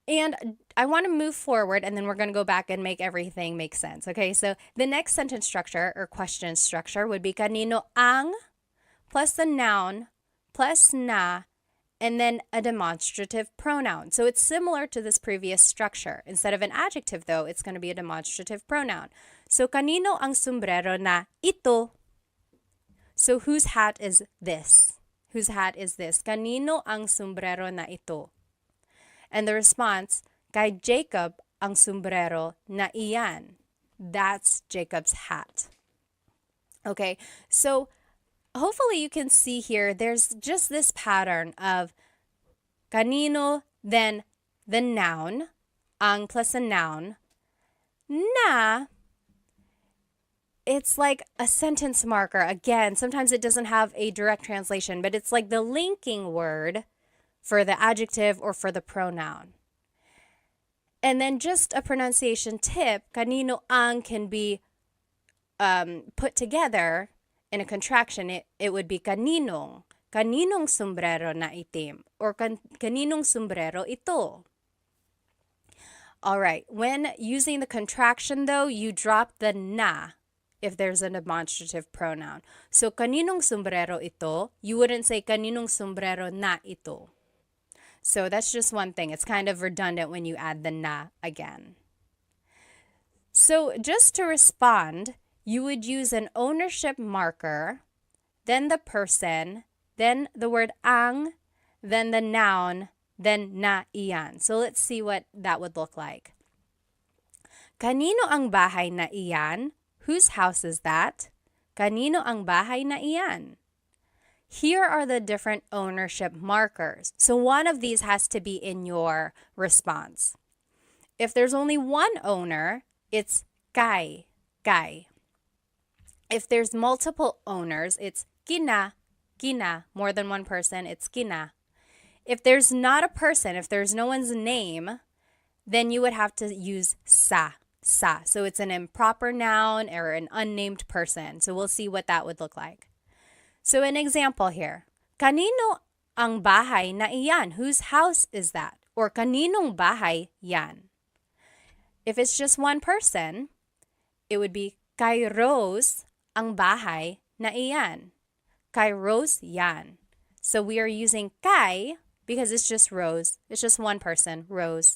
And I want to move forward, and then we're going to go back and make everything make sense. Okay, so the next sentence structure or question structure would be kanino ang plus the noun plus na and then a demonstrative pronoun. So it's similar to this previous structure. Instead of an adjective, though, it's going to be a demonstrative pronoun. So kanino ang sombrero na ito? So whose hat is this? Whose hat is this? Kanino ang sombrero na ito? And the response, kay Jacob ang sombrero na iyan. That's Jacob's hat. Okay, so hopefully you can see here, there's just this pattern of kanino, then the noun, ang plus a noun, na, it's like a sentence marker. Again, sometimes it doesn't have a direct translation, but it's like the linking word for the adjective or for the pronoun. And then just a pronunciation tip, kanino ang can be put together in a contraction. It would be kaninong. Kaninong sombrero na itim. Or kaninong sombrero ito. All right. When using the contraction, though, you drop the na if there's a demonstrative pronoun. So, kaninong sombrero ito, you wouldn't say kaninong sombrero na ito. So that's just one thing. It's kind of redundant when you add the na again. So just to respond, you would use an ownership marker, then the person, then the word ang, then the noun, then na iyan. So let's see what that would look like. Kanino ang bahay na iyan? Whose house is that? Kanino ang bahay na iyan? Here are the different ownership markers. So one of these has to be in your response. If there's only one owner, it's kay, kay. If there's multiple owners, it's kina, kina. More than one person, it's kina. If there's not a person, if there's no one's name, then you would have to use sa, sa. So it's an improper noun or an unnamed person. So we'll see what that would look like. So an example here, kanino ang bahay na iyan? Whose house is that? Or kaninong bahay yan? If it's just one person, it would be kay Rose ang bahay na iyan. Kay Rose yan. So we are using kay because it's just Rose. It's just one person, Rose.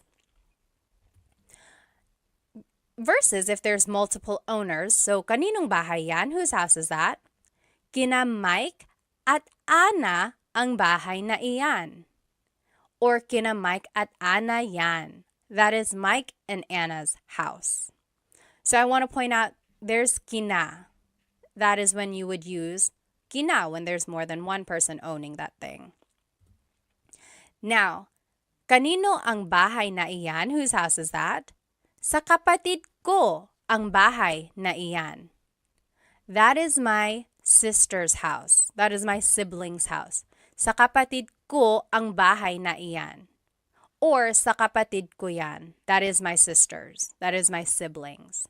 Versus if there's multiple owners, so kaninong bahay yan? Whose house is that? Kina Mike at Ana ang bahay na iyan. Or kina Mike at Ana yan. That is Mike and Anna's house. So I want to point out there's kina. that is when you would use kina when there's more than one person owning that thing. Now, kanino ang bahay na iyan? Whose house is that? Sa kapatid ko ang bahay na iyan. That is my sister's house. That is my sibling's house. Sa kapatid ko ang bahay na iyan. Or sa kapatid ko yan. That is my sister's. That is my siblings.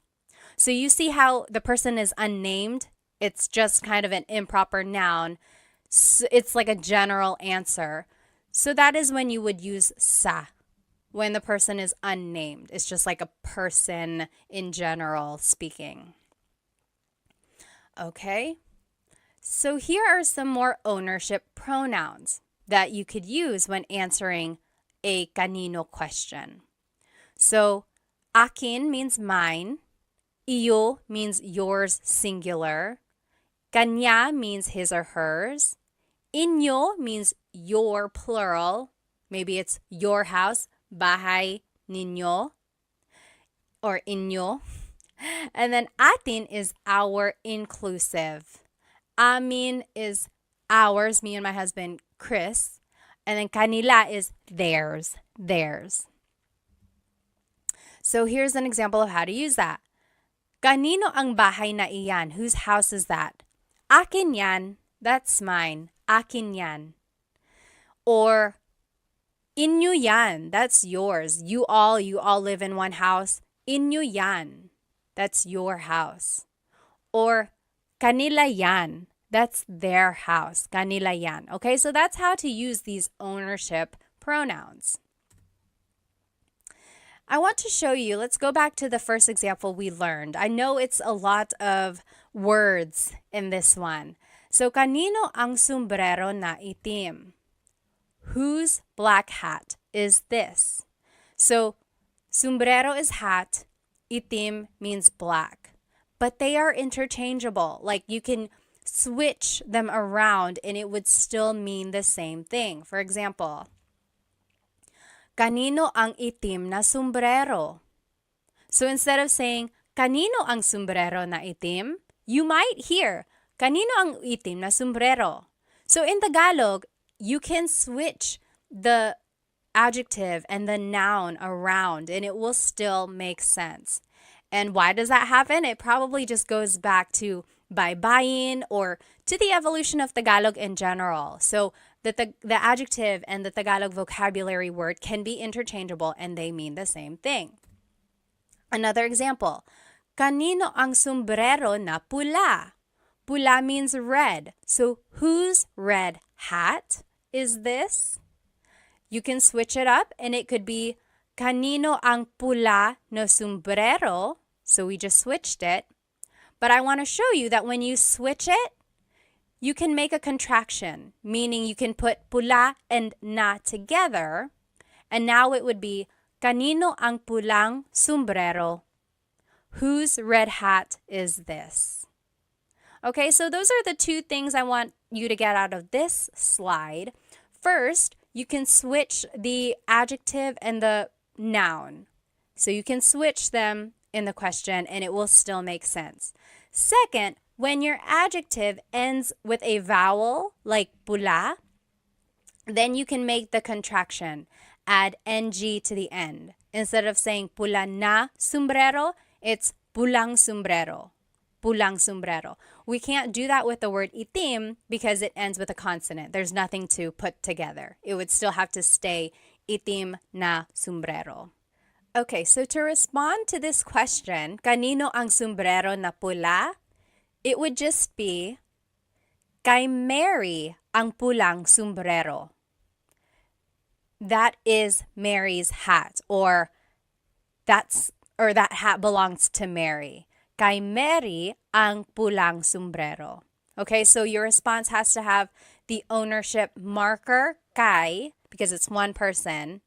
So you see how the person is unnamed? It's just kind of an improper noun. It's like a general answer. So that is when you would use sa, when the person is unnamed. It's just like a person in general speaking. Okay? So here are some more ownership pronouns that you could use when answering a kanino question. So, akin means mine. Iyo means yours singular. Kanya means his or hers. Inyo means your plural. Maybe it's your house, bahay ninyo, or inyo. And then atin is our inclusive. Amin is ours, me and my husband, Chris. And then kanila is theirs. So here's an example of how to use that. Kanino ang bahay na iyan? Whose house is that? Akin yan. That's mine. Akin yan. Or inyo yan. That's yours. You all live in one house. Inyo yan. That's your house. Or kanila yan. That's their house. Kanila yan. Okay, so that's how to use these ownership pronouns. I want to show you, let's go back to the first example we learned. I know it's a lot of words in this one. So, kanino ang sombrero na itim? Whose black hat is this? So, sombrero is hat, itim means black. But they are interchangeable. Like you can switch them around and it would still mean the same thing. For example, kanino ang itim na sombrero? So instead of saying, kanino ang sombrero na itim, you might hear, kanino ang itim na sombrero? So in Tagalog, you can switch the adjective and the noun around and it will still make sense. And why does that happen? It probably just goes back to baybayin or to the evolution of Tagalog in general. So the adjective and the Tagalog vocabulary word can be interchangeable and they mean the same thing. Another example, kanino ang sombrero na pula? Pula means red. So whose red hat is this? You can switch it up and it could be kanino ang pula no sombrero. So we just switched it. But I want to show you that when you switch it, you can make a contraction, meaning you can put pula and na together. And now it would be kanino ang pulang sombrero? Whose red hat is this? Okay, so those are the two things I want you to get out of this slide. First, you can switch the adjective and the noun. So you can switch them in the question and it will still make sense. Second, when your adjective ends with a vowel like pula, then you can make the contraction. Add ng to the end. Instead of saying pula na sombrero, it's pulang sombrero. Pulang sombrero. We can't do that with the word itim because it ends with a consonant. There's nothing to put together. It would still have to stay itim na sombrero. Okay, so to respond to this question, kanino ang sombrero na pula? It would just be, kay Mary ang pulang sombrero. That is Mary's hat, or that hat belongs to Mary. Kay Mary ang pulang sombrero. Okay, so your response has to have the ownership marker, kay, because it's one person,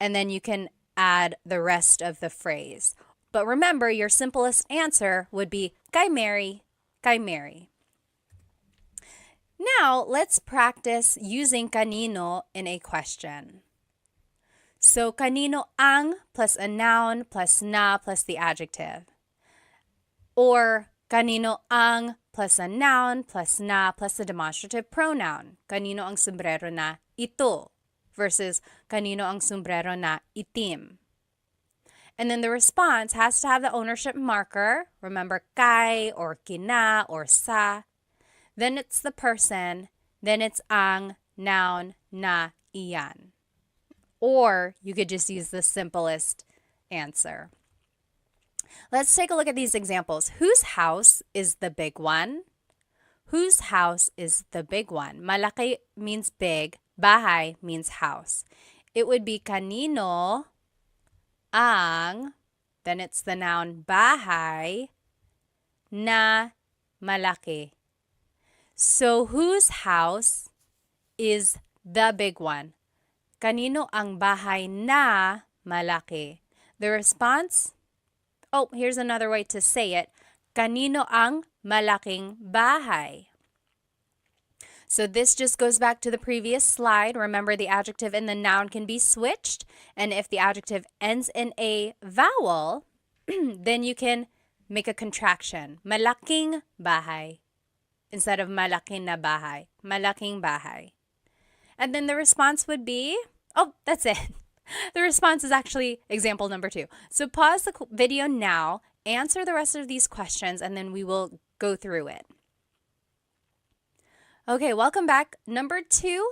and then you can add the rest of the phrase. But remember, your simplest answer would be kay Mary, kay Mary. Now, let's practice using kanino in a question. So, kanino ang plus a noun plus na plus the adjective. Or kanino ang plus a noun plus na plus a demonstrative pronoun. Kanino ang sombrero na ito versus kanino ang sombrero na itim. And then the response has to have the ownership marker. Remember, kay or kina or sa. Then it's the person. Then it's ang, noun, na, iyan. Or you could just use the simplest answer. Let's take a look at these examples. Whose house is the big one? Whose house is the big one? Malaki means big. Bahay means house. It would be kanino ang, then it's the noun bahay, na malaki. So whose house is the big one? Kanino ang bahay na malaki? The response, oh, here's another way to say it. Kanino ang malaking bahay? So this just goes back to the previous slide. Remember, the adjective and the noun can be switched. And if the adjective ends in a vowel, then you can make a contraction. Malaking bahay. Instead of malaking na bahay. Malaking bahay. And then the response would be, oh, that's it. The response is actually example number 2. So pause the video now, answer the rest of these questions, and then we will go through it. Okay, welcome back. Number 2,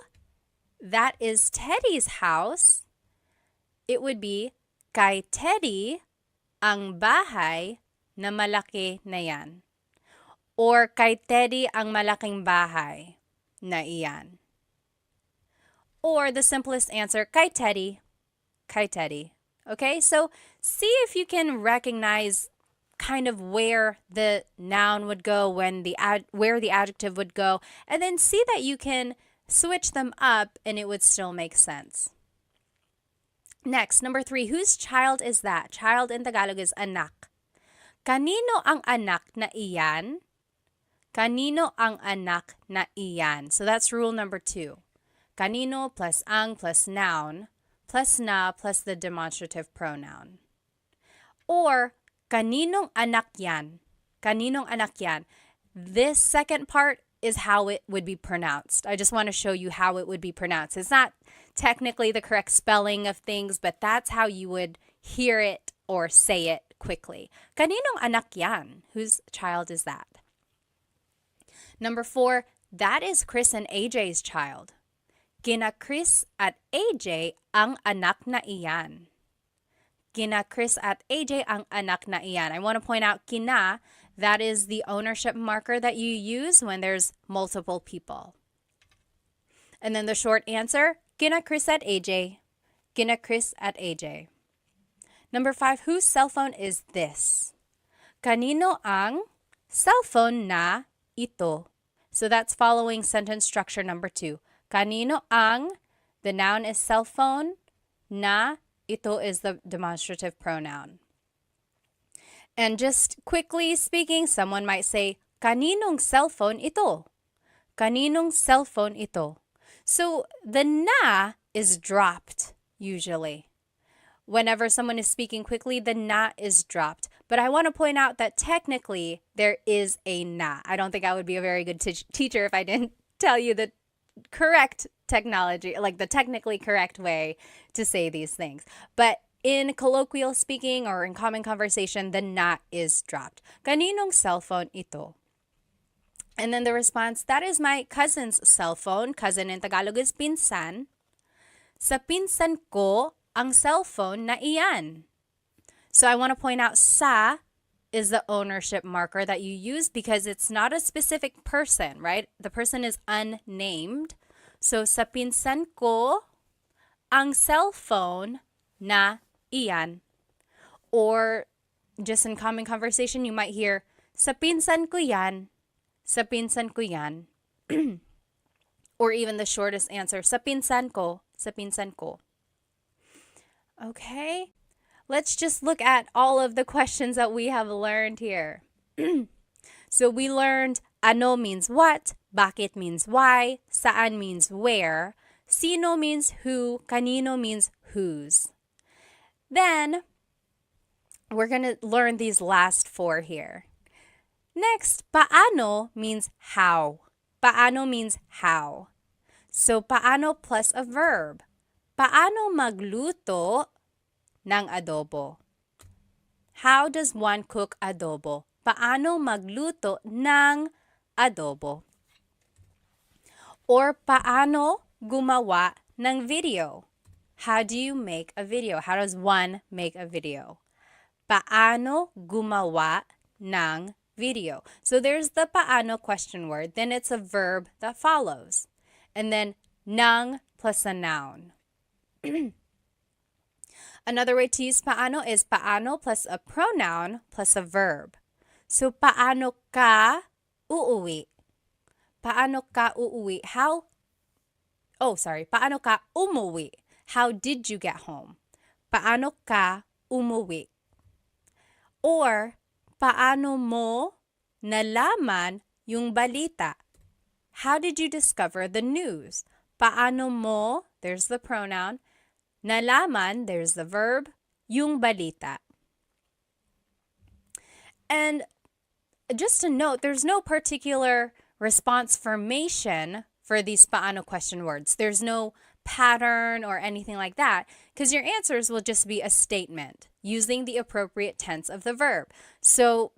that is Teddy's house. It would be, kay Teddy ang bahay na malaki na yan. Or kay Teddy ang malaking bahay na iyan. Or the simplest answer, kay Teddy. Kay Teddy. Okay, so see if you can recognize kind of where the noun would go, where the adjective would go, and then see that you can switch them up and it would still make sense. Next, number 3, whose child is that? Child in Tagalog is anak. Kanino ang anak na iyan? Kanino ang anak na iyan? So that's rule number 2. Kanino plus ang plus noun plus na plus the demonstrative pronoun. Or kaninong anak yan? Kaninong anak yan? This second part is how it would be pronounced. I just want to show you how it would be pronounced. It's not technically the correct spelling of things, but that's how you would hear it or say it quickly. Kaninong anak yan? Whose child is that? Number 4, that is Chris and AJ's child. Kina Chris at AJ ang anak na iyan. Kina Chris at AJ ang anak na iyan. I want to point out kina, that is the ownership marker that you use when there's multiple people. And then the short answer, kina Chris at AJ. Kina Chris at AJ. Number 5, whose cell phone is this? Kanino ang cellphone na ito? So that's following sentence structure number 2. Kanino ang, the noun is cell phone, na, ito is the demonstrative pronoun. And just quickly speaking, someone might say, kaninong cell phone ito? Kaninong cell phone ito? So the na is dropped usually. Whenever someone is speaking quickly, the na is dropped. But I want to point out that technically there is a na. I don't think I would be a very good teacher if I didn't tell you the correct technology, like the technically correct way to say these things. But in colloquial speaking or in common conversation, the na is dropped. Kaninong cell phone ito? And then the response, that is my cousin's cell phone. Cousin in Tagalog is pinsan. Sa pinsan ko ang cell phone na iyan. So I want to point out sa is the ownership marker that you use because it's not a specific person, right? The person is unnamed. So sa pinsan ko ang cell phone na iyan. Or just in common conversation, you might hear, sa pinsan ko yan. Sa pinsan ko yan. Or even the shortest answer, sa pinsan ko. Sa pinsan ko. Okay. Let's just look at all of the questions that we have learned here. So we learned ano means what, bakit means why, saan means where, sino means who, kanino means whose. Then we're going to learn these last 4 here. Next, paano means how. Paano means how. So, paano plus a verb. Paano magluto ng adobo? How does one cook adobo? Paano magluto ng adobo? Or paano gumawa ng video? How do you make a video? How does one make a video? Paano gumawa ng video? So there's the paano question word, then it's a verb that follows. And then ng plus a noun. Another way to use paano is paano plus a pronoun plus a verb. So paano ka uuwi? Paano ka uuwi? Paano ka umuwi? How did you get home? Paano ka umuwi? Or, paano mo nalaman yung balita? How did you discover the news? Paano mo, there's the pronoun, nalaman, there's the verb, yung balita. And just to note, there's no particular response formation for these paano question words. There's no pattern or anything like that because your answers will just be a statement using the appropriate tense of the verb. So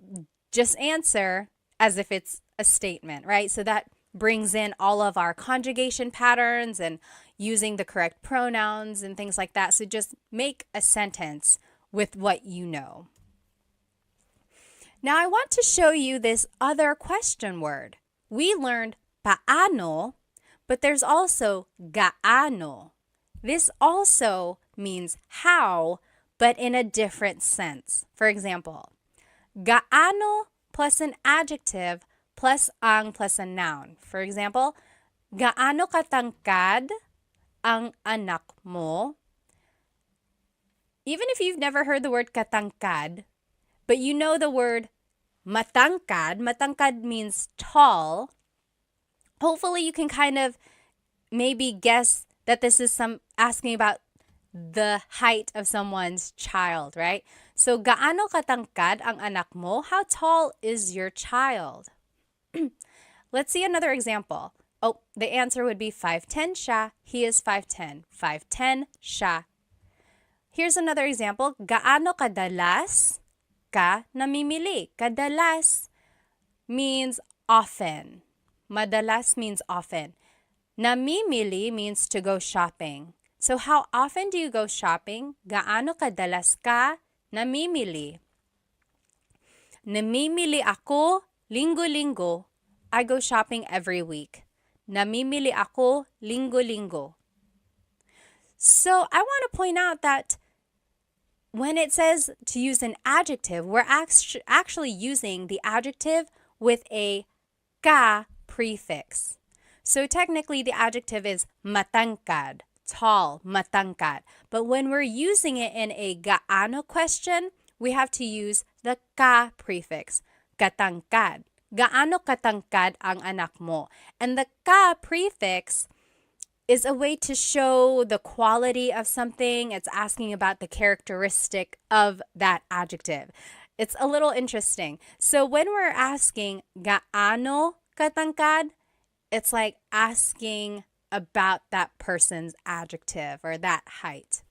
just answer as if it's a statement, right? So that brings in all of our conjugation patterns and using the correct pronouns and things like that. So just make a sentence with what you know. Now I want to show you this other question word. We learned paano, but there's also gaano. This also means how, but in a different sense. For example, gaano plus an adjective plus ang plus a noun. For example, gaano katangkad ang anak mo? Even if you've never heard the word katangkad, but you know the word matangkad. Matangkad means tall. Hopefully you can kind of maybe guess that this is asking about the height of someone's child, right? So, gaano katangkad ang anak mo? How tall is your child? Let's see another example. Oh, the answer would be 5'10" siya. He is 5'10". 5'10" siya. Here's another example. Gaano kadalas ka namimili? Kadalas means often. Madalas means often. Namimili means to go shopping. So how often do you go shopping? Gaano kadalas ka namimili? Namimili ako linggo-linggo. I go shopping every week. Namimili ako linggo-linggo. So I want to point out that when it says to use an adjective, we're actually using the adjective with a ka prefix. So technically the adjective is matangkad, tall, matangkad. But when we're using it in a gaano question, we have to use the ka prefix, katangkad. Gaano katangkad ang anak mo? And the ka prefix is a way to show the quality of something. It's asking about the characteristic of that adjective. It's a little interesting. So when we're asking gaano katangkad, it's like asking about that person's adjective or that height.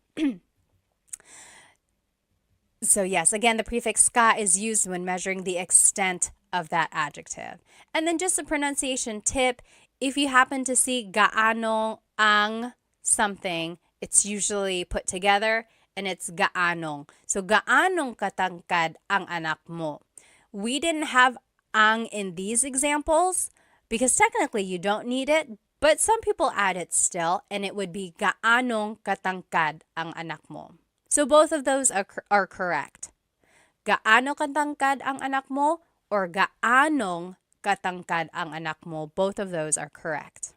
So yes, again, the prefix ka is used when measuring the extent of that adjective. And then just a pronunciation tip, if you happen to see gaano ang something, it's usually put together and it's gaanong. So gaanong katangkad ang anak mo? We didn't have ang in these examples because technically you don't need it, but some people add it still, and it would be gaanong katangkad ang anak mo. So both of those are correct. Gaano katangkad ang anak mo or gaanong katangkad ang anak mo? Both of those are correct.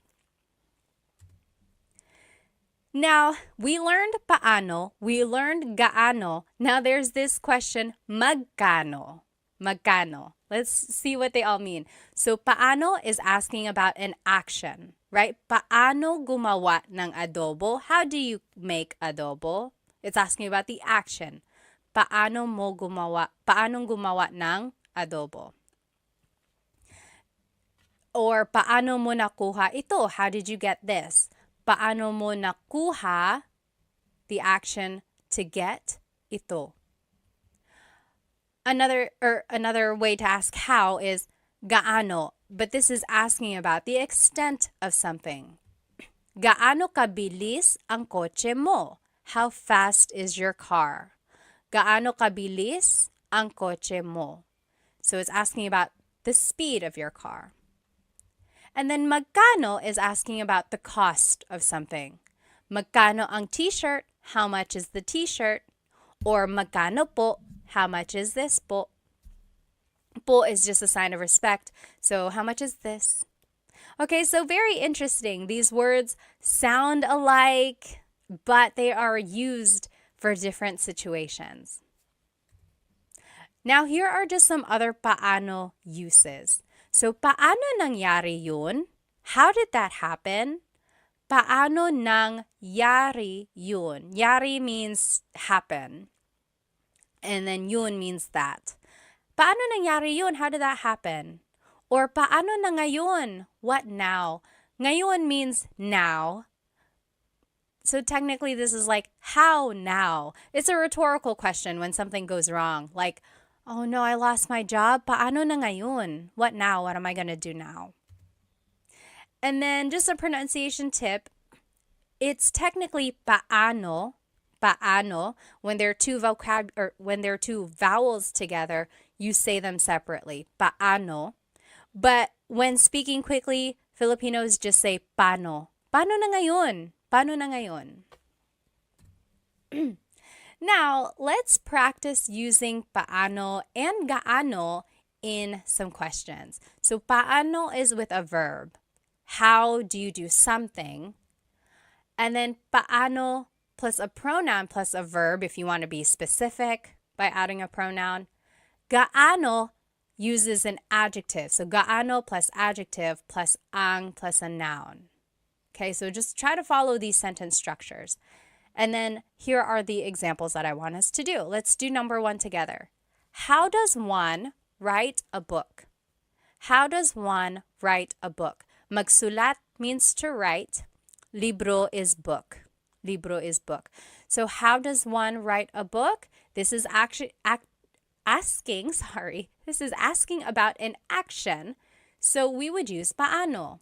Now, we learned paano, we learned gaano. Now there's this question, magkano. Magkano. Let's see what they all mean. So paano is asking about an action, right? Paano gumawa ng adobo? How do you make adobo? It's asking about the action. Paano gumawa ng adobo? Or paano mo nakuha ito? How did you get this? Paano mo nakuha, the action to get, ito. Another way to ask how is gaano, but this is asking about the extent of something. Gaano kabilis ang kotse mo? How fast is your car? Gaano kabilis ang kotse mo? So it's asking about the speed of your car. And then magkano is asking about the cost of something. Magkano ang t-shirt? How much is the t-shirt? Or magkano po? How much is this po? Po is just a sign of respect. So how much is this? Okay, so very interesting. These words sound alike, but they are used for different situations. Now, here are just some other paano uses. So, paano nangyari yun? How did that happen? Paano nangyari yun? Yari means happen. And then yun means that. Paano nangyari yun? How did that happen? Or paano na ngayon? What now? Ngayon means now. So technically this is like, how now? It's a rhetorical question when something goes wrong. Like, oh no, I lost my job. Paano na ngayon? What now? What am I going to do now? And then just a pronunciation tip. It's technically paano. Paano. When there are two vowels together, you say them separately. Paano. But when speaking quickly, Filipinos just say paano. Paano na ngayon? Paano na ngayon? Now, let's practice using paano and gaano in some questions. So, paano is with a verb. How do you do something? And then paano plus a pronoun plus a verb if you want to be specific by adding a pronoun. Gaano uses an adjective. So, gaano plus adjective plus ang plus a noun. Okay, so just try to follow these sentence structures. And then here are the examples that I want us to do. Let's do number 1 together. How does one write a book? How does one write a book? Magsulat means to write. Libro is book. Libro is book. So how does one write a book? This is actually asking about an action. So we would use paano.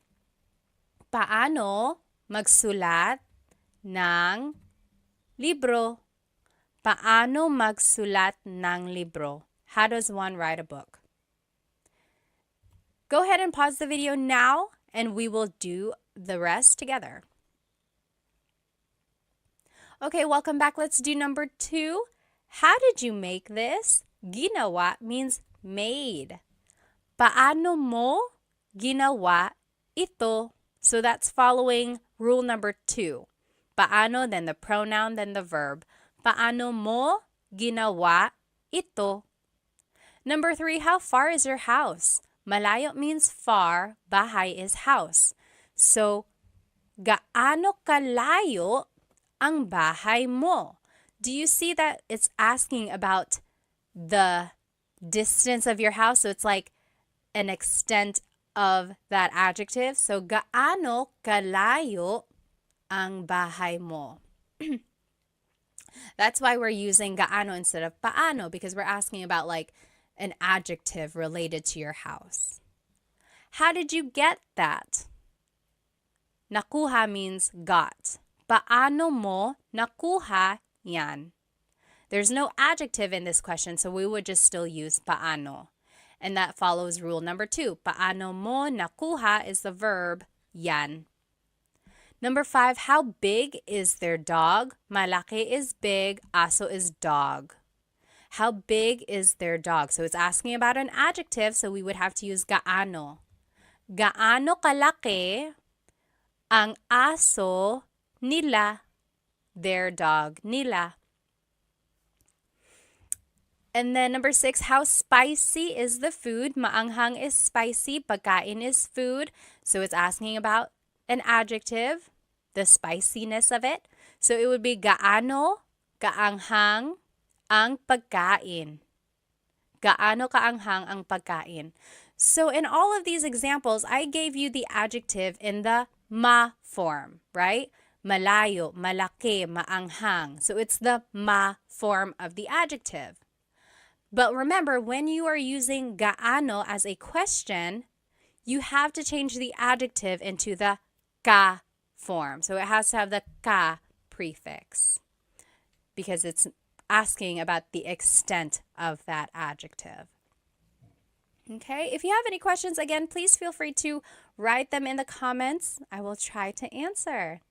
Paano magsulat ng libro? Paano magsulat ng libro? How does one write a book? Go ahead and pause the video now and we will do the rest together. Okay, welcome back. Let's do number 2. How did you make this? Ginawa means made. Paano mo ginawa ito? So that's following rule number 2. Paano, then the pronoun, then the verb. Paano mo ginawa ito? Number 3, how far is your house? Malayo means far, bahay is house. So, gaano kalayo ang bahay mo? Do you see that it's asking about the distance of your house? So it's like an extent of that adjective. So, gaano kalayo ang bahay mo? That's why we're using gaano instead of paano, because we're asking about like an adjective related to your house. How did you get that? Nakuha means got. Paano mo nakuha yan? There's no adjective in this question, so we would just still use paano. And that follows rule number 2. Paano mo nakuha is the verb yan. Number 5, how big is their dog? Malaki is big, aso is dog. How big is their dog? So it's asking about an adjective, so we would have to use gaano. Gaano kalaki ang aso nila, their dog nila. And then number 6, how spicy is the food? Maanghang is spicy, pagkain is food. So it's asking about an adjective, the spiciness of it. So it would be gaano kaanghang ang pagkain. Gaano kaanghang ang pagkain. So in all of these examples, I gave you the adjective in the ma form, right? Malayo, malaki, maanghang. So it's the ma form of the adjective. But remember, when you are using gaano as a question, you have to change the adjective into the ka form. So it has to have the ka prefix because it's asking about the extent of that adjective. Okay, if you have any questions, again, please feel free to write them in the comments. I will try to answer.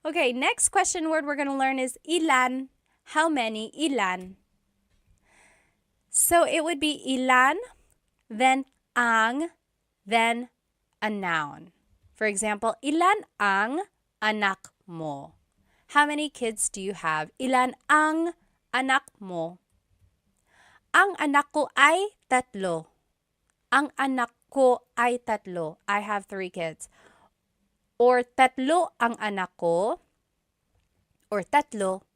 Okay, next question word we're going to learn is ilan. How many? Ilan. So it would be ilan, then ang, then a noun. For example, ilan ang anak mo? How many kids do you have? Ilan ang anak mo? Ang anak ko ay tatlo. Ang anak ko ay tatlo. I have 3 kids. Or tatlo ang anak ko. Or tatlo.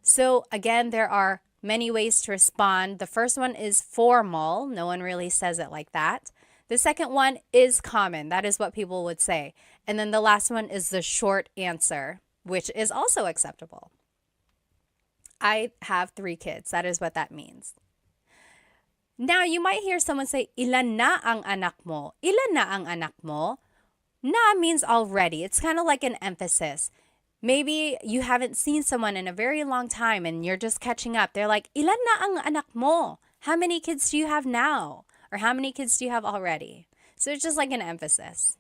So again, there are many ways to respond. The first one is formal. No one really says it like that. The second one is common. That is what people would say. And then the last one is the short answer, which is also acceptable. I have 3 kids. That is what that means. Now, you might hear someone say, ilan na ang anak mo? Ilan na ang anak mo? Na means already. It's kind of like an emphasis. Maybe you haven't seen someone in a very long time and you're just catching up. They're like, ilan na ang anak mo? How many kids do you have now? Or how many kids do you have already? So it's just like an emphasis.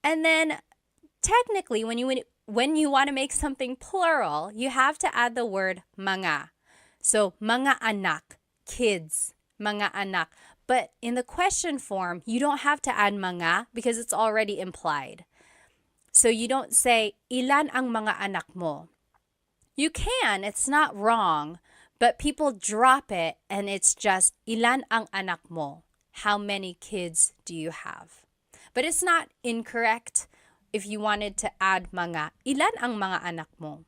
And then technically, when you want to make something plural, you have to add the word mga. So mga anak, kids, mga anak. But in the question form, you don't have to add mga because it's already implied. So you don't say, ilan ang mga anak mo? You can, it's not wrong, but people drop it and it's just, ilan ang anak mo? How many kids do you have? But it's not incorrect if you wanted to add mga, ilan ang mga anak mo?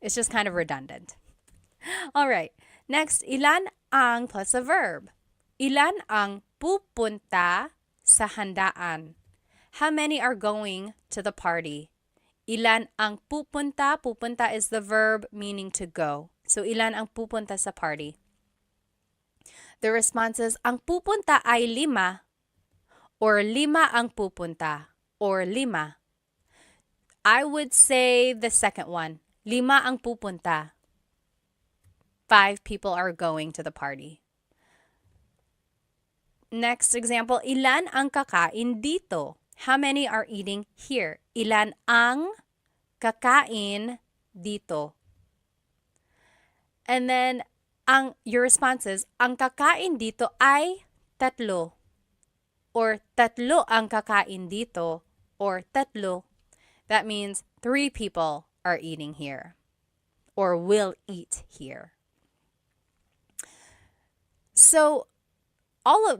It's just kind of redundant. All right, next, ilan ang plus a verb. Ilan ang pupunta sa handaan? How many are going to the party? Ilan ang pupunta? Pupunta is the verb meaning to go. So, ilan ang pupunta sa party? The response is, ang pupunta ay 5. Or 5 ang pupunta. Or 5. I would say the second one. 5 ang pupunta. 5 people are going to the party. Next example, ilan ang kakain dito? How many are eating here? Ilan ang kakain dito? And then, your response is, ang kakain dito ay 3. Or 3 ang kakain dito. Or 3. That means 3 people are eating here. Or will eat here. So,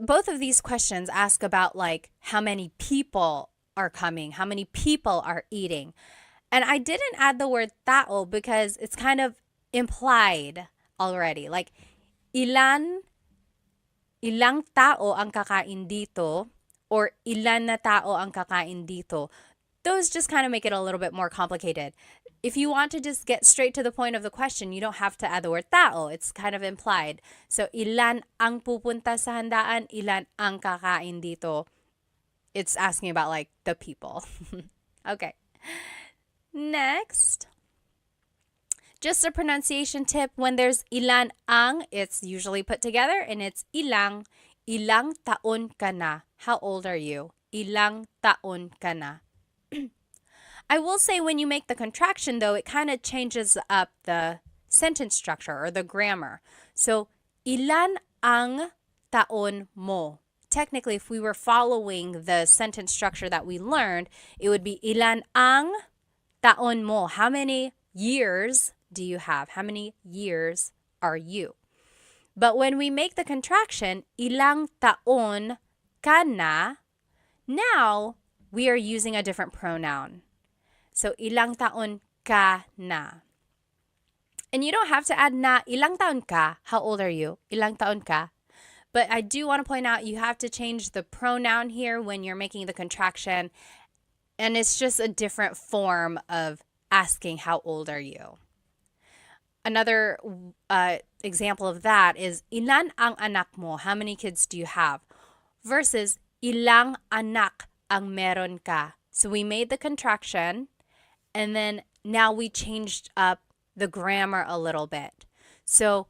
both of these questions ask about like how many people are coming, how many people are eating. And I didn't add the word tao because it's kind of implied already. Like ilang tao ang kakain dito or ilan na tao ang kakain dito. Those just kind of make it a little bit more complicated. If you want to just get straight to the point of the question, you don't have to add the word tao. It's kind of implied. So, ilan ang pupunta sa handaan, ilan ang kakain dito. It's asking about like the people. Okay. Next. Just a pronunciation tip. When there's ilan ang, it's usually put together and it's ilang. Ilang taon ka na? How old are you? Ilang taon ka na? I will say when you make the contraction, though, it kind of changes up the sentence structure or the grammar. So, ilan ang taon mo? Technically, if we were following the sentence structure that we learned, it would be ilan ang taon mo? How many years do you have? How many years are you? But when we make the contraction, ilang taon ka na, now we are using a different pronoun. So, ilang taon ka na. And you don't have to add na, ilang taon ka? How old are you? Ilang taon ka? But I do want to point out you have to change the pronoun here when you're making the contraction, and it's just a different form of asking how old are you. Another example of that is ilan ang anak mo? How many kids do you have? Versus ilang anak ang meron ka? So we made the contraction, and then now we changed up the grammar a little bit. So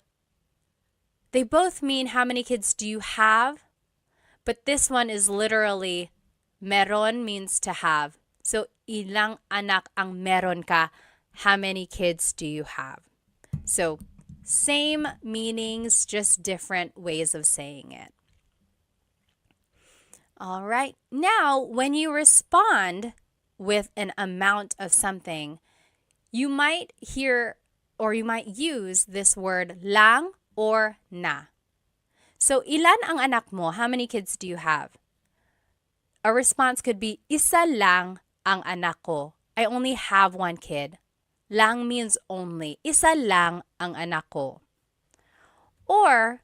they both mean how many kids do you have, but this one is literally meron means to have. So ilang anak ang meron ka? How many kids do you have? So same meanings, just different ways of saying it. All right. Now, when you respond with an amount of something, you might hear or you might use this word lang or na. So, ilan ang anak mo? How many kids do you have? A response could be, isa lang ang anak ko. I only have one kid. Lang means only. Isa lang ang anak ko. Or,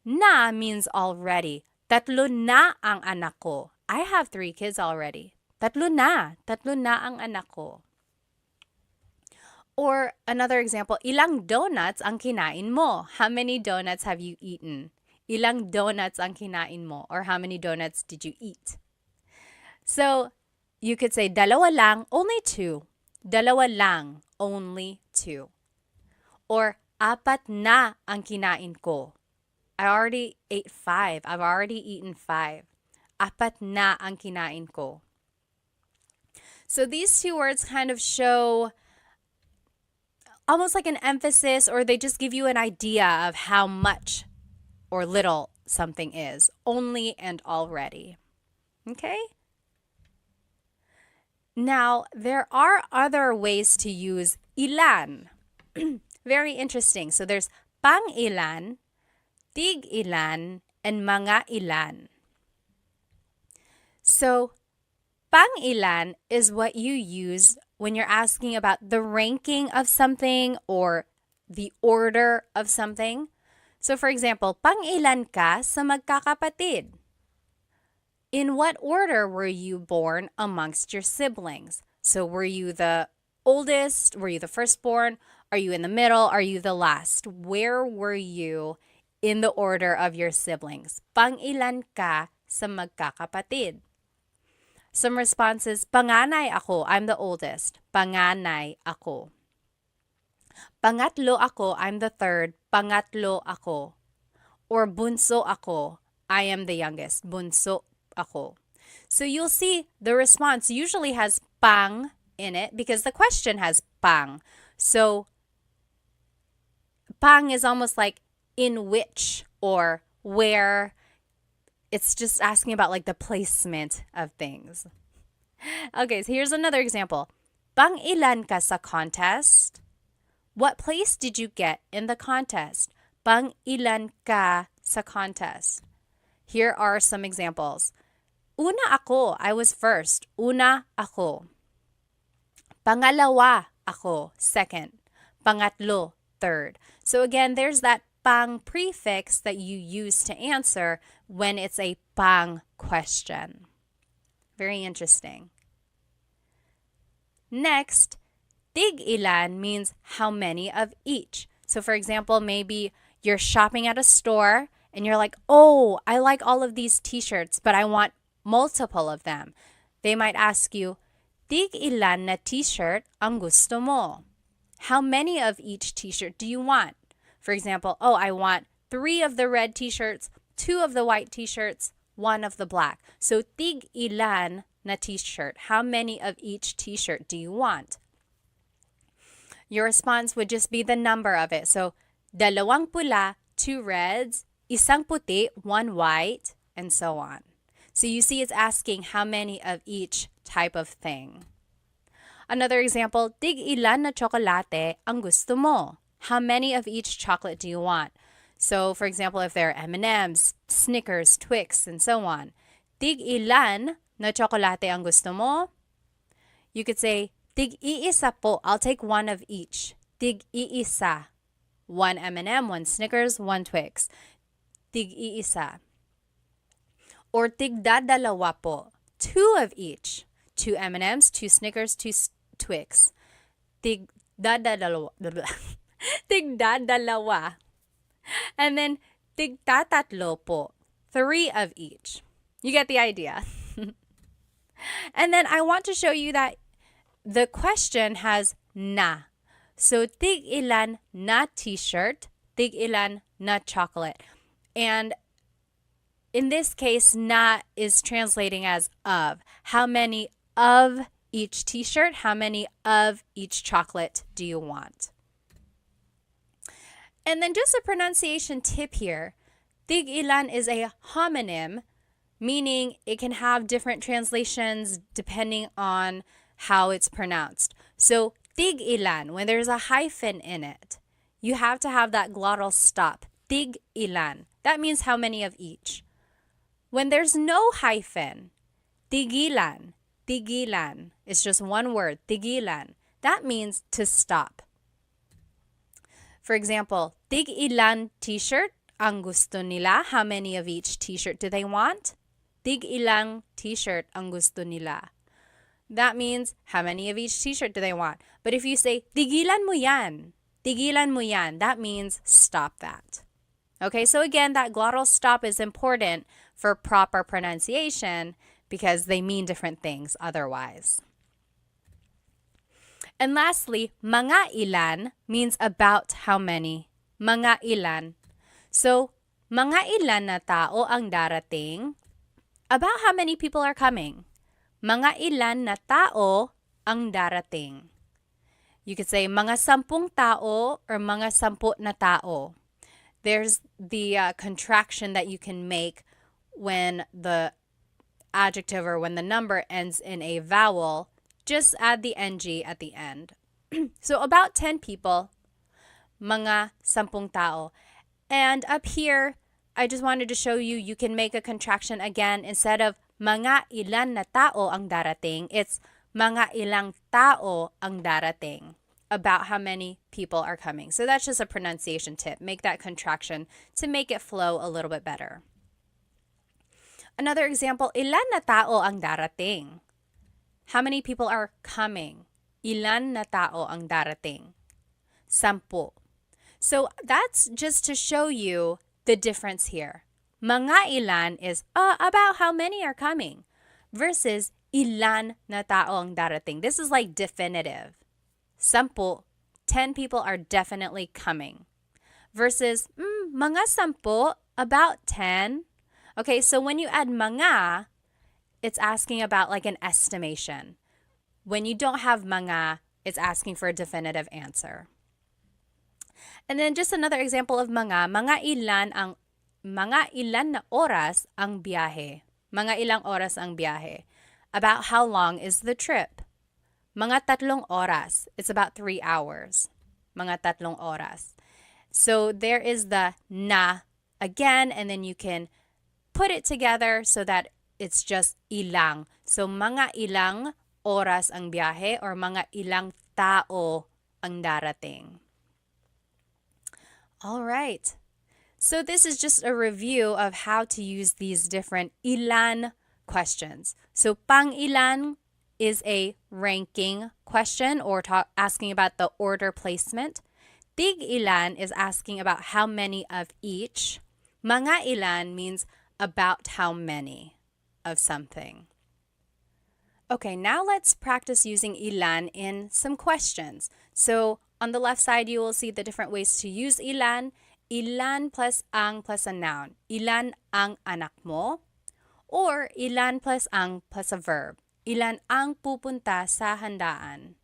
na means already. Tatlo na ang anak ko. I have 3 kids already. Tatlo na ang anak ko. Or another example, ilang donuts ang kinain mo? How many donuts have you eaten? Ilang donuts ang kinain mo? Or how many donuts did you eat? So, you could say, dalawa lang, only 2. Dalawa lang, only 2. Or, apat na ang kinain ko. I already ate 5. I've already eaten 5. Apat na ang kinain ko. So these 2 words kind of show almost like an emphasis, or they just give you an idea of how much or little something is. Only and already. Okay? Now, there are other ways to use ilan. Very interesting. So there's pang-ilan, tig-ilan, and mga ilan. So, pang-ilan is what you use when you're asking about the ranking of something or the order of something. So, for example, pang-ilan ka sa magkakapatid? In what order were you born amongst your siblings? So, were you the oldest? Were you the firstborn? Are you in the middle? Are you the last? Where were you in the order of your siblings? Pang-ilan ka sa magkakapatid? Some responses, panganay ako, I'm the oldest. Panganay ako. Pangatlo ako, I'm the third. Pangatlo ako. Or bunso ako, I am the youngest. Bunso ako. So you'll see the response usually has pang in it because the question has pang. So pang is almost like in which or where. It's just asking about like the placement of things. Okay, so here's another example. Pang-ilan ka sa contest? What place did you get in the contest? Pang-ilan ka sa contest? Here are some examples. Una ako, I was first. Una ako. Pangalawa ako, second. Pangatlo, third. So again, there's that pang prefix that you use to answer when it's a pang question. Very interesting. Next, tig-ilan means how many of each. So for example, maybe you're shopping at a store and you're like, oh, I like all of these t-shirts, but I want multiple of them. They might ask you, tig-ilan na t-shirt ang gusto mo? How many of each t-shirt do you want? For example, oh, I want 3 of the red t-shirts, 2 of the white t-shirts, 1 of the black. So, tig-ilan na t-shirt? How many of each t-shirt do you want? Your response would just be the number of it. So, dalawang pula, 2 reds, isang puti, 1 white, and so on. So, you see it's asking how many of each type of thing. Another example, tig-ilan na tsokolate ang gusto mo? How many of each chocolate do you want? So, for example, if there are M&Ms, Snickers, Twix, and so on. Tig-ilan na tsokolate ang gusto mo? You could say, tig-iisa po. I'll take 1 of each. Tig-iisa. 1 M&M, 1 Snickers, 1 Twix. tig-iisa. Or tigdadalawa po, 2 of each. 2 M&Ms, 2 Snickers, 2 Twix. Tigdadalawa. Tigdadalawa. And then tigtatatlo po, 3 of each. You get the idea. And then I want to show you that the question has na. So tig ilan na t-shirt, tig ilan na chocolate. And in this case, na is translating as of. How many of each t-shirt, how many of each chocolate do you want? And then just a pronunciation tip here. Tig ilan is a homonym, meaning it can have different translations depending on how it's pronounced. So tig ilan, when there's a hyphen in it, you have to have that glottal stop. Tig ilan. That means how many of each. When there's no hyphen, tigilan, tigilan. It's just one word, tigilan. That means to stop. For example, tig ilan t-shirt ang gusto nila. How many of each t-shirt do they want? Tig ilang t-shirt ang gusto nila. That means how many of each t-shirt do they want? But if you say, tigilan mo yan, that means stop that. Okay, so again, that glottal stop is important for proper pronunciation because they mean different things otherwise. And lastly, mga ilan means about how many. Mga ilan. So, mga ilan na tao ang darating? About how many people are coming. Mga ilan na tao ang darating. You could say mga 10 tao or mga 10 na tao. There's the contraction that you can make when the adjective or when the number ends in a vowel. Just add the ng at the end. So about 10 people, mga 10 tao. And up here, I just wanted to show you, you can make a contraction again. Instead of mga ilan na tao ang darating, it's mga ilang tao ang darating. About how many people are coming. So that's just a pronunciation tip. Make that contraction to make it flow a little bit better. Another example, ilan na tao ang darating? How many people are coming? Ilan na tao ang darating? 10. So that's just to show you the difference here. Mga ilan is about how many are coming versus ilan na tao ang darating. This is like definitive. 10 people are definitely coming. Versus, mga 10, about 10. Okay, so when you add mga, it's asking about like an estimation. When you don't have mga, it's asking for a definitive answer. And then just another example of mga ilan na oras ang biyahe. Mga ilang oras ang biyahe. About how long is the trip? Mga 3 oras. It's about 3 hours. Mga 3 oras. So there is the na again, and then you can put it together so that it's just ilang. So mga ilang oras ang biyahe or mga ilang tao ang darating. All right. So this is just a review of how to use these different ilan questions. So pang ilan is a ranking question or asking about the order placement. Tig ilan is asking about how many of each. Mga ilan means about how many of something. Okay, now let's practice using ilan in some questions. So on the left side, you will see the different ways to use ilan. Ilan plus ang plus a noun. Ilan ang anak mo? Or ilan plus ang plus a verb. Ilan ang pupunta sa handaan?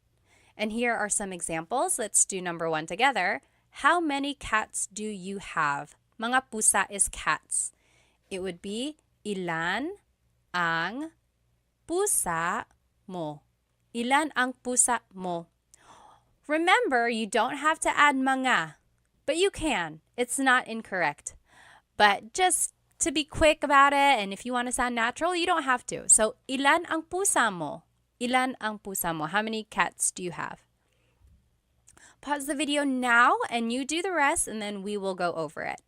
And here are some examples. Let's do number 1 together. How many cats do you have? Mga pusa is cats. It would be ilan ang pusa mo. Ilan ang pusa mo? Remember, you don't have to add mga, but you can. It's not incorrect. But just to be quick about it, and if you want to sound natural, you don't have to. So, ilan ang pusa mo? Ilan ang pusa mo? How many cats do you have? Pause the video now and you do the rest, and then we will go over it.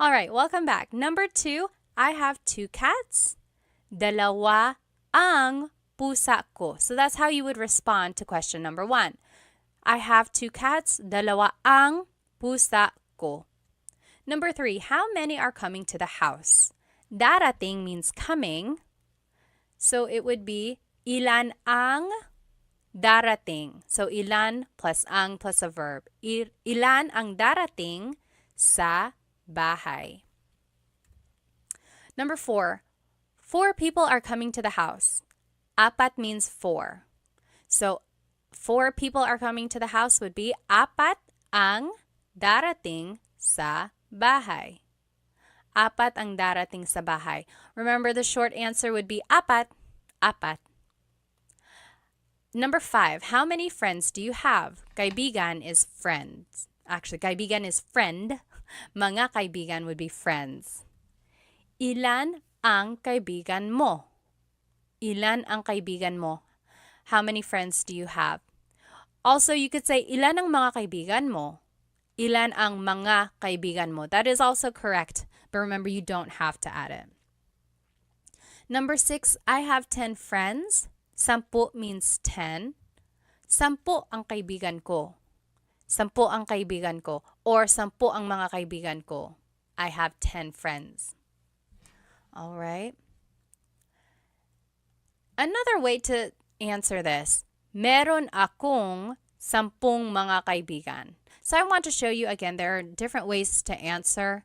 All right, welcome back. Number 2, I have 2 cats. Dalawa ang pusa ko. So that's how you would respond to question number 1. I have 2 cats. Dalawa ang pusa ko. Number 3, how many are coming to the house? Darating means coming. So it would be ilan ang darating. So ilan plus ang plus a verb. Ilan ang darating sa bahay. Number 4, 4 people are coming to the house. Apat means 4. So 4 people are coming to the house would be apat ang darating sa bahay. Apat ang darating sa bahay. Remember, the short answer would be apat, apat. Number 5, how many friends do you have? Kaibigan is friends. Actually, kaibigan is friend. Mga kaibigan would be friends. Ilan ang kaibigan mo? Ilan ang kaibigan mo? How many friends do you have? Also, you could say, ilan ang mga kaibigan mo? Ilan ang mga kaibigan mo? That is also correct, but remember, you don't have to add it. Number 6, I have 10 friends. 10 means 10. 10 ang kaibigan ko. 10 ang kaibigan ko. Or 10 ang mga kaibigan ko. I have 10 friends. All right. Another way to answer this, meron akong 10 mga kaibigan. So I want to show you again, there are different ways to answer.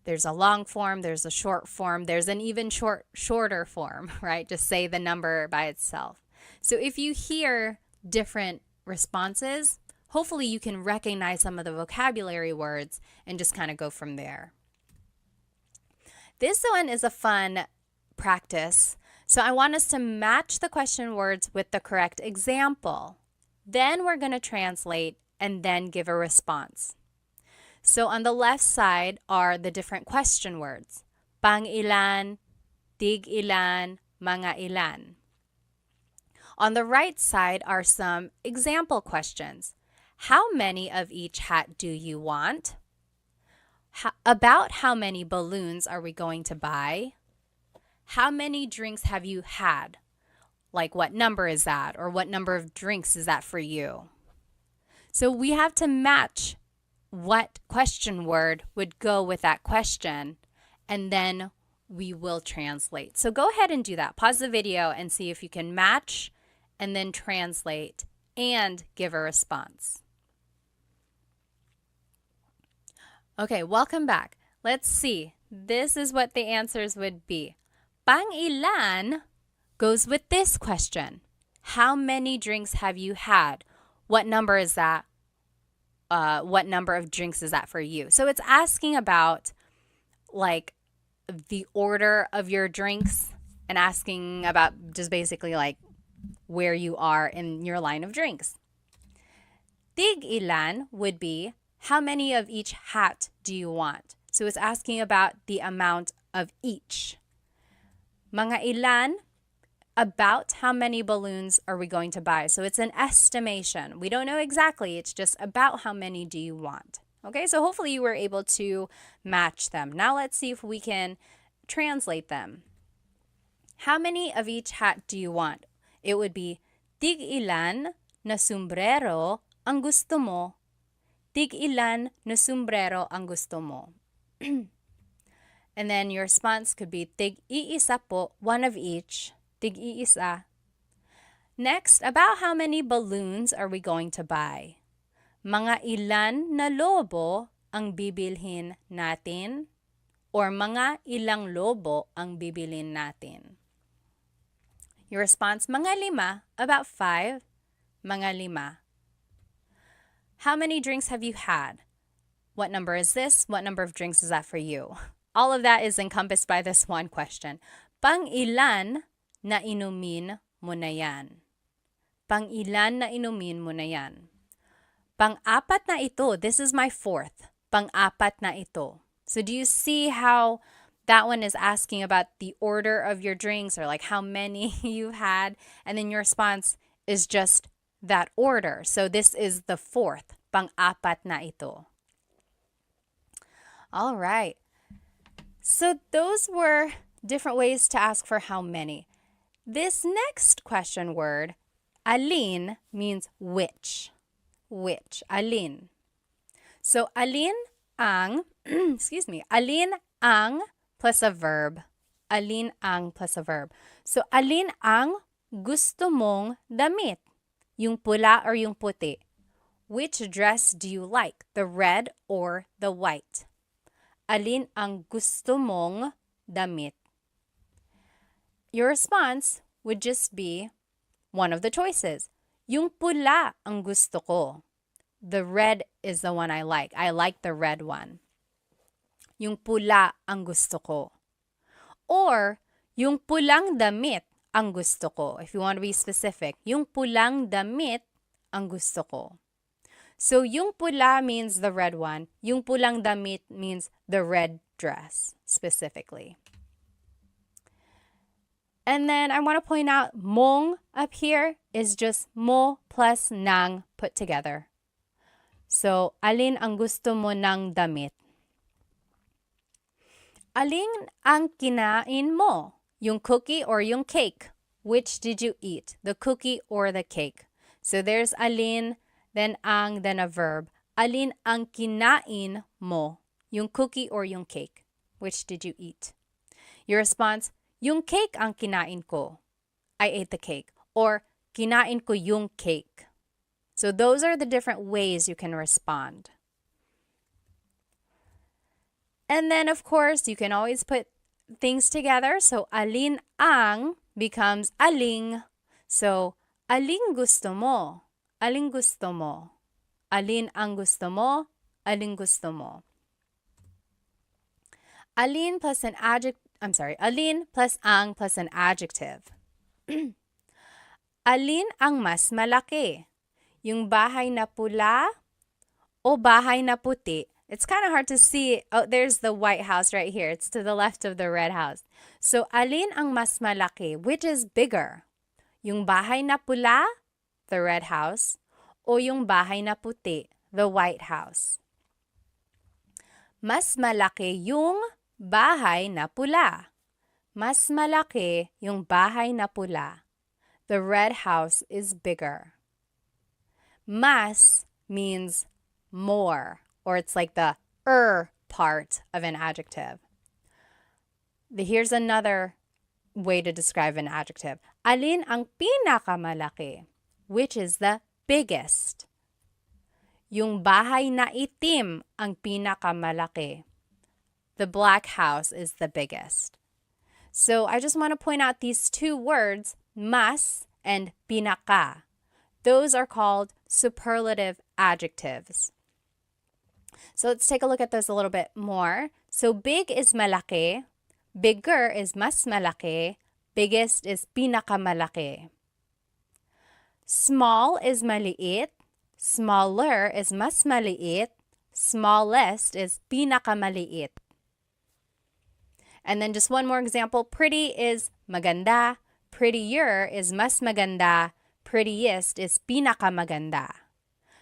There's a long form, there's a short form, there's an even shorter form, right? Just say the number by itself. So if you hear different responses, hopefully you can recognize some of the vocabulary words and just kind of go from there. This one is a fun practice. So I want us to match the question words with the correct example. Then we're going to translate and then give a response. So on the left side are the different question words. Pang-ilan, tig-ilan, mga ilan. On the right side are some example questions. How many of each hat do you want? About how many balloons are we going to buy? How many drinks have you had? Like, what number is that? Or what number of drinks is that for you? So we have to match what question word would go with that question, and then we will translate. So go ahead and do that. Pause the video and see if you can match and then translate and give a response. Okay, welcome back. Let's see. This is what the answers would be. Pang-ilan goes with this question. How many drinks have you had? What number is that? What number of drinks is that for you? So it's asking about like the order of your drinks and asking about just basically like where you are in your line of drinks. Tig-ilan would be how many of each hat do you want? So it's asking about the amount of each. Mga ilan, about how many balloons are we going to buy? So it's an estimation. We don't know exactly. It's just about how many do you want. Okay, so hopefully you were able to match them. Now let's see if we can translate them. How many of each hat do you want? It would be, tig-ilan na sombrero ang gusto mo? Tig-ilan na sombrero ang gusto mo? And then your response could be, tig-iisa po, one of each. Tig-iisa. Next, about how many balloons are we going to buy? Mga ilan na lobo ang bibilhin natin? Or mga ilang lobo ang bibilhin natin? Your response, mga 5, about 5, mga 5. How many drinks have you had? What number is this? What number of drinks is that for you? All of that is encompassed by this one question. Pang-ilan na inumin mo na yan? Pang-ilan na inumin mo na yan? Pang-apat na ito. This is my 4th. Pang-apat na ito. So do you see how that one is asking about the order of your drinks or like how many you had? And then your response is just that order. So this is the 4th. Pang-apat na ito. All right. So those were different ways to ask for how many. This next question word, alin, means which. Which. Alin. So alin ang, alin ang plus a verb. Alin ang plus a verb. So alin ang gusto mong damit? Yung pula or yung puti? Which dress do you like? The red or the white? Alin ang gusto mong damit? Your response would just be one of the choices. Yung pula ang gusto ko. The red is the one I like. I like the red one. Yung pula ang gusto ko. Or, yung pulang damit ang gusto ko. If you want to be specific, yung pulang damit ang gusto ko. So, yung pula means the red one. Yung pulang damit means the red dress, specifically. And then I want to point out, mong up here is just mo plus nang put together. So, alin ang gusto mo ng damit? Alin ang kinain mo? Yung cookie or yung cake? Which did you eat? The cookie or the cake? So, there's alin, then ang, then a verb. Alin ang kinain mo? Yung cookie or yung cake? Which did you eat? Your response, yung cake ang kinain ko. I ate the cake. Or, kinain ko yung cake. So those are the different ways you can respond. And then, of course, you can always put things together. So, alin ang becomes aling. So, aling gusto mo? Aling gusto mo? Alin ang gusto mo? Aling gusto mo? Alin plus an adjective, alin plus ang plus an adjective. Alin ang mas malaki? Yung bahay na pula o bahay na puti? It's kind of hard to see. Oh, there's the White House right here. It's to the left of the Red House. So, alin ang mas malaki? Which is bigger? Yung bahay na pula, the Red House, o yung bahay na puti, the White House? Mas malaki yung bahay na pula. Mas malaki yung bahay na pula. The Red House is bigger. Mas means more, or it's like the part of an adjective. Here's another way to describe an adjective. Alin ang pinakamalaki? Which is the biggest? Yung bahay na itim ang pinakamalaki. The black house is the biggest. So I just want to point out these two words, mas and pinaka. Those are called superlative adjectives. So let's take a look at those a little bit more. So big is malaki, bigger is mas malaki, biggest is pinakamalaki. Small is maliit, smaller is mas maliit, smallest is pinakamaliit. And then just one more example, pretty is maganda, prettier is mas maganda, prettiest is pinakamaganda.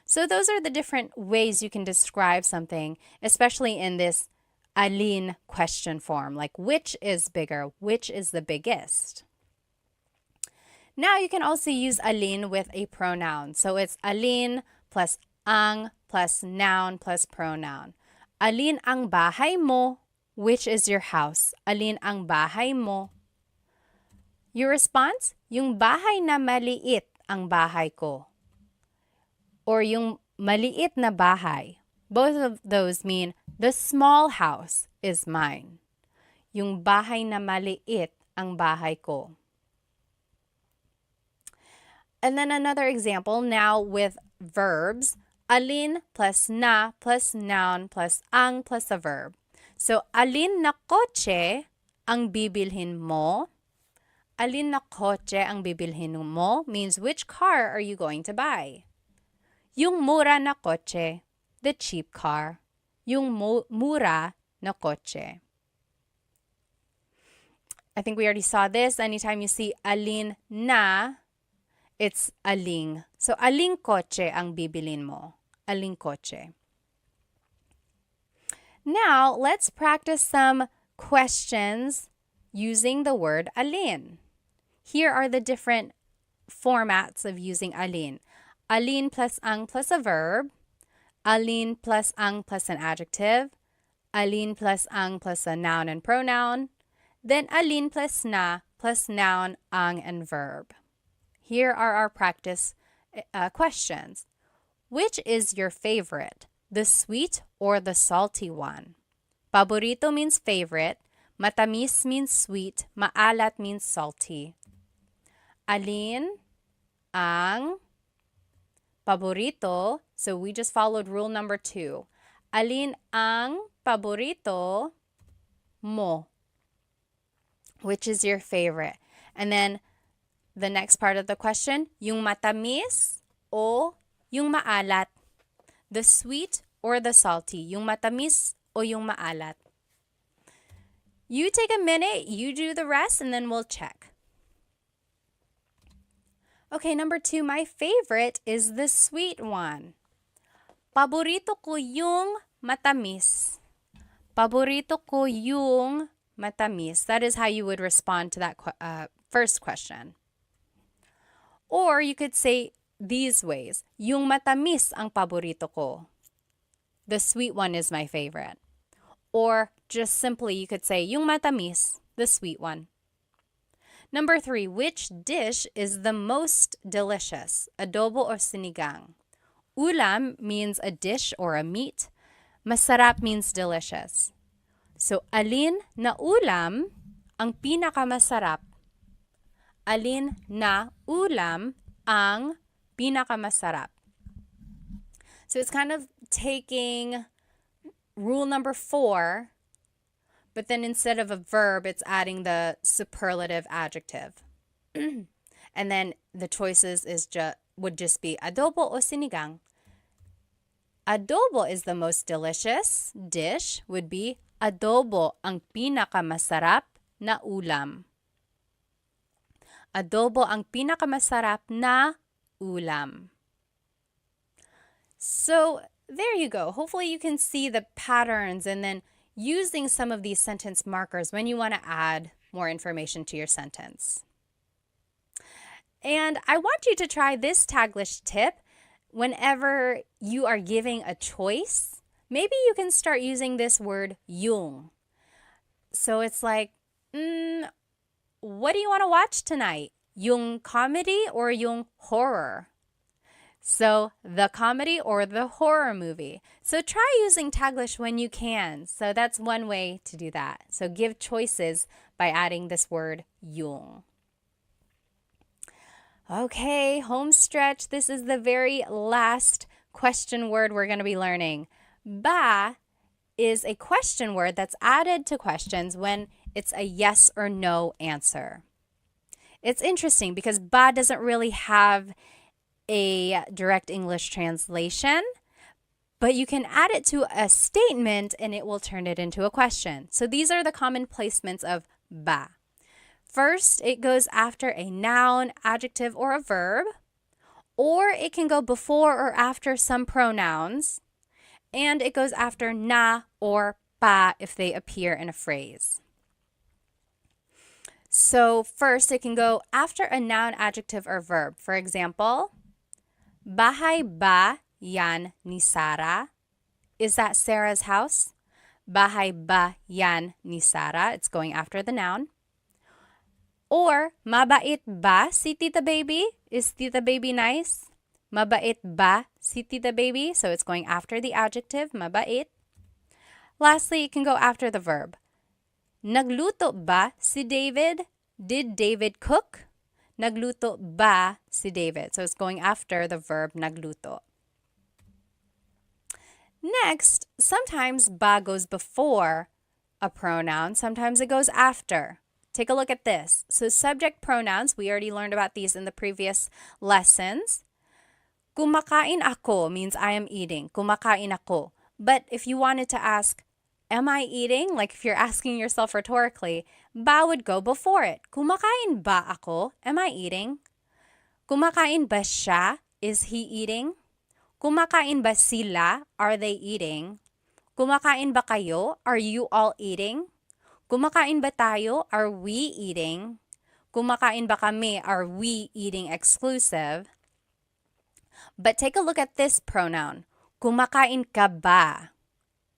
So those are the different ways you can describe something, especially in this alin question form, like which is bigger, which is the biggest. Now you can also use alin with a pronoun. So it's alin plus ang plus noun plus pronoun. Alin ang bahay mo? Which is your house? Alin ang bahay mo? Your response? Yung bahay na maliit ang bahay ko. Or yung maliit na bahay. Both of those mean the small house is mine. Yung bahay na maliit ang bahay ko. And then another example now with verbs. Alin plus na plus noun plus ang plus a verb. So, alin na kotse ang bibilhin mo? Alin na kotse ang bibilhin mo means which car are you going to buy? Yung mura na kotse, the cheap car. Yung mura na kotse. I think we already saw this. Anytime you see alin na, it's aling. So, aling kotse ang bibilin mo? Aling kotse. Now, let's practice some questions using the word alin. Here are the different formats of using alin. Alin plus ang plus a verb. Alin plus ang plus an adjective. Alin plus ang plus a noun and pronoun. Then alin plus na plus noun, ang, and verb. Here are our practice questions. Which is your favorite? The sweet or the salty one? Paborito means favorite. Matamis means sweet. Maalat means salty. Alin ang paborito? So we just followed rule number 2. Alin ang paborito mo? Which is your favorite? And then the next part of the question, yung matamis o yung maalat? The sweet or the salty? Yung matamis o yung maalat? You take a minute, you do the rest, and then we'll check. Okay, number 2, my favorite is the sweet one. Paborito ko yung matamis. Paborito ko yung matamis. That is how you would respond to that first question. Or you could say these ways. Yung matamis ang paborito ko. The sweet one is my favorite. Or just simply you could say yung matamis, the sweet one. Number 3, which dish is the most delicious? Adobo or sinigang? Ulam means a dish or a meat. Masarap means delicious. So, alin na ulam ang pinakamasarap? Alin na ulam ang pinakamasarap? So, it's kind of taking rule number 4, but then instead of a verb, it's adding the superlative adjective. And then the choices would just be adobo o sinigang. Adobo is the most delicious dish, would be adobo ang pinakamasarap na ulam. Adobo ang pinakamasarap na ulam. So there you go. Hopefully you can see the patterns and then using some of these sentence markers when you want to add more information to your sentence. And I want you to try this Taglish tip whenever you are giving a choice. Maybe you can start using this word yung. So it's like, what do you want to watch tonight? Yung comedy or yung horror? So the comedy or the horror movie. So try using Taglish when you can. So that's one way to do that. So give choices by adding this word yung. Okay, home stretch. This is the very last question word we're going to be learning. Ba is a question word that's added to questions when it's a yes or no answer. It's interesting because ba doesn't really have a direct English translation, but you can add it to a statement and it will turn it into a question. So these are the common placements of ba. First, it goes after a noun, adjective, or a verb, or it can go before or after some pronouns, and it goes after na or pa if they appear in a phrase. So first, it can go after a noun, adjective, or verb. For example, bahay ba yan ni Sarah? Is that Sarah's house? Bahay ba yan ni Sarah? It's going after the noun. Or, mabait ba si Tita Baby? Is Tita Baby nice? Mabait ba si Tita Baby? So it's going after the adjective, mabait. Lastly, it can go after the verb. Nagluto ba si David? Did David cook? Nagluto ba si David? So it's going after the verb nagluto. Next, sometimes ba goes before a pronoun. Sometimes it goes after. Take a look at this. So subject pronouns, we already learned about these in the previous lessons. Kumakain ako means I am eating. Kumakain ako. But if you wanted to ask, am I eating? Like if you're asking yourself rhetorically, ba would go before it. Kumakain ba ako? Am I eating? Kumakain ba siya? Is he eating? Kumakain ba sila? Are they eating? Kumakain ba kayo? Are you all eating? Kumakain ba tayo? Are we eating? Kumakain ba kami? Are we eating exclusive? But take a look at this pronoun. Kumakain ka ba?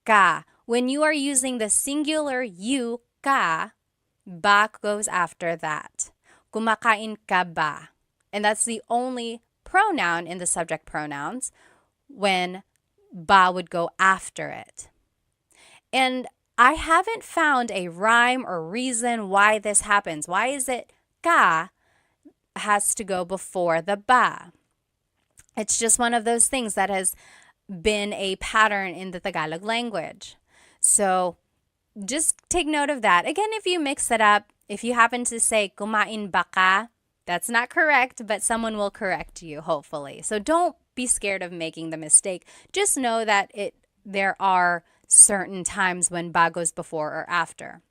Ka. When you are using the singular you, ka, ba goes after that. Kumakain ka ba? And that's the only pronoun in the subject pronouns when ba would go after it. And I haven't found a rhyme or reason why this happens. Why is it ka has to go before the ba? It's just one of those things that has been a pattern in the Tagalog language. So just take note of that. Again, if you mix it up, if you happen to say kumain ba ka, that's not correct, but someone will correct you, hopefully. So don't be scared of making the mistake. Just know that there are certain times when ba goes before or after.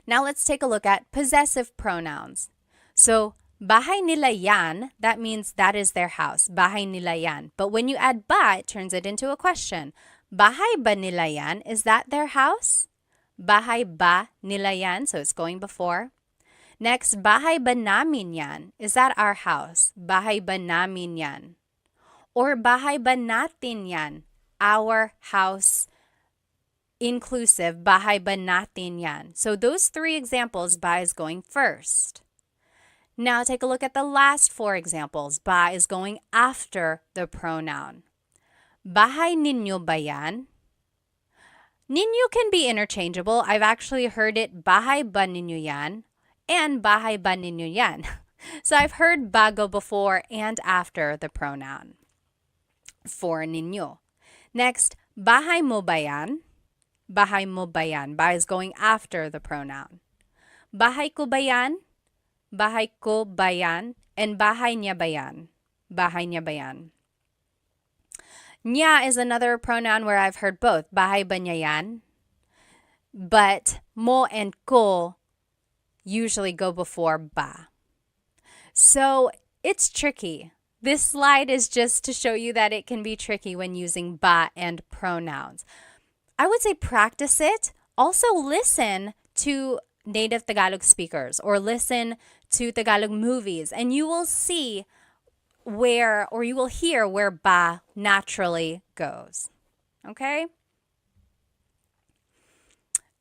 Now let's take a look at possessive pronouns. So bahay nila yan, that means that is their house. Bahay nila yan. But when you add ba, it turns it into a question. Bahay ba nila yan? Is that their house? Bahay ba nila yan? So it's going before. Next, bahay ba namin yan? Is that our house? Bahay ba namin yan? Or bahay ba natin yan? Our house inclusive, bahay ba natin yan? So those three examples, ba is going first. Now take a look at the last four examples. Ba is going after the pronoun. Bahay ninyo ba yan? Ninyo can be interchangeable. I've actually heard it bahay ba ninyo yan and bahay ba ninyo yan. So I've heard ba go before and after the pronoun for ninyo. Next, bahay mo ba yan? Bahay mo ba yan? Ba is going after the pronoun. Bahay ko ba yan? Bahay ko ba yan? And bahay niya ba yan? Bahay niya ba yan? Niya is another pronoun where I've heard both. Bahay ba niya yan? But mo and ko usually go before ba. So it's tricky. This slide is just to show you that it can be tricky when using ba and pronouns. I would say practice it. Also listen to native Tagalog speakers or listen to Tagalog movies and you will see where, or you will hear where ba naturally goes. Okay?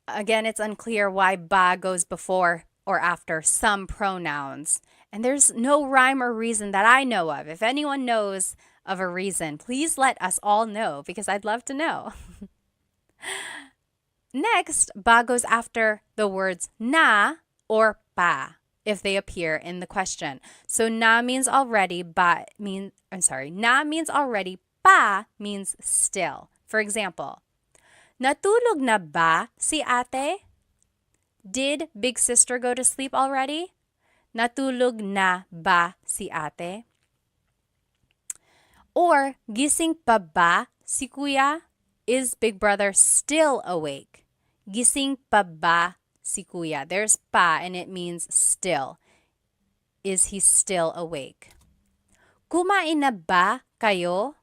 Again, it's unclear why ba goes before or after some pronouns. And there's no rhyme or reason that I know of. If anyone knows of a reason, please let us all know because I'd love to know. Next, ba goes after the words na or pa if they appear in the question. So na means already, na means already, pa means still. For example, natulog na ba si ate? Did big sister go to sleep already? Natulog na ba si ate? Or gising pa ba si kuya? Is big brother still awake? Gising pa ba si kuya? There's pa and it means still. Is he still awake? Kumain na ba kayo?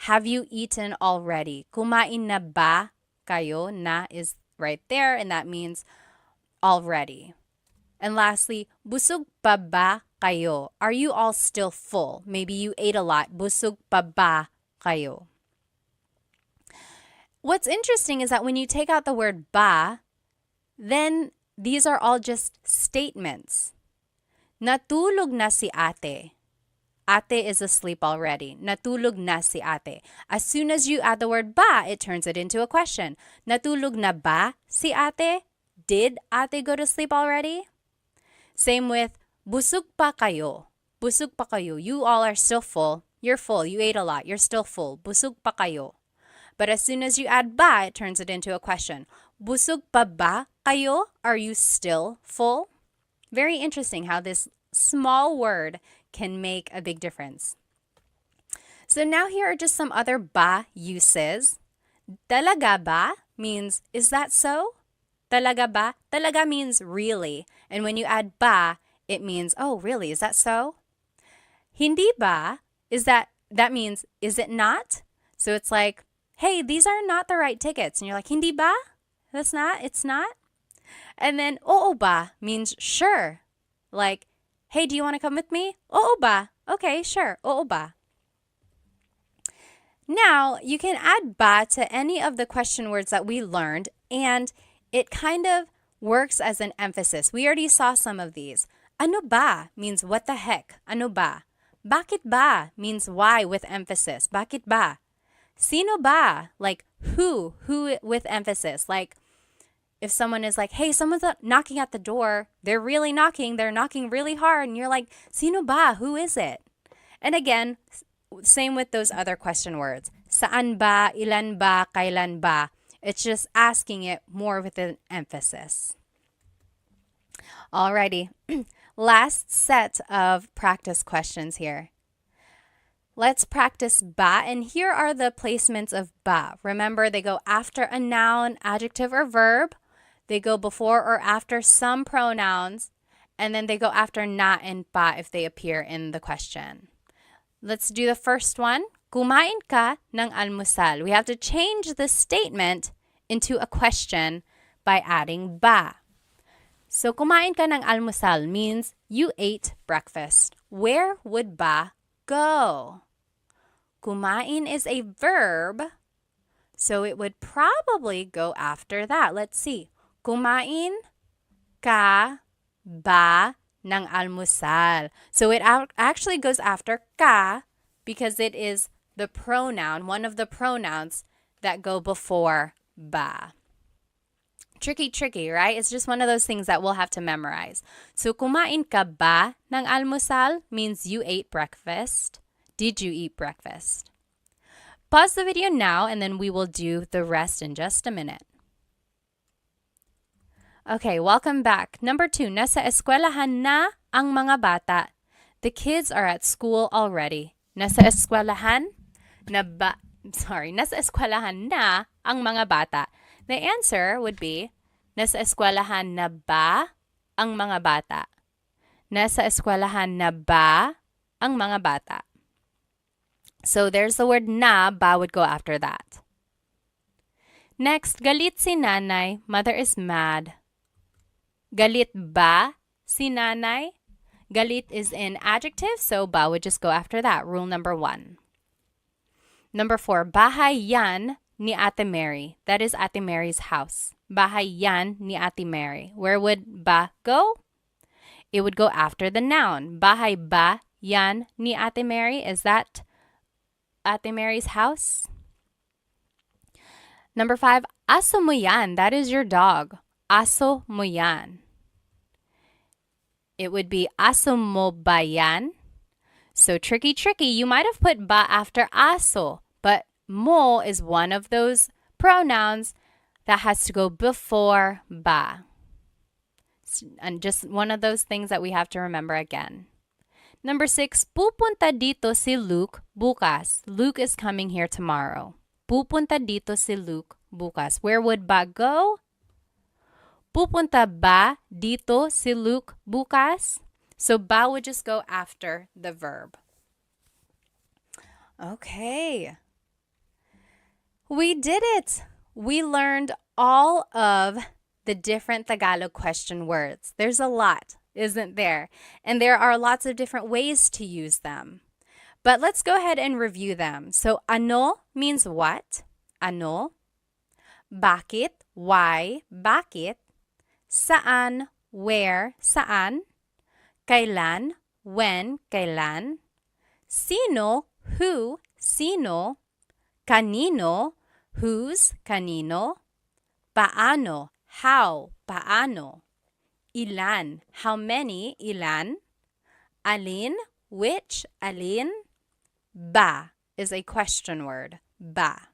Have you eaten already? Kumain na ba kayo? Na is right there and that means already. And lastly, busog pa ba kayo? Are you all still full? Maybe you ate a lot. Busog pa ba kayo? What's interesting is that when you take out the word ba, then these are all just statements. Natulog na si ate. Ate is asleep already. Natulog na si ate. As soon as you add the word ba, it turns it into a question. Natulog na ba si ate? Did ate go to sleep already? Same with busog pa kayo. Busog pa kayo. You all are still full. You're full. You ate a lot. You're still full. Busog pa kayo. But as soon as you add ba, it turns it into a question. Busog pa ba kayo? Are you still full? Very interesting how this small word can make a big difference. So now here are just some other ba uses. Talaga ba means, is that so? Talaga ba? Talaga means really. And when you add ba, it means, oh, really? Is that so? Hindi ba? That means, is it not? So it's like, hey, these are not the right tickets. And you're like, hindi ba? It's not? And then oo ba means sure. Like, hey, do you want to come with me? Oo ba? Okay, sure. Oo ba? Now, you can add ba to any of the question words that we learned, and it kind of works as an emphasis. We already saw some of these. Ano ba means what the heck? Ano ba? Bakit ba means why with emphasis. Bakit ba? Sino ba? Like who with emphasis. Like if someone is like, hey, someone's knocking at the door, they're really knocking, they're knocking really hard, and you're like, sino ba? Who is it? And again, same with those other question words. Saan ba, ilan ba, kailan ba? It's just asking it more with an emphasis. Alrighty, last set of practice questions here. Let's practice ba, and here are the placements of ba. Remember, they go after a noun, adjective, or verb. They go before or after some pronouns, and then they go after na and pa if they appear in the question. Let's do the first one. Kumain ka ng almusal. We have to change the statement into a question by adding ba. So, kumain ka ng almusal means you ate breakfast. Where would ba go? Kumain is a verb, so it would probably go after that. Let's see. Kumain ka ba ng almusal? So it actually goes after ka because it is the pronoun, one of the pronouns that go before ba. Tricky, right? It's just one of those things that we'll have to memorize. So, kumain ka ba ng almusal means you ate breakfast. Did you eat breakfast? Pause the video now and then we will do the rest in just a minute. Okay, welcome back. Number 2, nasa eskwelahan na ang mga bata. The kids are at school already. Nasa eskwelahan nasa eskwelahan na ang mga bata. The answer would be, nasa eskwelahan na ba ang mga bata? Nasa eskwelahan na ba ang mga bata? So there's the word na, ba would go after that. Next, galit si nanay, mother is mad. Galit ba si nanay? Galit is an adjective, so ba would just go after that. Rule number 1. Number 4, bahay yan ni Ate Mary. That is Ate Mary's house. Bahay yan ni Ate Mary. Where would ba go? It would go after the noun. Bahay ba yan ni Ate Mary? Is that Ate Mary's house? Number 5, aso mo yan. That is your dog. Aso mo yan. It would be aso mo ba yan? So tricky. You might have put ba after aso, but mo is one of those pronouns that has to go before ba. And just one of those things that we have to remember again. Number 6, pupunta dito si Luke bukas. Luke is coming here tomorrow. Pupunta dito si Luke bukas. Where would ba go? Pupunta ba dito si Luke bukas? So ba would just go after the verb. Okay. We did it. We learned all of the different Tagalog question words. There's a lot, isn't there? And there are lots of different ways to use them. But let's go ahead and review them. So, ano means what? Ano. Bakit? Why? Bakit? Saan? Where? Saan? Kailan? When? Kailan? Sino? Who? Sino? Kanino? Whose? Kanino? Paano? How? Paano? Ilan? How many? Ilan? Alin? Which? Alin? Ba is a question word. Ba.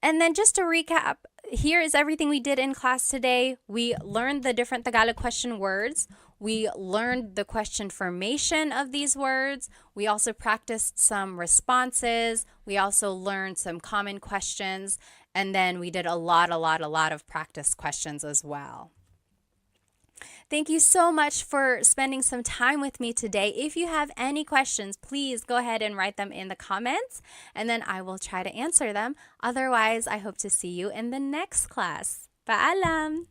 And then just to recap, here is everything we did in class today. We learned the different Tagalog question words. We learned the question formation of these words. We also practiced some responses. We also learned some common questions. And then we did a lot of practice questions as well. Thank you so much for spending some time with me today. If you have any questions, please go ahead and write them in the comments, and then I will try to answer them. Otherwise, I hope to see you in the next class. Paalam!